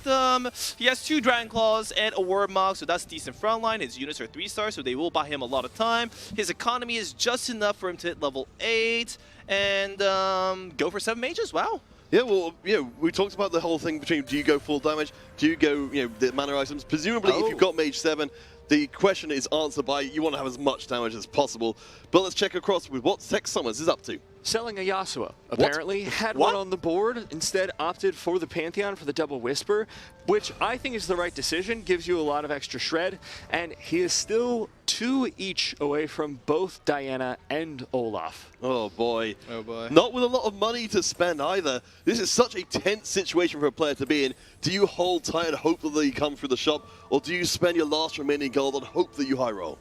he has 2 Dragon Claws and a Warmog, so that's decent frontline. His units are 3-stars, so they will buy him a lot of time. His economy is just enough for him to hit level 8 and go for 7 mages. Wow. Yeah, well, you know, we talked about the whole thing between do you go full damage, do you go, you know, the mana items. Presumably, if you've got Mage 7, the question is answered by you want to have as much damage as possible. But let's check across with what Sex Summers is up to. Selling a Yasuo, apparently. Had one on the board, instead opted for the Pantheon for the Double Whisper, which I think is the right decision, gives you a lot of extra shred, and he is still 2 each away from both Diana and Olaf. Oh boy. Oh boy. Not with a lot of money to spend either. This is such a tense situation for a player to be in. Do you hold tight and hope that they come through the shop, or do you spend your last remaining gold and hope that you high roll?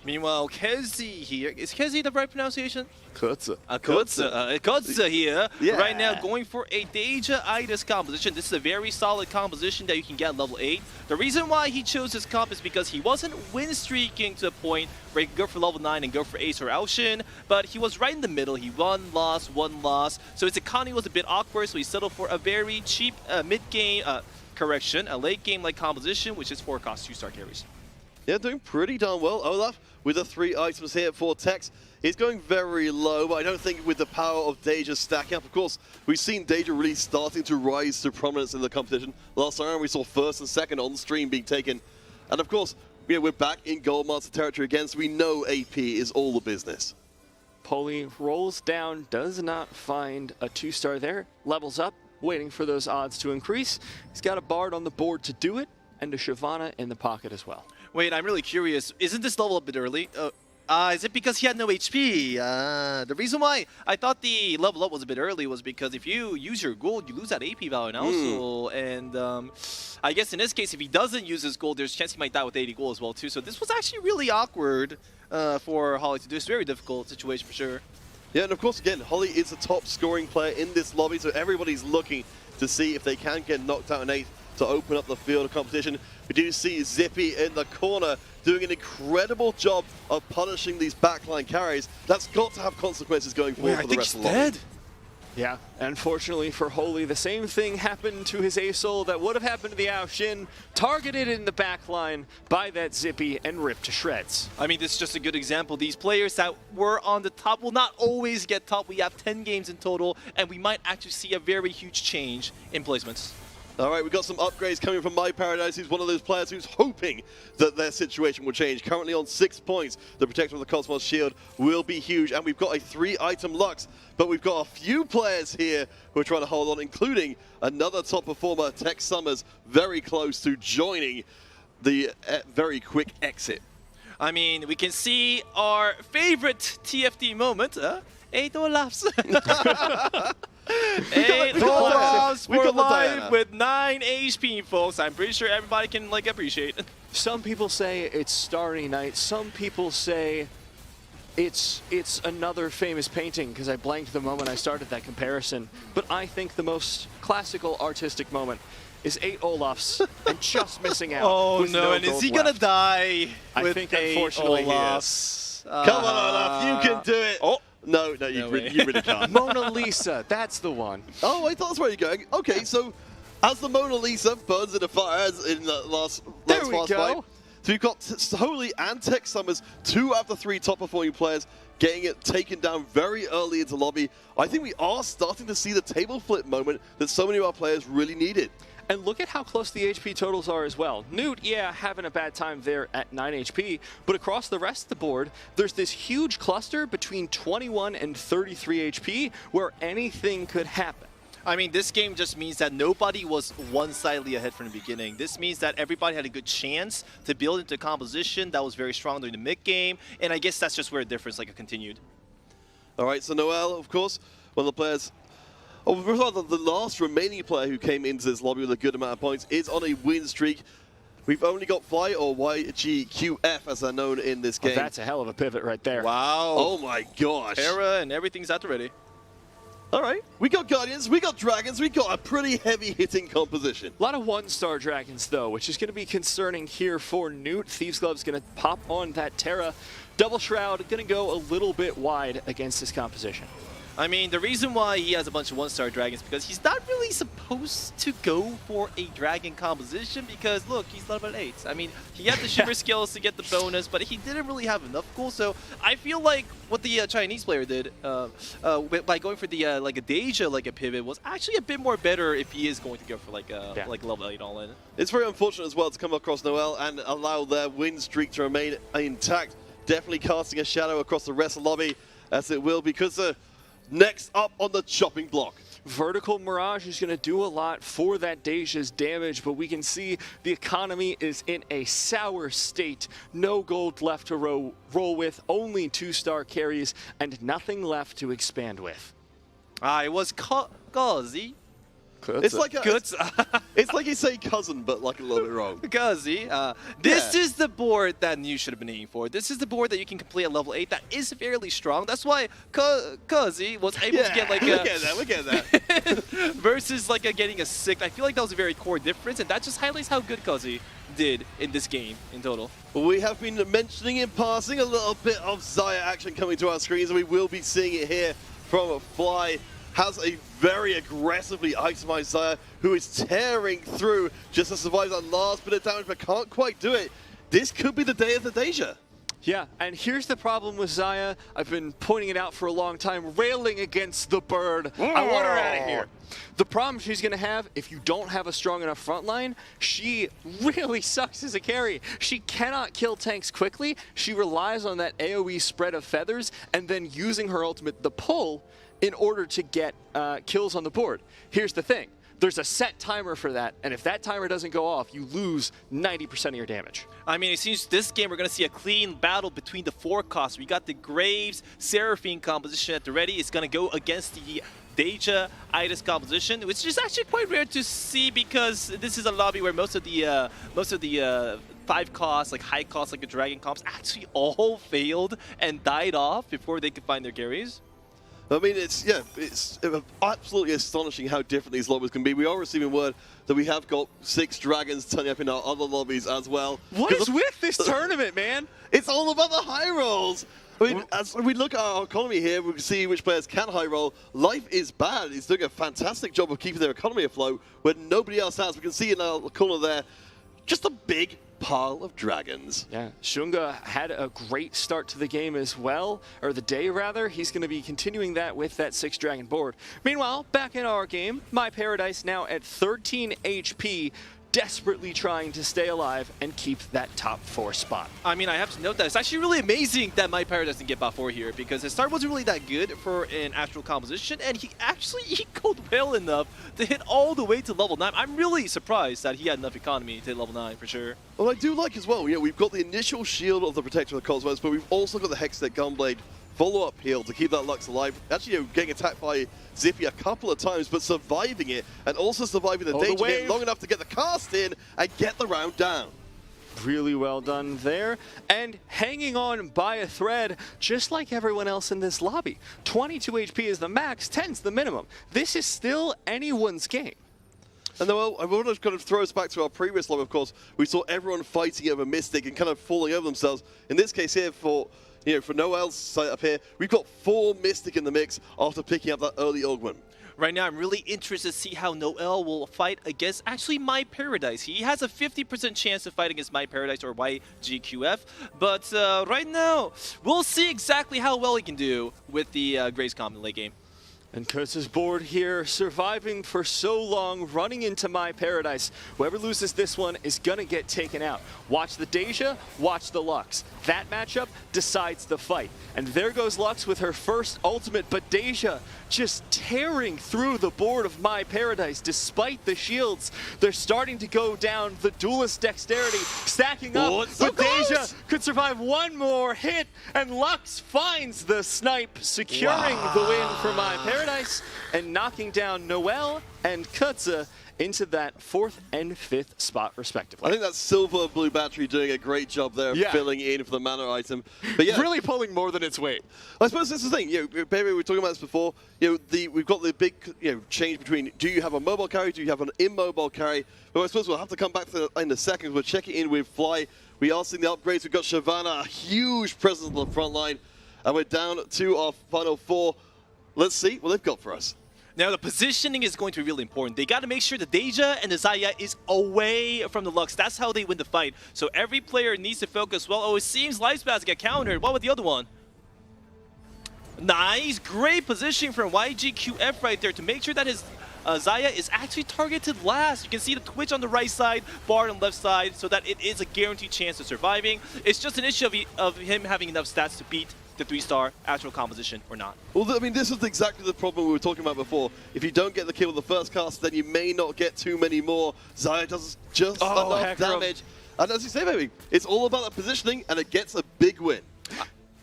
Meanwhile, Kezi here. Is Kezi the right pronunciation? Kutza. Kutza here. Yeah. Right now going for a Deja Idis composition. This is a very solid composition that you can get at level 8. The reason why he chose this comp is because he wasn't win streaking to a point where he could go for level 9 and go for Ace or Aoshin, but he was right in the middle. He won loss. So his economy was a bit awkward, so he settled for a very cheap mid-game, a late-game like composition, which is 4 cost 2-star carries. Yeah, doing pretty darn well. Olaf with the 3 items here for Tex. He's going very low, but I don't think with the power of Deja stacking up. Of course, we've seen Deja really starting to rise to prominence in the competition. Last time we saw 1st and 2nd on stream being taken. And of course, you know, we're back in Goldmaster territory again, so we know AP is all the business. Poli rolls down, does not find a 2-star there, levels up, waiting for those odds to increase. He's got a Bard on the board to do it, and a Shyvana in the pocket as well. Wait, I'm really curious. Isn't this level a bit early? Is it because he had no HP? The reason why I thought the level up was a bit early was because if you use your gold, you lose that AP value now. And I guess in this case, if he doesn't use his gold, there's a chance he might die with 80 gold as well too. So this was actually really awkward for Holly to do. It's a very difficult situation for sure. Yeah, and of course, again, Holly is the top scoring player in this lobby, so everybody's looking to see if they can get knocked out in 8 to open up the field of competition. We do see Zippy in the corner doing an incredible job of punishing these backline carries. That's got to have consequences going forward for the rest of the lobby. Yeah, unfortunately for Holy, the same thing happened to his A-Soul that would have happened to the Ao Shin, targeted in the back line by that Zippy and ripped to shreds. I mean, this is just a good example. These players that were on the top will not always get top. We have 10 games in total, and we might actually see a very huge change in placements. All right, we've got some upgrades coming from My Paradise, who's one of those players who's hoping that their situation will change. Currently on 6 points, the Protector of the Cosmos Shield will be huge, and we've got a 3-item Lux, but we've got a few players here who are trying to hold on, including another top performer, Tech Summers, very close to joining the very quick exit. I mean, we can see our favorite TFT moment, 8 Olafs. 8 Olafs for life with 9 HP, folks. I'm pretty sure everybody can appreciate it. Some people say it's Starry Night. Some people say it's another famous painting, because I blanked the moment I started that comparison. But I think the most classical artistic moment is 8 Olafs and just missing out. Oh no, and is he gonna die? I think unfortunately he is. Come on, Olaf, you can do it. Oh. No, you really can't. Mona Lisa, that's the one. Oh, I thought that's where you're going. Okay, so as the Mona Lisa burns in a fire as in the last fast fight, so we've got Holy and Tech Summers, 2 out of the 3 top performing players, getting it taken down very early into lobby. I think we are starting to see the table flip moment that so many of our players really needed. And look at how close the HP totals are as well. Newt, yeah, having a bad time there at 9 HP, but across the rest of the board, there's this huge cluster between 21 and 33 HP where anything could happen. I mean, this game just means that nobody was one-sidedly ahead from the beginning. This means that everybody had a good chance to build into a composition that was very strong during the mid-game, and I guess that's just where the difference continued. All right, so Noel, of course, one of the players... Oh, rather, the last remaining player who came into this lobby with a good amount of points is on a win streak. We've only got Fly, or YGQF as they're known in this game. Oh, that's a hell of a pivot right there. Wow. Oh my gosh. Terra and everything's out already. All right, we got Guardians, we got Dragons, we got a pretty heavy-hitting composition. A lot of 1-star Dragons, though, which is going to be concerning here for Newt. Thieves Glove's going to pop on that Terra. Double Shroud going to go a little bit wide against this composition. I mean, the reason why he has a bunch of 1-star dragons is because he's not really supposed to go for a dragon composition because, look, he's level 8. I mean, he had the Shiver skills to get the bonus, but he didn't really have enough gold. So I feel like what the Chinese player did by going for the a Deja a pivot was actually a bit more better if he is going to go for level 8 all in. It's very unfortunate as well to come across Noel and allow their win streak to remain intact. Definitely casting a shadow across the rest of the lobby as it will, because next up on the chopping block, Vertical Mirage is going to do a lot for that Deja's damage, but we can see the economy is in a sour state. No gold left to roll with, only 2-star carries, and nothing left to expand with. It was Gazi. It's like it's like you say cousin, but a little bit wrong. Gazi. This is the board that you should have been aiming for. This is the board that you can complete at level 8 that is fairly strong. That's why Gazi was able to get look at that. versus getting a 6. I feel like that was a very core difference, and that just highlights how good Gazi did in this game in total. We have been mentioning in passing a little bit of Xayah action coming to our screens, and we will be seeing it here from Fly. Has a very aggressively itemized Xayah who is tearing through just to survive that last bit of damage, but can't quite do it. This could be the day of the Deja. Yeah, and here's the problem with Xayah. I've been pointing it out for a long time, railing against the bird. I want her out of here. The problem she's going to have, if you don't have a strong enough front line, she really sucks as a carry. She cannot kill tanks quickly. She relies on that AoE spread of feathers and then using her ultimate, the pull, in order to get kills on the board. Here's the thing. There's a set timer for that, and if that timer doesn't go off, you lose 90% of your damage. I mean, it seems this game we're going to see a clean battle between the 4 costs. We got the Graves, Seraphine composition at the ready. It's going to go against the Deja Itis composition, which is actually quite rare to see because this is a lobby where most of the 5 costs, like high costs, like the Dragon comps, actually all failed and died off before they could find their carries. I mean, it's absolutely astonishing how different these lobbies can be. We are receiving word that we have got 6 dragons turning up in our other lobbies as well. What is with this tournament, man? It's all about the high rolls. I mean, as we look at our economy here, we can see which players can high roll. Life is bad. He's doing a fantastic job of keeping their economy afloat when nobody else has. We can see in our corner there, just a big pile of dragons. Yeah, Shunga had a great start to the game as well, or the day rather. He's going to be continuing that with that 6 dragon board. Meanwhile, back in our game, My Paradise now at 13 HP, desperately trying to stay alive and keep that top 4 spot. I mean, I have to note that it's actually really amazing that My Paradise didn't get bot 4 here, because his start wasn't really that good for an actual composition, and he actually ecoed well enough to hit all the way to level 9. I'm really surprised that he had enough economy to hit level 9 for sure. Well, I do like as well, we've got the initial shield of the Protector of the Cosmos, but we've also got the Hextech Gunblade follow-up heal to keep that Lux alive. Actually, getting attacked by Zippy a couple of times, but surviving it, and also surviving the danger hit long enough to get the cast in and get the round down. Really well done there, and hanging on by a thread, just like everyone else in this lobby. 22 HP is the max, 10's the minimum. This is still anyone's game. And then, well, I want to kind of throw us back to our previous lobby, of course. We saw everyone fighting over Mystic and kind of falling over themselves. In this case here, for Noel's site up here, we've got 4 Mystic in the mix after picking up that early augment. Right now, I'm really interested to see how Noel will fight against actually My Paradise. He has a 50% chance of fighting against My Paradise or YGQF, but right now, we'll see exactly how well he can do with the Grace Comp in the late game. And Kurtz's board here, surviving for so long, running into My Paradise. Whoever loses this one is going to get taken out. Watch the Deja, watch the Lux. That matchup decides the fight. And there goes Lux with her first ultimate, but Deja just tearing through the board of My Paradise despite the shields. They're starting to go down the duelist dexterity, stacking up, but Deja could survive one more hit, and Lux finds the snipe, securing the win for My Paradise and knocking down Noel and Kutza into that 4th and 5th spot, respectively. I think that's Silver Blue Battery doing a great job there of filling in for the mana item. But yeah, really pulling more than its weight. I suppose that's the thing. Bebe, we were talking about this before. We've got the big change between do you have a mobile carry, do you have an immobile carry? But I suppose we'll have to come back to that in a second. We're checking in with Fly. We are seeing the upgrades. We've got Shyvana, a huge presence on the front line, and we're down to our final 4. Let's see what they've got for us. Now, the positioning is going to be really important. They got to make sure the Deja and the Xayah is away from the Lux. That's how they win the fight. So every player needs to focus well. Oh, it seems Lifespath get countered. What with the other one? Nice, great positioning from YGQF right there to make sure that his Xayah is actually targeted last. You can see the Twitch on the right side, Bard on the left side, so that it is a guaranteed chance of surviving. It's just an issue of him having enough stats to beat the 3-star actual composition or not. Well, I mean, this is exactly the problem we were talking about before. If you don't get the kill with the first cast, then you may not get too many more. Xayah does just enough damage. And as you say, baby, it's all about the positioning, and it gets a big win.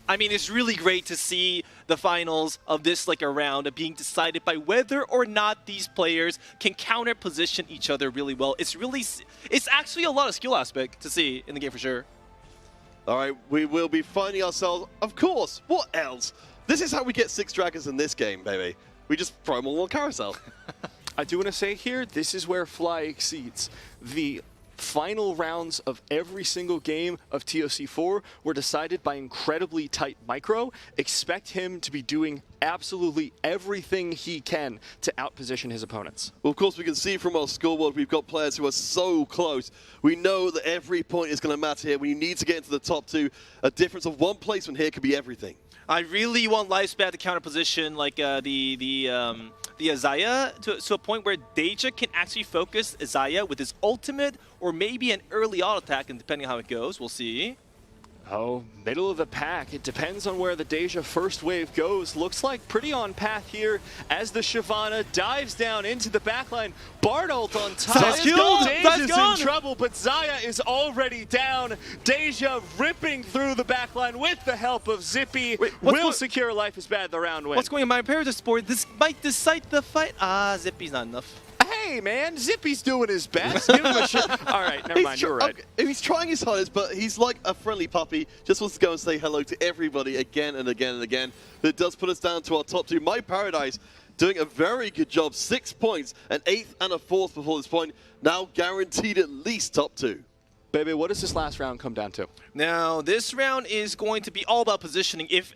I mean, it's really great to see the finals of this round being decided by whether or not these players can counter position each other really well. It's actually a lot of skill aspect to see in the game for sure. All right, we will be finding ourselves, of course, what else? This is how we get 6 dragons in this game, baby. We just throw them all on carousel. I do want to say here, this is where Fly exceeds. The final rounds of every single game of TOC4 were decided by incredibly tight micro. Expect him to be doing absolutely everything he can to outposition his opponents. Well, of course, we can see from our scoreboard, we've got players who are so close. We know that every point is going to matter here. We need to get into the top 2. A difference of 1 placement here could be everything. I really want Lifespan to counter position like the Xayah to a point where Deja can actually focus Xayah with his ultimate or maybe an early auto attack, and depending on how it goes, we'll see. Oh, middle of the pack. It depends on where the Deja first wave goes. Looks like pretty on path here as the Shyvana dives down into the backline. Bard ult on top. Deja's in trouble, but Xayah is already down. Deja ripping through the backline with the help of Zippy. Will secure Life is Bad the round win. What's going on in My Paradise board? This might decide the fight. Zippy's not enough. Hey, man, Zippy's doing his best. Give him a shot. All right, never mind. You're right. He's trying his hardest, but he's like a friendly puppy. Just wants to go and say hello to everybody again and again and again. But it does put us down to our top two. My Paradise doing a very good job. 6 points, an 8th and a 4th before this point. Now guaranteed at least top 2. Bebe, what does this last round come down to? Now, this round is going to be all about positioning. If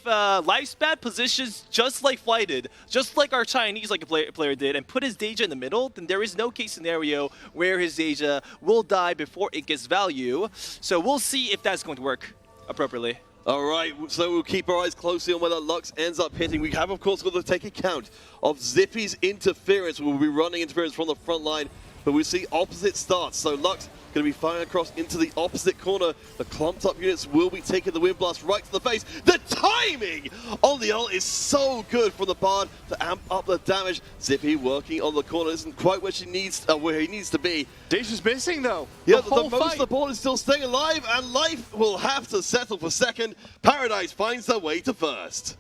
Lifespan positions just like Fly did, just like our Chinese player did, and put his Deja in the middle, then there is no case scenario where his Deja will die before it gets value. So we'll see if that's going to work appropriately. All right, so we'll keep our eyes closely on where that Lux ends up hitting. We have, of course, got to take account of Zippy's interference. We'll be running interference from the front line, but we see opposite starts. So Lux going to be firing across into the opposite corner. The clumped up units will be taking the Wind Blast right to the face. The timing on the ult is so good from the Bard to amp up the damage. Zippy working on the corner isn't quite where he needs to be. Deja's missing though. Yeah, the most of the board is still staying alive, and Life will have to settle for second. Paradise finds their way to first.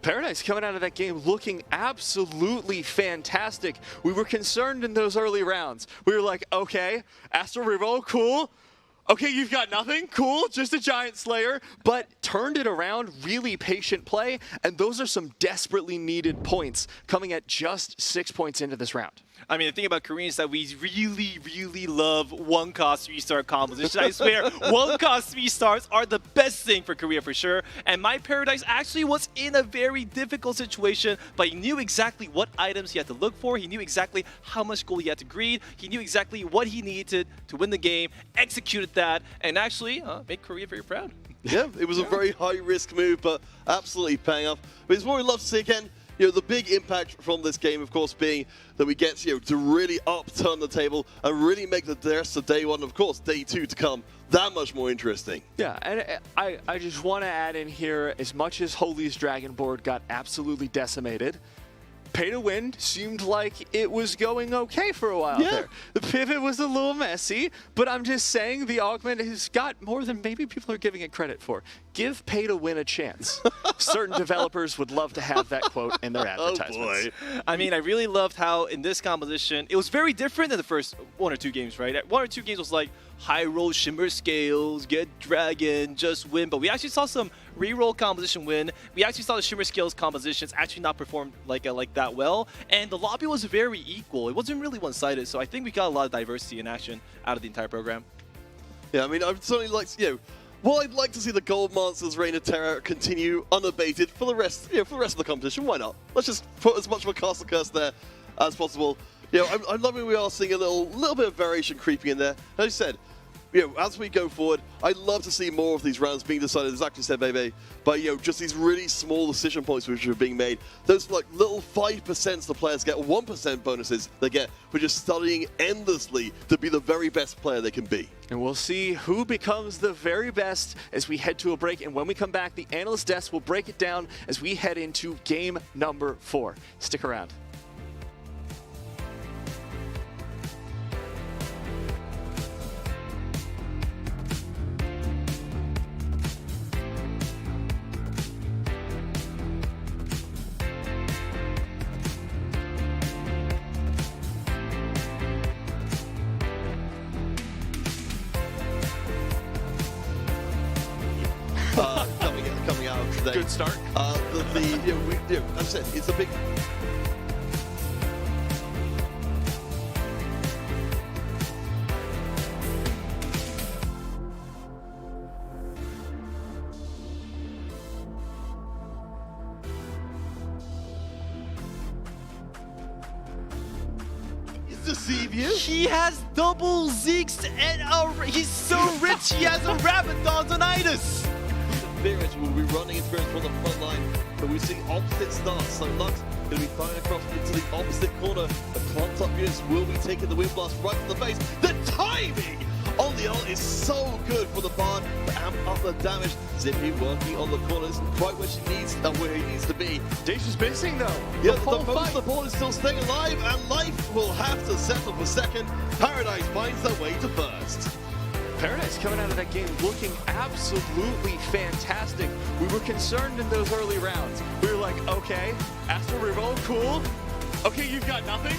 Paradise coming out of that game looking absolutely fantastic. We were concerned in those early rounds. We were like, okay, Astral Revolt, cool. Okay, you've got nothing, cool, just a Giant Slayer, but turned it around, really patient play, and those are some desperately needed points coming at just 6 points into this round. I mean, the thing about Koreans is that we really, really love one-cost 3-star composition. I swear, one-cost 3 stars are the best thing for Korea for sure. And My Paradise actually was in a very difficult situation, but he knew exactly what items he had to look for. He knew exactly how much gold he had to greed. He knew exactly what he needed to win the game, executed that, and actually made Korea very proud. Yeah, it was a very high-risk move, but absolutely paying off. But it's what we love to see again. You know, the big impact from this game, of course, being that we get, you know, to really upturn the table and really make the rest of day one, of course, day 2 to come, that much more interesting. Yeah, and I just want to add in here, as much as Holy's Dragon board got absolutely decimated, Pay to Win seemed like it was going okay for a while there. The pivot was a little messy, but I'm just saying the augment has got more than maybe people are giving it credit for. Give Pay to Win a chance. Certain developers would love to have that quote in their advertisements. Oh boy. I mean, I really loved how in this composition, it was very different than the first 1 or 2 games, right? 1 or 2 games was like, high roll Shimmer Scales, get Dragon, just win. But we actually saw some re-roll composition win. We actually saw the Shimmer Scales compositions actually not perform like that well. And the lobby was very equal. It wasn't really one-sided. So I think we got a lot of diversity in action out of the entire program. Yeah, I mean, I'd certainly like to, you know, well, I'd like to see the Gold Monster's Reign of Terror continue unabated for the rest, you know, for the rest of the competition. Why not? Let's just put as much of a Castle Curse there as possible. You know, I'm loving we are seeing a little bit of variation creeping in there. As you said, you know, as we go forward, I'd love to see more of these rounds being decided, as actually said Bebe, but, you know, just these really small decision points which are being made. Those, like, little 5% the players get, 1% bonuses they get for just studying endlessly to be the very best player they can be. And we'll see who becomes the very best as we head to a break. And when we come back, the analyst desk will break it down as we head into game number 4. Stick around. Coming out of today. Good start. As I said, it's a big. Deceive you? He has double Zeeks and he's so rich he has a Rabadon's Interference will be running interference from the front line, but we see opposite starts. So Lux going to be firing across into the opposite corner. The clumped up units will be taking the Wind Blast right to the face. The timing on the ult is so good for the Bard to amp up the damage. Zippy working on the corner isn't quite where where he needs to be. Deja's missing though. Yeah, the most of the board is still staying alive, and Life will have to settle for second. Paradise finds their way to first. Paradise coming out of that game looking absolutely fantastic. We were concerned in those early rounds. We were like, okay, Astral Revolt, cool. Okay, you've got nothing.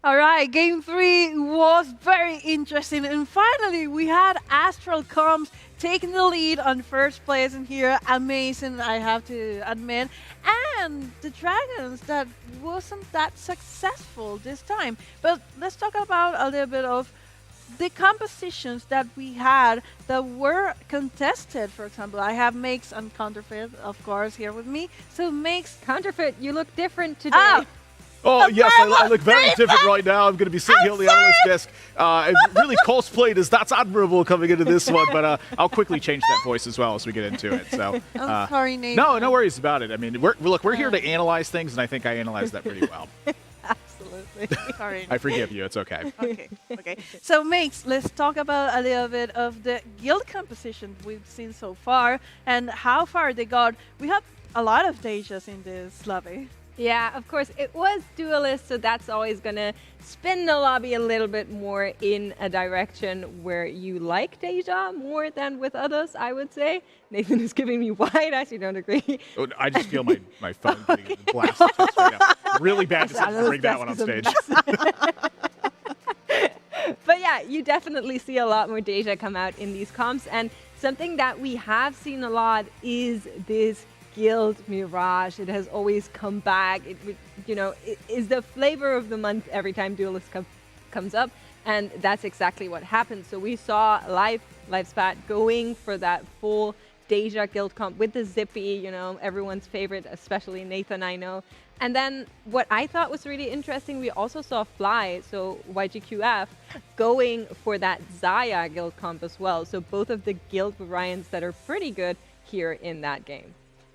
All right, game 3 was very interesting. And finally, we had Astral Comms taking the lead on first place in here. Amazing, I have to admit. And the Dragons, that wasn't that successful this time. But let's talk about a little bit of the compositions that we had that were contested. For example, I have Makes and Counterfeit, of course, here with me. So Makes, Counterfeit, you look different today. Oh, yes, I look very different right now. I'm going to be sitting here on the analyst desk. Really cosplayed as That's Admirable coming into this one, but I'll quickly change that voice as well as we get into it. So, I'm sorry, Nathan. No worries about it. I mean, we're here to analyze things, and I think I analyzed that pretty well. Absolutely. Sorry. I forgive you. It's okay. Okay. So, Makes, let's talk about a little bit of the guild composition we've seen so far and how far they got. We have a lot of Dejas in this lobby. Yeah, of course, it was duelist, so that's always going to spin the lobby a little bit more in a direction where you like Deja more than with others, I would say. Nathan is giving me wide eyes, you don't agree? Oh, I just feel my phone getting blasted right now. Really bad decision to bring that one on stage. But yeah, you definitely see a lot more Deja come out in these comps, and something that we have seen a lot is this Guild Mirage. It has always come back. It is the flavor of the month every time Duelist comes up, and that's exactly what happened. So we saw LiveSpat going for that full Deja Guild comp with the Zippy, everyone's favorite, especially Nathan, I know. And then what I thought was really interesting, we also saw Fly, so YGQF, going for that Zaya Guild comp as well. So both of the Guild variants that are pretty good here in that game.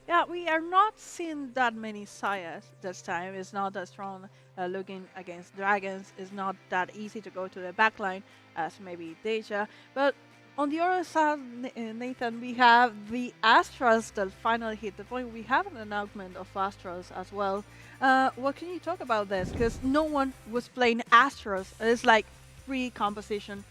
Yeah, we are not seeing that many Sayas this time. It's not that strong looking against Dragons. It's not that easy to go to the backline as maybe Deja. But on the other side, Nathan, we have the Astrals that finally hit the point. We have an announcement of Astrals as well. What can you talk about this? Because no one was playing Astrals. It's like free composition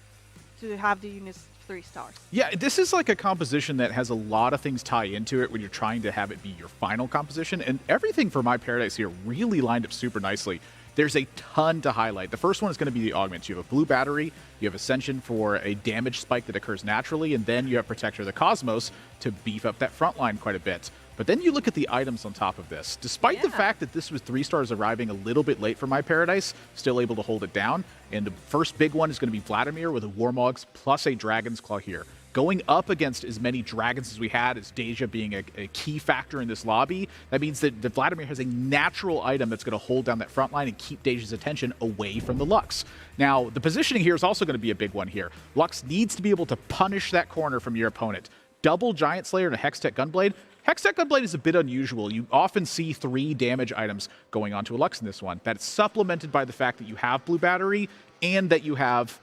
to have the units 3 stars. Yeah, this is like a composition that has a lot of things tie into it when you're trying to have it be your final composition, and everything for My Paradise here really lined up super nicely. There's a ton to highlight. The first one is going to be the augments. You have a blue battery, you have Ascension for a damage spike that occurs naturally, and then you have Protector of the Cosmos to beef up that front line quite a bit. But then you look at the items on top of this. Despite the fact that this was 3 stars arriving a little bit late for My Paradise, still able to hold it down. And the first big one is going to be Vladimir with a Warmogs plus a Dragon's Claw here. Going up against as many dragons as we had, as Deja being a key factor in this lobby, that means that Vladimir has a natural item that's going to hold down that front line and keep Deja's attention away from the Lux. Now, the positioning here is also going to be a big one here. Lux needs to be able to punish that corner from your opponent. Double Giant Slayer and a Hextech Gunblade. Hextech Gunblade is a bit unusual. You often see 3 damage items going onto a Lux in this one. That's supplemented by the fact that you have Blue Battery and that you have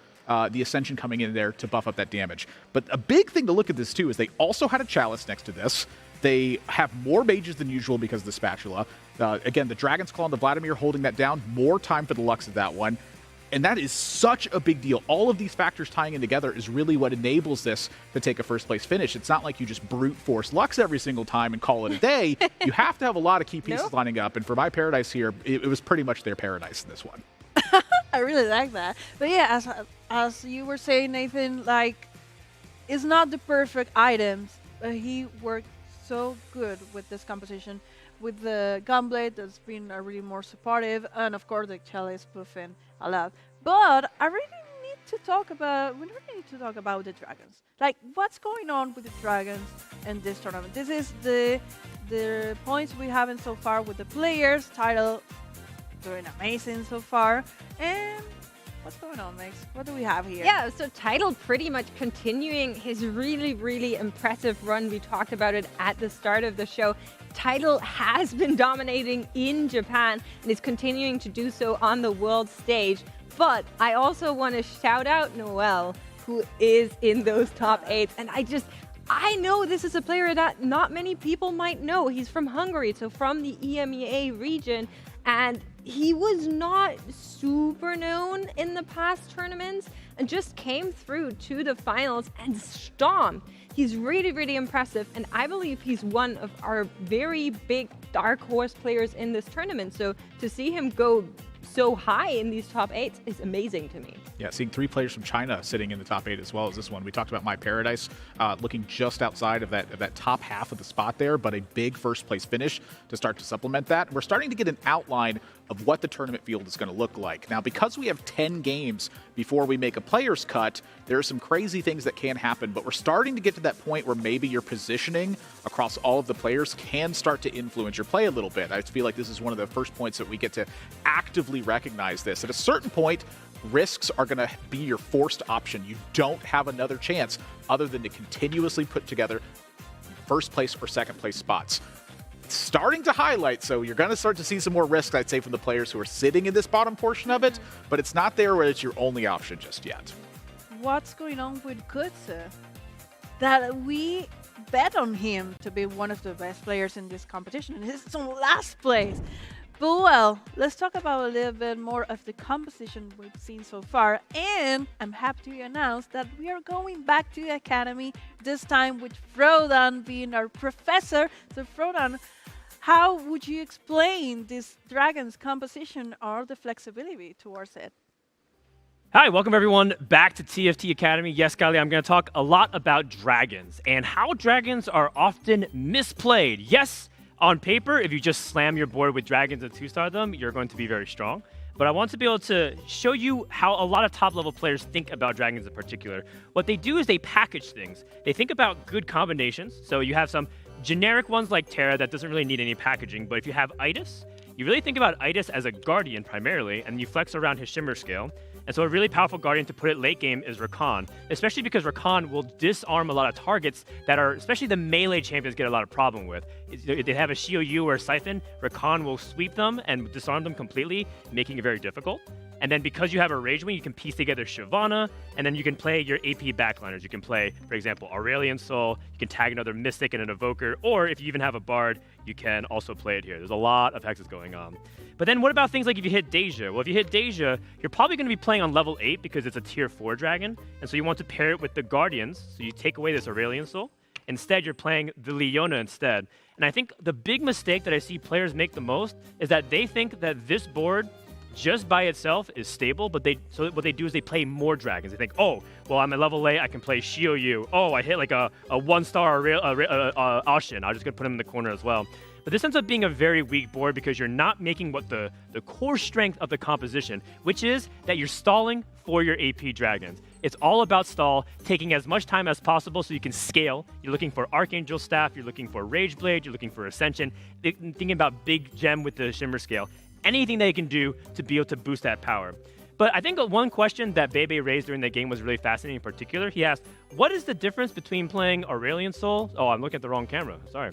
the Ascension coming in there to buff up that damage. But a big thing to look at this too is they also had a Chalice next to this. They have more mages than usual because of the Spatula. Again, the Dragon's Claw and the Vladimir holding that down. More time for the Lux at that one. And that is such a big deal. All of these factors tying in together is really what enables this to take a first place finish. It's not like you just brute force Lux every single time and call it a day. You have to have a lot of key pieces lining up. And for My Paradise here, it was pretty much their paradise in this one. I really like that. But yeah, as you were saying, Nathan, like, it's not the perfect items, but he worked so good with this composition. With the Gunblade, that's been really more supportive, and of course the Chalice buffing a lot. But we really need to talk about the Dragons. Like, what's going on with the Dragons in this tournament? This is the points we haven't so far with the players. Title doing amazing so far. And what's going on, Max? What do we have here? Yeah, so Title pretty much continuing his really, really impressive run. We talked about it at the start of the show. Title has been dominating in Japan and is continuing to do so on the world stage. But I also want to shout out Noel, who is in those top 8. And I know this is a player that not many people might know. He's from Hungary, so from the EMEA region. And he was not super known in the past tournaments and just came through to the finals and stomped. He's really, really impressive, and I believe he's one of our very big dark horse players in this tournament. So to see him go so high in these top 8s is amazing to me. Yeah, seeing 3 players from China sitting in the top 8 as well as this one. We talked about My Paradise looking just outside of that top half of the spot there, but a big first place finish to start to supplement that. We're starting to get an outline of what the tournament field is going to look like. Now, because we have 10 games before we make a player's cut, there are some crazy things that can happen, but we're starting to get to that point where maybe your positioning across all of the players can start to influence your play a little bit. I feel like this is one of the first points that we get to actively recognize this. At a certain point, risks are going to be your forced option. You don't have another chance other than to continuously put together first place or second place spots. It's starting to highlight, so you're going to start to see some more risks, I'd say, from the players who are sitting in this bottom portion of it, but it's not there where it's your only option just yet. What's going on with Kutze? That we bet on him to be one of the best players in this competition, and he's in last place. But well, let's talk about a little bit more of the composition we've seen so far. And I'm happy to announce that we are going back to the academy, this time with Frodan being our professor. So Frodan, how would you explain this dragon's composition or the flexibility towards it? Hi, welcome everyone back to TFT Academy. Yes, Gali, I'm going to talk a lot about dragons and how dragons are often misplayed. Yes, on paper, if you just slam your board with dragons and 2-star them, you're going to be very strong. But I want to be able to show you how a lot of top-level players think about dragons in particular. What they do is they package things. They think about good combinations. So you have some generic ones like Terra that doesn't really need any packaging. But if you have Itis, you really think about Itis as a guardian primarily, and you flex around his Shimmer scale. And so a really powerful guardian to put it late game is Rakan, especially because Rakan will disarm a lot of targets that are, especially the melee champions get a lot of problem with. If they have a Shio or a Siphon, Rakan will sweep them and disarm them completely, making it very difficult. And then because you have a Rage Wing, you can piece together Shyvana, and then you can play your AP backliners. You can play, for example, Aurelion Soul, you can tag another Mystic and an Evoker, or if you even have a Bard, you can also play it here. There's a lot of hexes going on. But then what about things like if you hit Deja? Well, if you hit Deja, you're probably going to be playing on level 8 because it's a tier 4 dragon, and so you want to pair it with the Guardians, so you take away this Aurelion Soul. Instead, you're playing the Leona instead. And I think the big mistake that I see players make the most is that they think that this board just by itself is stable, but so what they do is they play more dragons. They think, oh, well, I'm at level 8, I can play Shio. Oh, I hit like a 1-star Ashin. I'm just going to put him in the corner as well. But this ends up being a very weak board because you're not making what the core strength of the composition, which is that you're stalling for your AP dragons. It's all about stall, taking as much time as possible so you can scale. You're looking for Archangel Staff, you're looking for Rage Blade, you're looking for Ascension, thinking about Big Gem with the Shimmer Scale. Anything they can do to be able to boost that power. But I think one question that Bebe raised during the game was really fascinating in particular. He asked, what is the difference between playing Aurelion Soul? Oh, I'm looking at the wrong camera. Sorry.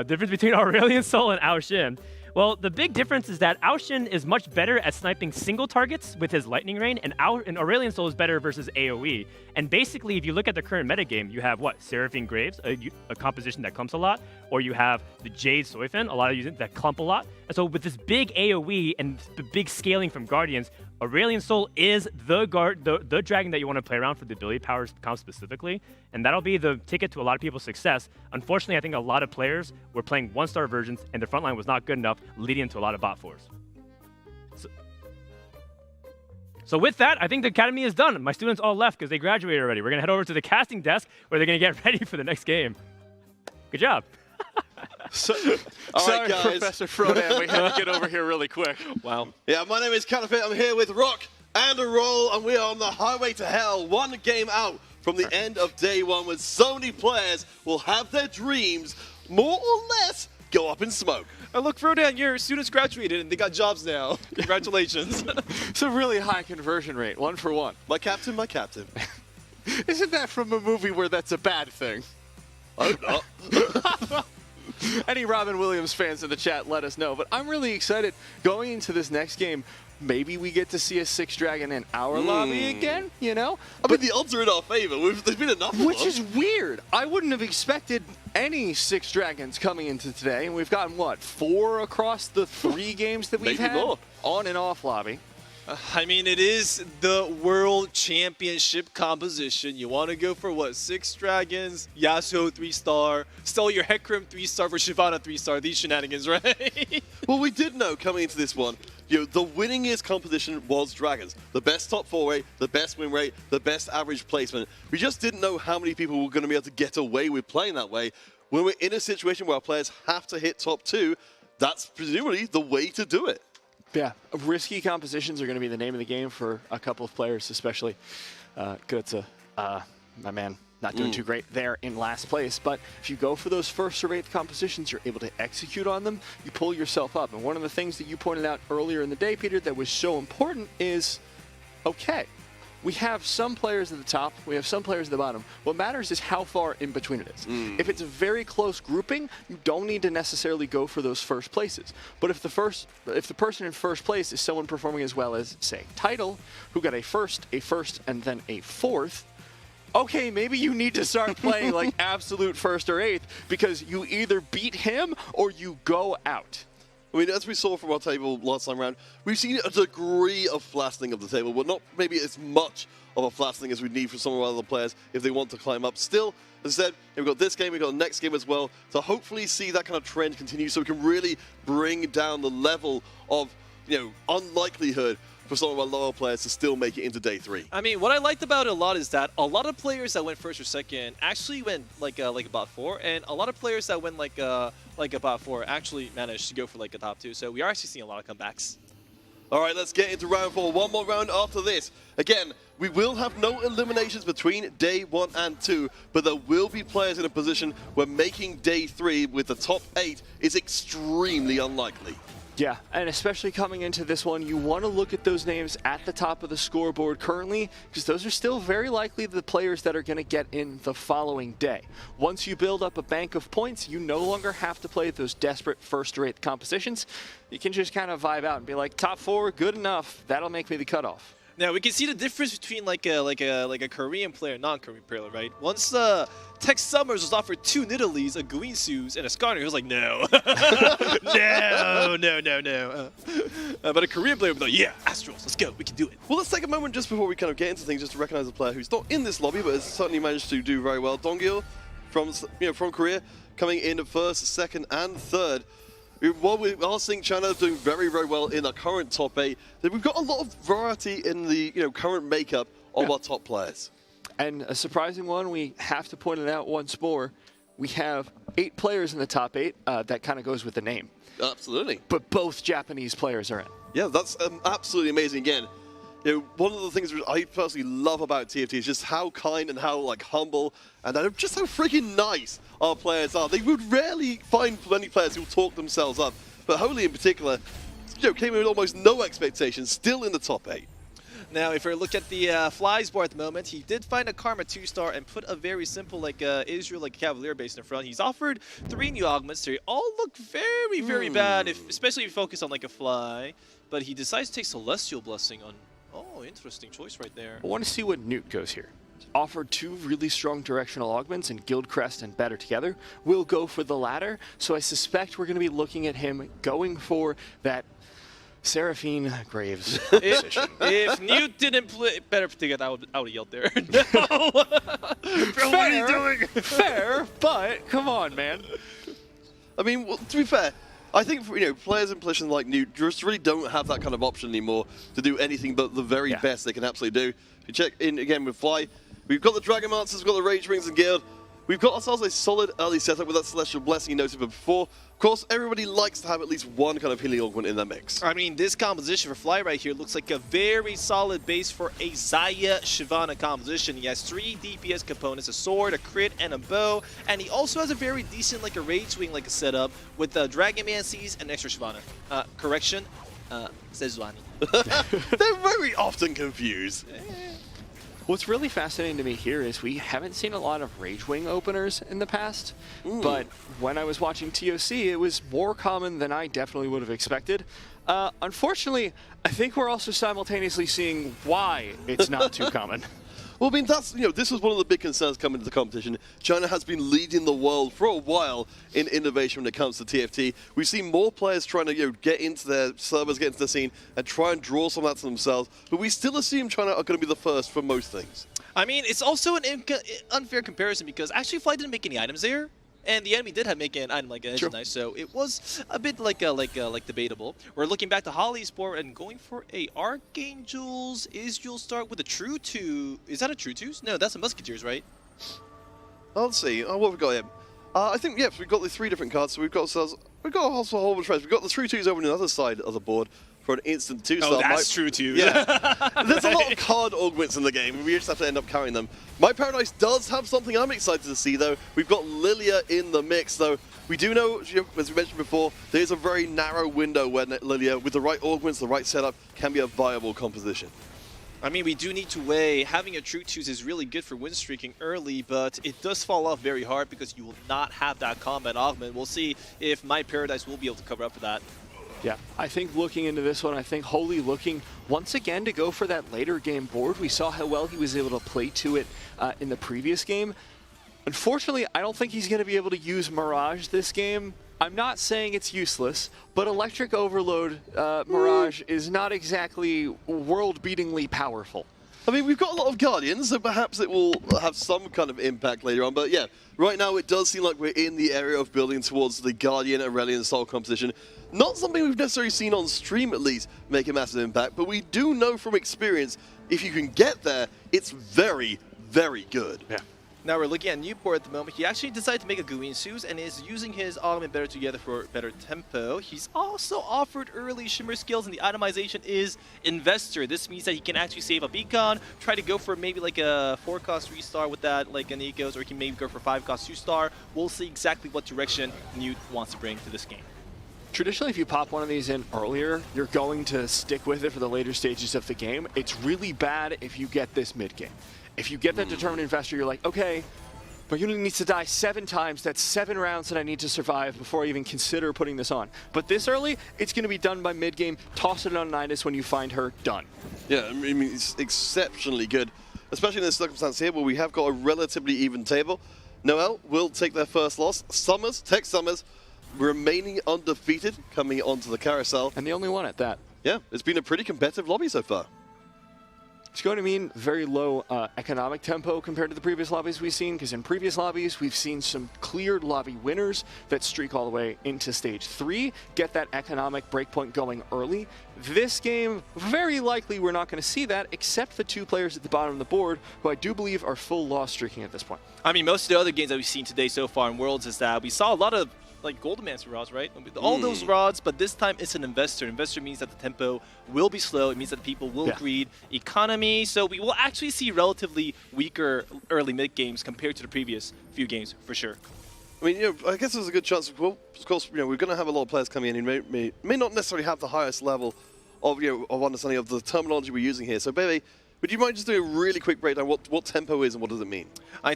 Difference between Aurelion Soul and Ao Shin. Well, the big difference is that Ao Shin is much better at sniping single targets with his Lightning Rain, and Aurelion Soul is better versus AoE. And basically, if you look at the current metagame, you have what? Seraphine Graves, a composition that clumps a lot, or you have the Jade Soifin, a lot of using that clump a lot. And so with this big AoE and the big scaling from Guardians, Aurelion Soul is the dragon that you want to play around for the ability powers comp specifically, and that'll be the ticket to a lot of people's success. Unfortunately, I think a lot of players were playing 1-star versions, and the front line was not good enough, leading to a lot of bot fours. So with that, I think the academy is done. My students all left because they graduated already. We're going to head over to the casting desk where they're going to get ready for the next game. Good job. Sorry, guys. Professor Frodan, we had to get over here really quick. Wow. Yeah, my name is Caliphate. I'm here with Rock and a Roll, and we are on the highway to hell, one game out from the end of day one, when so many players will have their dreams, more or less, go up in smoke. Look, Frodan, your students graduated and they got jobs now. Congratulations. It's a really high conversion rate, 1 for 1. My captain, my captain. Isn't that from a movie where that's a bad thing? I don't know. Any Robin Williams fans in the chat, let us know. But I'm really excited going into this next game. Maybe we get to see a 6 dragon in our lobby again, you know? I mean, the odds are in our favor. There's been enough of Which them. is weird. I wouldn't have expected any 6 dragons coming into today. And we've gotten, what, 4 across the 3 games that we've had? More. On and off lobby. I mean, it is the World Championship composition. You want to go for what? 6 dragons, Yasuo 3-star, still your Hecarim 3-star for Shyvana 3-star. These shenanigans, right? Well, we did know coming into this one the winningest competition was Dragons. The best top 4 rate, the best win rate, the best average placement. We just didn't know how many people were going to be able to get away with playing that way. When we're in a situation where our players have to hit top 2, that's presumably the way to do it. Yeah, risky compositions are going to be the name of the game for a couple of players, especially Goetze, my man. Not doing too great there in last place, but if you go for those first or 8th compositions, you're able to execute on them, you pull yourself up. And one of the things that you pointed out earlier in the day, Peter, that was so important is, okay, we have some players at the top, we have some players at the bottom. What matters is how far in between it is. If it's a very close grouping, you don't need to necessarily go for those first places. But if the person in first place is someone performing as well as, say, Title, who got a first, and then a 4th, okay, maybe you need to start playing like absolute 1st or 8th because you either beat him or you go out. I mean, as we saw from our table last time around, we've seen a degree of flattening of the table, but not maybe as much of a flattening as we need from some of our other players if they want to climb up. Still, as I said, we've got this game, we've got the next game as well, to hopefully see that kind of trend continue so we can really bring down the level of, unlikelihood for some of our lower players to still make it into day 3. I mean, what I liked about it a lot is that a lot of players that went 1st or 2nd actually went like a bot 4, and a lot of players that went like a bot 4 actually managed to go for like a top 2. So we are actually seeing a lot of comebacks. All right, let's get into round 4. One more round after this. Again, we will have no eliminations between day 1 and 2, but there will be players in a position where making day 3 with the top 8 is extremely unlikely. Yeah, and especially coming into this one, you want to look at those names at the top of the scoreboard currently, because those are still very likely the players that are going to get in the following day. Once you build up a bank of points, you no longer have to play those desperate 1st or 8th competitions. You can just kind of vibe out and be like, top 4, good enough. That'll make me the cutoff. Now we can see the difference between like a Korean player, non-Korean player, right? Once Tex Summers was offered 2 Nidalees, a Guinsus, and a Skarner, he was like, no, no. But a Korean player would be like, yeah, Astrals, let's go, we can do it. Well, let's take a moment just before we kind of get into things, just to recognize a player who's not in this lobby, but has certainly managed to do very well. Donggil from Korea, coming in 1st, 2nd, and 3rd. While we are seeing China doing very, very well in our current top 8, we've got a lot of variety in the current makeup of our top players. And a surprising one, we have to point it out once more, we have 8 players in the top 8. That kind of goes with the name. Absolutely. But both Japanese players are in. Yeah, that's absolutely amazing. Again, one of the things which I personally love about TFT is just how kind and how humble and just how freaking nice our players are. They would rarely find many players who talk themselves up, but Holy in particular, came in with almost no expectations, still in the top 8. Now, if we look at the Flies bar at the moment, he did find a Karma 2-star and put a very simple Israel Cavalier base in the front. He's offered 3 new augments. They all look very, very bad, especially if you focus on a Fly. But he decides to take Celestial Blessing on. Oh, interesting choice right there. I want to see what Newt goes here. Offered 2 really strong directional augments in Guild Crest and Better Together. We'll go for the latter, so I suspect we're going to be looking at him going for that Seraphine Graves position. If Newt didn't play Better Together, I would have yelled there. No! Bro, what are you doing? Fair, but come on, man. I mean, well, to be fair, I think players in positions like Newt just really don't have that kind of option anymore to do anything but the very best they can absolutely do. If you check in again with Fly, we've got the Dragon Masters, we've got the Rage Rings and Guild. We've got ourselves a solid early setup with that Celestial Blessing you noted before. Of course, everybody likes to have at least one kind of healing augment in their mix. I mean, this composition for Fly right here looks like a very solid base for a Xayah Shyvana composition. He has 3 DPS components, a sword, a crit, and a bow. And he also has a very decent a Rage Wing setup with Dragon Mancies and extra Shyvana. Correction, Sejuani. They're very often confused. What's really fascinating to me here is we haven't seen a lot of Rage Wing openers in the past, but when I was watching TOC, it was more common than I definitely would have expected. Unfortunately, I think we're also simultaneously seeing why it's not too common. Well, I mean, that's, this was one of the big concerns coming to the competition. China has been leading the world for a while in innovation when it comes to TFT. We've seen more players trying to, get into their servers, get into the scene, and try and draw some of that to themselves. But we still assume China are going to be the first for most things. I mean, it's also an unfair comparison because actually Fly didn't make any items there. And the enemy did have make an item like an Engine Knife, so it was a bit like debatable. We're looking back to Holly Sport and going for a Archangels. Israel start with a True 2. Is that a True 2s? No, that's a Musketeers, right? Let's see. What have we got here? I think, yes, we've got the 3 different cards. So we've got also a whole bunch of trades. We've got the True 2s over on the other side of the board for an instant 2-star. Oh, that's True 2. Yeah. There's a lot of card augments in the game. We just have to end up carrying them. My Paradise does have something I'm excited to see, though. We've got Lilia in the mix, though. We do know, as we mentioned before, there's a very narrow window where Lilia, with the right augments, the right setup, can be a viable composition. I mean, we do need to weigh. Having a True 2s is really good for win streaking early, but it does fall off very hard because you will not have that combat augment. We'll see if My Paradise will be able to cover up for that. Yeah, I think looking into this one, I think Holy looking once again to go for that later game board. We saw how well he was able to play to it in the previous game. Unfortunately, I don't think he's going to be able to use Mirage this game. I'm not saying it's useless, but Electric Overload Mirage is not exactly world-beatingly powerful. I mean, we've got a lot of Guardians, so perhaps it will have some kind of impact later on. But yeah, right now it does seem like we're in the area of building towards the Guardian Aurelian style composition. Not something we've necessarily seen on stream, at least, make a massive impact, but we do know from experience, if you can get there, it's very, very good. Yeah. Now we're looking at Newport at the moment. He actually decided to make a Guinsus and is using his augment better together for better tempo. He's also offered early shimmer skills, and the itemization is Investor. This means that he can actually save a beacon, try to go for maybe like a 4-cost 3-star with that, like an Ecos, or he can maybe go for 5-cost 2-star. We'll see exactly what direction Newt wants to bring to this game. Traditionally, if you pop one of these in earlier, you're going to stick with it for the later stages of the game. It's really bad if you get this mid-game. If you get that Determined Investor, you're like, okay, my unit needs to die 7 times. That's 7 rounds that I need to survive before I even consider putting this on. But this early, it's going to be done by mid-game. Toss it on Nidus when you find her, done. Yeah, I mean, it's exceptionally good, especially in this circumstance here where we have got a relatively even table. Noel will take their first loss. Summers, Tech Summers, remaining undefeated, coming onto the carousel. And the only one at that. Yeah, it's been a pretty competitive lobby so far. It's going to mean very low economic tempo compared to the previous lobbies we've seen, because in previous lobbies, we've seen some cleared lobby winners that streak all the way into stage 3, get that economic breakpoint going early. This game, very likely we're not going to see that, except the 2 players at the bottom of the board, who I do believe are full loss streaking at this point. I mean, most of the other games that we've seen today so far in Worlds is that we saw a lot of like Golden-Mancer rods, right? All those rods, but this time it's an Investor. Investor means that the tempo will be slow. It means that people will greed economy. So we will actually see relatively weaker early mid games compared to the previous few games, for sure. I mean, I guess there's a good chance. Well, of course, we're going to have a lot of players coming in who may not necessarily have the highest level of of understanding of the terminology we're using here. So, Bebe, would you mind just doing a really quick breakdown what tempo is and what does it mean?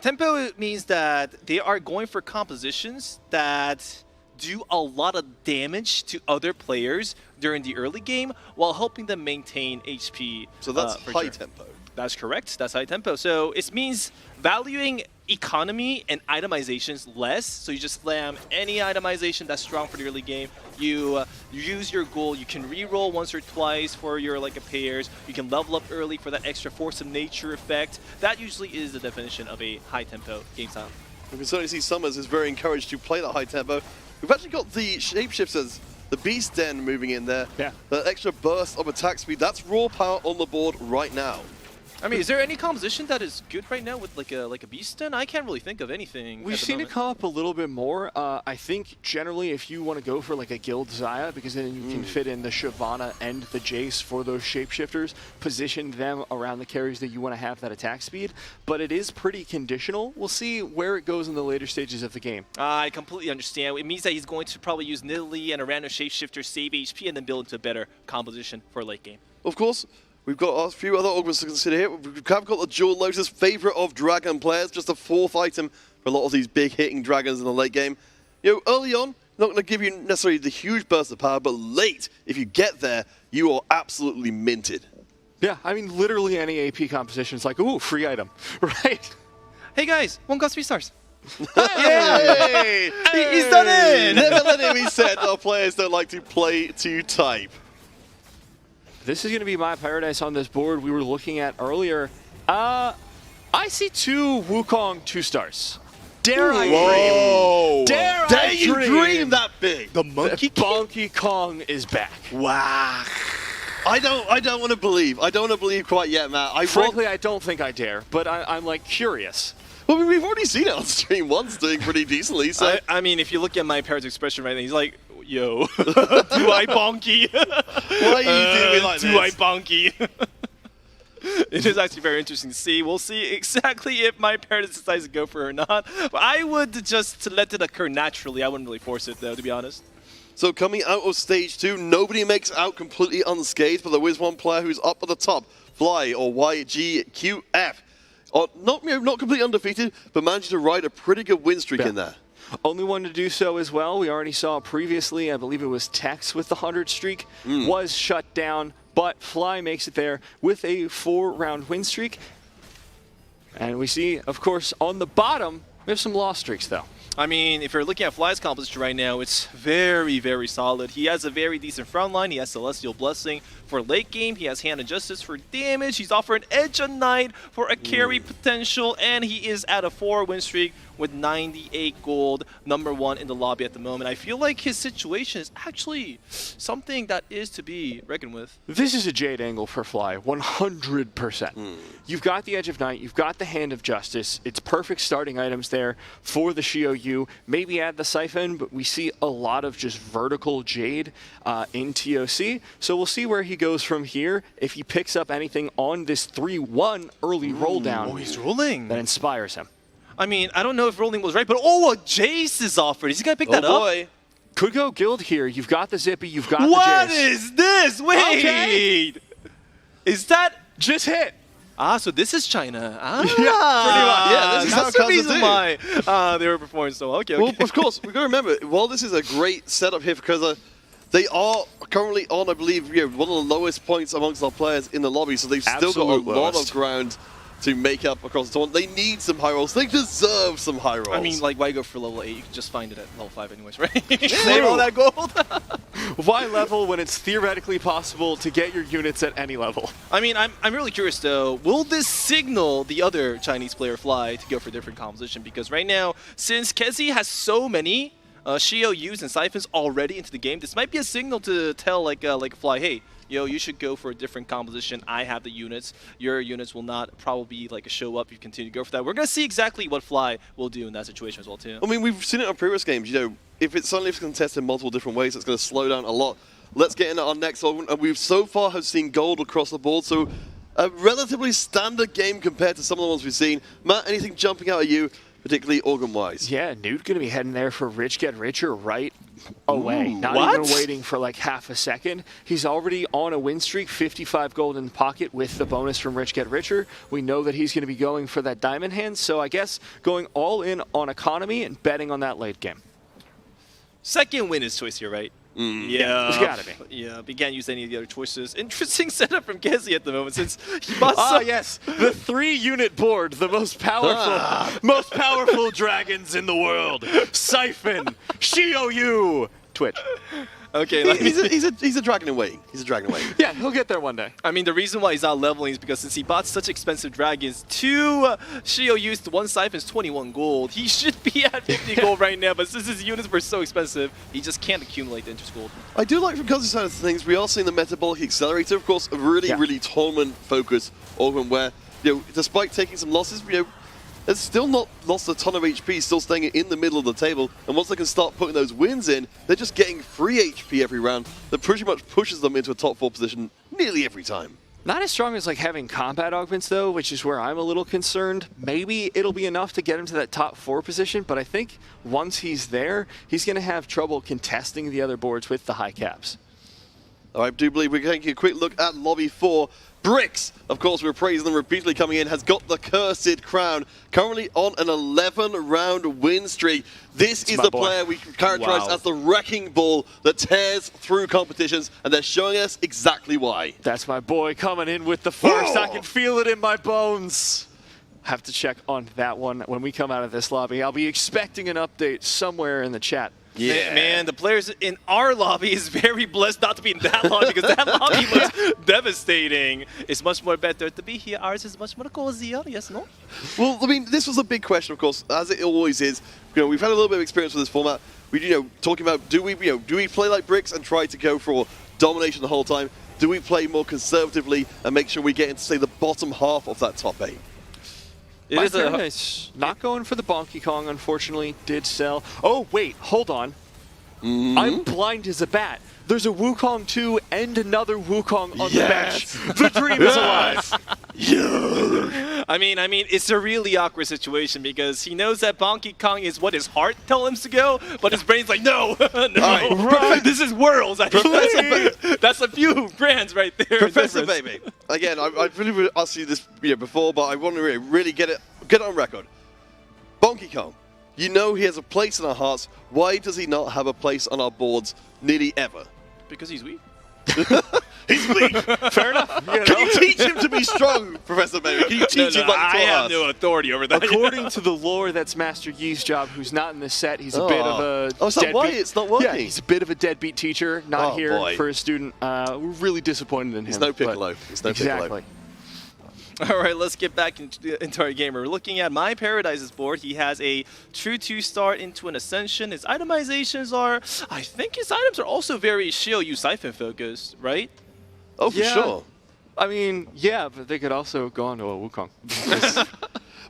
Tempo means that they are going for compositions that do a lot of damage to other players during the early game while helping them maintain HP. So that's high tempo. That's correct. That's high tempo. So it means valuing economy and itemizations less. So you just slam any itemization that's strong for the early game. You use your goal. You can re-roll once or twice for your pairs. You can level up early for that extra force of nature effect. That usually is the definition of a high tempo game style. We can certainly see Summers is very encouraged to play that high tempo. We've actually got the shapeshifters, the Beast Den moving in there. Yeah. The extra burst of attack speed. That's raw power on the board right now. I mean, is there any composition that is good right now with like a Beast Den? I can't really think of anything. We've seen it come up a little bit more. I think generally if you want to go for like a Guild Xayah, because then you can fit in the Shyvana and the Jace for those shapeshifters, position them around the carries that you want to have that attack speed. But it is pretty conditional. We'll see where it goes in the later stages of the game. I completely understand. It means that he's going to probably use Nidalee and a random shapeshifter, save HP, and then build into a better composition for late game. Of course. We've got a few other augments to consider here. We've got the Jewel Lotus, favorite of Dragon players, just a 4th item for a lot of these big hitting dragons in the late game. Early on, not going to give you necessarily the huge burst of power, but late, if you get there, you are absolutely minted. Yeah, I mean, literally any AP composition is like, ooh, free item, right? Hey guys, 1 cost 3 stars. Yay! He's done it! Never let it be said our players don't like to play to type. This is going to be My Paradise on this board we were looking at earlier. I see 2 Wukong 2 stars. Dare I Whoa. dream? Dare Dare I you dream that big? The Monkey Donkey Kong is back. Wow. I don't want to believe. I don't want to believe quite yet, Matt. Frankly, I don't think I dare, but I'm like curious. Well, we've already seen it on stream once doing pretty decently. So I mean, if you look at my parrot's expression right now, he's like, yo, do I bonky? Why are you doing like this? Do I bonky? It is actually very interesting to see. We'll see exactly if my parrot decides to go for it or not. But I would just let it occur naturally. I wouldn't really force it, though, to be honest. So coming out of stage 2, nobody makes out completely unscathed, but there is one player who's up at the top, Fly or YGQF. Not completely undefeated, but managed to ride a pretty good win streak in there. Only one to do so as well. We already saw previously, I believe it was Tex with the 100 streak, was shut down, but Fly makes it there with a 4-round win streak. And we see, of course, on the bottom, we have some loss streaks, though. I mean, if you're looking at Fly's composition right now, it's very, very solid. He has a very decent front line. He has Celestial Blessing for late game. He has Hand of Justice for damage. He's offering Edge of Night for a carry potential. And he is at a 4-win streak with 98 gold, #1 in the lobby at the moment. I feel like his situation is actually something that is to be reckoned with. This is a Jade angle for Fly, 100%. You've got the Edge of Night, you've got the Hand of Justice. It's perfect starting items there for the Xiaoyu. Maybe add the Siphon, but we see a lot of just vertical Jade in TOC. So we'll see where he goes from here. If he picks up anything on this 3-1 early roll down, Oh, he's rolling. that inspires him. I mean, I don't know if rolling was right, but a Jace is offered. Is he going to pick that boy. up? Could go Guild here. You've got the Zippy, you've got the Jace. What is this? Wait! Okay. Is that just hit? So this is China. Yeah, pretty much. Yeah, this is that's how the reason Kaza do. why they were performing so well. Okay, Well, of course, we've got to remember, while this is a great setup here for Kaza, they are currently on, I believe, one of the lowest points amongst our players in the lobby, so they've still got a lot of ground to make up across the tournament. They need some high rolls. They deserve some high rolls. I mean, like, why go for level 8? You can just find it at level 5 anyways, right? Save all that gold. Why level when it's theoretically possible to get your units at any level? I mean, I'm really curious, though. Will this signal the other Chinese player Fly to go for a different composition? Because right now, since Kezi has so many Xiaoyus and Siphons already into the game, this might be a signal to tell, like Fly, hey, yo, you should go for a different composition. I have the units. Your units will not probably be like a show up if you continue to go for that. We're going to see exactly what Fly will do in that situation as well, too. I mean, we've seen it on previous games. You know, if it's suddenly contested in multiple different ways, it's going to slow down a lot. Let's get into our next one. And we've so far have seen gold across the board, so a relatively standard game compared to some of the ones we've seen. Matt, anything jumping out at you, particularly organ-wise? Yeah, Nude going to be heading there for Rich Get Richer right away. Ooh, Not what? even waiting for like half a second. He's already on a win streak, 55 gold in the pocket with the bonus from Rich Get Richer. We know that he's going to be going for that diamond hand, so I guess going all in on economy and betting on that late game. Second win is choice here, right? Yeah, it's gotta be. Yeah, we can't use any of the other choices. Interesting setup from Kezi at the moment since he bought yes, the 3-unit board, the most powerful dragons in the world. Siphon, Xiaoyu, Twitch. Okay, he's a dragon in waiting. He's a dragon in waiting. Yeah, he'll get there one day. I mean, the reason why he's not leveling is because since he bought such expensive dragons, 2 Xiaoyus to 1 Siphon is 21 gold. He should be at 50 gold right now, but since his units were so expensive, he just can't accumulate the interest gold. I do like from Kaza's side of things, we are seeing the Metabolic Accelerator, of course, a really tournament-focused organ where, you know, despite taking some losses, you know, it's still not lost a ton of HP, still staying in the middle of the table. And once they can start putting those wins in, they're just getting free HP every round. That pretty much pushes them into a top 4 position nearly every time. Not as strong as like having combat augments though, which is where I'm a little concerned. Maybe it'll be enough to get him to that top 4 position, but I think once he's there, he's going to have trouble contesting the other boards with the high caps. I do believe we're taking a quick look at Lobby 4. Bricks, of course, we're praising them repeatedly coming in, has got the Cursed Crown, currently on an 11-round win streak. This is the player we characterize as the wrecking ball that tears through competitions, and they're showing us exactly why. That's my boy coming in with the first. I can feel it in my bones. Have to check on that one when we come out of this lobby. I'll be expecting an update somewhere in the chat Yeah. Man, the players in our lobby is very blessed not to be in that lobby because that lobby looks devastating. It's much more better to be here. Ours is much more cozier, yes, no? Well, I mean, this was a big question, of course, as it always is. You know, we've had a little bit of experience with this format. We, you know, talking about do we play like bricks and try to go for domination the whole time? Do we play more conservatively and make sure we get into, say, the bottom half of that top 8? My Paradise not going for the Bonky Kong, unfortunately, did sell. Oh, wait, hold on. I'm blind as a bat. There's a Wukong 2 and another Wukong on the bench. The dream is alive. I mean, it's a really awkward situation because he knows that Bonky Kong is what his heart tells him to go, but his brain's like, no, no, this is Worlds. That's a few brands right there. Professor Bebe. Again, I've really asked you this before, but I want to really get it on record. Bonky Kong, you know he has a place in our hearts. Why does he not have a place on our boards nearly ever? Because he's weak. He's weak. Fair enough. Can you teach him to be strong, Professor Bebe? Can you teach him like I have no authority over that. According to the lore, that's Master Yi's job, who's not in this set. He's a bit of a is that why it's not working? Yeah, he's a bit of a deadbeat teacher, not here for a student. We're really disappointed in him. It's no Piccolo. It's no exactly. All right, let's get back into our game. We're looking at My Paradise's board. He has a true 2-star into an Ascension. His itemizations are, I think his items are also very Shield Siphon focused, right? Oh, for sure. I mean, yeah, but they could also go on to a Wukong.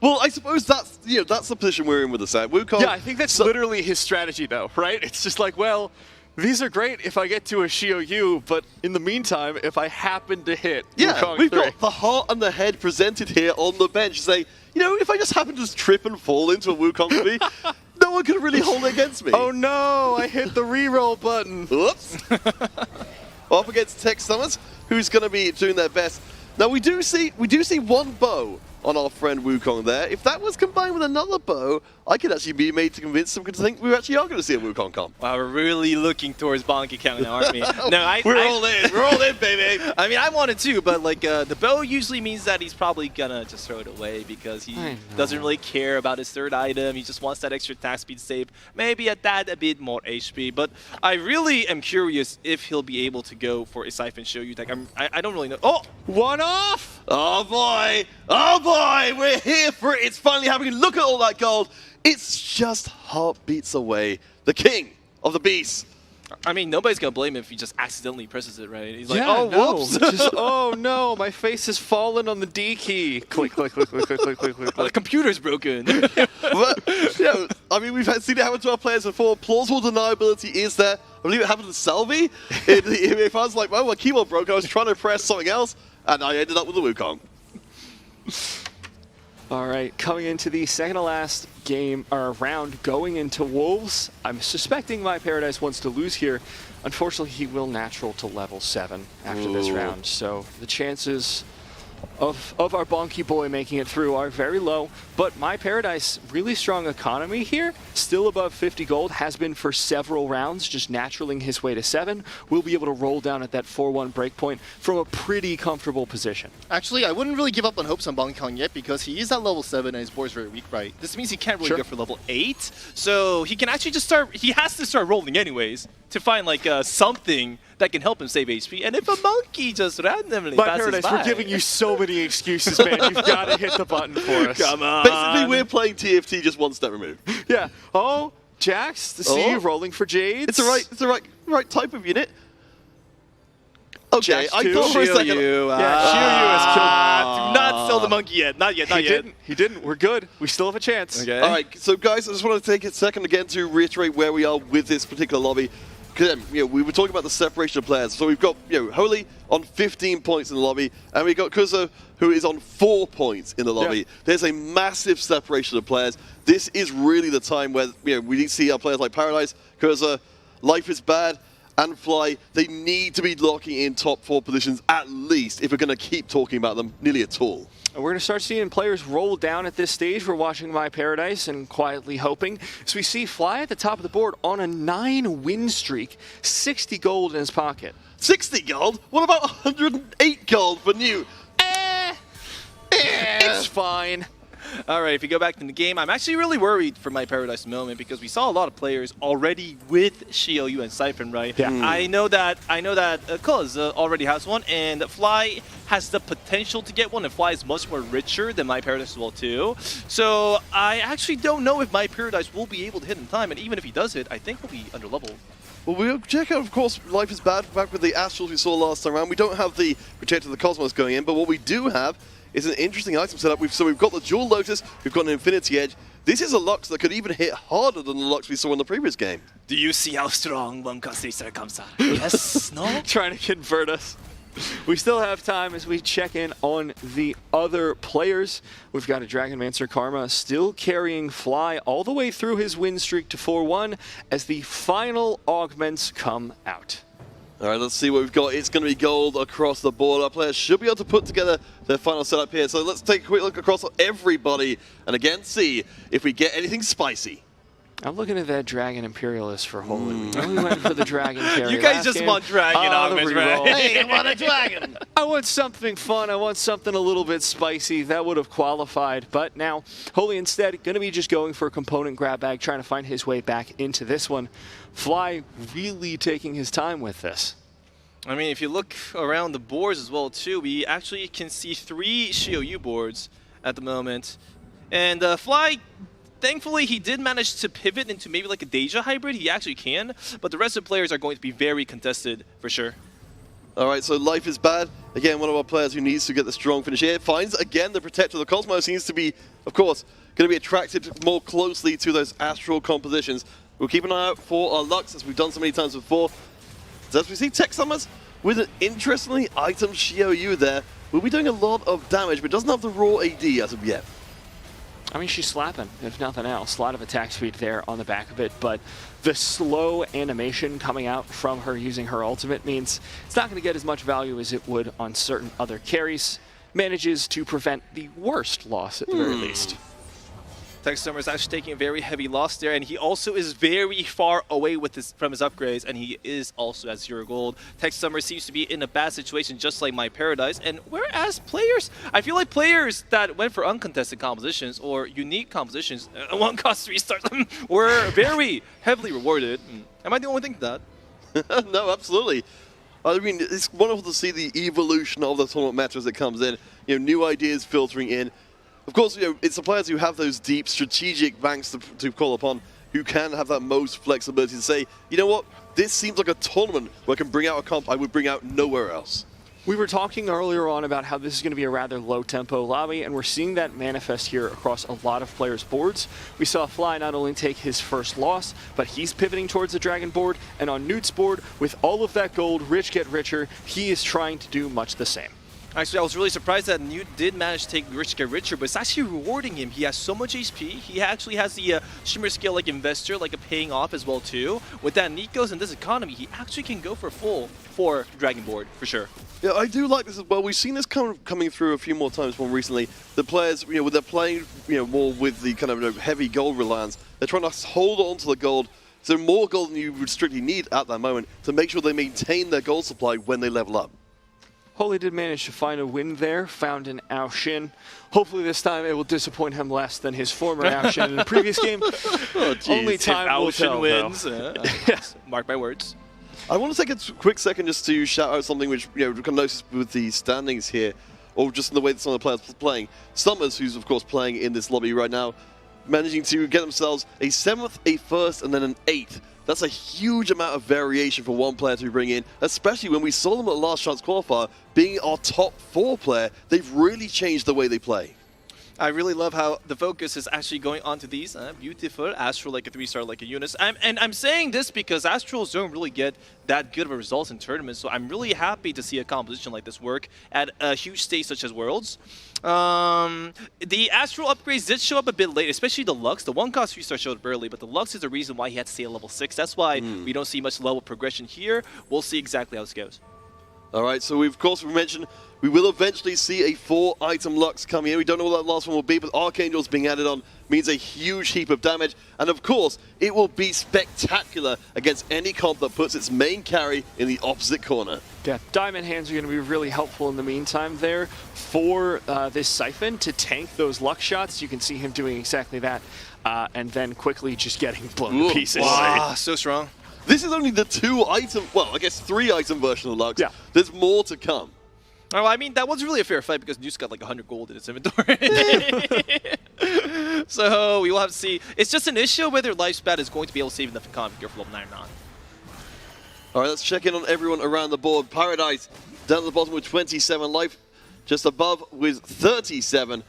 Well, I suppose that's that's the position we're in with the set. Wukong. Yeah, I think that's literally his strategy, though, right? It's just like, well, these are great if I get to a Shio-Yu, but in the meantime, if I happen to hit Wukong we've 3. got the heart and the head presented here on the bench. Say, if I just happen to just trip and fall into a Wukong 3, no one can really hold it against me. Oh no, I hit the reroll button. Whoops. Off against Tech Summers, who's going to be doing their best. Now we do see one bow on our friend Wukong there. If that was combined with another bow, I could actually be made to convince them to think we actually are going to see a Wukong come. Wow, we're really looking towards Bonky Kong now, aren't we? No, we're all in. We're all in, baby. I mean, I wanted to, but like the bow usually means that he's probably gonna just throw it away because he doesn't really care about his third item. He just wants that extra attack speed save, maybe a bit more HP. But I really am curious if he'll be able to go for a Siphon Shou-Yu deck. I don't really know. Oh, one off! Oh boy! Oh boy! We're here for it. It's finally happening. Look at all that gold. It's just heartbeats away. The king of the beast. I mean, nobody's gonna blame him if he just accidentally presses it, right? He's like, yeah, oh, whoops. Oh no, my face has fallen on the D key. Click, click, click, click, click, click, click, click. The computer's broken. But, I mean, we've seen it happen to our players before. Plausible deniability is there. I believe it happened to Selvi. If I was like, well, my keyboard broke, I was trying to press something else, and I ended up with the Wukong. All right, coming into the second to last game or round, going into Wolves. I'm suspecting My Paradise wants to lose here. Unfortunately, he will natural to level 7 after this round, so the chances of our Bonky boy making it through are very low. But My Paradise, really strong economy here, still above 50 gold, has been for several rounds, just naturaling his way to 7. Will be able to roll down at that 4-1 breakpoint from a pretty comfortable position. Actually, I wouldn't really give up on hopes on Bonky Kong yet because he is at level 7 and his board's very weak, right? This means he can't really go for level 8, so he can actually just start, he has to start rolling anyways to find like something that can help him save HP. And if a monkey just randomly My passes Paradise, by, we're giving you so many excuses, man. You've got to hit the button for us. Come on. Basically, we're playing TFT just one step removed. Yeah. Oh, Jax, to see you rolling for Jades. It's the right type of unit. Okay, I thought for a second. Yeah, Shiryu has killed. Do not sell the monkey yet. Not yet. Not yet. He didn't. We're good. We still have a chance. Okay. All right, so guys, I just want to take a second again to reiterate where we are with this particular lobby. Because we were talking about the separation of players. So we've got Holy on 15 points in the lobby, and we've got Kuza who is on 4 points in the lobby. Yeah. There's a massive separation of players. This is really the time where we need to see our players like Paradise, Kuza, Life is Bad, and Fly. They need to be locking in top 4 positions at least if we're going to keep talking about them nearly at all. And we're going to start seeing players roll down at this stage. We're watching My Paradise and quietly hoping. So we see Fly at the top of the board on a 9-win streak, 60 gold in his pocket. 60 gold? What about 108 gold for New? It's fine. All right, if we go back to the game, I'm actually really worried for My Paradise moment because we saw a lot of players already with Xiaoyu and Siphon, right? Yeah. I know that Cuz already has one, and Fly has the potential to get one, and Fly is much more richer than My Paradise as well too. So I actually don't know if My Paradise will be able to hit in time, and even if he does hit, I think he'll be underleveled. Well, we'll check out, of course, Life is Bad back with the Astrals we saw last time around. We don't have the Protector of the Cosmos going in, but what we do have is an interesting item setup. So we've got the Dual Lotus, we've got an Infinity Edge. This is a Lux that could even hit harder than the Lux we saw in the previous game. Do you see how strong one cost racer comes out? Yes? No? Trying to convert us. We still have time as we check in on the other players. We've got a Dragonmancer Karma still carrying Fly all the way through his win streak to 4-1 as the final augments come out. All right, let's see what we've got. It's going to be gold across the board. Our players should be able to put together their final setup here. So let's take a quick look across everybody and again see if we get anything spicy. I'm looking at that Dragon Imperialist for Holy. We only went for the Dragon carry. You guys last just game. want Dragon augments, right? Hey, I want a Dragon! I want something fun. I want something a little bit spicy. That would have qualified. But now, Holy instead going to be just going for a component grab bag, trying to find his way back into this one. Fly really taking his time with this. I mean, if you look around the boards as well, too, we actually can see 3 Xiaoyu boards at the moment. And Fly, thankfully, he did manage to pivot into maybe like a Deja hybrid. He actually can, but the rest of the players are going to be very contested for sure. All right, so Life is Bad. Again, one of our players who needs to get the strong finish here. Finds, again, the Protector of the Cosmos. Seems to be, of course, going to be attracted more closely to those astral compositions. We'll keep an eye out for our Lux, as we've done so many times before. So as we see Tech Summers with an interestingly item Xiaoyu there, will be doing a lot of damage, but doesn't have the raw AD as of yet. I mean, she's slapping, if nothing else. A lot of attack speed there on the back of it, but the slow animation coming out from her using her ultimate means it's not going to get as much value as it would on certain other carries. Manages to prevent the worst loss at the very least. Tech Summer is actually taking a very heavy loss there, and he also is very far away with from his upgrades, and he is also at 0 gold. Tech Summer seems to be in a bad situation, just like My Paradise, and whereas players, I feel like players that went for uncontested compositions or unique compositions, one cost 3 stars, were very heavily rewarded. Am I the only thing to that? No, absolutely. I mean, it's wonderful to see the evolution of the tournament meta as it comes in. You know, new ideas filtering in. Of course, you know, it's the players who have those deep strategic banks to call upon who can have that most flexibility to say, you know what, this seems like a tournament where I can bring out a comp I would bring out nowhere else. We were talking earlier on about how this is going to be a rather low-tempo lobby, and we're seeing that manifest here across a lot of players' boards. We saw Fly not only take his first loss, but he's pivoting towards the Dragon board, and on Newt's board, with all of that gold, rich get richer, he is trying to do much the same. Actually, I was really surprised that Newt did manage to take Rich Get Richer, but it's actually rewarding him. He has so much HP. He actually has the Shimmer skill like Investor, like a paying off as well too. With that Nikos and this economy, he actually can go for full for Dragon Board, for sure. Yeah, I do like this as well. We've seen this coming through a few more times more recently. The players, you know, they're playing, you know, more with the kind of, you know, heavy gold reliance. They're trying to hold on to the gold. So more gold than you would strictly need at that moment to make sure they maintain their gold supply when they level up. Holy did manage to find a win there, found an Ao Shin. Hopefully this time it will disappoint him less than his former Ao Shin in the previous game. Oh, only time will tell, wins. Yes. Mark my words. I want to take a quick second just to shout out something which, you know, you can notice with the standings here, or just in the way that some of the players are playing. Summers, who's of course playing in this lobby right now, managing to get themselves a 7th, a 1st, and then an 8th. That's a huge amount of variation for one player to bring in, especially when we saw them at Last Chance Qualifier being our top 4 player. They've really changed the way they play. I really love how the focus is actually going onto these beautiful Astral like a 3-star like a Eunice. And I'm saying this because Astrals don't really get that good of a results in tournaments, so I'm really happy to see a composition like this work at a huge stage such as Worlds. The Astral upgrades did show up a bit late, especially the Lux. The 1 cost 3-star showed up early, but the Lux is the reason why he had to stay at level 6. That's why we don't see much level progression here. We'll see exactly how this goes. All right, so of course we mentioned we will eventually see a 4-item Lux coming in. We don't know what that last one will be, but Archangels being added on means a huge heap of damage. And of course, it will be spectacular against any comp that puts its main carry in the opposite corner. Yeah, Diamond Hands are going to be really helpful in the meantime there for this Siphon to tank those Lux shots. You can see him doing exactly that, and then quickly just getting blown to pieces. Wow, so strong. This is only the 2-item, well, I guess 3-item version of Lux. Yeah. There's more to come. Oh, I mean, that was really a fair fight because Nuke's got like 100 gold in its inventory. So we will have to see. It's just an issue whether Lifespan is going to be able to save enough economy gear for level 9 or not. All right, let's check in on everyone around the board. Paradise down at the bottom with 27 life, just above with 37.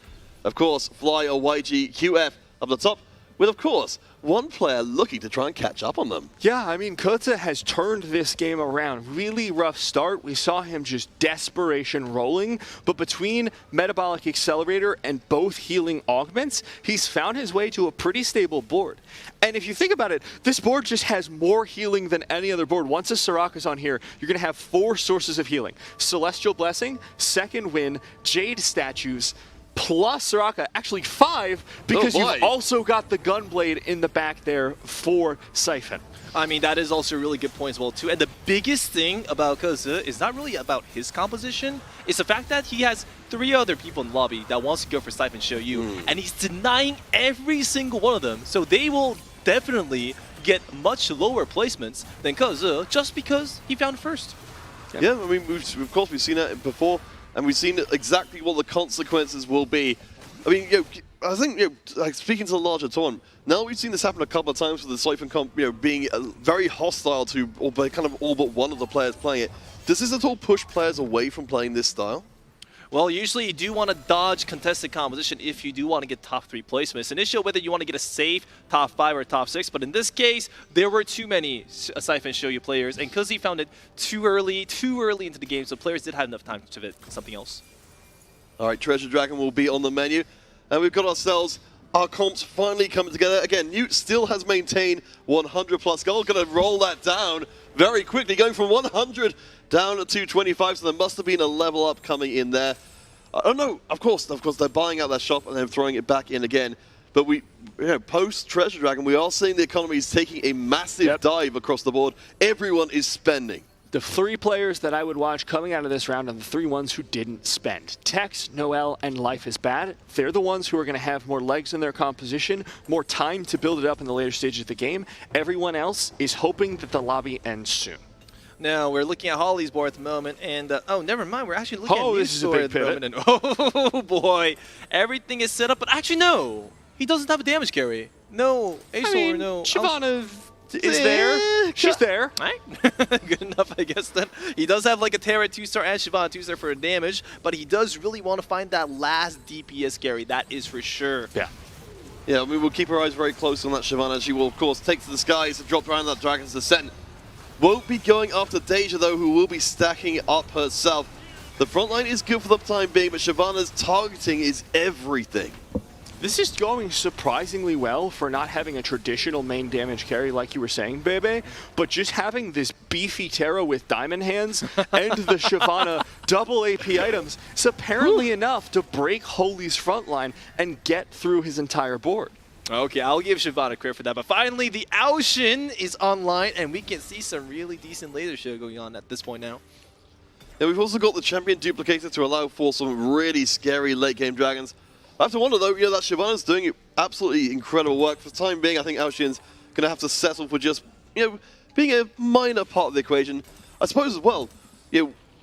Of course, Fly or YG, QF up the top with, of course, one player looking to try and catch up on them. Yeah, I mean, Kota has turned this game around. Really rough start. We saw him just desperation rolling, but between Metabolic Accelerator and both healing augments, he's found his way to a pretty stable board. And if you think about it, this board just has more healing than any other board. Once a Soraka's on here, you're going to have 4 sources of healing. Celestial Blessing, Second Wind, Jade Statues, plus Soraka, actually 5, because you've also got the Gunblade in the back there for Siphon. I mean, that is also a really good point as well, too. And the biggest thing about Koza is not really about his composition. It's the fact that he has 3 other people in the lobby that wants to go for Siphon Show You, and he's denying every single one of them. So they will definitely get much lower placements than Koza just because he found first. Yeah, I mean, of course, we've seen that before. And we've seen exactly what the consequences will be. I mean, I think, like speaking to the larger tournament, now we've seen this happen a couple of times with the Siphon comp, being very hostile to kind of all but one of the players playing it. Does this at all push players away from playing this style? Well, usually you do want to dodge contested composition if you do want to get top 3 placements. An issue whether you want to get a safe top 5 or top 6, but in this case, there were too many Siphon Show You players, and because he found it too early into the game, so players did have enough time to fit something else. All right, Treasure Dragon will be on the menu, and we've got ourselves our comps finally coming together. Again, Newt still has maintained 100 plus gold. Going to roll that down very quickly, going from 100 down to 25, so there must have been a level up coming in there. Oh no, of course they're buying out that shop and then throwing it back in again. But post Treasure Dragon, we are seeing the economy is taking a massive dive across the board. Everyone is spending. The 3 players that I would watch coming out of this round are the 3 ones who didn't spend. Tex, Noel, and Life is Bad. They're the ones who are going to have more legs in their composition, more time to build it up in the later stages of the game. Everyone else is hoping that the lobby ends soon. Now, we're looking at Holly's board at the moment, and oh, never mind, we're actually looking at this is a big pivot. And oh boy, everything is set up, but actually no, he doesn't have a damage carry. No, Azor, no. Shyvana is there. She's there. Right? Good enough, I guess, then. He does have like a Terra 2-star and Shyvana 2-star for damage, but he does really want to find that last DPS carry, that is for sure. Yeah. Yeah, I mean, we'll keep our eyes very close on that Shyvana. She will, of course, take to the skies and drop around that Dragon's Descent. Won't be going after Deja, though, who will be stacking up herself. The front line is good for the time being, but Shyvana's targeting is everything. This is going surprisingly well for not having a traditional main damage carry like you were saying, Bebe, but just having this beefy Terra with Diamond Hands and the Shyvana double AP items is apparently enough to break Holy's front line and get through his entire board. Okay, I'll give Shyvana credit for that. But finally, the Ocean is online, and we can see some really decent laser show going on at this point now. Yeah, we've also got the Champion Duplicator to allow for some really scary late-game dragons. I have to wonder, though, that Shyvana's doing absolutely incredible work. For the time being, I think Ocean's going to have to settle for just, being a minor part of the equation. I suppose as well,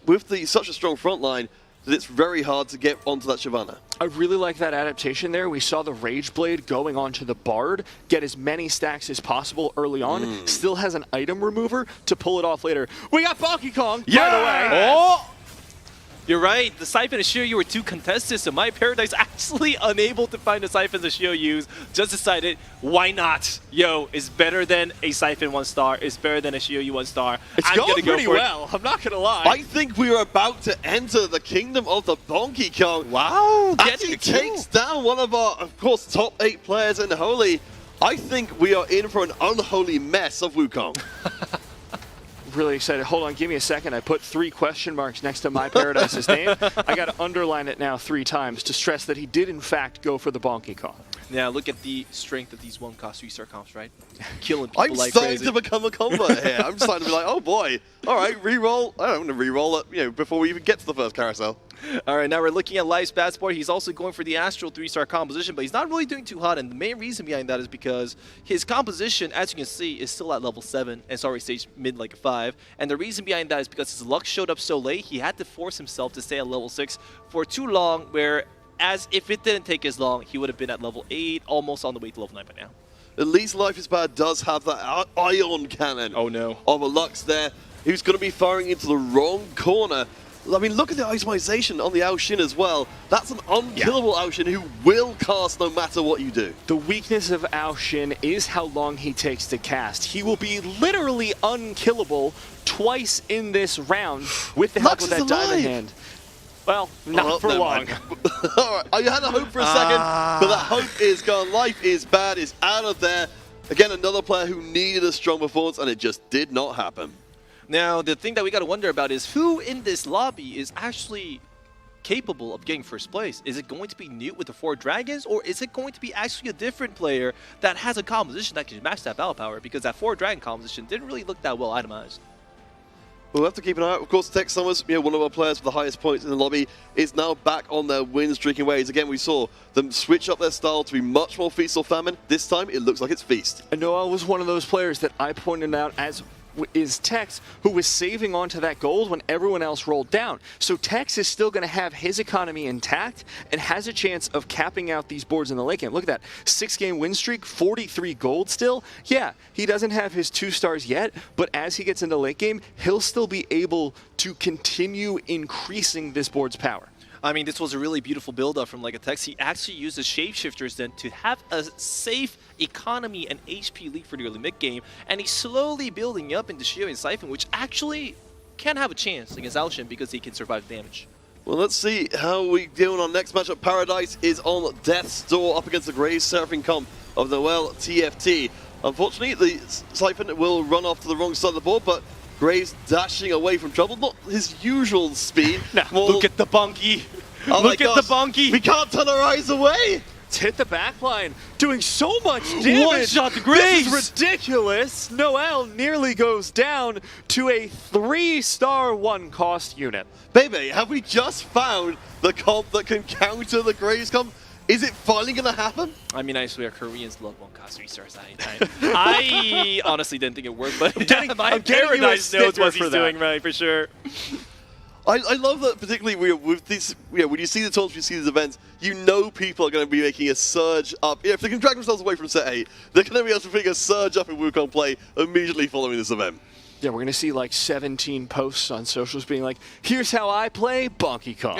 with such a strong front line, that it's very hard to get onto that Shyvana. I really like that adaptation there. We saw the Rage Blade going onto the Bard, get as many stacks as possible early on. Still has an item remover to pull it off later. We got Donkey Kong right away. Oh! You're right, the Siphon and Shio were 2 contested, so My Paradise actually unable to find the Siphon and Shio use. Just decided, why not? Yo, it's better than a Siphon 1-star, it's better than a Shio 1-star. It's going pretty well, I'm not gonna lie. I think we are about to enter the kingdom of the Donkey Kong. Wow, as he takes down one of our, of course, top 8 players in Holy. I think we are in for an unholy mess of Wukong. really excited. Hold on, give me a second. I put 3 question marks next to My Paradise's name. I got to underline it now 3 times to stress that he did, in fact, go for the bonky call. Now, look at the strength of these 1-cost 3-star comps, right? Killing people I'm like starting crazy. to become a convert here. I'm starting to be like, oh boy. All right, re-roll. I don't want to re-roll it, before we even get to the first carousel. All right, now we're looking at Life's Passport. He's also going for the Astral 3-star composition, but he's not really doing too hot. And the main reason behind that is because his composition, as you can see, is still at level 7 and it's already staged mid like a 5. And the reason behind that is because his luck showed up so late, he had to force himself to stay at level 6 for too long, whereas if it didn't take as long, he would have been at level 8, almost on the way to level 9 by now. At least Life is Bad does have that ion cannon. Oh no. Of a Lux there. He's going to be firing into the wrong corner. I mean, look at the itemization on the Aoshin as well. That's an unkillable Aoshin who will cast no matter what you do. The weakness of Aoshin is how long he takes to cast. He will be literally unkillable twice in this round with the help of that diamond hand. Well, not for long. All right, I had a hope for a second, but that hope is gone. Life is Bad is out of there. Again, another player who needed a strong performance, and it just did not happen. Now, the thing that we got to wonder about is who in this lobby is actually capable of getting first place. Is it going to be Newt with the 4 dragons, or is it going to be actually a different player that has a composition that can match that battle power? Because that 4 dragon composition didn't really look that well itemized. We'll have to keep an eye out. Of course, Tech Summers, one of our players with the highest points in the lobby, is now back on their win-streaking ways. Again, we saw them switch up their style to be much more Feast or Famine. This time, it looks like it's Feast. And Noel was one of those players that I pointed out as is Tex, who was saving onto that gold when everyone else rolled down. So Tex is still going to have his economy intact and has a chance of capping out these boards in the late game. Look at that, 6-game win streak, 43 gold still. Yeah, he doesn't have his 2 stars yet, but as he gets into late game, he'll still be able to continue increasing this board's power. I mean, this was a really beautiful build-up from like a Tex. He actually used the Shapeshifters then to have a safe economy and HP lead for the early mid-game, and he's slowly building up into Shio and Siphon, which actually can have a chance against Aoshin because he can survive damage. Well, let's see how we do in our next matchup. Paradise is on Death's Door up against the Graves Surfing comp of Noel TFT. Unfortunately, the Siphon will run off to the wrong side of the board, but Graves dashing away from trouble, not his usual speed. Look at the bonky. Oh Look at the bonky. We can't turn our eyes away. It's hit the back line, doing so much damage. One shot to Graves. This is ridiculous. Noel nearly goes down to a 3-star 1-cost unit. Bebe, have we just found the comp that can counter the Graves comp? Is it finally going to happen? I mean, I swear, Koreans love 1-cost 3-stars. I honestly didn't think it worked, but I'm Paradise knows what he's doing right, for sure. I love that, particularly with these, when you see the tournaments, you see these events, people are going to be making a surge up. If they can drag themselves away from set 8, they're going to be able to pick a surge up in Wukong play immediately following this event. Yeah, we're going to see like 17 posts on socials being like, here's how I play Bonky Kong.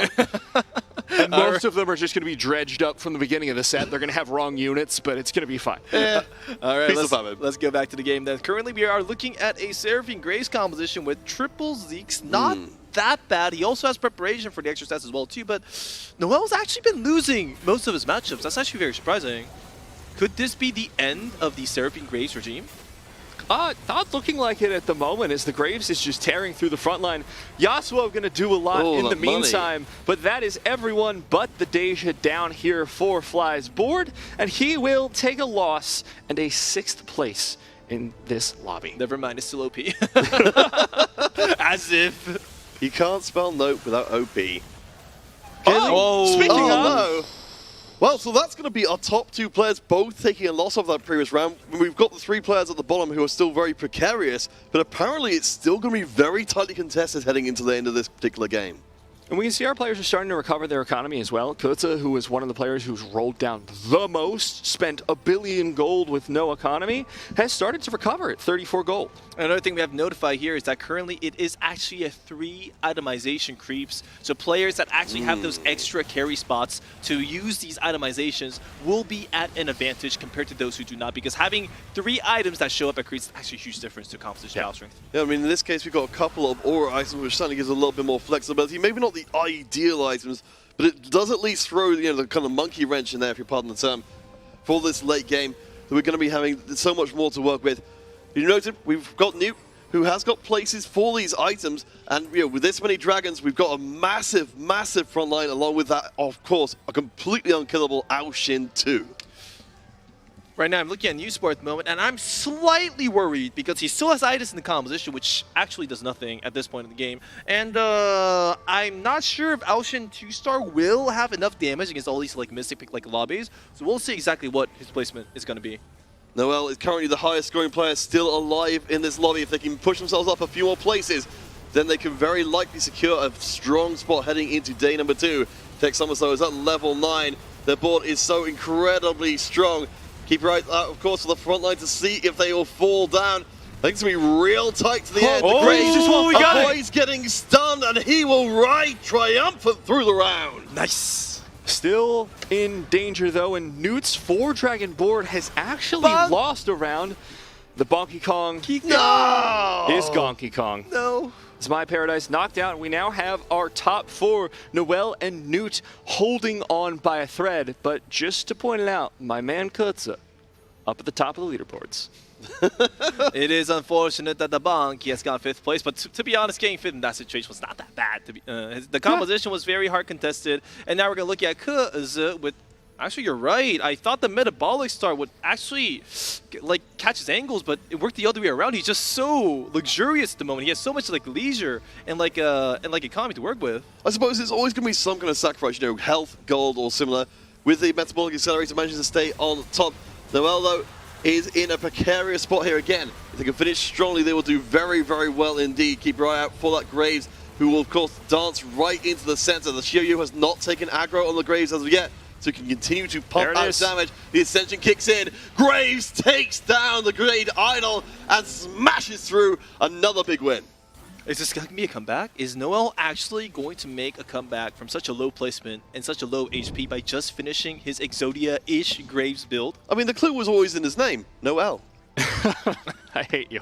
And most of them are just going to be dredged up from the beginning of the set. They're going to have wrong units, but it's going to be fine. Yeah. All right, let's go back to the game then. Currently, we are looking at a Seraphine Graves composition with triple Zeeks. Not that bad. He also has preparation for the extra stats as well, too. But Noel's actually been losing most of his matchups. That's actually very surprising. Could this be the end of the Seraphine Graves regime? Not looking like it at the moment, as the Graves is just tearing through the front line. Yasuo going to do a lot in the meantime, but that is everyone but the Deja down here for Fly's board, and he will take a loss and a 6th place in this lobby. Never mind, it's still OP. As if. You can't spell note without OP. Speaking of... No. Well, so that's going to be our top 2 players both taking a loss off that previous round. We've got the 3 players at the bottom who are still very precarious, but apparently it's still going to be very tightly contested heading into the end of this particular game. And we can see our players are starting to recover their economy as well. Kota, who is one of the players who's rolled down the most, spent 1 billion gold with no economy, has started to recover at 34 gold. Another thing we have notified here is that currently it is actually a 3 itemization creeps. So players that actually have those extra carry spots to use these itemizations will be at an advantage compared to those who do not, because having 3 items that show up at creeps is actually a huge difference to composition power strength. Yeah, I mean, in this case, we've got a couple of aura items, which certainly gives a little bit more flexibility. Maybe not the ideal items, but it does at least throw the kind of monkey wrench in there, if you pardon the term, for this late game that we're going to be having so much more to work with. You noted we've got Newt who has got places for these items. And with this many dragons, we've got a massive, massive front line, along with that, of course, a completely unkillable Aoshin too. Right now, I'm looking at Newsport at the moment, and I'm slightly worried because he still has Itis in the composition, which actually does nothing at this point in the game. And I'm not sure if Aoshin 2-star will have enough damage against all these Mystic Pick lobbies. So we'll see exactly what his placement is going to be. Noel is currently the highest scoring player still alive in this lobby. If they can push themselves up a few more places, then they can very likely secure a strong spot heading into day number 2. Tech Summers, though, is at level 9. Their board is so incredibly strong. Keep your eye out, of course, for the front line to see if they will fall down. I think it's going to be real tight to the end. We got it! He's getting stunned, and he will ride triumphant through the round. Nice. Still in danger, though, and Newt's 4-dragon board has actually lost a round. The Bonky Kong is Gonky Kong. No. It's My Paradise knocked out, and we now have our top 4, Noel and Newt, holding on by a thread. But just to point it out, my man Kutza up at the top of the leaderboards. It is unfortunate that the Bonky has got 5th place, but to be honest, getting 5th in that situation was not that bad. The composition was very hard contested, and now we're going to look at Kutza with... Actually, you're right. I thought the Metabolic Star would actually catch his angles, but it worked the other way around. He's just so luxurious at the moment. He has so much leisure and economy to work with. I suppose there's always going to be some kind of sacrifice, health, gold, or similar. With the Metabolic Accelerator managing to stay on top, Noel, though, is in a precarious spot here again. If they can finish strongly, they will do very, very well indeed. Keep your eye out for that Graves, who will, of course, dance right into the center. The Xiaoyu has not taken aggro on the Graves as of yet, so he can continue to pump out damage. The Ascension kicks in. Graves takes down the Great Idol and smashes through another big win. Is this going to be a comeback? Is Noel actually going to make a comeback from such a low placement and such a low HP by just finishing his Exodia-ish Graves build? I mean, the clue was always in his name, Noel. I hate you.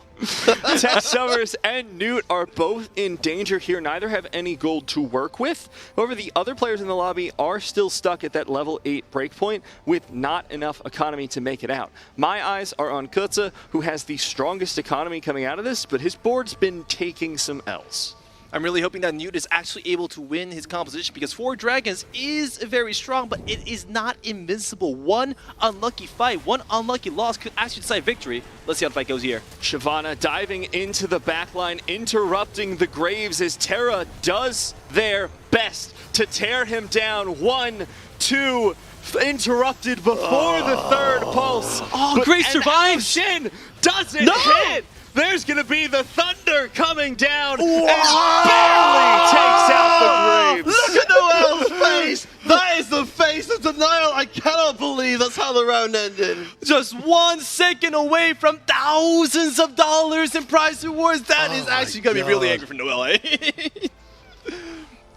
Tech Summers and Newt are both in danger here. Neither have any gold to work with. However, the other players in the lobby are still stuck at that level 8 breakpoint with not enough economy to make it out. My eyes are on Kutza, who has the strongest economy coming out of this, but his board's been taking some L's. I'm really hoping that Newt is actually able to win his composition because 4 dragons is very strong, but it is not invincible. One unlucky fight, one unlucky loss could actually decide victory. Let's see how the fight goes here. Shyvana diving into the backline, interrupting the Graves as Terra does their best to tear him down. 1, 2, interrupted before the 3rd pulse. Oh, Graves survives! Shin doesn't hit! There's going to be the thunder coming down and barely takes out the Graves. Look at Noel's face! That is the face of denial. I cannot believe that's how the round ended. Just 1 second away from thousands of dollars in prize rewards. That is actually going to be really angry for Noel, eh?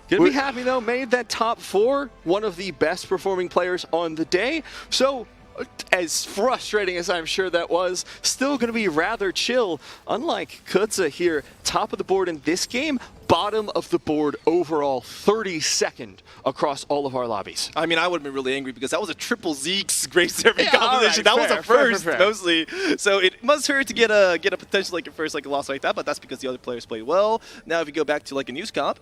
Gonna be happy, though. Made that top 4 one of the best performing players on the day. So, as frustrating as I'm sure that was, still going to be rather chill. Unlike Kutza here, top of the board in this game, bottom of the board overall, 32nd across all of our lobbies. I mean, I would have been really angry because that was a triple Zeke's Graves serving composition. That was a first, mostly. So it must hurt to get a potential first loss like that, but that's because the other players played well. Now if you go back to a news comp.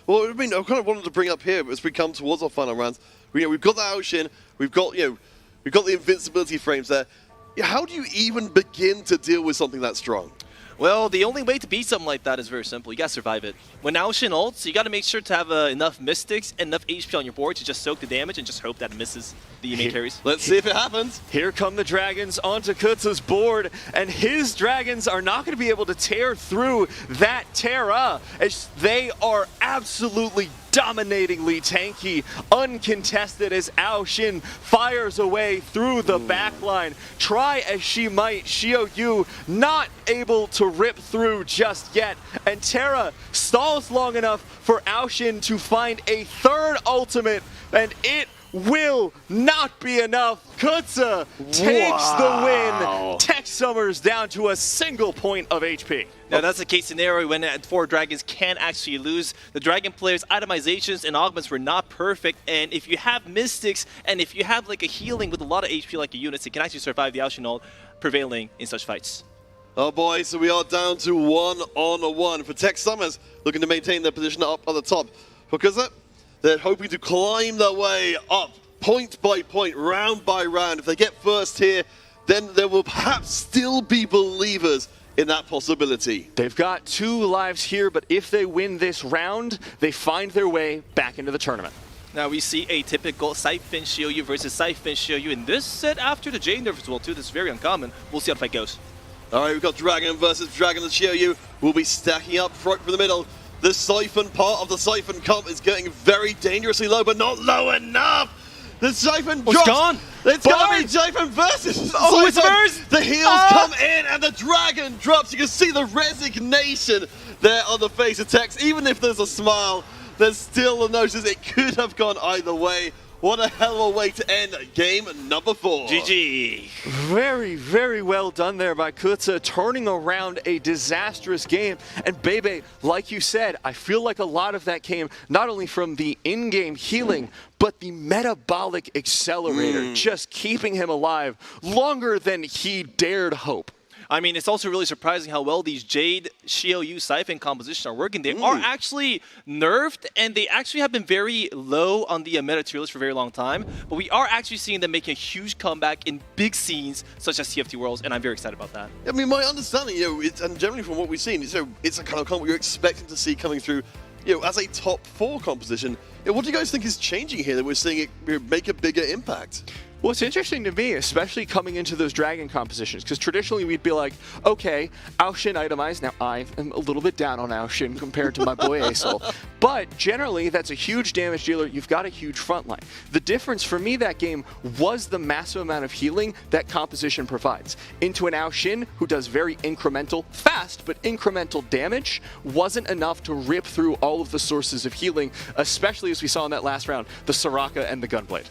Well, I mean, I kind of wanted to bring up here as we come towards our final rounds. We've got the Aoshin, we've got the invincibility frames there. How do you even begin to deal with something that strong? Well, the only way to beat something like that is very simple. You gotta survive it. When Aoshin ults, you gotta make sure to have enough Mystics and enough HP on your board to just soak the damage and just hope that it misses the main carries. Let's see if it happens. Here come the dragons onto Kutza's board, and his dragons are not going to be able to tear through that Terra, as they are absolutely dominatingly tanky, uncontested as Aoshin fires away through the backline. Try as she might, Xiaoyu not able to rip through just yet, and Terra stalls long enough for Aoshin to find a 3rd ultimate, and it will not be enough. Kutza takes the win. Tech Summers down to a single point of HP. Now that's the case scenario when 4 dragons can actually lose. The dragon players' itemizations and augments were not perfect, and if you have mystics and if you have a healing with a lot of HP like a unit, it can actually survive the Aoshin ult prevailing in such fights. Oh boy, so we are down to 1-on-1 for Tech Summers, looking to maintain their position up at the top. Because they're hoping to climb their way up, point by point, round by round. If they get first here, then there will perhaps still be believers in that possibility. They've got 2 lives here, but if they win this round, they find their way back into the tournament. Now we see a typical Siphon Shioyu versus Siphon Shioyu in this set after the J nerf as well too. This is very uncommon. We'll see how the fight goes. All right, we've got Dragon versus Dragon and Shioyu. We'll be stacking up front from the middle. The Siphon part of the Siphon comp is getting very dangerously low, but not low enough. The Siphon drops. It's gone. It's going to be Siphon versus Oh, it's Siphon. hers. The heels come in and the Dragon drops. You can see the resignation there on the face of Tex. Even if there's a smile, there's still a notice it could have gone either way. What a hell of a way to end game number 4. GG. Very, very well done there by Kutza, turning around a disastrous game. And Bebe, like you said, I feel like a lot of that came not only from the in-game healing, but the metabolic accelerator, just keeping him alive longer than he dared hope. I mean, it's also really surprising how well these Jade, Shioyu, Siphon compositions are working. They are actually nerfed, and they actually have been very low on the meta tier list for a very long time. But we are actually seeing them making a huge comeback in big scenes, such as TFT Worlds, and I'm very excited about that. I mean, my understanding, and generally from what we've seen, it's a kind of comp you're expecting to see coming through, as a top 4 composition. What do you guys think is changing here that we're seeing it make a bigger impact? What's interesting to me, especially coming into those Dragon compositions, because traditionally we'd be like, okay, Aoshin itemized. Now, I am a little bit down on Aoshin compared to my boy Asol. But generally, that's a huge damage dealer. You've got a huge front line. The difference for me that game was the massive amount of healing that composition provides. Into an Aoshin, who does very incremental, fast, but incremental damage, wasn't enough to rip through all of the sources of healing, especially as we saw in that last round, the Soraka and the Gunblade.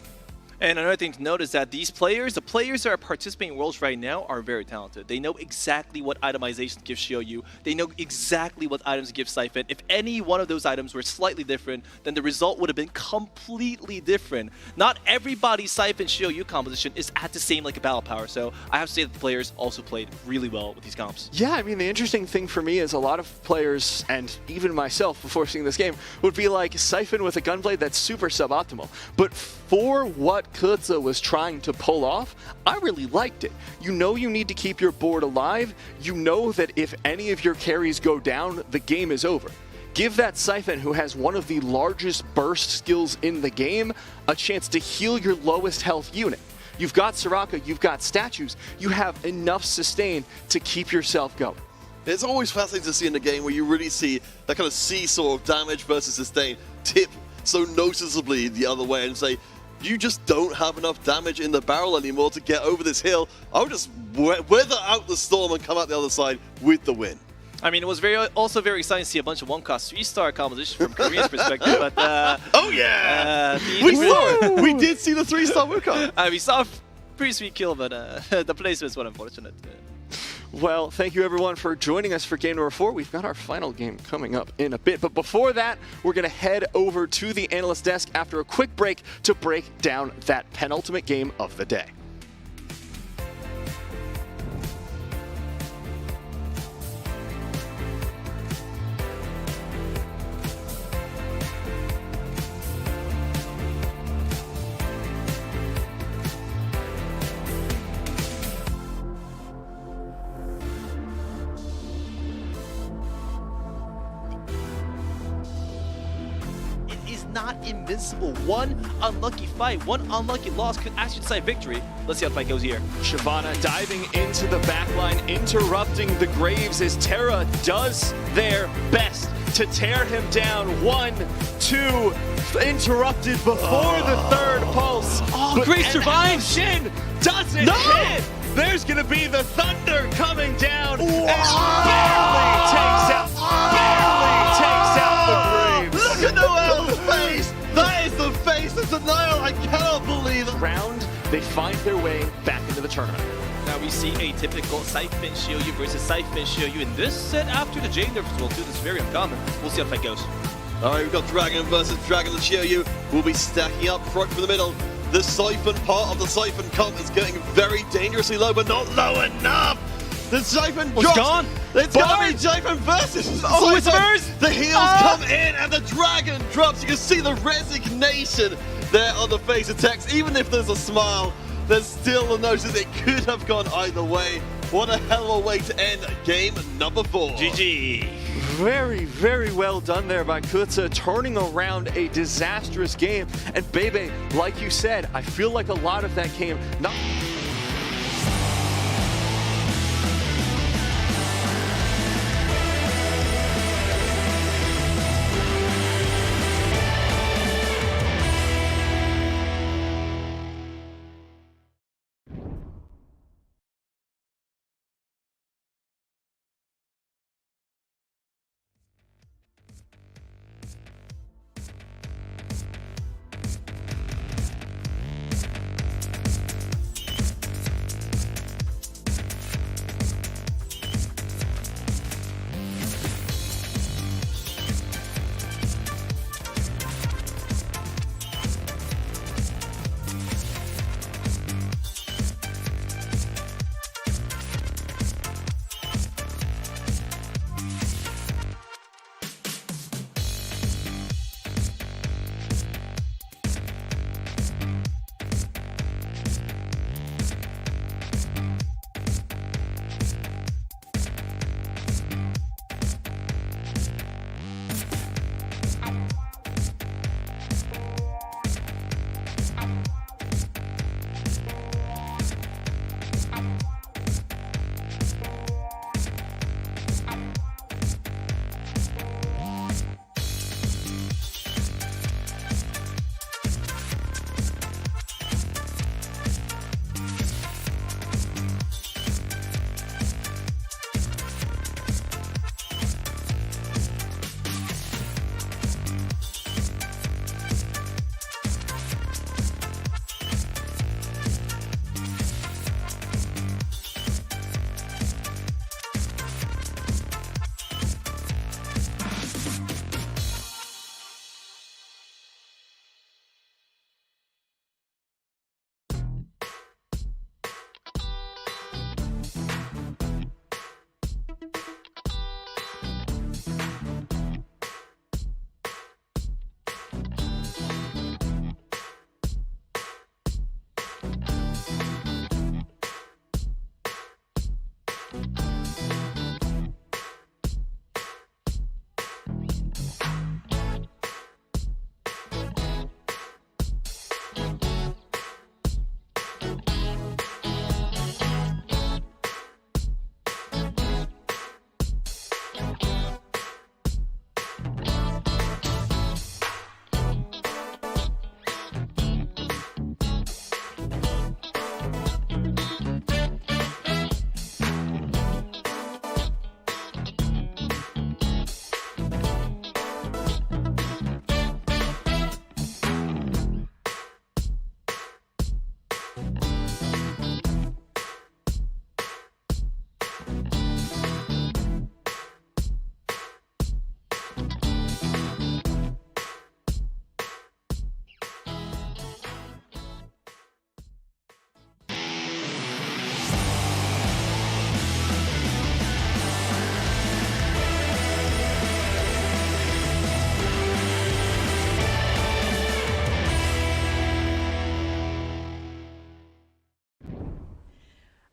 And another thing to note is that these players, the players that are participating in Worlds right now, are very talented. They know exactly what itemization to give Shioyu. They know exactly what items to give Siphon. If any one of those items were slightly different, then the result would have been completely different. Not everybody's Siphon Shioyu composition is at the same like a battle power, so I have to say that the players also played really well with these comps. Yeah, I mean, the interesting thing for me is a lot of players, and even myself before seeing this game, would be like, Siphon with a Gunblade, that's super suboptimal. But for what Kutza was trying to pull off, I really liked it. You know you need to keep your board alive. You know that if any of your carries go down, the game is over. Give that Siphon, who has one of the largest burst skills in the game, a chance to heal your lowest health unit. You've got Soraka, you've got statues, you have enough sustain to keep yourself going. It's always fascinating to see in the game where you really see that kind of seesaw of damage versus sustain tip so noticeably the other way and say, you just don't have enough damage in the barrel anymore to get over this hill. I'll just weather out the storm and come out the other side with the win. I mean, it was also very exciting to see a bunch of 1-cost 3-star compositions from Korean's perspective, but oh yeah, we saw it. We did see the 3-star Wukong. We saw a pretty sweet kill, but the placement was unfortunate. Well, thank you everyone for joining us for game number 4. We've got our final game coming up in a bit, but before that, we're going to head over to the analyst desk after a quick break to break down that penultimate game of the day. Not invincible. One unlucky fight, one unlucky loss could actually decide victory. Let's see how the fight goes here. Shyvana diving into the backline, interrupting the Graves as Terra does their best to tear him down. 1, 2, interrupted before the third pulse. Oh, Graves survives! Shin doesn't hit! There's gonna be the thunder coming down and barely takes out the Graves. Look at Noel's face! That is the face of denial. I cannot believe it. Round, they find their way back into the tournament. Now we see a typical Siphon Shioyu versus Siphon Shioyu in this set after the J nerf as well too. This is very uncommon. We'll see how the fight goes. All right, we've got Dragon versus Dragon and Shioyu. We'll be stacking up front from the middle. The Siphon part of the Siphon comp is getting very dangerously low, but not low enough. The Jaipen Was drops. gone. It's going to be Jaipen versus Oh, it's Cypher. versus. The heels come in and the dragon drops. You can see the resignation there on the face of Tex. Even if there's a smile, there's still a notice it could have gone either way. What a hell of a way to end game number 4. GG. Very, very well done there by Kutsa, turning around a disastrous game. And Bebe, like you said, I feel like a lot of that came not...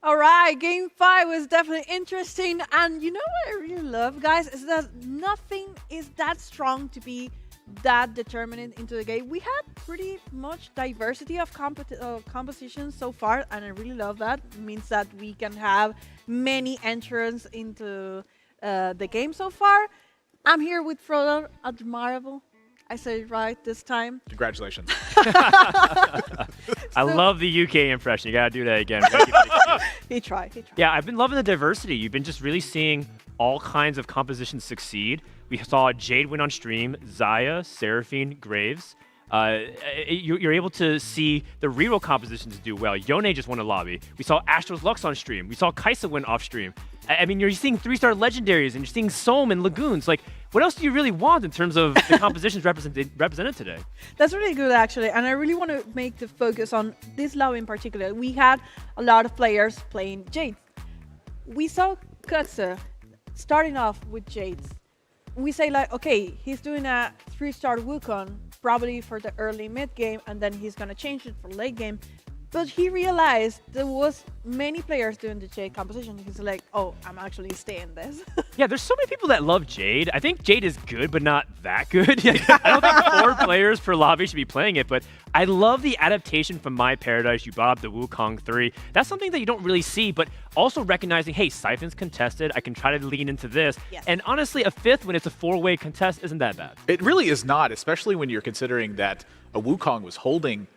All right, game 5 was definitely interesting. And you know what I really love, guys, is that nothing is that strong to be that determined into the game. We had pretty much diversity of compositions so far, and I really love that. It means that we can have many entrants into the game so far. I'm here with Frodo, admirable. I said it right this time. Congratulations. I love the UK impression. You gotta do that again. He tried. Yeah, I've been loving the diversity. You've been just really seeing all kinds of compositions succeed. We saw Jade win on stream, Xayah, Seraphine, Graves. You're able to see the reroll compositions do well. Yone just won a lobby. We saw Astro's Lux on stream. We saw Kaisa win off stream. I mean, you're seeing 3-star legendaries and you're seeing Soam and Lagoons. Like, what else do you really want in terms of the compositions represented today? That's really good, actually. And I really want to make the focus on this lobby in particular. We had a lot of players playing Jade. we saw Kutsu starting off with Jades. We say like, okay, he's doing a 3-star Wukong, probably for the early mid game, and then he's gonna change it for late game. But he realized there was many players doing the Jade composition. He's like, oh, I'm actually staying this. Yeah, there's so many people that love Jade. I think Jade is good, but not that good. I don't think 4 players per lobby should be playing it, but I love the adaptation from My Paradise. You brought up the Wukong 3. That's something that you don't really see, but also recognizing, hey, Siphon's contested. I can try to lean into this. Yes. And honestly, a 5th when it's a 4-way contest isn't that bad. It really is not, especially when you're considering that a Wukong was holding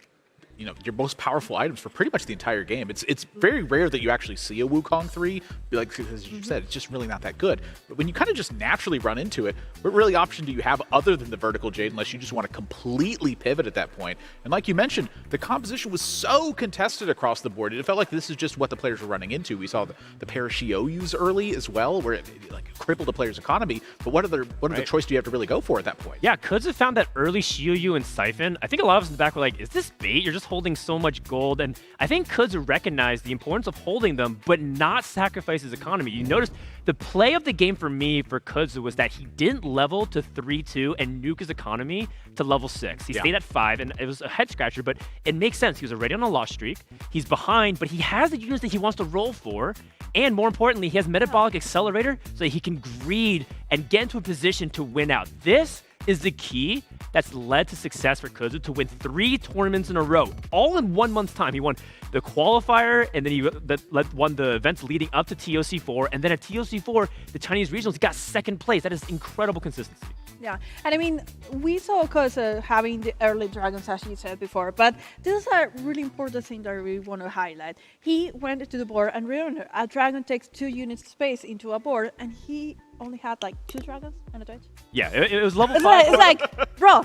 your most powerful items for pretty much the entire game. It's very rare that you actually see a Wukong 3, like as you said, it's just really not that good. But when you kind of just naturally run into it, what really option do you have other than the vertical Jade unless you just want to completely pivot at that point? And like you mentioned, the composition was so contested across the board. It felt like this is just what the players were running into. We saw the Parashioyus early as well, where it like crippled the player's economy. But what other choice do you have to really go for at that point? Yeah, Kudzu found that early Shioyu and Siphon. I think a lot of us in the back were like, is this bait? You're just holding so much gold. And I think Kudzu recognized the importance of holding them, but not sacrifice his economy. You notice the play of the game for me for Kudzu was that he didn't level to 3-2 and nuke his economy to level 6. He stayed at 5, and it was a head scratcher, but it makes sense. He was already on a loss streak. He's behind, but he has the units that he wants to roll for. And more importantly, he has Metabolic Accelerator so that he can greed and get into a position to win out. This is the key that's led to success for Kudzu to win 3 tournaments in a row, all in 1 month's time. He won the qualifier, and then he won the events leading up to TOC4, and then at TOC4, the Chinese regionals, he got 2nd place. That is incredible consistency. Yeah, and I mean, we saw Kudzu having the early dragons, as you said before, but this is a really important thing that we want to highlight. He went to the board, and remember, a dragon takes 2 units space into a board, and he only had like 2 dragons on a Twitch. Yeah, it was level 5. It's like, bro.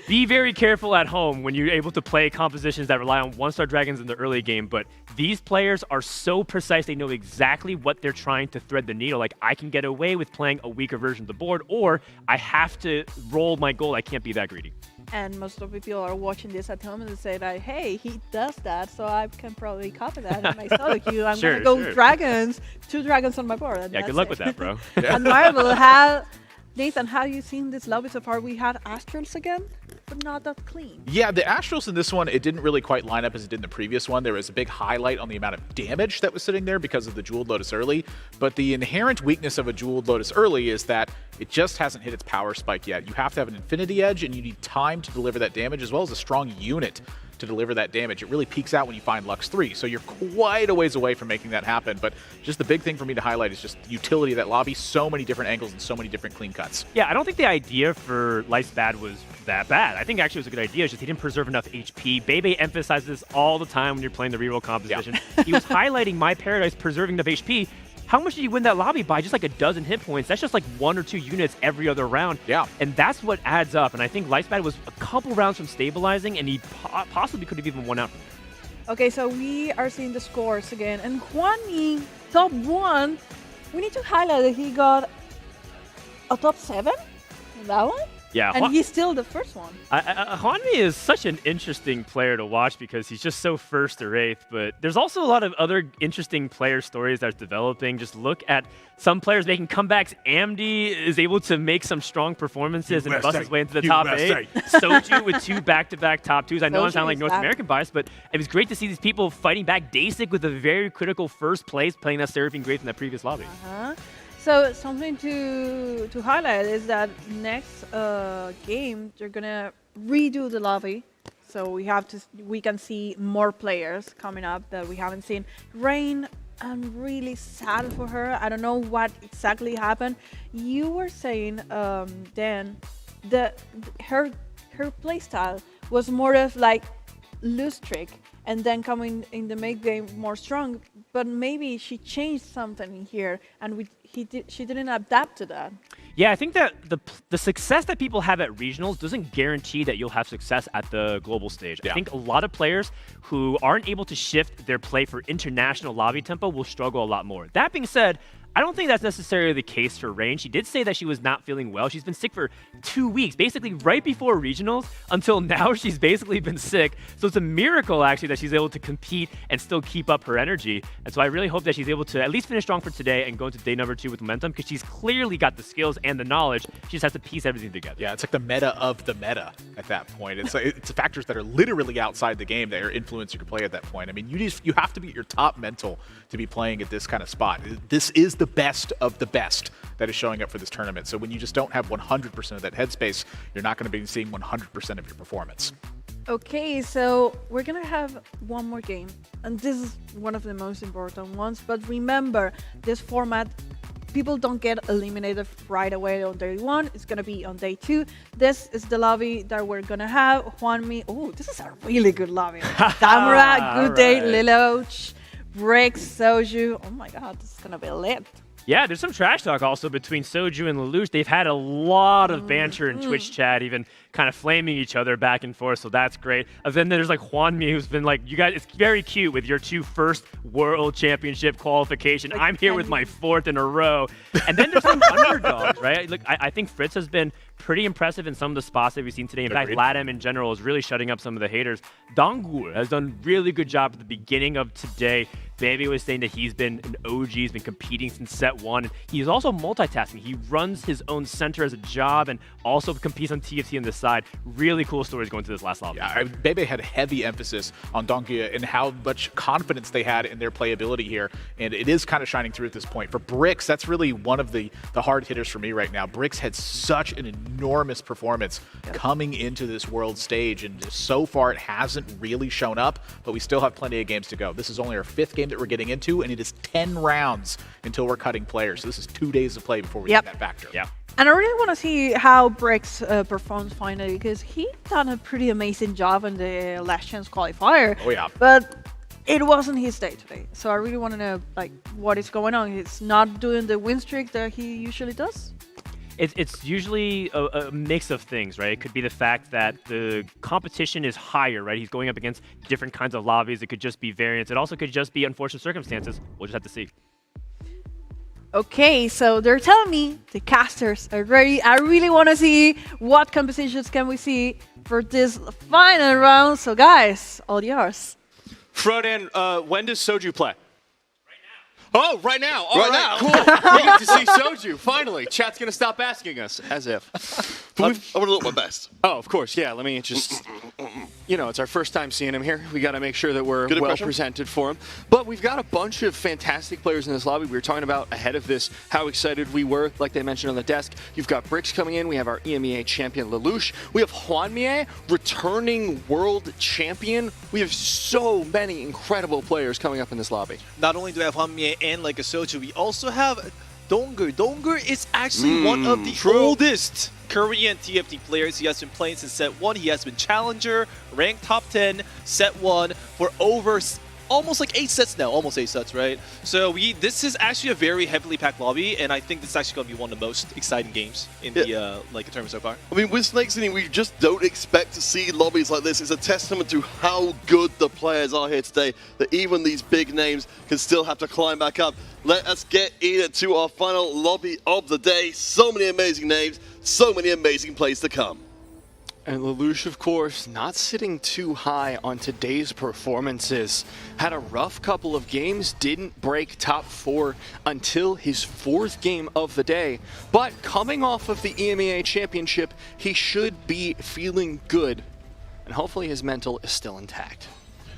Be very careful at home when you're able to play compositions that rely on 1-star dragons in the early game, but these players are so precise, they know exactly what they're trying to thread the needle. Like, I can get away with playing a weaker version of the board, or I have to roll my gold. I can't be that greedy. And most of the people are watching this at home and they say like, hey, he does that, so I can probably copy that in my solo queue. I'm going to go dragons, 2 dragons on my board. And yeah, good luck with that, bro. Admirable. Nathan, how have you seen this lobby so far? We had Astrals again, but not that clean. Yeah, the Astrals in this one, it didn't really quite line up as it did in the previous one. There was a big highlight on the amount of damage that was sitting there because of the Jeweled Lotus early. But the inherent weakness of a Jeweled Lotus early is that it just hasn't hit its power spike yet. You have to have an Infinity Edge, and you need time to deliver that damage, as well as a strong unit to deliver that damage. It really peaks out when you find Lux 3, so you're quite a ways away from making that happen. But just the big thing for me to highlight is just the utility of that lobby, so many different angles and so many different clean cuts. Yeah, I don't think the idea for Life's Bad was that bad. I think actually it was a good idea, it's just he didn't preserve enough HP. Bebe emphasizes this all the time when you're playing the reroll composition. Yeah. He was highlighting My Paradise preserving enough HP. How much did you win that lobby by? Just like a dozen hit points. That's just like 1 or 2 units every other round. Yeah. And that's what adds up. And I think Lifespan was a couple rounds from stabilizing, and he possibly could have even won out from there. Okay, so we are seeing the scores again. And Juanmi, top 1. We need to highlight that he got a top 7 in that one. Yeah, and he's still the first one. Juanmi is such an interesting player to watch because he's just so first or 8th, but there's also a lot of other interesting player stories that's developing. Just look at some players making comebacks. Amdi is able to make some strong performances and bust his way into the top 8. Soju with 2 back-to-back top 2s. I know I sound like North American bias, but it was great to see these people fighting back. Dasik with a very critical first place, playing that Seraphine Grace in that previous lobby. So something to highlight is that next game they're gonna redo the lobby, so we can see more players coming up that we haven't seen. Rain, I'm really sad for her. I don't know what exactly happened. You were saying, Dan, that her playstyle was more of like loose trick, and then coming in the mid game more strong. But maybe she changed something in here, and she didn't adapt to that. Yeah, I think that the success that people have at regionals doesn't guarantee that you'll have success at the global stage. Yeah. I think a lot of players who aren't able to shift their play for international lobby tempo will struggle a lot more. That being said, I don't think that's necessarily the case for Rain. She did say that she was not feeling well. She's been sick for 2 weeks, basically right before regionals until now. She's basically been sick. So it's a miracle, actually, that she's able to compete and still keep up her energy. And so I really hope that she's able to at least finish strong for today and go into day number 2 with momentum, because she's clearly got the skills and the knowledge. She just has to piece everything together. Yeah, it's like the meta of the meta at that point. It's factors that are literally outside the game that are influencing your play at that point. I mean, you have to be at your top mental to be playing at this kind of spot. This is the best of the best that is showing up for this tournament. So when you just don't have 100% of that headspace, you're not going to be seeing 100% of your performance. Okay, so we're going to have one more game. And this is one of the most important ones. But remember, this format, people don't get eliminated right away on day 1. It's going to be on day 2. This is the lobby that we're going to have. Hwanmi. Oh, this is a really good lobby. Damura, Good Day, Liloch, Bricks, Soju. Oh my god, this is going to be lit. Yeah, there's some trash talk also between Soju and Lelouch. They've had a lot of banter in Twitch chat, even kind of flaming each other back and forth, so that's great. And then there's like Hwanmi, who's been like, you guys, it's very cute with your 2 first World Championship qualification. I'm here with my 4th in a row. And then there's some underdogs, right? Look, I think Fritz has been pretty impressive in some of the spots that we've seen today. In fact, LATAM in general is really shutting up some of the haters. Dangur has done a really good job at the beginning of today. Bebe was saying that he's been an OG, he's been competing since set 1. He's also multitasking. He runs his own center as a job and also competes on TFT on this side. Really cool stories going to this last lobby. Yeah, Bebe had heavy emphasis on Dangur and how much confidence they had in their playability here, and it is kind of shining through at this point. For Bricks, that's really one of the hard hitters for me right now. Bricks had such an enormous performance coming into this world stage, and so far it hasn't really shown up, but we still have plenty of games to go. This is only our 5th game that we're getting into, and it is 10 rounds until we're cutting players. So this is 2 days of play before we get that factor. Yeah. And I really want to see how Bricks performs finally, because he done a pretty amazing job in the Last Chance qualifier. Oh yeah. But it wasn't his day today, so I really want to know like what is going on. He's not doing the win streak that he usually does. It's usually a mix of things, right? It could be the fact that the competition is higher, right? He's going up against different kinds of lobbies. It could just be variance. It also could just be unfortunate circumstances. We'll just have to see. Okay, so they're telling me the casters are ready. I really want to see what compositions can we see for this final round. So guys, all yours. Frodan, when does Soju play? Oh, right now. All right, cool. We get to see Soju, finally. Chat's going to stop asking us, as if. I'm going to look my best. Oh, of course, yeah. Let me just, you know, it's our first time seeing him here. We got to make sure that we're well presented for him. But we've got a bunch of fantastic players in this lobby. We were talking about ahead of this how excited we were, like they mentioned on the desk. You've got Bricks coming in. We have our EMEA champion, Lelouch. We have Hwanmi, returning world champion. We have so many incredible players coming up in this lobby. Not only do we have Hwanmi and like a Soju, we also have Dongur. Dongur is actually one of the oldest Korean TFT players. He has been playing since set 1. He has been challenger, ranked top 10, set 1 for over almost like 8 sets now. Almost 8 sets, right? So this is actually a very heavily packed lobby, and I think this is actually going to be one of the most exciting games in the like tournament so far. I mean, with Snakes Inning, we just don't expect to see lobbies like this. It's a testament to how good the players are here today, that even these big names can still have to climb back up. Let us get into our final lobby of the day. So many amazing names, so many amazing plays to come. And Lelouch, of course, not sitting too high on today's performances. Had a rough couple of games, didn't break top 4 until his 4th game of the day. But coming off of the EMEA Championship, he should be feeling good. And hopefully his mental is still intact.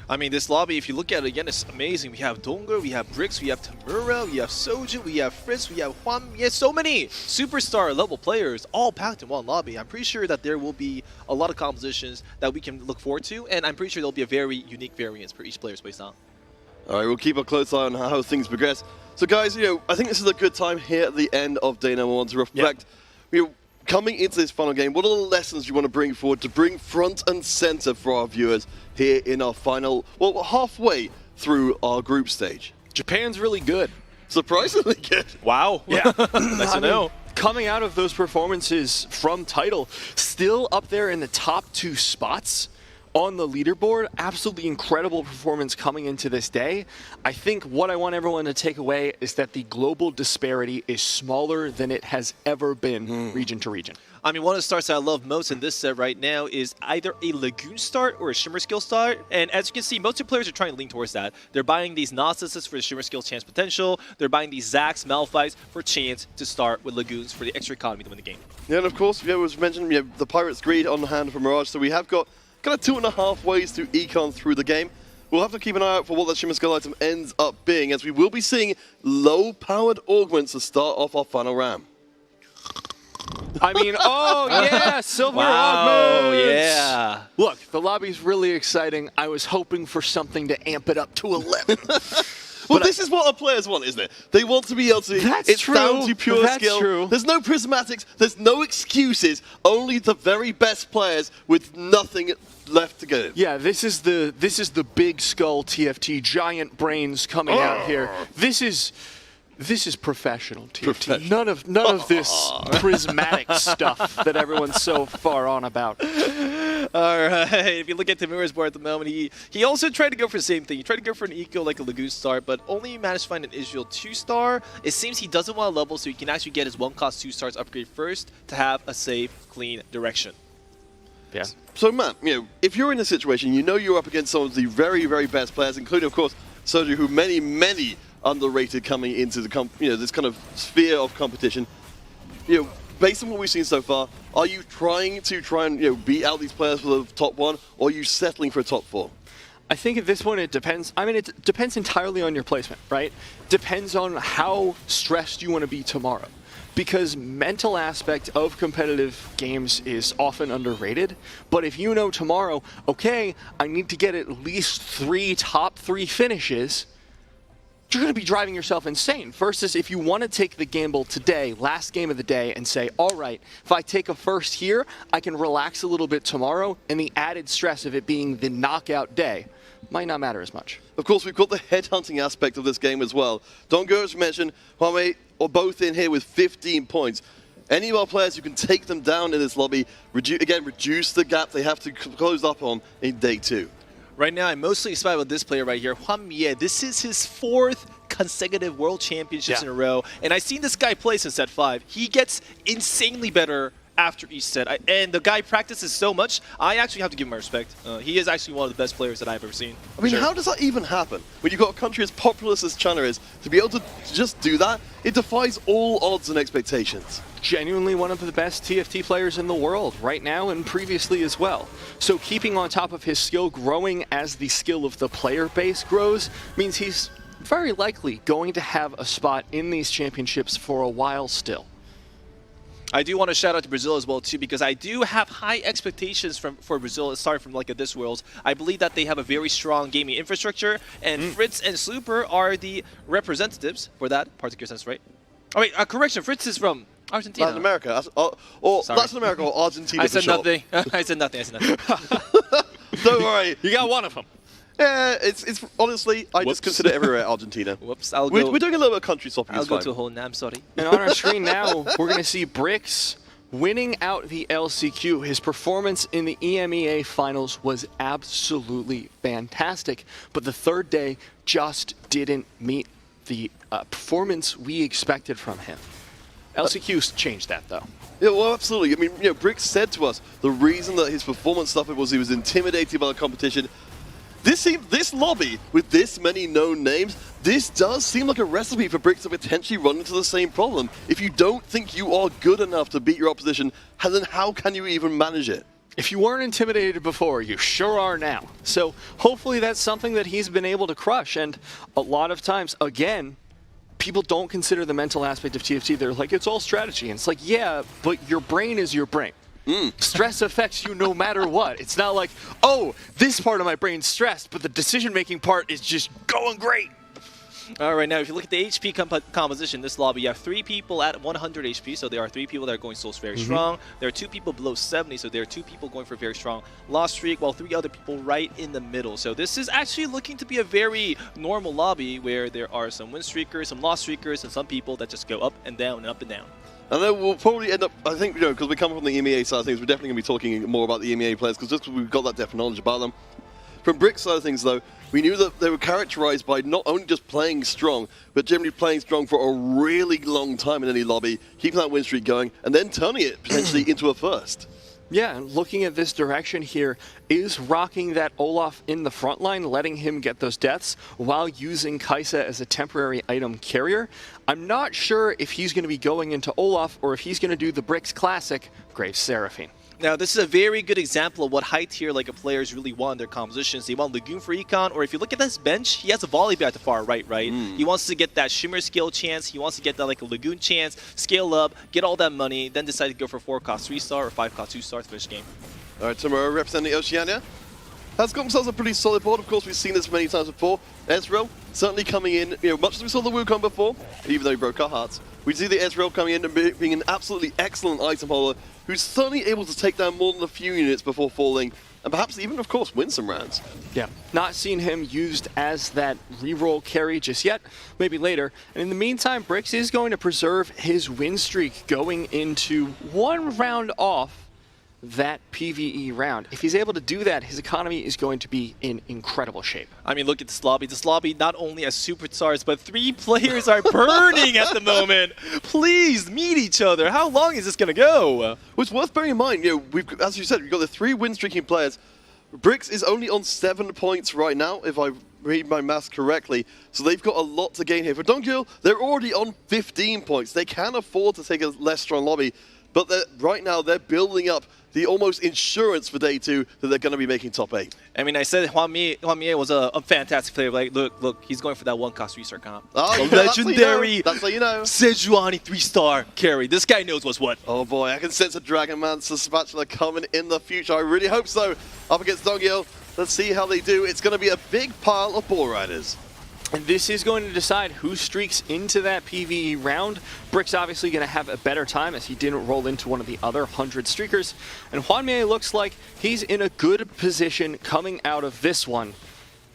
I mean, this lobby, if you look at it again, it's amazing. We have Dongur, we have Bricks, we have Tamura, we have Soju, we have Fritz, we have Hwanmi. Yeah, so many superstar level players all packed in one lobby. I'm pretty sure that there will be a lot of compositions that we can look forward to, and I'm pretty sure there'll be a very unique variance for each player's playstyle. All right, we'll keep a close eye on how things progress. So guys, I think this is a good time here at the end of day number 1 to reflect. Coming into this final game, what are the lessons you want to bring forward to bring front and center for our viewers here in our final, well, halfway through our group stage? Japan's really good. Surprisingly good. Wow. Yeah. Nice to know. Coming out of those performances from title, still up there in the top 2 spots. on the leaderboard. Absolutely incredible performance coming into this day. I think what I want everyone to take away is that the global disparity is smaller than it has ever been region to region. I mean, one of the starts that I love most in this set right now is either a Lagoon start or a Shimmer skill start. And as you can see, most of the players are trying to lean towards that. They're buying these Gnostices for the Shimmer skill chance potential. They're buying these Zax, Malphites for chance to start with Lagoons for the extra economy to win the game. Yeah, and of course, it was mentioned, the Pirates' greed on the hand for Mirage, so we have got kind of 2.5 ways to econ through the game. We'll have to keep an eye out for what that Shimmer Skull item ends up being, as we will be seeing low-powered augments to start off our final round. I mean, oh yeah, silver augments! Yeah. Look, the lobby's really exciting. I was hoping for something to amp it up to 11. Well, this is what our players want, isn't it? They want to be able to. It's down to pure skill. True. There's no prismatics. There's no excuses. Only the very best players with nothing left to go. Yeah, this is the big skull TFT, giant brains coming out here. This is professional TFT. None of this prismatic stuff that everyone's so far on about. All right. If you look at Tamura's board at the moment, he also tried to go for the same thing. He tried to go for an eco like a Lagoon star, but only managed to find an Israel 2-star. It seems he doesn't want to level, so he can actually get his 1-cost 2-stars upgrade first to have a safe, clean direction. Yeah. So, Matt, if you're in a situation, you're up against some of the very, very best players, including, of course, Soju, who many underrated coming into the this kind of sphere of competition. Based on what we've seen so far, are you trying and beat out these players for the top 1, or are you settling for a top 4? I think at this one it depends. I mean, it depends entirely on your placement, right? Depends on how stressed you want to be tomorrow. Because mental aspect of competitive games is often underrated. But if you know tomorrow, okay, I need to get at least 3 top 3 finishes, you're going to be driving yourself insane. Versus if you want to take the gamble today, last game of the day, and say, all right, if I take a first here, I can relax a little bit tomorrow, and the added stress of it being the knockout day might not matter as much. Of course, we've got the headhunting aspect of this game as well. Don't go as mentioned, Huawei are both in here with 15 points. Any of our players who can take them down in this lobby, reduce the gap they have to close up on in day 2. Right now, I'm mostly excited about this player right here, Hwang Mie. This is his 4th consecutive World Championships in a row, and I've seen this guy play since set 5. He gets insanely better after each set, and the guy practices so much, I actually have to give him my respect. He is actually one of the best players that I've ever seen. I mean, how does that even happen? When you've got a country as populous as China is, to be able to just do that, it defies all odds and expectations. Genuinely one of the best TFT players in the world right now and previously as well. So keeping on top of his skill, growing as the skill of the player base grows, means he's very likely going to have a spot in these championships for a while still. I do want to shout out to Brazil as well too, because I do have high expectations for Brazil, starting from like this Worlds. I believe that they have a very strong gaming infrastructure, and Fritz and Slooper are the representatives for that particular sense, right? Oh wait, correction, Fritz is from Argentina. Latin America, Latin America or Argentina. I said nothing. I said nothing. Don't worry, you got one of them. Yeah, it's honestly, I just consider everywhere Argentina. Whoops, we're doing a little bit of country swapping. I'll go to a whole I'm sorry. And on our screen now, we're going to see Brix winning out the LCQ. His performance in the EMEA finals was absolutely fantastic, but the 3rd day just didn't meet the performance we expected from him. LCQ's changed that, though. Yeah, well, absolutely. I mean, Brix said to us the reason that his performance suffered was he was intimidated by the competition. This lobby, with this many known names, this does seem like a recipe for Brix to potentially run into the same problem. If you don't think you are good enough to beat your opposition, then how can you even manage it? If you weren't intimidated before, you sure are now. So hopefully that's something that he's been able to crush. And a lot of times, again, people don't consider the mental aspect of TFT. They're like, it's all strategy. And it's like, yeah, but your brain is your brain. Stress affects you no matter what. It's not like, oh, this part of my brain's stressed, but the decision-making part is just going great. All right, now if you look at the HP composition, this lobby, you have 3 people at 100 HP, so there are 3 people that are going so very strong. There are 2 people below 70, so there are 2 people going for a very strong loss streak, while 3 other people right in the middle. So this is actually looking to be a very normal lobby where there are some win streakers, some loss streakers, and some people that just go up and down and up and down. And then we'll probably end up, I think, because we come from the EMEA side of things, we're definitely going to be talking more about the EMEA players, because we've got that depth of knowledge about them. From Brick's side of things, though, we knew that they were characterized by not only just playing strong, but generally playing strong for a really long time in any lobby, keeping that win streak going, and then turning it potentially into a first. Yeah, and looking at this direction here, is rocking that Olaf in the front line, letting him get those deaths while using Kaisa as a temporary item carrier. I'm not sure if he's going to be going into Olaf or if he's going to do the Bricks classic, Grave Seraphine. Now, this is a very good example of what high tier players really want in their compositions. They want Lagoon for Econ, or if you look at this bench, he has a Volley at the far right? He wants to get that Shimmer skill chance, he wants to get that a Lagoon chance, scale up, get all that money, then decide to go for 4-cost 3-star or 5-cost 2-star to finish the game. All right, tomorrow representing Oceania has got themselves a pretty solid board. Of course, we've seen this many times before. Ezreal certainly coming in, much as we saw the Wukong before, even though he broke our hearts. We see the Ezreal coming in and being an absolutely excellent item holder, who's certainly able to take down more than a few units before falling, and perhaps even, of course, win some rounds. Yeah, not seeing him used as that reroll carry just yet, maybe later. And in the meantime, Bricks is going to preserve his win streak going into 1 round off that PvE round. If he's able to do that, his economy is going to be in incredible shape. I mean, look at this lobby. This lobby not only has superstars, but 3 players are burning at the moment. Please meet each other. How long is this going to go? Well, it's worth bearing in mind, we've, as you said, we've got the 3 win streaking players. Bricks is only on 7 points right now, if I read my maths correctly. So they've got a lot to gain here. For Donkey, they're already on 15 points. They can afford to take a less strong lobby, but right now they're building up the almost insurance for day 2 that they're going to be making top 8. I mean, I said Juan Mie was a fantastic player. Look, he's going for that 1-cost 3-star comp. Oh, a legendary that's how you know. Sejuani 3-star carry. This guy knows what's what. Oh boy, I can sense a Dragonmancer spatula coming in the future. I really hope so. Up against Dongil. Let's see how they do. It's going to be a big pile of Ball Riders. And this is going to decide who streaks into that PvE round. Brick's obviously going to have a better time as he didn't roll into one of the other 100 streakers. And Juanmie looks like he's in a good position coming out of this one.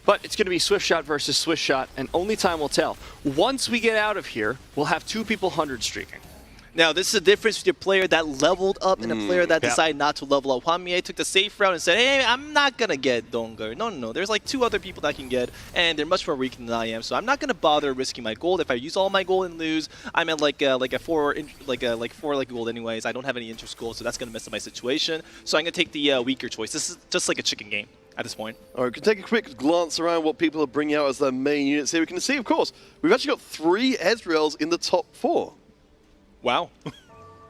But it's going to be Swift Shot versus Swift Shot, and only time will tell. Once we get out of here, we'll have 2 people 100 streaking. Now, this is the difference between a player that leveled up and a player that decided not to level up. Juan Mie took the safe route and said, hey, I'm not going to get Dongar. No. There's 2 other people that I can get, and they're much more weak than I am, so I'm not going to bother risking my gold. If I use all my gold and lose, I'm at like 4 gold anyways. I don't have any interest gold, so that's going to mess up my situation. So I'm going to take the weaker choice. This is just like a chicken game at this point. All right, we can take a quick glance around what people are bringing out as their main units here. We can see, of course, we've actually got 3 Ezreals in the top 4. Wow.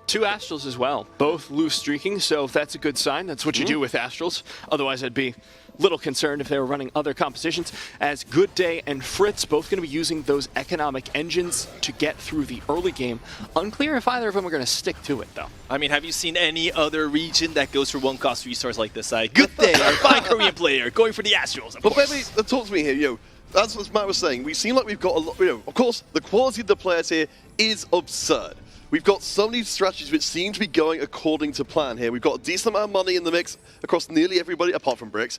2 Astrals as well, both loose streaking, so that's a good sign. That's what you do with Astrals. Otherwise, I'd be a little concerned if they were running other compositions, as Good Day and Fritz both going to be using those economic engines to get through the early game. Unclear if either of them are going to stick to it, though. I mean, have you seen any other region that goes for 1-cost 3-stars like this? Good Day, our fine Korean player, going for the Astrals, of course. Bebe, talk to me here, That's what Matt was saying. We seem like we've got a lot, of course, the quality of the players here is absurd. We've got so many strategies which seem to be going according to plan here. We've got a decent amount of money in the mix across nearly everybody, apart from Bricks.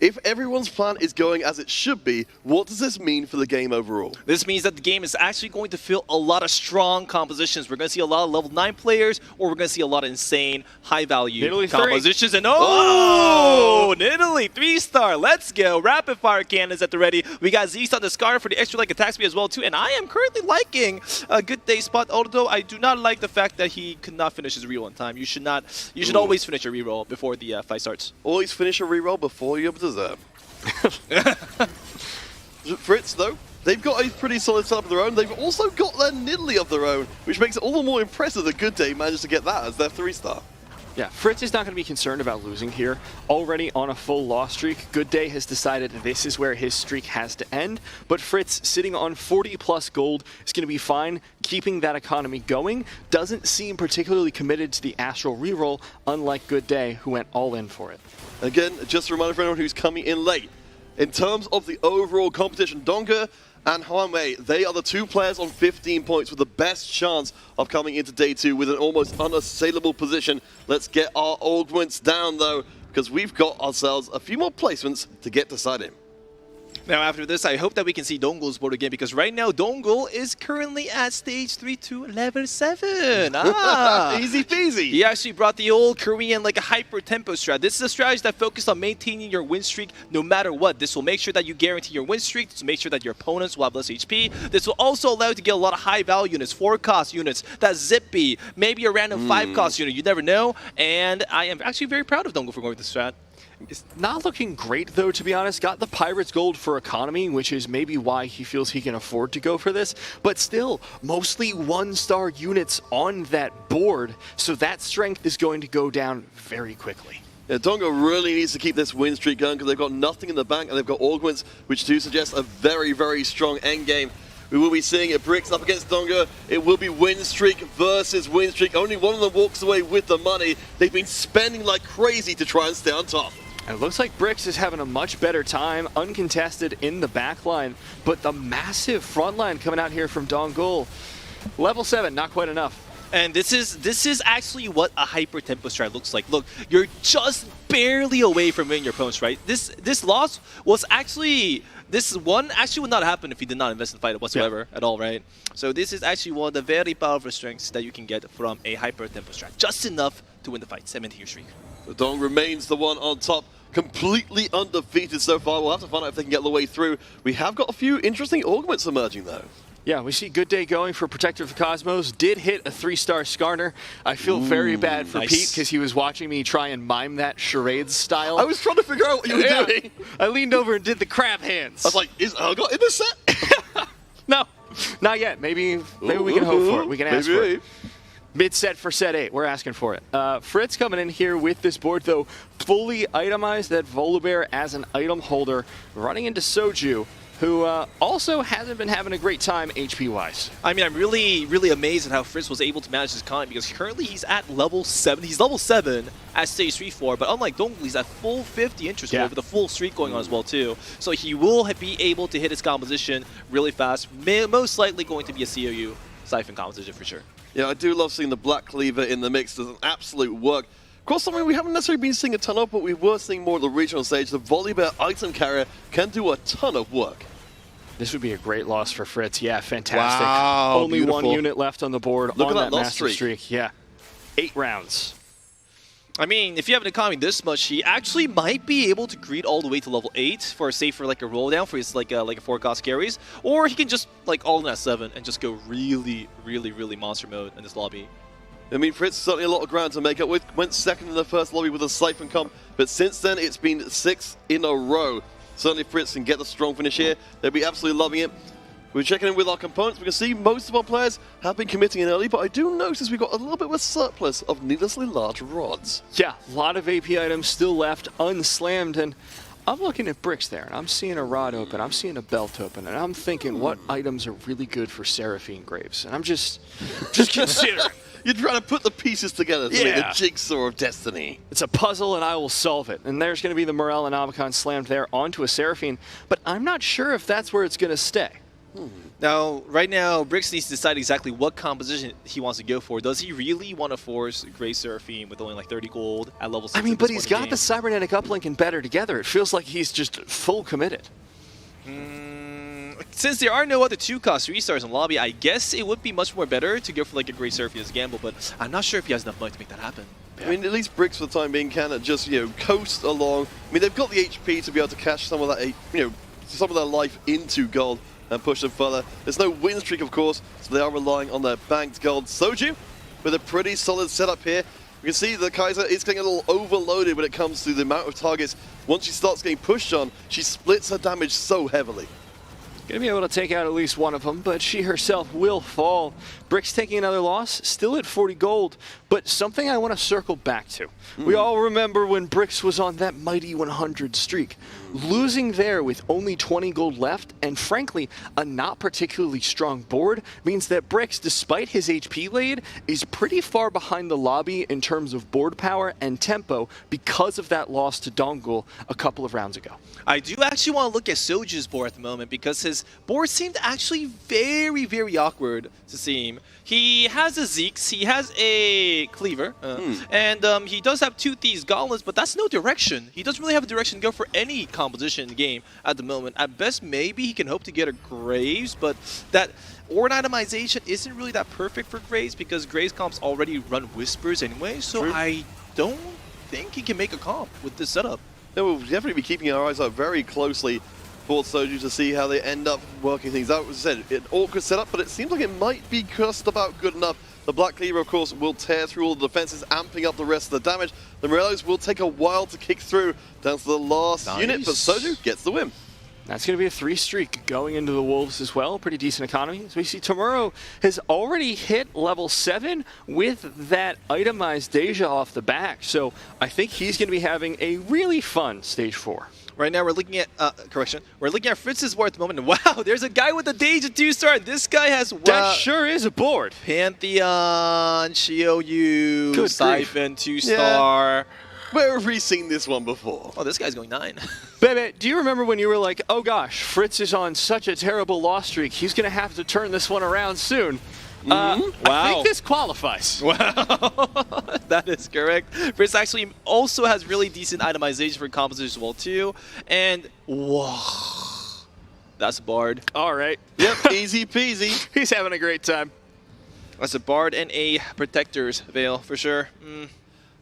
If everyone's plan is going as it should be, what does this mean for the game overall? This means that the game is actually going to feel a lot of strong compositions. We're going to see a lot of level 9 players, or we're going to see a lot of insane, high-value compositions. And Nidalee 3-star, let's go. Rapid-fire cannons at the ready. We got Z-Star discard for the extra attack speed as well, too. And I am currently liking a Good Day spot, although I do not like the fact that he could not finish his reroll in time. You should always finish your reroll before the fight starts. Always finish a reroll before you deserve. Fritz, though, they've got a pretty solid setup of their own. They've also got their Nidalee of their own, which makes it all the more impressive that Good Day managed to get that as their 3-star. Yeah, Fritz is not going to be concerned about losing here. Already on a full loss streak, Good Day has decided this is where his streak has to end. But Fritz, sitting on 40+ gold, is going to be fine, keeping that economy going. Doesn't seem particularly committed to the Astral reroll, unlike Good Day, who went all in for it. Again, just a reminder for anyone who's coming in late. In terms of the overall competition, Donker and Hwanwei, they are the two players on 15 points with the best chance of coming into day 2 with an almost unassailable position. Let's get our augments down though, because we've got ourselves a few more placements to get decided. Now after this, I hope that we can see Dongul's board again, because right now Dongul is currently at stage 3 to level 7. Easy peasy. He actually brought the old Korean like a hyper tempo strat. This is a strategy that focused on maintaining your win streak no matter what. This will make sure that you guarantee your win streak. This will make sure that your opponents will have less HP. This will also allow you to get a lot of high value units, 4-cost units, that Zippy, maybe a random 5-cost unit. You never know. And I am actually very proud of Dongul for going with this strat. It's not looking great, though, to be honest. Got the Pirates Gold for economy, which is maybe why he feels he can afford to go for this. But still, mostly 1-star units on that board, so that strength is going to go down very quickly. Yeah, Dongul really needs to keep this win streak going because they've got nothing in the bank and they've got augments, which do suggest a very, very strong endgame. We will be seeing it Bricks up against Dongul. It will be win streak versus win streak. Only one of them walks away with the money. They've been spending like crazy to try and stay on top. And it looks like Bricks is having a much better time, uncontested in the back line, but the massive front line coming out here from Dongul. Level 7, not quite enough. And this is actually what a hyper tempo strat looks like. Look, you're just barely away from winning your opponents, right? This loss was actually, this one actually would not happen if you did not invest in the fight whatsoever at all, right? So this is actually one of the very powerful strengths that you can get from a hyper tempo strat. Just enough to win the fight, 7-tier streak. So Dong remains the one on top, completely undefeated so far. We'll have to find out if they can get the way through. We have got a few interesting augments emerging though. Yeah, we see good day going for Protector of the Cosmos. Did hit a 3-star Skarner. I feel very bad for Pete because he was watching me try and mime that charades style. I was trying to figure out what you were doing. I leaned over and did the crab hands. I was like, is Elgot in this set? No, not yet. Maybe we can hope for it. We can ask for it. Mid-set for set 8. We're asking for it. Fritz coming in here with this board, though, fully itemized that Volibear as an item holder, running into Soju, who also hasn't been having a great time HP-wise. I mean, I'm really, really amazed at how Fritz was able to manage his economy, because currently he's at level 7. He's level 7 at stage 3-4, but unlike Dongul, he's at full 50 interest with a full streak going on as well, too. So he will be able to hit his composition really fast, most likely going to be a COU Siphon composition for sure. Yeah, I do love seeing the Black Cleaver in the mix. Does an absolute work. Of course, something we haven't necessarily been seeing a ton of, but we were seeing more at the regional stage. The Volibear item carrier can do a ton of work. This would be a great loss for Fritz. Yeah, fantastic. Wow, Only beautiful. 1 unit left on the board. Look on at that loss master streak. Yeah, 8 rounds. I mean, if you have an economy this much, he actually might be able to greed all the way to level 8 for safer like a roll down for his like a 4-cost carries, or he can just like all in at 7 and just go really, really, really monster mode in this lobby. I mean, Fritz certainly a lot of ground to make up with. Went second in the first lobby with a Siphon comp, but since then it's been 6 in a row. Certainly Fritz can get the strong finish here. They'll be absolutely loving it. We're checking in with our components. We can see most of our players have been committing in early, but I do notice we've got a little bit of a surplus of needlessly large rods. Yeah, a lot of AP items still left unslammed, and I'm looking at Bricks there, and I'm seeing a rod open, I'm seeing a belt open, and I'm thinking what items are really good for Seraphine Graves, and I'm just considering. You're trying to put the pieces together to make the jigsaw of destiny. It's a puzzle, and I will solve it. And there's going to be the Morel and Omicron slammed there onto a Seraphine, but I'm not sure if that's where it's going to stay. Now, right now, Bricks needs to decide exactly what composition he wants to go for. Does he really want to force Grey Seraphine with only like 30 gold at level 6? I mean, but he's got the Cybernetic uplink and better together. It feels like he's just full committed. Since there are no other 2-cost 3-stars in lobby, I guess it would be much more better to go for like a Grey Seraphine as a gamble, but I'm not sure if he has enough money to make that happen. I mean, at least Bricks for the time being can just, coast along. I mean, they've got the HP to be able to cash some of that, some of their life into gold and push them further. There's no win streak, of course, so they are relying on their banked gold. Soju with a pretty solid setup here. You can see the Kaiser is getting a little overloaded when it comes to the amount of targets. Once she starts getting pushed on, she splits her damage so heavily. Going to be able to take out at least one of them, but she herself will fall. Bricks taking another loss, still at 40 gold, but something I want to circle back to. We all remember when Bricks was on that mighty 100 streak. Losing there with only 20 gold left, and frankly, a not particularly strong board, means that Brix, despite his HP lead, is pretty far behind the lobby in terms of board power and tempo because of that loss to Dongle a couple of rounds ago. I do actually want to look at Soju's board at the moment because his board seemed actually very, very awkward to see him. He has a Zeeks, he has a Cleaver, and he does have 2 Thieves Gauntlets, but that's no direction. He doesn't really have a direction to go for any composition in the game at the moment. At best, maybe he can hope to get a Graves, but that Ord itemization isn't really that perfect for Graves because Graves comps already run Whispers anyway, so I don't think he can make a comp with this setup. Yeah, we'll definitely be keeping our eyes out very closely for Soju to see how they end up working things out. As I said, an awkward setup, but it seems like it might be just about good enough. The Black Cleaver, of course, will tear through all the defenses, amping up the rest of the damage. The Morellos will take a while to kick through down to the last unit, but Soju gets the win. That's going to be a 3 streak going into the Wolves as well. Pretty decent economy. As we see, Tomorrow has already hit level 7 with that itemized Deja off the back. So I think he's going to be having a really fun stage 4. Right now we're looking at, we're looking at Fritz's board at the moment, and wow, there's a guy with a Deja 2-star. This guy has, that sure is a board. Pantheon, Xiaoyu, Siphon, 2-star. Yeah. Where have we seen this one before? Oh, this guy's going 9. Bebe, do you remember when you were like, oh gosh, Fritz is on such a terrible loss streak, he's going to have to turn this one around soon? Wow. I think this qualifies. Wow. That is correct. Fritz actually also has really decent itemization for composition as well too. And whoa. That's a Bard. All right. Yep, easy peasy. He's having a great time. That's a Bard and a Protector's Veil for sure.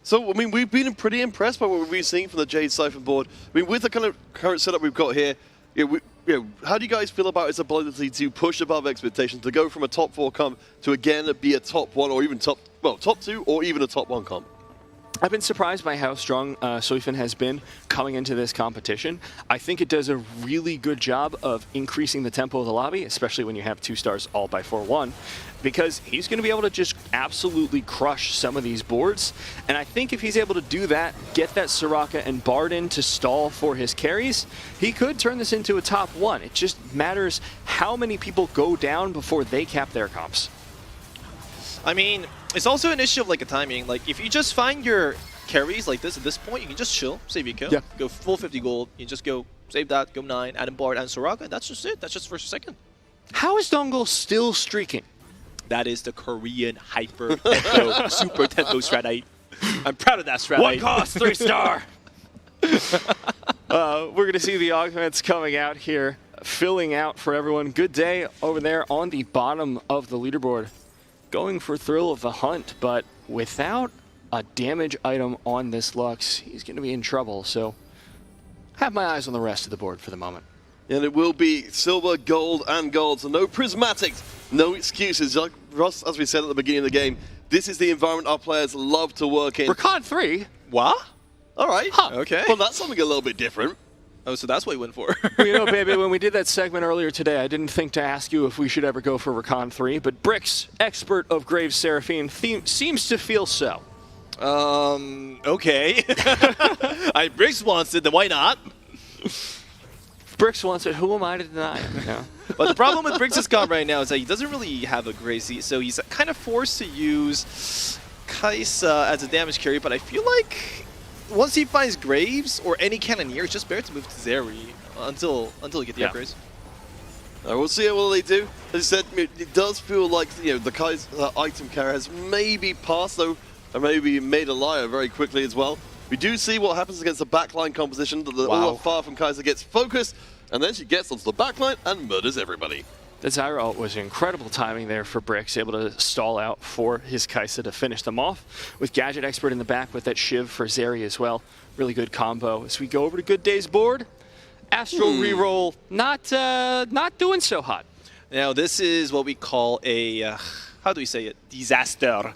So, I mean, we've been pretty impressed by what we've been seeing from the Jade Siphon board. I mean, with the kind of current setup we've got here, how do you guys feel about its ability to push above expectations, to go from a top 4 comp to, again, be a top 1 or even top 2 or even a top 1 comp? I've been surprised by how strong Soifin has been coming into this competition. I think it does a really good job of increasing the tempo of the lobby, especially when you have 2 stars all by 4-1, because he's going to be able to just absolutely crush some of these boards. And I think if he's able to do that, get that Soraka and Bard in to stall for his carries, he could turn this into a top 1. It just matters how many people go down before they cap their comps. I mean, it's also an issue of like a timing. Like if you just find your carries like this at this point, you can just chill, save your kill, go full 50 gold. You just go save that, go 9, add in Bard and Soraka, and that's just it. That's just first or second. How is Dongle still streaking? That is the Korean hyper tempo, super tempo strat. I'm proud of that strat. One cost, 3-star. We're going to see the augments coming out here, filling out for everyone. Good day over there on the bottom of the leaderboard. Going for Thrill of the Hunt, but without a damage item on this Lux, he's going to be in trouble. So have my eyes on the rest of the board for the moment. And it will be silver, gold, and gold. So no prismatics, no excuses. Like Ross, as we said at the beginning of the game, this is the environment our players love to work in. Recon 3? What? All right. Huh. Okay. Well, that's something a little bit different. Oh, so that's what he went for. Well, you know, Bebe, when we did that segment earlier today, I didn't think to ask you if we should ever go for Recon 3, but Brix, expert of Graves Seraphine, seems to feel so. Okay. Brix wants it, then why not? Brix wants it, who am I to deny him? Yeah. But the problem with Brix's comp right now is that he doesn't really have a Graves, so he's kind of forced to use Kaisa as a damage carry, but I feel like once he finds Graves or any Cannoneer, it's just better to move to Zeri until you get the upgrades. We'll see what they do. As I said, it does feel like the Kaisa item carry has maybe passed, though, and maybe made a liar very quickly as well. We do see what happens against the backline composition. All far from Kaisa gets focused, and then she gets onto the backline and murders everybody. The Zyra ult was incredible timing there for Brix, able to stall out for his Kaisa to finish them off. With Gadget Expert in the back with that Shiv for Zeri as well. Really good combo. As we go over to Good Day's board, Astral reroll not doing so hot. Now this is what we call a, how how do we say it? Disaster.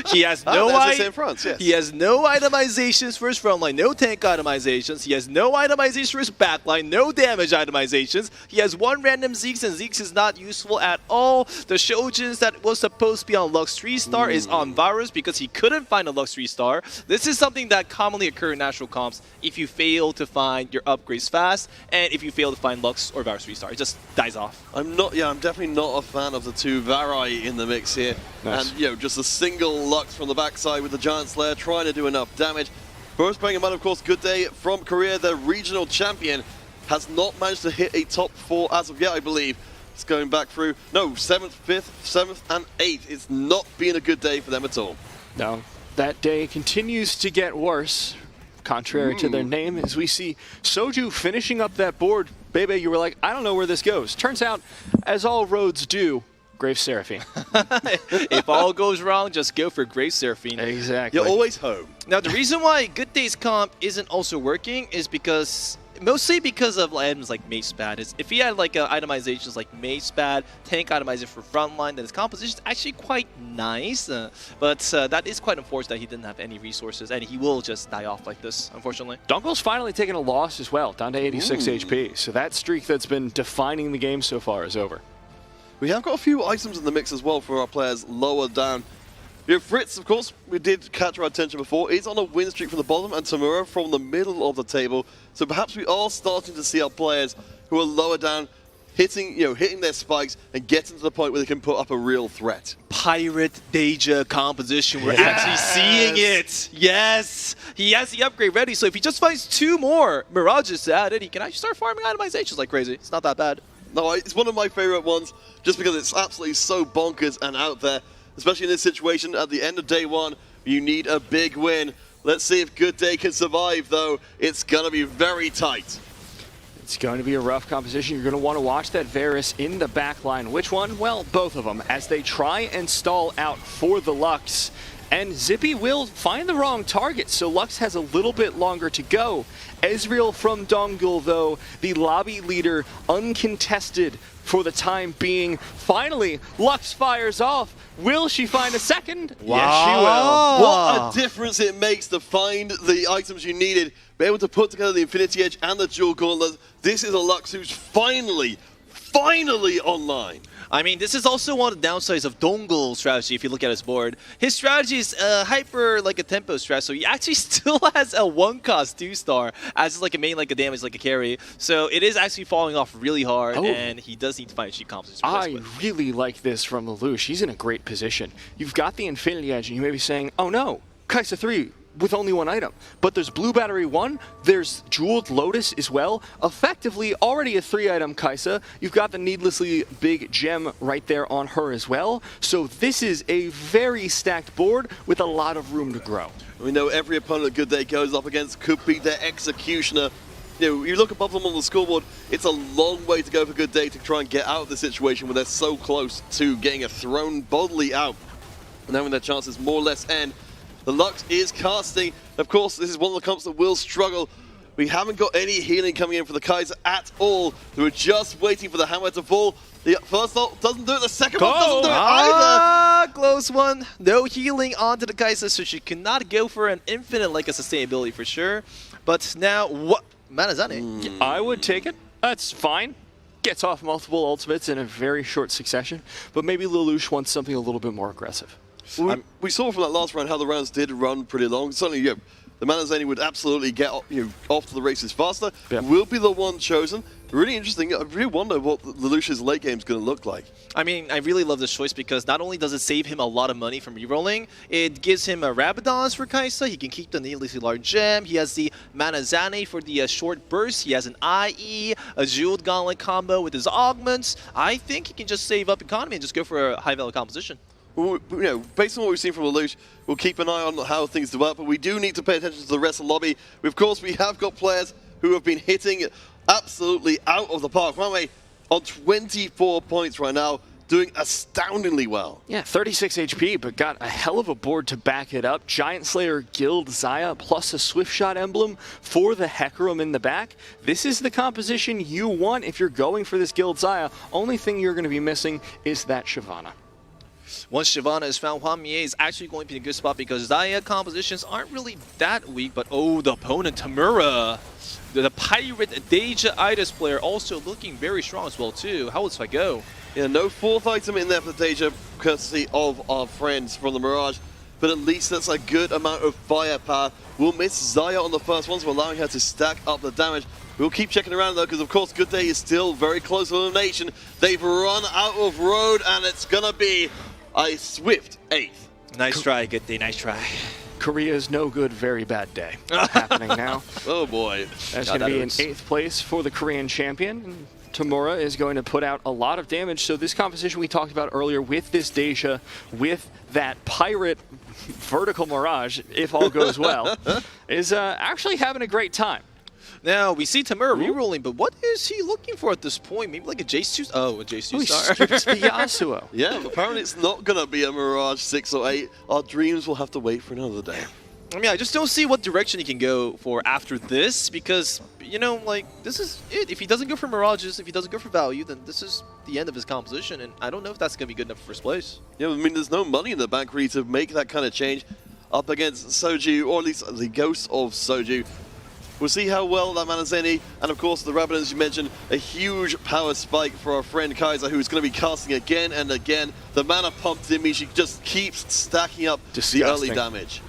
He has no in France, yes. He has no itemizations for his front line, no tank itemizations. He has no itemizations for his back line, no damage itemizations. He has one random Zeeks, and Zeeks is not useful at all. The Shojins that was supposed to be on Lux 3-star is on Varus because he couldn't find a Lux 3-star. This is something that commonly occurs in national comps if you fail to find your upgrades fast, and if you fail to find Lux or Varus 3-star. It just dies off. I'm definitely not a fan of the two Varai in the mix here. Nice. And, just a single Lux from the backside with the Giant Slayer trying to do enough damage. First bearing in mind, of course, Good Day from Korea, the regional champion, has not managed to hit a top 4 as of yet, I believe. It's going back through, 7th, 5th, 7th, and 8th. It's not been a good day for them at all. No, that day continues to get worse, contrary to their name, as we see Soju finishing up that board. Bebe, you were like, I don't know where this goes. Turns out, as all roads do, Grave Seraphine. If all goes wrong, just go for Grave Seraphine. Exactly. You're always home. Now, the reason why Good Day's comp isn't also working is mostly because of items like Mace Pad. If he had itemizations like Mace Pad, tank itemizer for frontline, then his composition is actually quite nice. But that is quite unfortunate that he didn't have any resources, and he will just die off like this, unfortunately. Dongle's finally taken a loss as well, down to 86 HP. So that streak that's been defining the game so far is over. We have got a few items in the mix as well for our players lower down. Fritz, of course, we did catch our attention before. He's on a win streak from the bottom, and Tamura from the middle of the table. So perhaps we are starting to see our players who are lower down hitting their spikes and getting to the point where they can put up a real threat. Pirate Deja composition. We're actually seeing it. Yes. He has the upgrade ready, so if he just finds 2 more Mirages added, he can actually start farming itemizations like crazy. It's not that bad. No, it's one of my favorite ones just because it's absolutely so bonkers and out there. Especially in this situation, at the end of day 1, you need a big win. Let's see if Good Day can survive, though. It's going to be very tight. It's going to be a rough composition. You're going to want to watch that Varus in the back line. Which one? Well, both of them, as they try and stall out for the Lux. And Zippy will find the wrong target, so Lux has a little bit longer to go. Ezreal from Dongle, though, the lobby leader, uncontested for the time being. Finally, Lux fires off. Will she find a second? Wow. Yes, she will. What a difference it makes to find the items you needed, be able to put together the Infinity Edge and the Dual Gauntlet. This is a Lux who's finally online. I mean, this is also one of the downsides of Dongle's strategy if you look at his board. His strategy is hyper a tempo strat, so he actually still has a 1-cost 2-star as a main damage a carry. So it is actually falling off really hard, and he does need to find a cheap composition. I really like this from Lelouch. He's in a great position. You've got the Infinity Edge, and you may be saying, oh no, Kaisa 3 with only 1 item. But there's Blue Battery 1, there's Jeweled Lotus as well. Effectively, already a 3-item Kaisa. You've got the needlessly big gem right there on her as well. So this is a very stacked board with a lot of room to grow. We know every opponent Good Day goes up against could be their executioner. You look above them on the scoreboard, it's a long way to go for Good Day to try and get out of the situation where they're so close to getting a thrown bodily out. And then when their chances more or less end, the Lux is casting. Of course, this is one of the comps that will struggle. We haven't got any healing coming in for the Kaiser at all. They were just waiting for the hammer to fall. The first ult doesn't do it, the second one doesn't do it either. Close one. No healing onto the Kaiser, so she cannot go for an infinite a sustainability for sure. But now, what? Manazane. I would take it. That's fine. Gets off multiple ultimates in a very short succession. But maybe Lelouch wants something a little bit more aggressive. We saw from that last round how the rounds did run pretty long. Certainly, the Manazani would absolutely get off to the races faster. Yep. Will be the one chosen. Really interesting. I really wonder what Lelouch's late game is going to look like. I mean, I really love this choice because not only does it save him a lot of money from rerolling, it gives him a Rabadons for Kaisa. He can keep the needlessly large gem. He has the Manazane for the short burst. He has an IE, a Jeweled Gauntlet combo with his augments. I think he can just save up economy and just go for a high-value composition. Well, based on what we've seen from Lelouch, we'll keep an eye on how things develop, but we do need to pay attention to the rest of the lobby. Of course, we have got players who have been hitting absolutely out of the park. Runway on 24 points right now, doing astoundingly well. Yeah, 36 HP, but got a hell of a board to back it up. Giant Slayer, Guild, Xayah, plus a Swift Shot emblem for the Hecarim in the back. This is the composition you want if you're going for this Guild Xayah. Only thing you're going to be missing is that Shyvana. Once Shyvana is found, Hwamie is actually going to be in a good spot because Zaya compositions aren't really that weak, but oh, the opponent, Tamura. The Pirate Deja Itis player also looking very strong as well too. How will this fight go? Yeah, no fourth item in there for Deja, courtesy of our friends from the Mirage, but at least that's a good amount of firepower. We'll miss Zaya on the first one, so allowing her to stack up the damage. We'll keep checking around though, because of course Good Day is still very close to elimination. They've run out of road, and it's gonna be a swift 8th. Nice try, Good Day, nice try. Korea's no good, very bad day happening now. Oh boy. That's going to be in 8th place for the Korean champion. And Tamura is going to put out a lot of damage. So this composition we talked about earlier with this Deja, with that Pirate vertical Mirage, if all goes well, is actually having a great time. Now, we see Tamura rerolling, but what is he looking for at this point? Maybe like a J2? Oh, a J2 star. Strips the Yasuo. Yeah, apparently it's not going to be a Mirage 6 or 8. Our dreams will have to wait for another day. I mean, I just don't see what direction he can go for after this because, you know, like, this is it. If he doesn't go for Mirages, if he doesn't go for value, then this is the end of his composition, and I don't know if that's going to be good enough for first place. Yeah, I mean, there's no money in the bank really to make that kind of change up against Soju, or at least the ghost of Soju. We'll see how well that Manazeni, and of course the Rabadon, as you mentioned, a huge power spike for our friend Kaiser, who's going to be casting again and again. The mana pumped in me, she just keeps stacking up the early damage.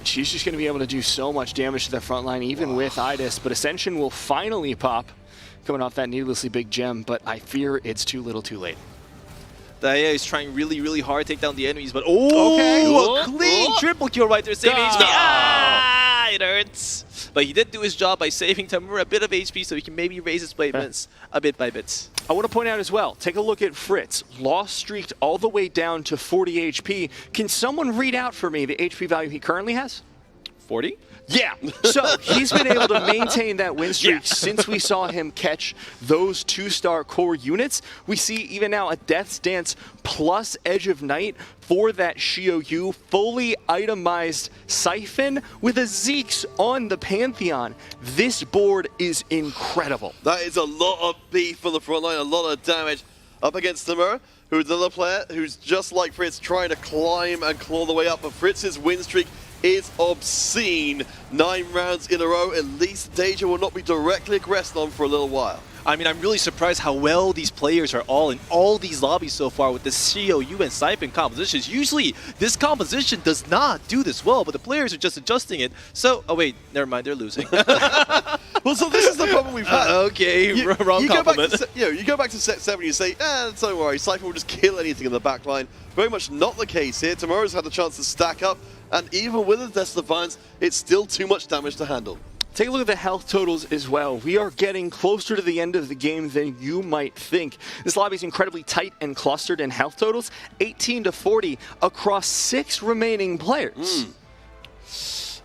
She's just going to be able to do so much damage to the front line, even with Itis, but Ascension will finally pop, coming off that needlessly big gem, but I fear it's too little too late. Daya is trying really, really hard to take down the enemies, but a clean triple kill right there, saving HP. Ah, it hurts. But he did do his job by saving Tamura a bit of HP so he can maybe raise his placements a bit by bit. I want to point out as well, take a look at Fritz. Lost streaked all the way down to 40 HP. Can someone read out for me the HP value he currently has? 40? Yeah, so he's been able to maintain that win streak since we saw him catch those 2-star core units. We see even now a Death's Dance plus Edge of Night for that Xiaoyu fully itemized Siphon with a Zeke's on the Pantheon. This board is incredible. That is a lot of beef for the front line, a lot of damage up against Tamura, who's another player who's just like Fritz trying to climb and claw the way up, but Fritz's win streak is obscene. 9 rounds in a row. At least Deja will not be directly aggressed on for a little while. I mean, I'm really surprised how well these players are all in all these lobbies so far with the Xiaoyu and Siphon compositions. Usually, this composition does not do this well, but the players are just adjusting it. So, oh wait, never mind, they're losing. Well, so this is the problem we've had. Wrong compliment. You go back to set 7, you say, don't worry, Siphon will just kill anything in the back line. Very much not the case here. Tomorrow's had the chance to stack up, and even with the Death Defiance, it's still too much damage to handle. Take a look at the health totals as well. We are getting closer to the end of the game than you might think. This lobby is incredibly tight and clustered in health totals, 18 to 40 across 6 remaining players.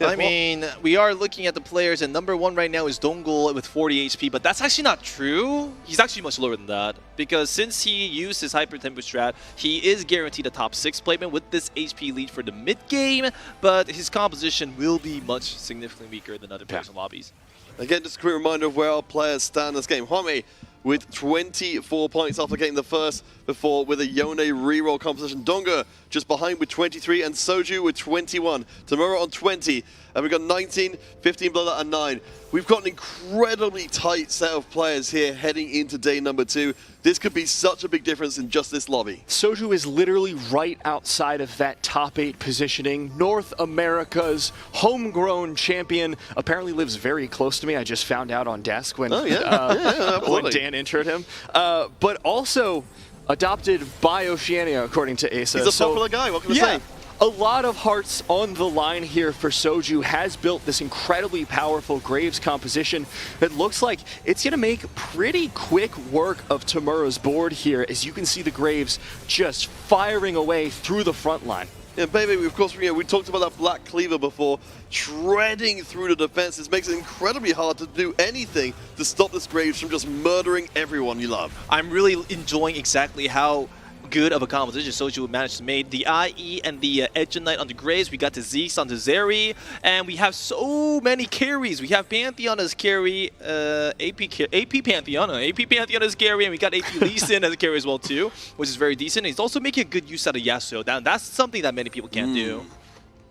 I mean, we are looking at the players, and number 1 right now is Dongul with 40 HP, but that's actually not true. He's actually much lower than that, because since he used his Hyper Tempo strat, he is guaranteed a top 6 placement with this HP lead for the mid-game, but his composition will be much significantly weaker than other players in lobbies. Again, just a quick reminder of where our players stand in this game. Hwamie with 24 points after getting the first before with a Yone reroll composition. Donga just behind with 23 and Soju with 21. Tamura on 20. And we've got 19, 15 Bloodlet and 9. We've got an incredibly tight set of players here heading into day number 2. This could be such a big difference in just this lobby. Soju is literally right outside of that top 8 positioning. North America's homegrown champion apparently lives very close to me. I just found out on desk when, when Dan introed him. But also adopted by Oceania, according to Asa. He's a popular guy, what can I say? A lot of hearts on the line here for Soju. Has built this incredibly powerful Graves composition that looks like it's going to make pretty quick work of Tamura's board here, as you can see the Graves just firing away through the front line. Yeah, Bebe, of course, we talked about that Black Cleaver before, treading through the defenses. Makes it incredibly hard to do anything to stop this Graves from just murdering everyone you love. I'm really enjoying exactly how good of a composition Soju managed to make. The IE and the Edge Knight on the Graves. We got the Zeeks on the Zeri. And we have so many carries. We have Pantheon as carry, AP Pantheon. AP Pantheon as carry, and we got AP Lee Sin as a carry as well too, which is very decent. And he's also making a good use out of Yasuo. That's something that many people can't do.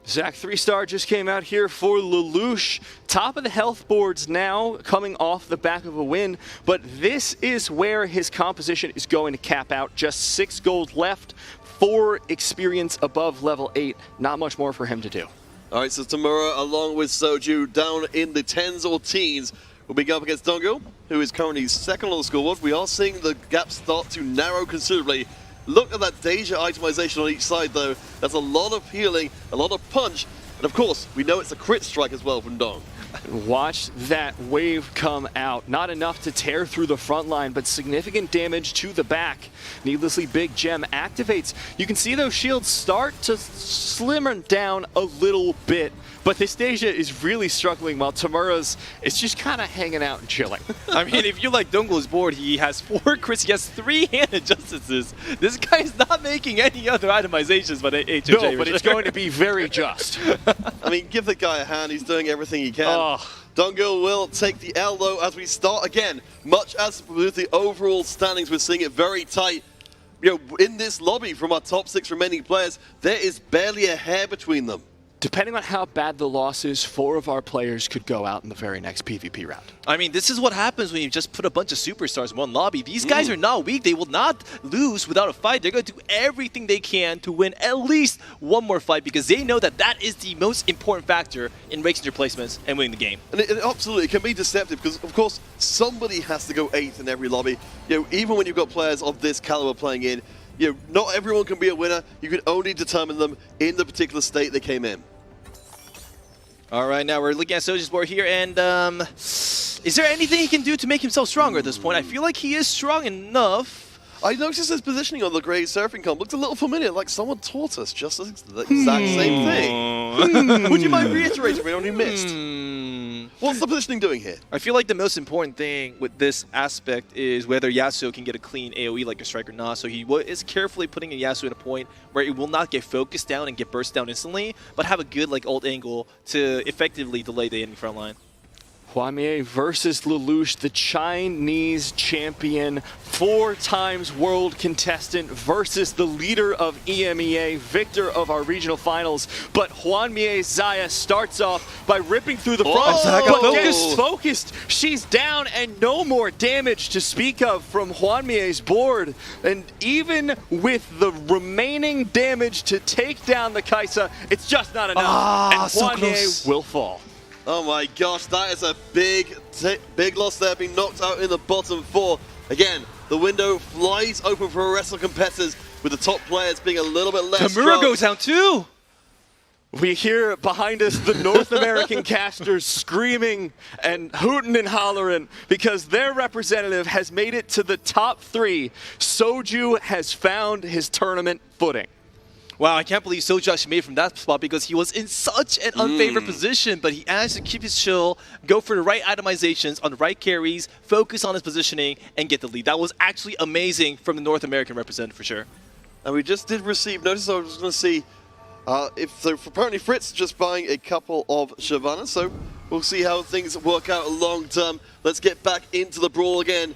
Zach 3-star just came out here for Lelouch. Top of the health boards now, coming off the back of a win. But this is where his composition is going to cap out. Just 6 gold left, 4 experience above level 8. Not much more for him to do. All right, so Tamura, along with Soju, down in the 10s or teens, will be going up against Dongo, who is currently second on the scoreboard. We are seeing the gap start to narrow considerably. Look at that Deja itemization on each side, though. That's a lot of healing, a lot of punch, and of course, we know it's a crit strike as well from Dong. Watch that wave come out. Not enough to tear through the front line, but significant damage to the back. Needlessly big gem activates. You can see those shields start to slimmer down a little bit, but this Deja is really struggling while Tamura's is just kind of hanging out and chilling. I mean, if you like Dongo's board, he has 4 crits, he has 3 hand injustices. This guy is not making any other itemizations but HMJ. No, but it's going to be very just. I mean, give the guy a hand, he's doing everything he can. Dongo will take the L though as we start again. Much as with the overall standings, we're seeing it very tight. You know, in this lobby from our top 6 remaining players, there is barely a hair between them. Depending on how bad the loss is, 4 of our players could go out in the very next PvP round. I mean, this is what happens when you just put a bunch of superstars in one lobby. These guys are not weak. They will not lose without a fight. They're going to do everything they can to win at least one more fight because they know that that is the most important factor in making your placements and winning the game. And it absolutely can be deceptive because, of course, somebody has to go 8th in every lobby. You know, even when you've got players of this caliber playing in, you know, not everyone can be a winner. You can only determine them in the particular state they came in. All right, now we're looking at Soju's board here, and is there anything he can do to make himself stronger at this point? I feel like he is strong enough. I noticed his positioning on the Grey Surfing Comp looked a little familiar, like someone taught us just the exact same thing. Would you mind reiterating for anyone who missed? What's the positioning doing here? I feel like the most important thing with this aspect is whether Yasuo can get a clean AoE like a strike or not. So he is carefully putting a Yasuo in a point where it will not get focused down and get burst down instantly, but have a good like ult angle to effectively delay the enemy front line. Huamier versus Lelouch, the Chinese champion, 4 times world contestant versus the leader of EMEA, victor of our regional finals. But Huamier Xayah starts off by ripping through the front, but gets focused. She's down and no more damage to speak of from Huamier's board. And even with the remaining damage to take down the Kai'Sa, it's just not enough, and Huamier will fall. Oh my gosh, that is a big loss there, being knocked out in the bottom 4. Again, the window flies open for wrestler competitors, with the top players being a little bit less Tamura goes down too! We hear behind us the North American casters screaming and hooting and hollering because their representative has made it to the top 3. Soju has found his tournament footing. Wow, I can't believe Soju actually made it from that spot because he was in such an unfavored position, but he managed to keep his chill, go for the right itemizations on the right carries, focus on his positioning, and get the lead. That was actually amazing from the North American representative for sure. And we just did receive notice. I was going to see apparently Fritz just buying a couple of Shyvana, so we'll see how things work out long term. Let's get back into the brawl again.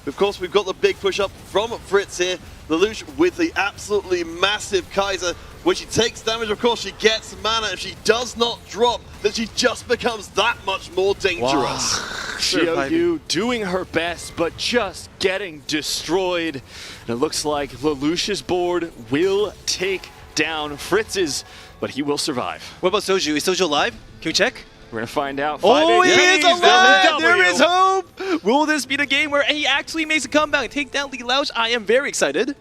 Of course, we've got the big push up from Fritz here. Lelouch with the absolutely massive Kai'Sa. When she takes damage, of course, she gets mana. If she does not drop, then she just becomes that much more dangerous. Wow. Xiaoyu doing her best, but just getting destroyed. And it looks like Lelouch's board will take down Fritz's, but he will survive. What about Soju? Is Soju alive? Can we check? We're going to find out. Oh, he is alive! There is hope! Will this be the game where he actually makes a comeback and take down Lelouch? I am very excited.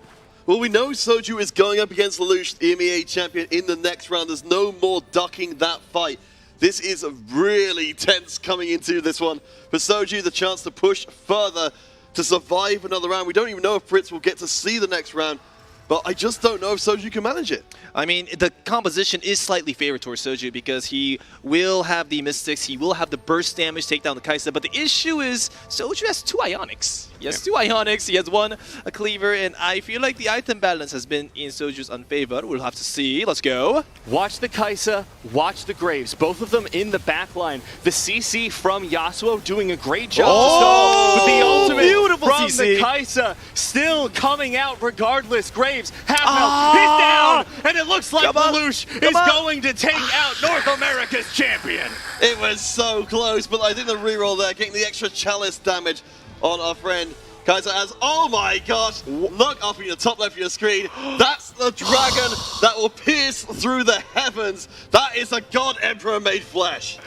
Well, we know Soju is going up against Lelouch, the EMEA champion, in the next round. There's no more ducking that fight. This is really tense coming into this one. For Soju, the chance to push further to survive another round. We don't even know if Fritz will get to see the next round. But I just don't know if Soju can manage it. I mean, the composition is slightly favored towards Soju because he will have the Mystics, he will have the burst damage take down the Kai'Sa, but the issue is Soju has 2 Ionics. He has 2 Ionics, he has 1 Cleaver, and I feel like the item balance has been in Soju's unfavor. We'll have to see. Let's go. Watch the Kaisa, watch the Graves. Both of them in the back line. The CC from Yasuo doing a great job to stall with the ultimate beautiful from CC. the Kaisa. Still coming out regardless. Graves, half health, he's down, and it looks like Lelouch is going to take out North America's champion. It was so close, but I think the reroll there, getting the extra chalice damage on our friend Kaiser as, oh my gosh, look up in the top left of your screen. That's the dragon that will pierce through the heavens. That is a God Emperor made flesh.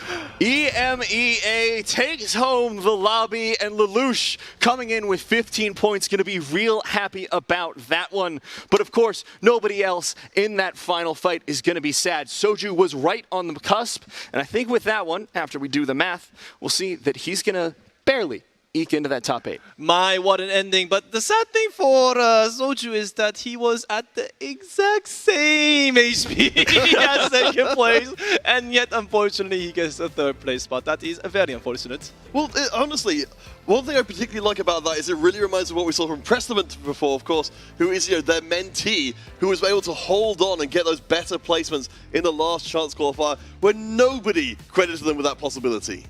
EMEA takes home the lobby, and Lelouch coming in with 15 points, going to be real happy about that one. But of course, nobody else in that final fight is going to be sad. Soju was right on the cusp, and I think with that one, after we do the math, we'll see that he's going to barely eke into that top 8. My, what an ending. But the sad thing for Soju is that he was at the exact same HP as second place, and yet unfortunately he gets a 3rd place spot. That is very unfortunate. Well, honestly, one thing I particularly like about that is it really reminds me of what we saw from Prestament before, of course, who is, their mentee, who was able to hold on and get those better placements in the last chance qualifier when nobody credited them with that possibility.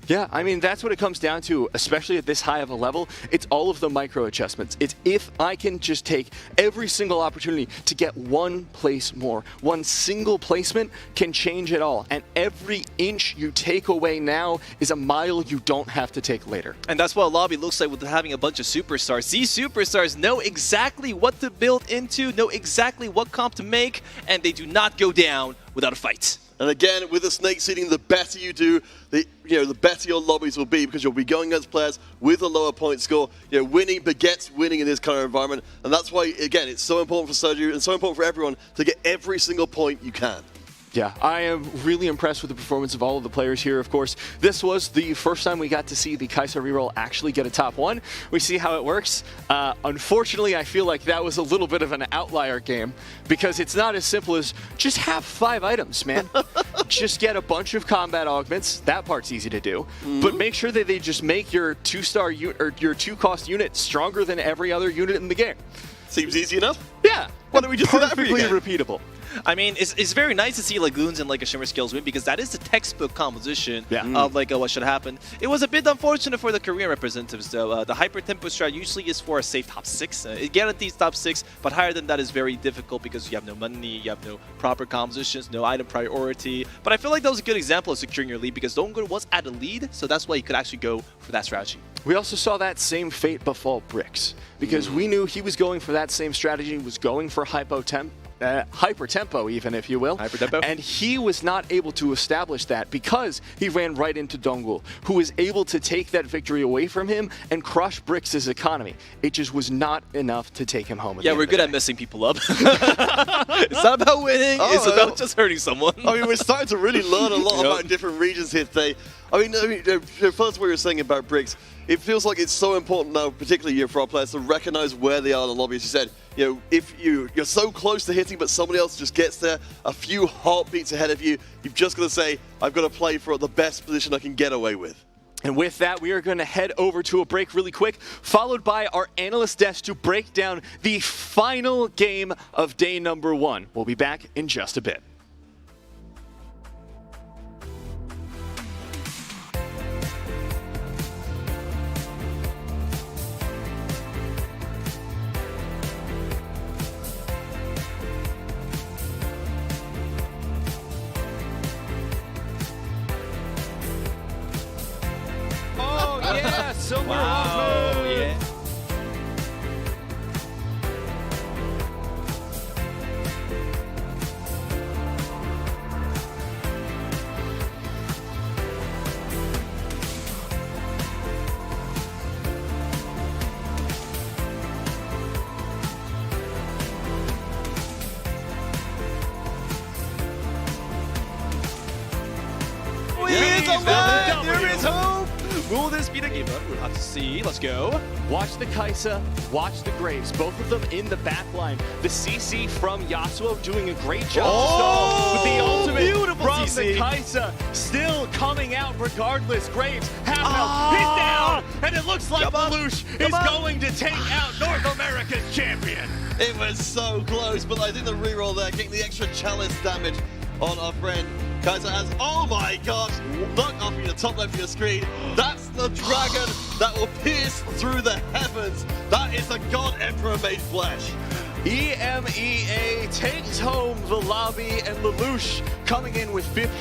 Yeah, I mean, that's what it comes down to, especially at this high of a level. It's all of the micro adjustments. It's if I can just take every single opportunity to get 1 place more. 1 single placement can change it all. And every inch you take away now is a mile you don't have to take later. And that's what a lobby looks like with having a bunch of superstars. These superstars know exactly what to build into, know exactly what comp to make, and they do not go down without a fight. And again, with the snake seeding, the better you do, the better your lobbies will be, because you'll be going against players with a lower point score. Winning begets winning in this kind of environment, and that's why, again, it's so important for Soju and so important for everyone to get every single point you can. Yeah, I am really impressed with the performance of all of the players here, of course. This was the first time we got to see the Kaiser reroll actually get a top 1. We see how it works. Unfortunately, I feel like that was a little bit of an outlier game, because it's not as simple as just have 5 items, man. Just get a bunch of combat augments. That part's easy to do. But make sure that they just make your 2-star or your 2-cost unit stronger than every other unit in the game. Seems easy enough. Yeah. Why don't we just do that perfectly repeatable? I mean, it's very nice to see Lagoons and a Shimmer Skills win, because that is the textbook composition of what should happen. It was a bit unfortunate for the Korean representatives, though. The hyper tempo strat usually is for a safe top 6. It guarantees top 6, but higher than that is very difficult because you have no money, you have no proper compositions, no item priority. But I feel like that was a good example of securing your lead, because Dongul was at a lead, so that's why he could actually go for that strategy. We also saw that same fate befall Bricks, because we knew he was going for that same strategy, was going for hyper tempo, even, if you will. Hyper tempo. And he was not able to establish that because he ran right into Dongul, who was able to take that victory away from him and crush Bricks' economy. It just was not enough to take him home. Yeah, we're good at messing people up. It's not about winning, it's about just hurting someone. I mean, we're starting to really learn a lot about different regions here today. I mean, first what you were saying about Bricks, it feels like it's so important now, particularly for our players, to recognize where they are in the lobby. As you said, if you're so close to hitting, but somebody else just gets there a few heartbeats ahead of you, you've just got to say, I've got to play for the best position I can get away with. And with that, we are going to head over to a break really quick, followed by our analyst desk to break down the final game of day number 1. We'll be back in just a bit. There is hope! Will this be the game? We'll have to see. Let's go. Watch the Kaisa, watch the Graves, both of them in the back line. The CC from Yasuo doing a great job to stall with the ultimate beautiful from CC. the Kaisa. Still coming out regardless. Graves, half health, he's down, and it looks like Lelouch is going to take out North America's champion. It was so close, but I think the reroll there, getting the extra challenge damage on our friend Kaiser as, oh my gosh, look up in the top left of your screen. That's the dragon that will pierce through the heavens. That is the God Emperor made flesh. EMEA takes home the lobby, and Lelouch coming in with 50.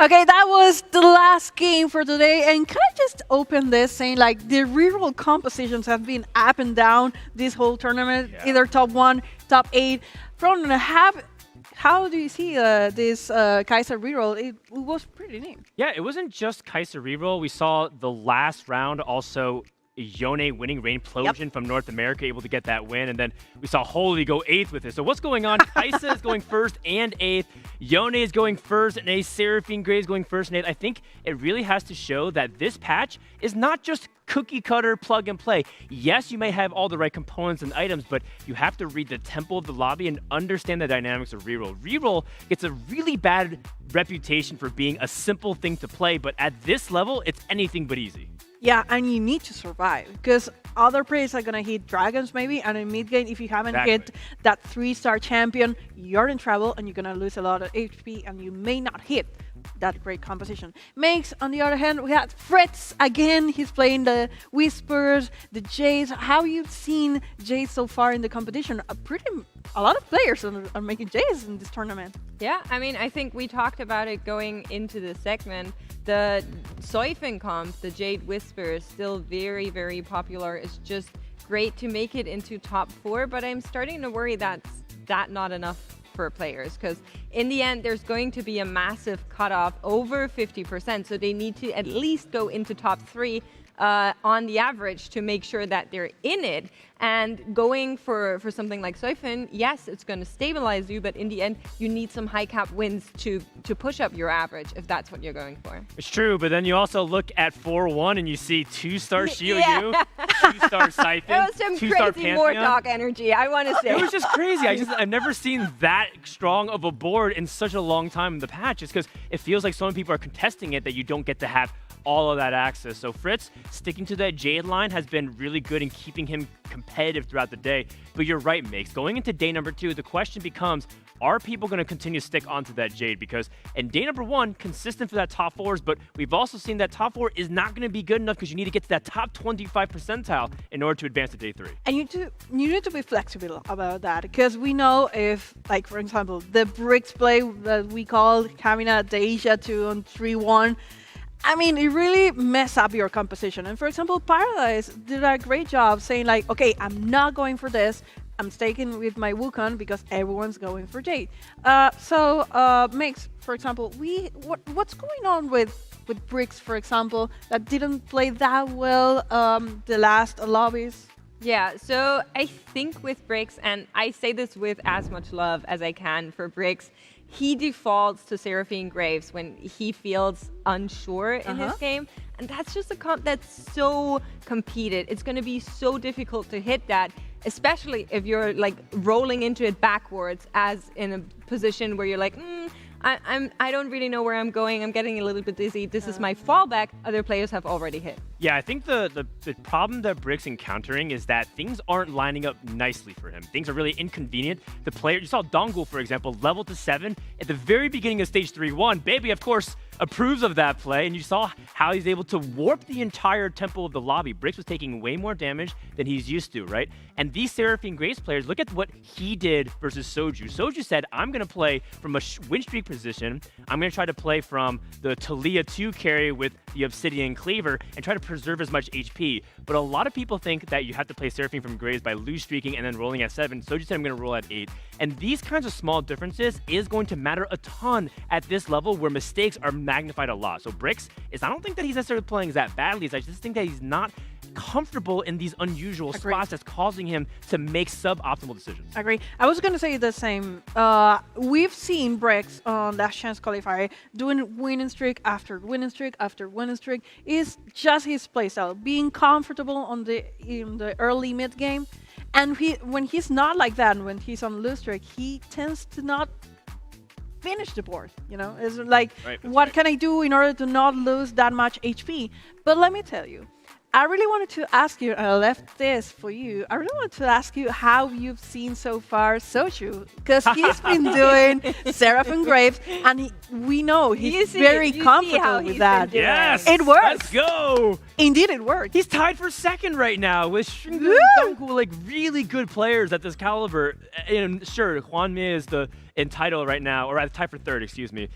Okay, that was the last game for today. And can I just open this saying, like, the reroll compositions have been up and down this whole tournament, either top 1, top 8. From how do you see this Kaiser reroll? It was pretty neat. Yeah, it wasn't just Kaiser reroll. We saw the last round also Yone winning Rainplosion from North America, able to get that win. And then we saw Holy go 8th with it. So what's going on? Kaisa is going 1st and 8th. Yone is going 1st and 8th. Seraphine Graves going 1st and 8th. I think it really has to show that this patch is not just cookie cutter plug and play. Yes, you may have all the right components and items, but you have to read the tempo of the lobby and understand the dynamics of reroll. Reroll gets a really bad reputation for being a simple thing to play, but at this level, it's anything but easy. Yeah, and you need to survive because other players are going to hit dragons maybe, and in mid game, if you haven't hit that 3-star champion, you're in trouble and you're going to lose a lot of HP and you may not hit that great composition. Makes, on the other hand, we had Fritz again. He's playing the Whispers, the Jays. How you've seen Jays so far in the competition? A lot of players are making Jays in this tournament. Yeah, I mean, I think we talked about it going into the segment. The Soifin comp, the Jade Whisper, is still very, very popular. It's just great to make it into top 4, but I'm starting to worry that's not enough for players, because in the end there's going to be a massive cutoff over 50%, so they need to at least go into top 3 on the average to make sure that they're in it. And going for something like Soifin, yes, it's going to stabilize you, but in the end, you need some high cap wins to push up your average if that's what you're going for. It's true, but then you also look at 4-1 and you see 2-star Shio Yu, 2-star Siphon, It was some 2-star crazy Mortdog energy, I want to say. It was just crazy. I've never seen that strong of a board in such a long time in the patch. It's because it feels like so many people are contesting it that you don't get to have all of that access. So Fritz, sticking to that Jade line has been really good in keeping him competitive throughout the day. But you're right, Makes. Going into day number 2, the question becomes, are people going to continue to stick onto that Jade? Because in day number 1, consistent for that top 4s, but we've also seen that top 4 is not going to be good enough because you need to get to that top 25 percentile in order to advance to day 3. And you need to be flexible about that, because we know if, like, for example, the bricks play that we call having a Deja 2 on 3-1, I mean, it really mess up your composition. And for example, Paradise did a great job saying, like, okay, I'm not going for this. I'm sticking with my Wukong because everyone's going for Jade. Makes, for example, what's going on with Bricks, for example, that didn't play that well the last lobbies? Yeah, so I think with Bricks, and I say this with as much love as I can for Bricks, he defaults to Seraphine Graves when he feels unsure in his game. And that's just a comp that's so competed. It's going to be so difficult to hit that, especially if you're like rolling into it backwards as in a position where you're like, I don't really know where I'm going. I'm getting a little bit dizzy. This is my fallback. Other players have already hit. Yeah, I think the problem that Brick's encountering is that things aren't lining up nicely for him. Things are really inconvenient. The player, you saw Dongul, for example, level to 7 at the very beginning of stage 3-1. Bebe, of course, approves of that play, and you saw how he's able to warp the entire tempo of the lobby. Bricks was taking way more damage than he's used to, right? And these Seraphine Grace players, look at what he did versus Soju. Soju said, I'm going to play from a win streak position. I'm going to try to play from the Talia 2 carry with the Obsidian Cleaver and try to preserve as much HP. But a lot of people think that you have to play Seraphine from Graves by lose streaking and then rolling at 7. Soju said, I'm going to roll at 8. And these kinds of small differences is going to matter a ton at this level where mistakes are magnified a lot. So Bricks I don't think that he's necessarily playing that badly. I just think that he's not comfortable in these unusual spots that's causing him to make suboptimal decisions. I agree. I was going to say the same. We've seen Bricks on Last Chance Qualifier doing winning streak after winning streak after winning streak. Is just his playstyle, being comfortable in the early mid game. And when he's not like that, when he's on lose streak, he tends to not finish the board. You know, it's like, what can I do in order to not lose that much HP? But let me tell you, I really wanted to ask you, and I left this for you. I really wanted to ask you how you've seen so far Soju, because he's been doing Seraphine Graves, and we know he's very comfortable with that. Yes, it works. Let's go. Indeed, it works. He's tied for second right now with Shingu and Dongul, like really good players at this caliber. And sure, Hwan Mi is in title right now, or tied for third, excuse me.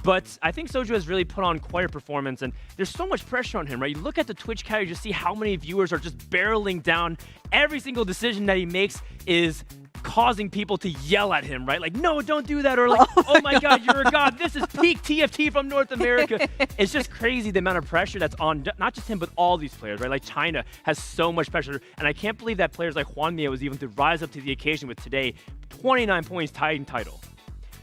But I think Soju has really put on quite a performance, and there's so much pressure on him, right? You look at the Twitch count, you just see how many viewers are just barreling down. Every single decision that he makes is causing people to yell at him, right? Like, no, don't do that, or like, oh my God, you're a god. This is peak TFT from North America. It's just crazy the amount of pressure that's on not just him, but all these players, right? Like China has so much pressure, and I can't believe that players like Hwanmie was able to rise up to the occasion with today, 29 points, tied in title.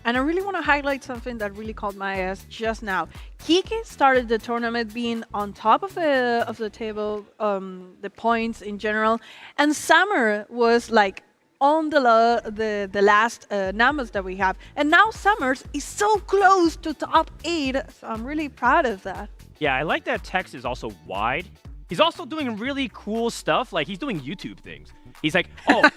And I really want to highlight something that really caught my eyes just now. Kiki started the tournament being on top of the table, the points in general, and Summer was like on the last numbers that we have. And now Summers is so close to top 8, so I'm really proud of that. Yeah, I like that Tex is also wide. He's also doing really cool stuff, like he's doing YouTube things. He's like, oh,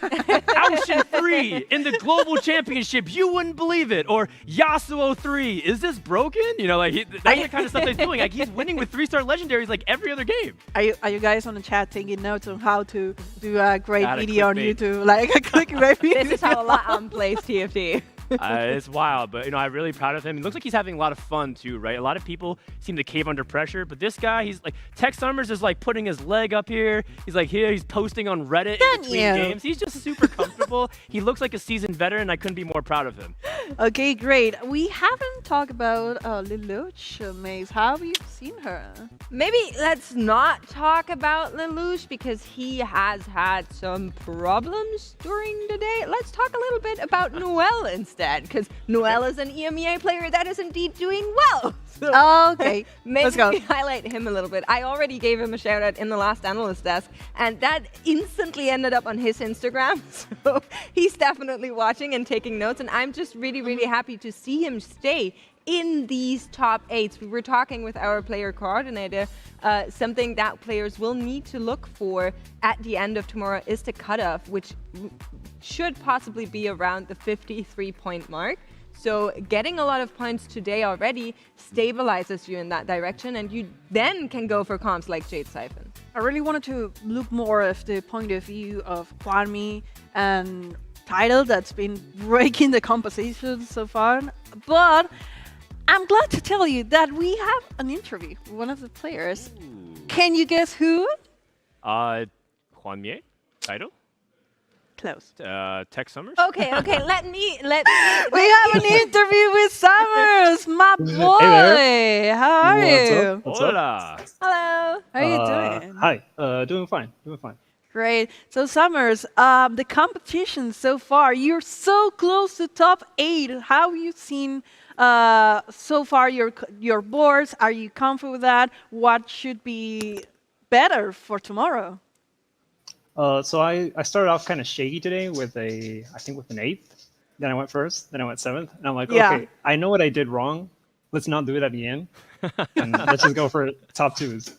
Ocean 3 in the Global Championship, you wouldn't believe it. Or Yasuo 3, is this broken? You know, like that's the kind of stuff that he's doing. Like he's winning with 3-star legendaries like every other game. Are you guys on the chat taking notes on how to do a great video on YouTube? Like a clickbait video. This is how Latam plays TFT. It's wild, but I'm really proud of him. It looks like he's having a lot of fun too, right? A lot of people seem to cave under pressure, but this guy, he's like, Tex Summers is like putting his leg up here. He's like here, he's posting on Reddit in between games. He's just super comfortable. He looks like a seasoned veteran. I couldn't be more proud of him. Okay, great. We haven't talked about Lelouch, Maze. How have you seen her? Maybe let's not talk about Lelouch because he has had some problems during the day. Let's talk a little bit about Noelle instead, because Noelle is an EMEA player that is indeed doing well. So okay, maybe let's go. we highlight him a little bit. I already gave him a shout out in the last analyst desk, and that instantly ended up on his Instagram. So he's definitely watching and taking notes, and I'm just really, really happy to see him stay in these top 8s. We were talking with our player coordinator. Something that players will need to look for at the end of tomorrow is the cutoff, which should possibly be around the 53-point mark. So getting a lot of points today already stabilizes you in that direction, and you then can go for comps like Jade Siphon. I really wanted to look more at the point of view of Hwanmie and Tidal that's been breaking the composition so far. But I'm glad to tell you that we have an interview with one of the players. Can you guess who? Hwanmie, Title? Close. Tex Summers? Okay, let me. We have an interview with Summers, my boy. Hey How are you? What's Hola. Hello. How are you doing? Hi. Doing fine. Great. So Summers, the competition so far, you're so close to top 8. How have you seen so far your boards? Are you comfortable with that? What should be better for tomorrow? So I started off kind of shaky today with I think with an 8th. Then I went first. Then I went 7th. And I'm like, okay, I know what I did wrong. Let's not do it at the end. And let's just go for top 2s.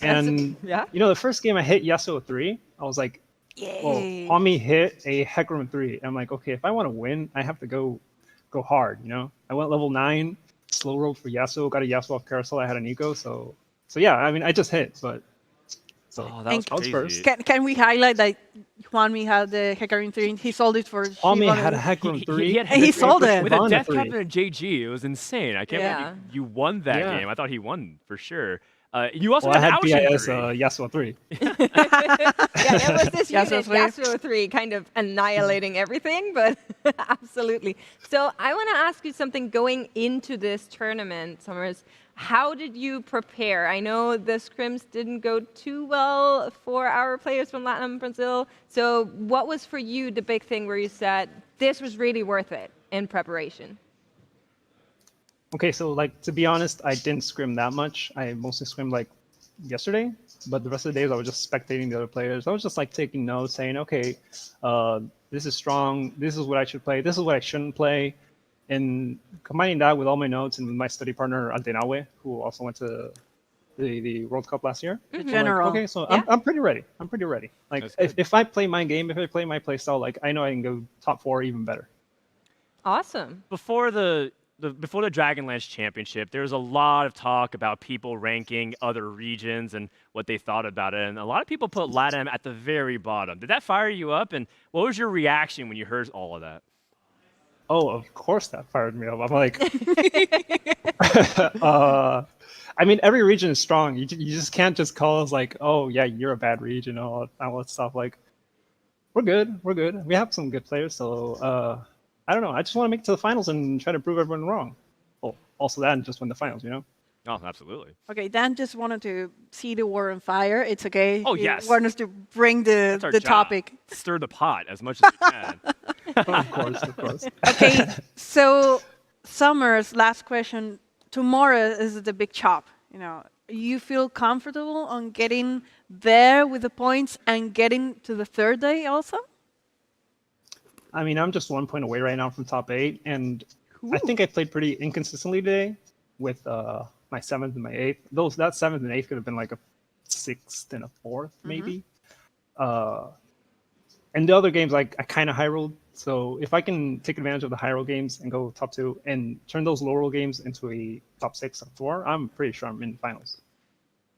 And the first game I hit Yasuo 3. I was like, well, Hwanmie hit a Hecarim 3. I'm like, okay, if I want to win, I have to go hard. I went level 9, slow rolled for Yasuo, got a Yasuo off carousel. I had an eco, so yeah. I mean, I just hit, but. So that was first. Can we highlight that Hwanmie had the Hecarim 3 and he sold it for Hwanmie had a Hecarim 3. He sold it. With a death cap and a JG. It was insane. I can't believe you won that Yeah. game. I thought he won for sure. You also I had had Ocean BIS 3. Yasuo 3. It was this Yasuo unit, 3. Yasuo 3, kind of annihilating everything, but absolutely. So I want to ask you something going into this tournament, Summers. How did you prepare? I know the scrims didn't go too well for our players from Latin and Brazil. So what was for you the big thing where you said, this was really worth it in preparation? Okay, so to be honest, I didn't scrim that much. I mostly scrimmed yesterday, but the rest of the days I was just spectating the other players. I was just taking notes, saying, okay, this is strong. This is what I should play. This is what I shouldn't play. And combining that with all my notes and with my study partner, Adenawe, who also went to the World Cup last year. The general. Okay, so I'm pretty ready. If I play my game, if I play my play style, I know I can go top 4 even better. Awesome. Before the Dragonlands Championship, there was a lot of talk about people ranking other regions and what they thought about it. And a lot of people put LATAM at the very bottom. Did that fire you up? And what was your reaction when you heard all of that? Oh, of course that fired me up. I'm like, I mean, every region is strong. You just can't just call us like, oh yeah, you're a bad region, all that stuff. Like, we're good. We have some good players, so I don't know. I just want to make it to the finals and try to prove everyone wrong. Well, also that and just win the finals, you know? Oh, absolutely. Okay, Dan just wanted to see the war on fire. It's okay. Oh, He yes. wanted us to bring That's our the job. topic. Stir the pot as much as we can. Of course. Okay, so Summers, last question. Tomorrow is the big chop. You know, you feel comfortable on getting there with the points and getting to the third day also? I mean, I'm just 1 point away right now from top 8, and I think I played pretty inconsistently today with my 7th and my 8th. That 7th and 8th could have been like a 6th and a 4th, maybe. And the other games, like I kind of high rolled. So if I can take advantage of the high roll games and go top 2 and turn those low roll games into a top 6 or 4, I'm pretty sure I'm in the finals.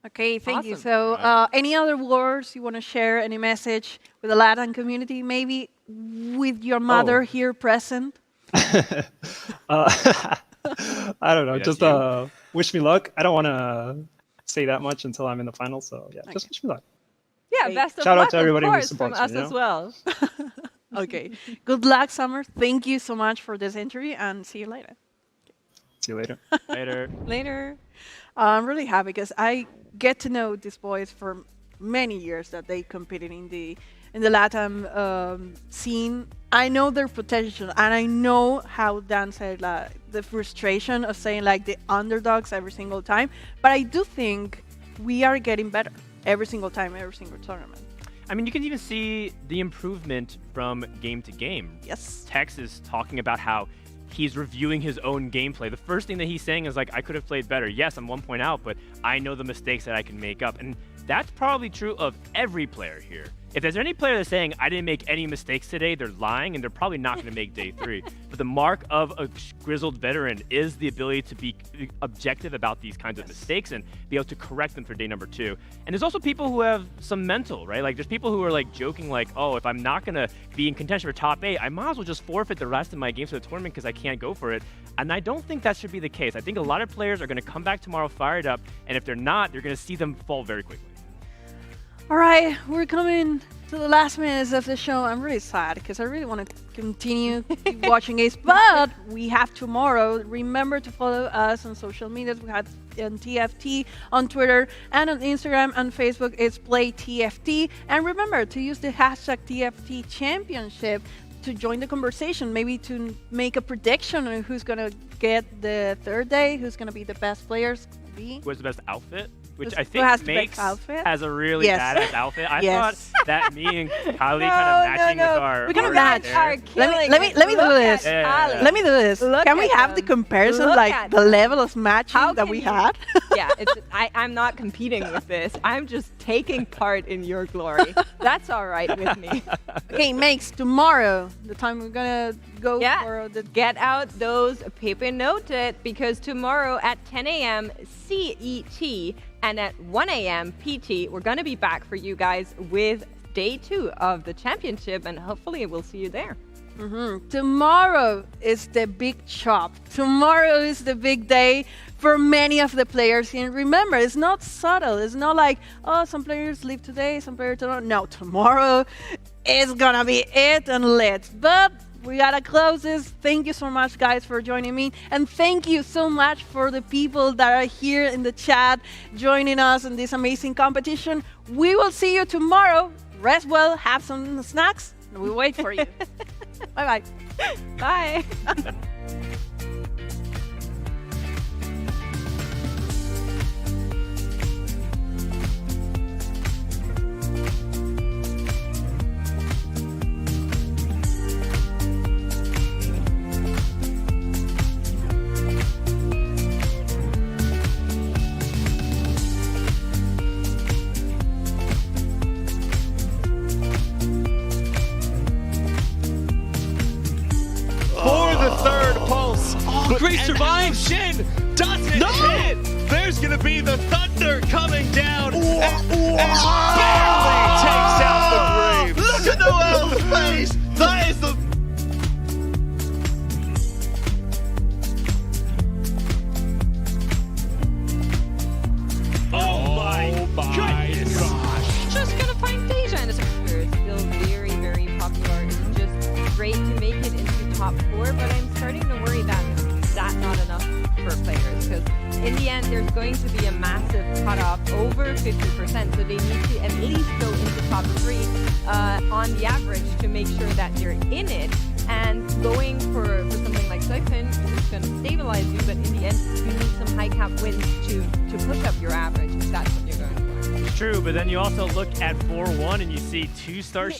Okay, thank you. Awesome. So any other words you want to share, any message with the Latin community, maybe with your mother here present? I don't know. Yes, Just wish me luck. I don't want to say that much until I'm in the finals. So yeah, just wish me luck. Yeah, best of Shout out luck, to everybody of who course, from supports us me, as well. Okay. Good luck, Summer. Thank you so much for this interview, and see you later. See you later. Later. I'm really happy because I get to know these boys for many years that they competed in the LATAM scene. I know their potential, and I know how Dan said the frustration of saying like the underdogs every single time. But I do think we are getting better every single time, every single tournament. I mean, you can even see the improvement from game to game. Yes. Tex is talking about how he's reviewing his own gameplay. The first thing that he's saying is like, I could have played better. Yes, I'm 1 point out, but I know the mistakes that I can make up. And that's probably true of every player here. If there's any player that's saying, I didn't make any mistakes today, they're lying, and they're probably not going to make day 3. But the mark of a grizzled veteran is the ability to be objective about these kinds of mistakes and be able to correct them for day number 2. And there's also people who have some mental, right? Like, there's people who are, like, joking, like, oh, if I'm not going to be in contention for top 8, I might as well just forfeit the rest of my games for the tournament because I can't go for it. And I don't think that should be the case. I think a lot of players are going to come back tomorrow fired up, and if they're not, you're going to see them fall very quickly. All right, we're coming to the last minutes of the show. I'm really sad because I really want to continue keep watching Ace, but we have tomorrow. Remember to follow us on social media. We have on TFT on Twitter and on Instagram and Facebook. It's Play TFT, and remember to use the hashtag TFT Championship to join the conversation. Maybe to make a prediction on who's gonna get the third day, who's gonna be the best players. Who has the best outfit? Which Who I think has the makes best outfit? has a really badass outfit. I Yes. thought that me and Kylie kind of matching with our. We're gonna our match. hair. Let me do this. Let me do this. Can we have the comparison, Look like at the them. level of matching How that can we you- had? Yeah, I'm not competing with this. I'm just taking part in your glory. That's all right with me. Okay, makes tomorrow the time we're gonna go for the Get out those Pepe Noted because tomorrow at 10 a.m. CET and at 1 a.m. PT, we're going to be back for you guys with day 2 of the championship, and hopefully we'll see you there. Tomorrow is the big chop. Tomorrow is the big day for many of the players. And remember, it's not subtle. It's not like, oh, some players leave today, some players tomorrow. No, tomorrow is gonna be it and lit. But we gotta close this. Thank you so much, guys, for joining me. And thank you so much for the people that are here in the chat joining us in this amazing competition. We will see you tomorrow. Rest well, have some snacks, and we wait for you. Bye-bye. Bye. For the third pulse. Great survives. Shin doesn't hit. There's going to be the thunder coming down and barely takes out the grave. Look at Noel's face! That is the top 4, but I'm starting to worry that that's not enough for players, because in the end there's going to be a massive cutoff over 50%, so they need to at least go into top 3 on the average to make sure that they're in it. And going for something like Soypin is going to stabilize you, but in the end you need some high cap wins to push up your average if that's what you're going for. True, but then you also look at 4-1 and you see 2-star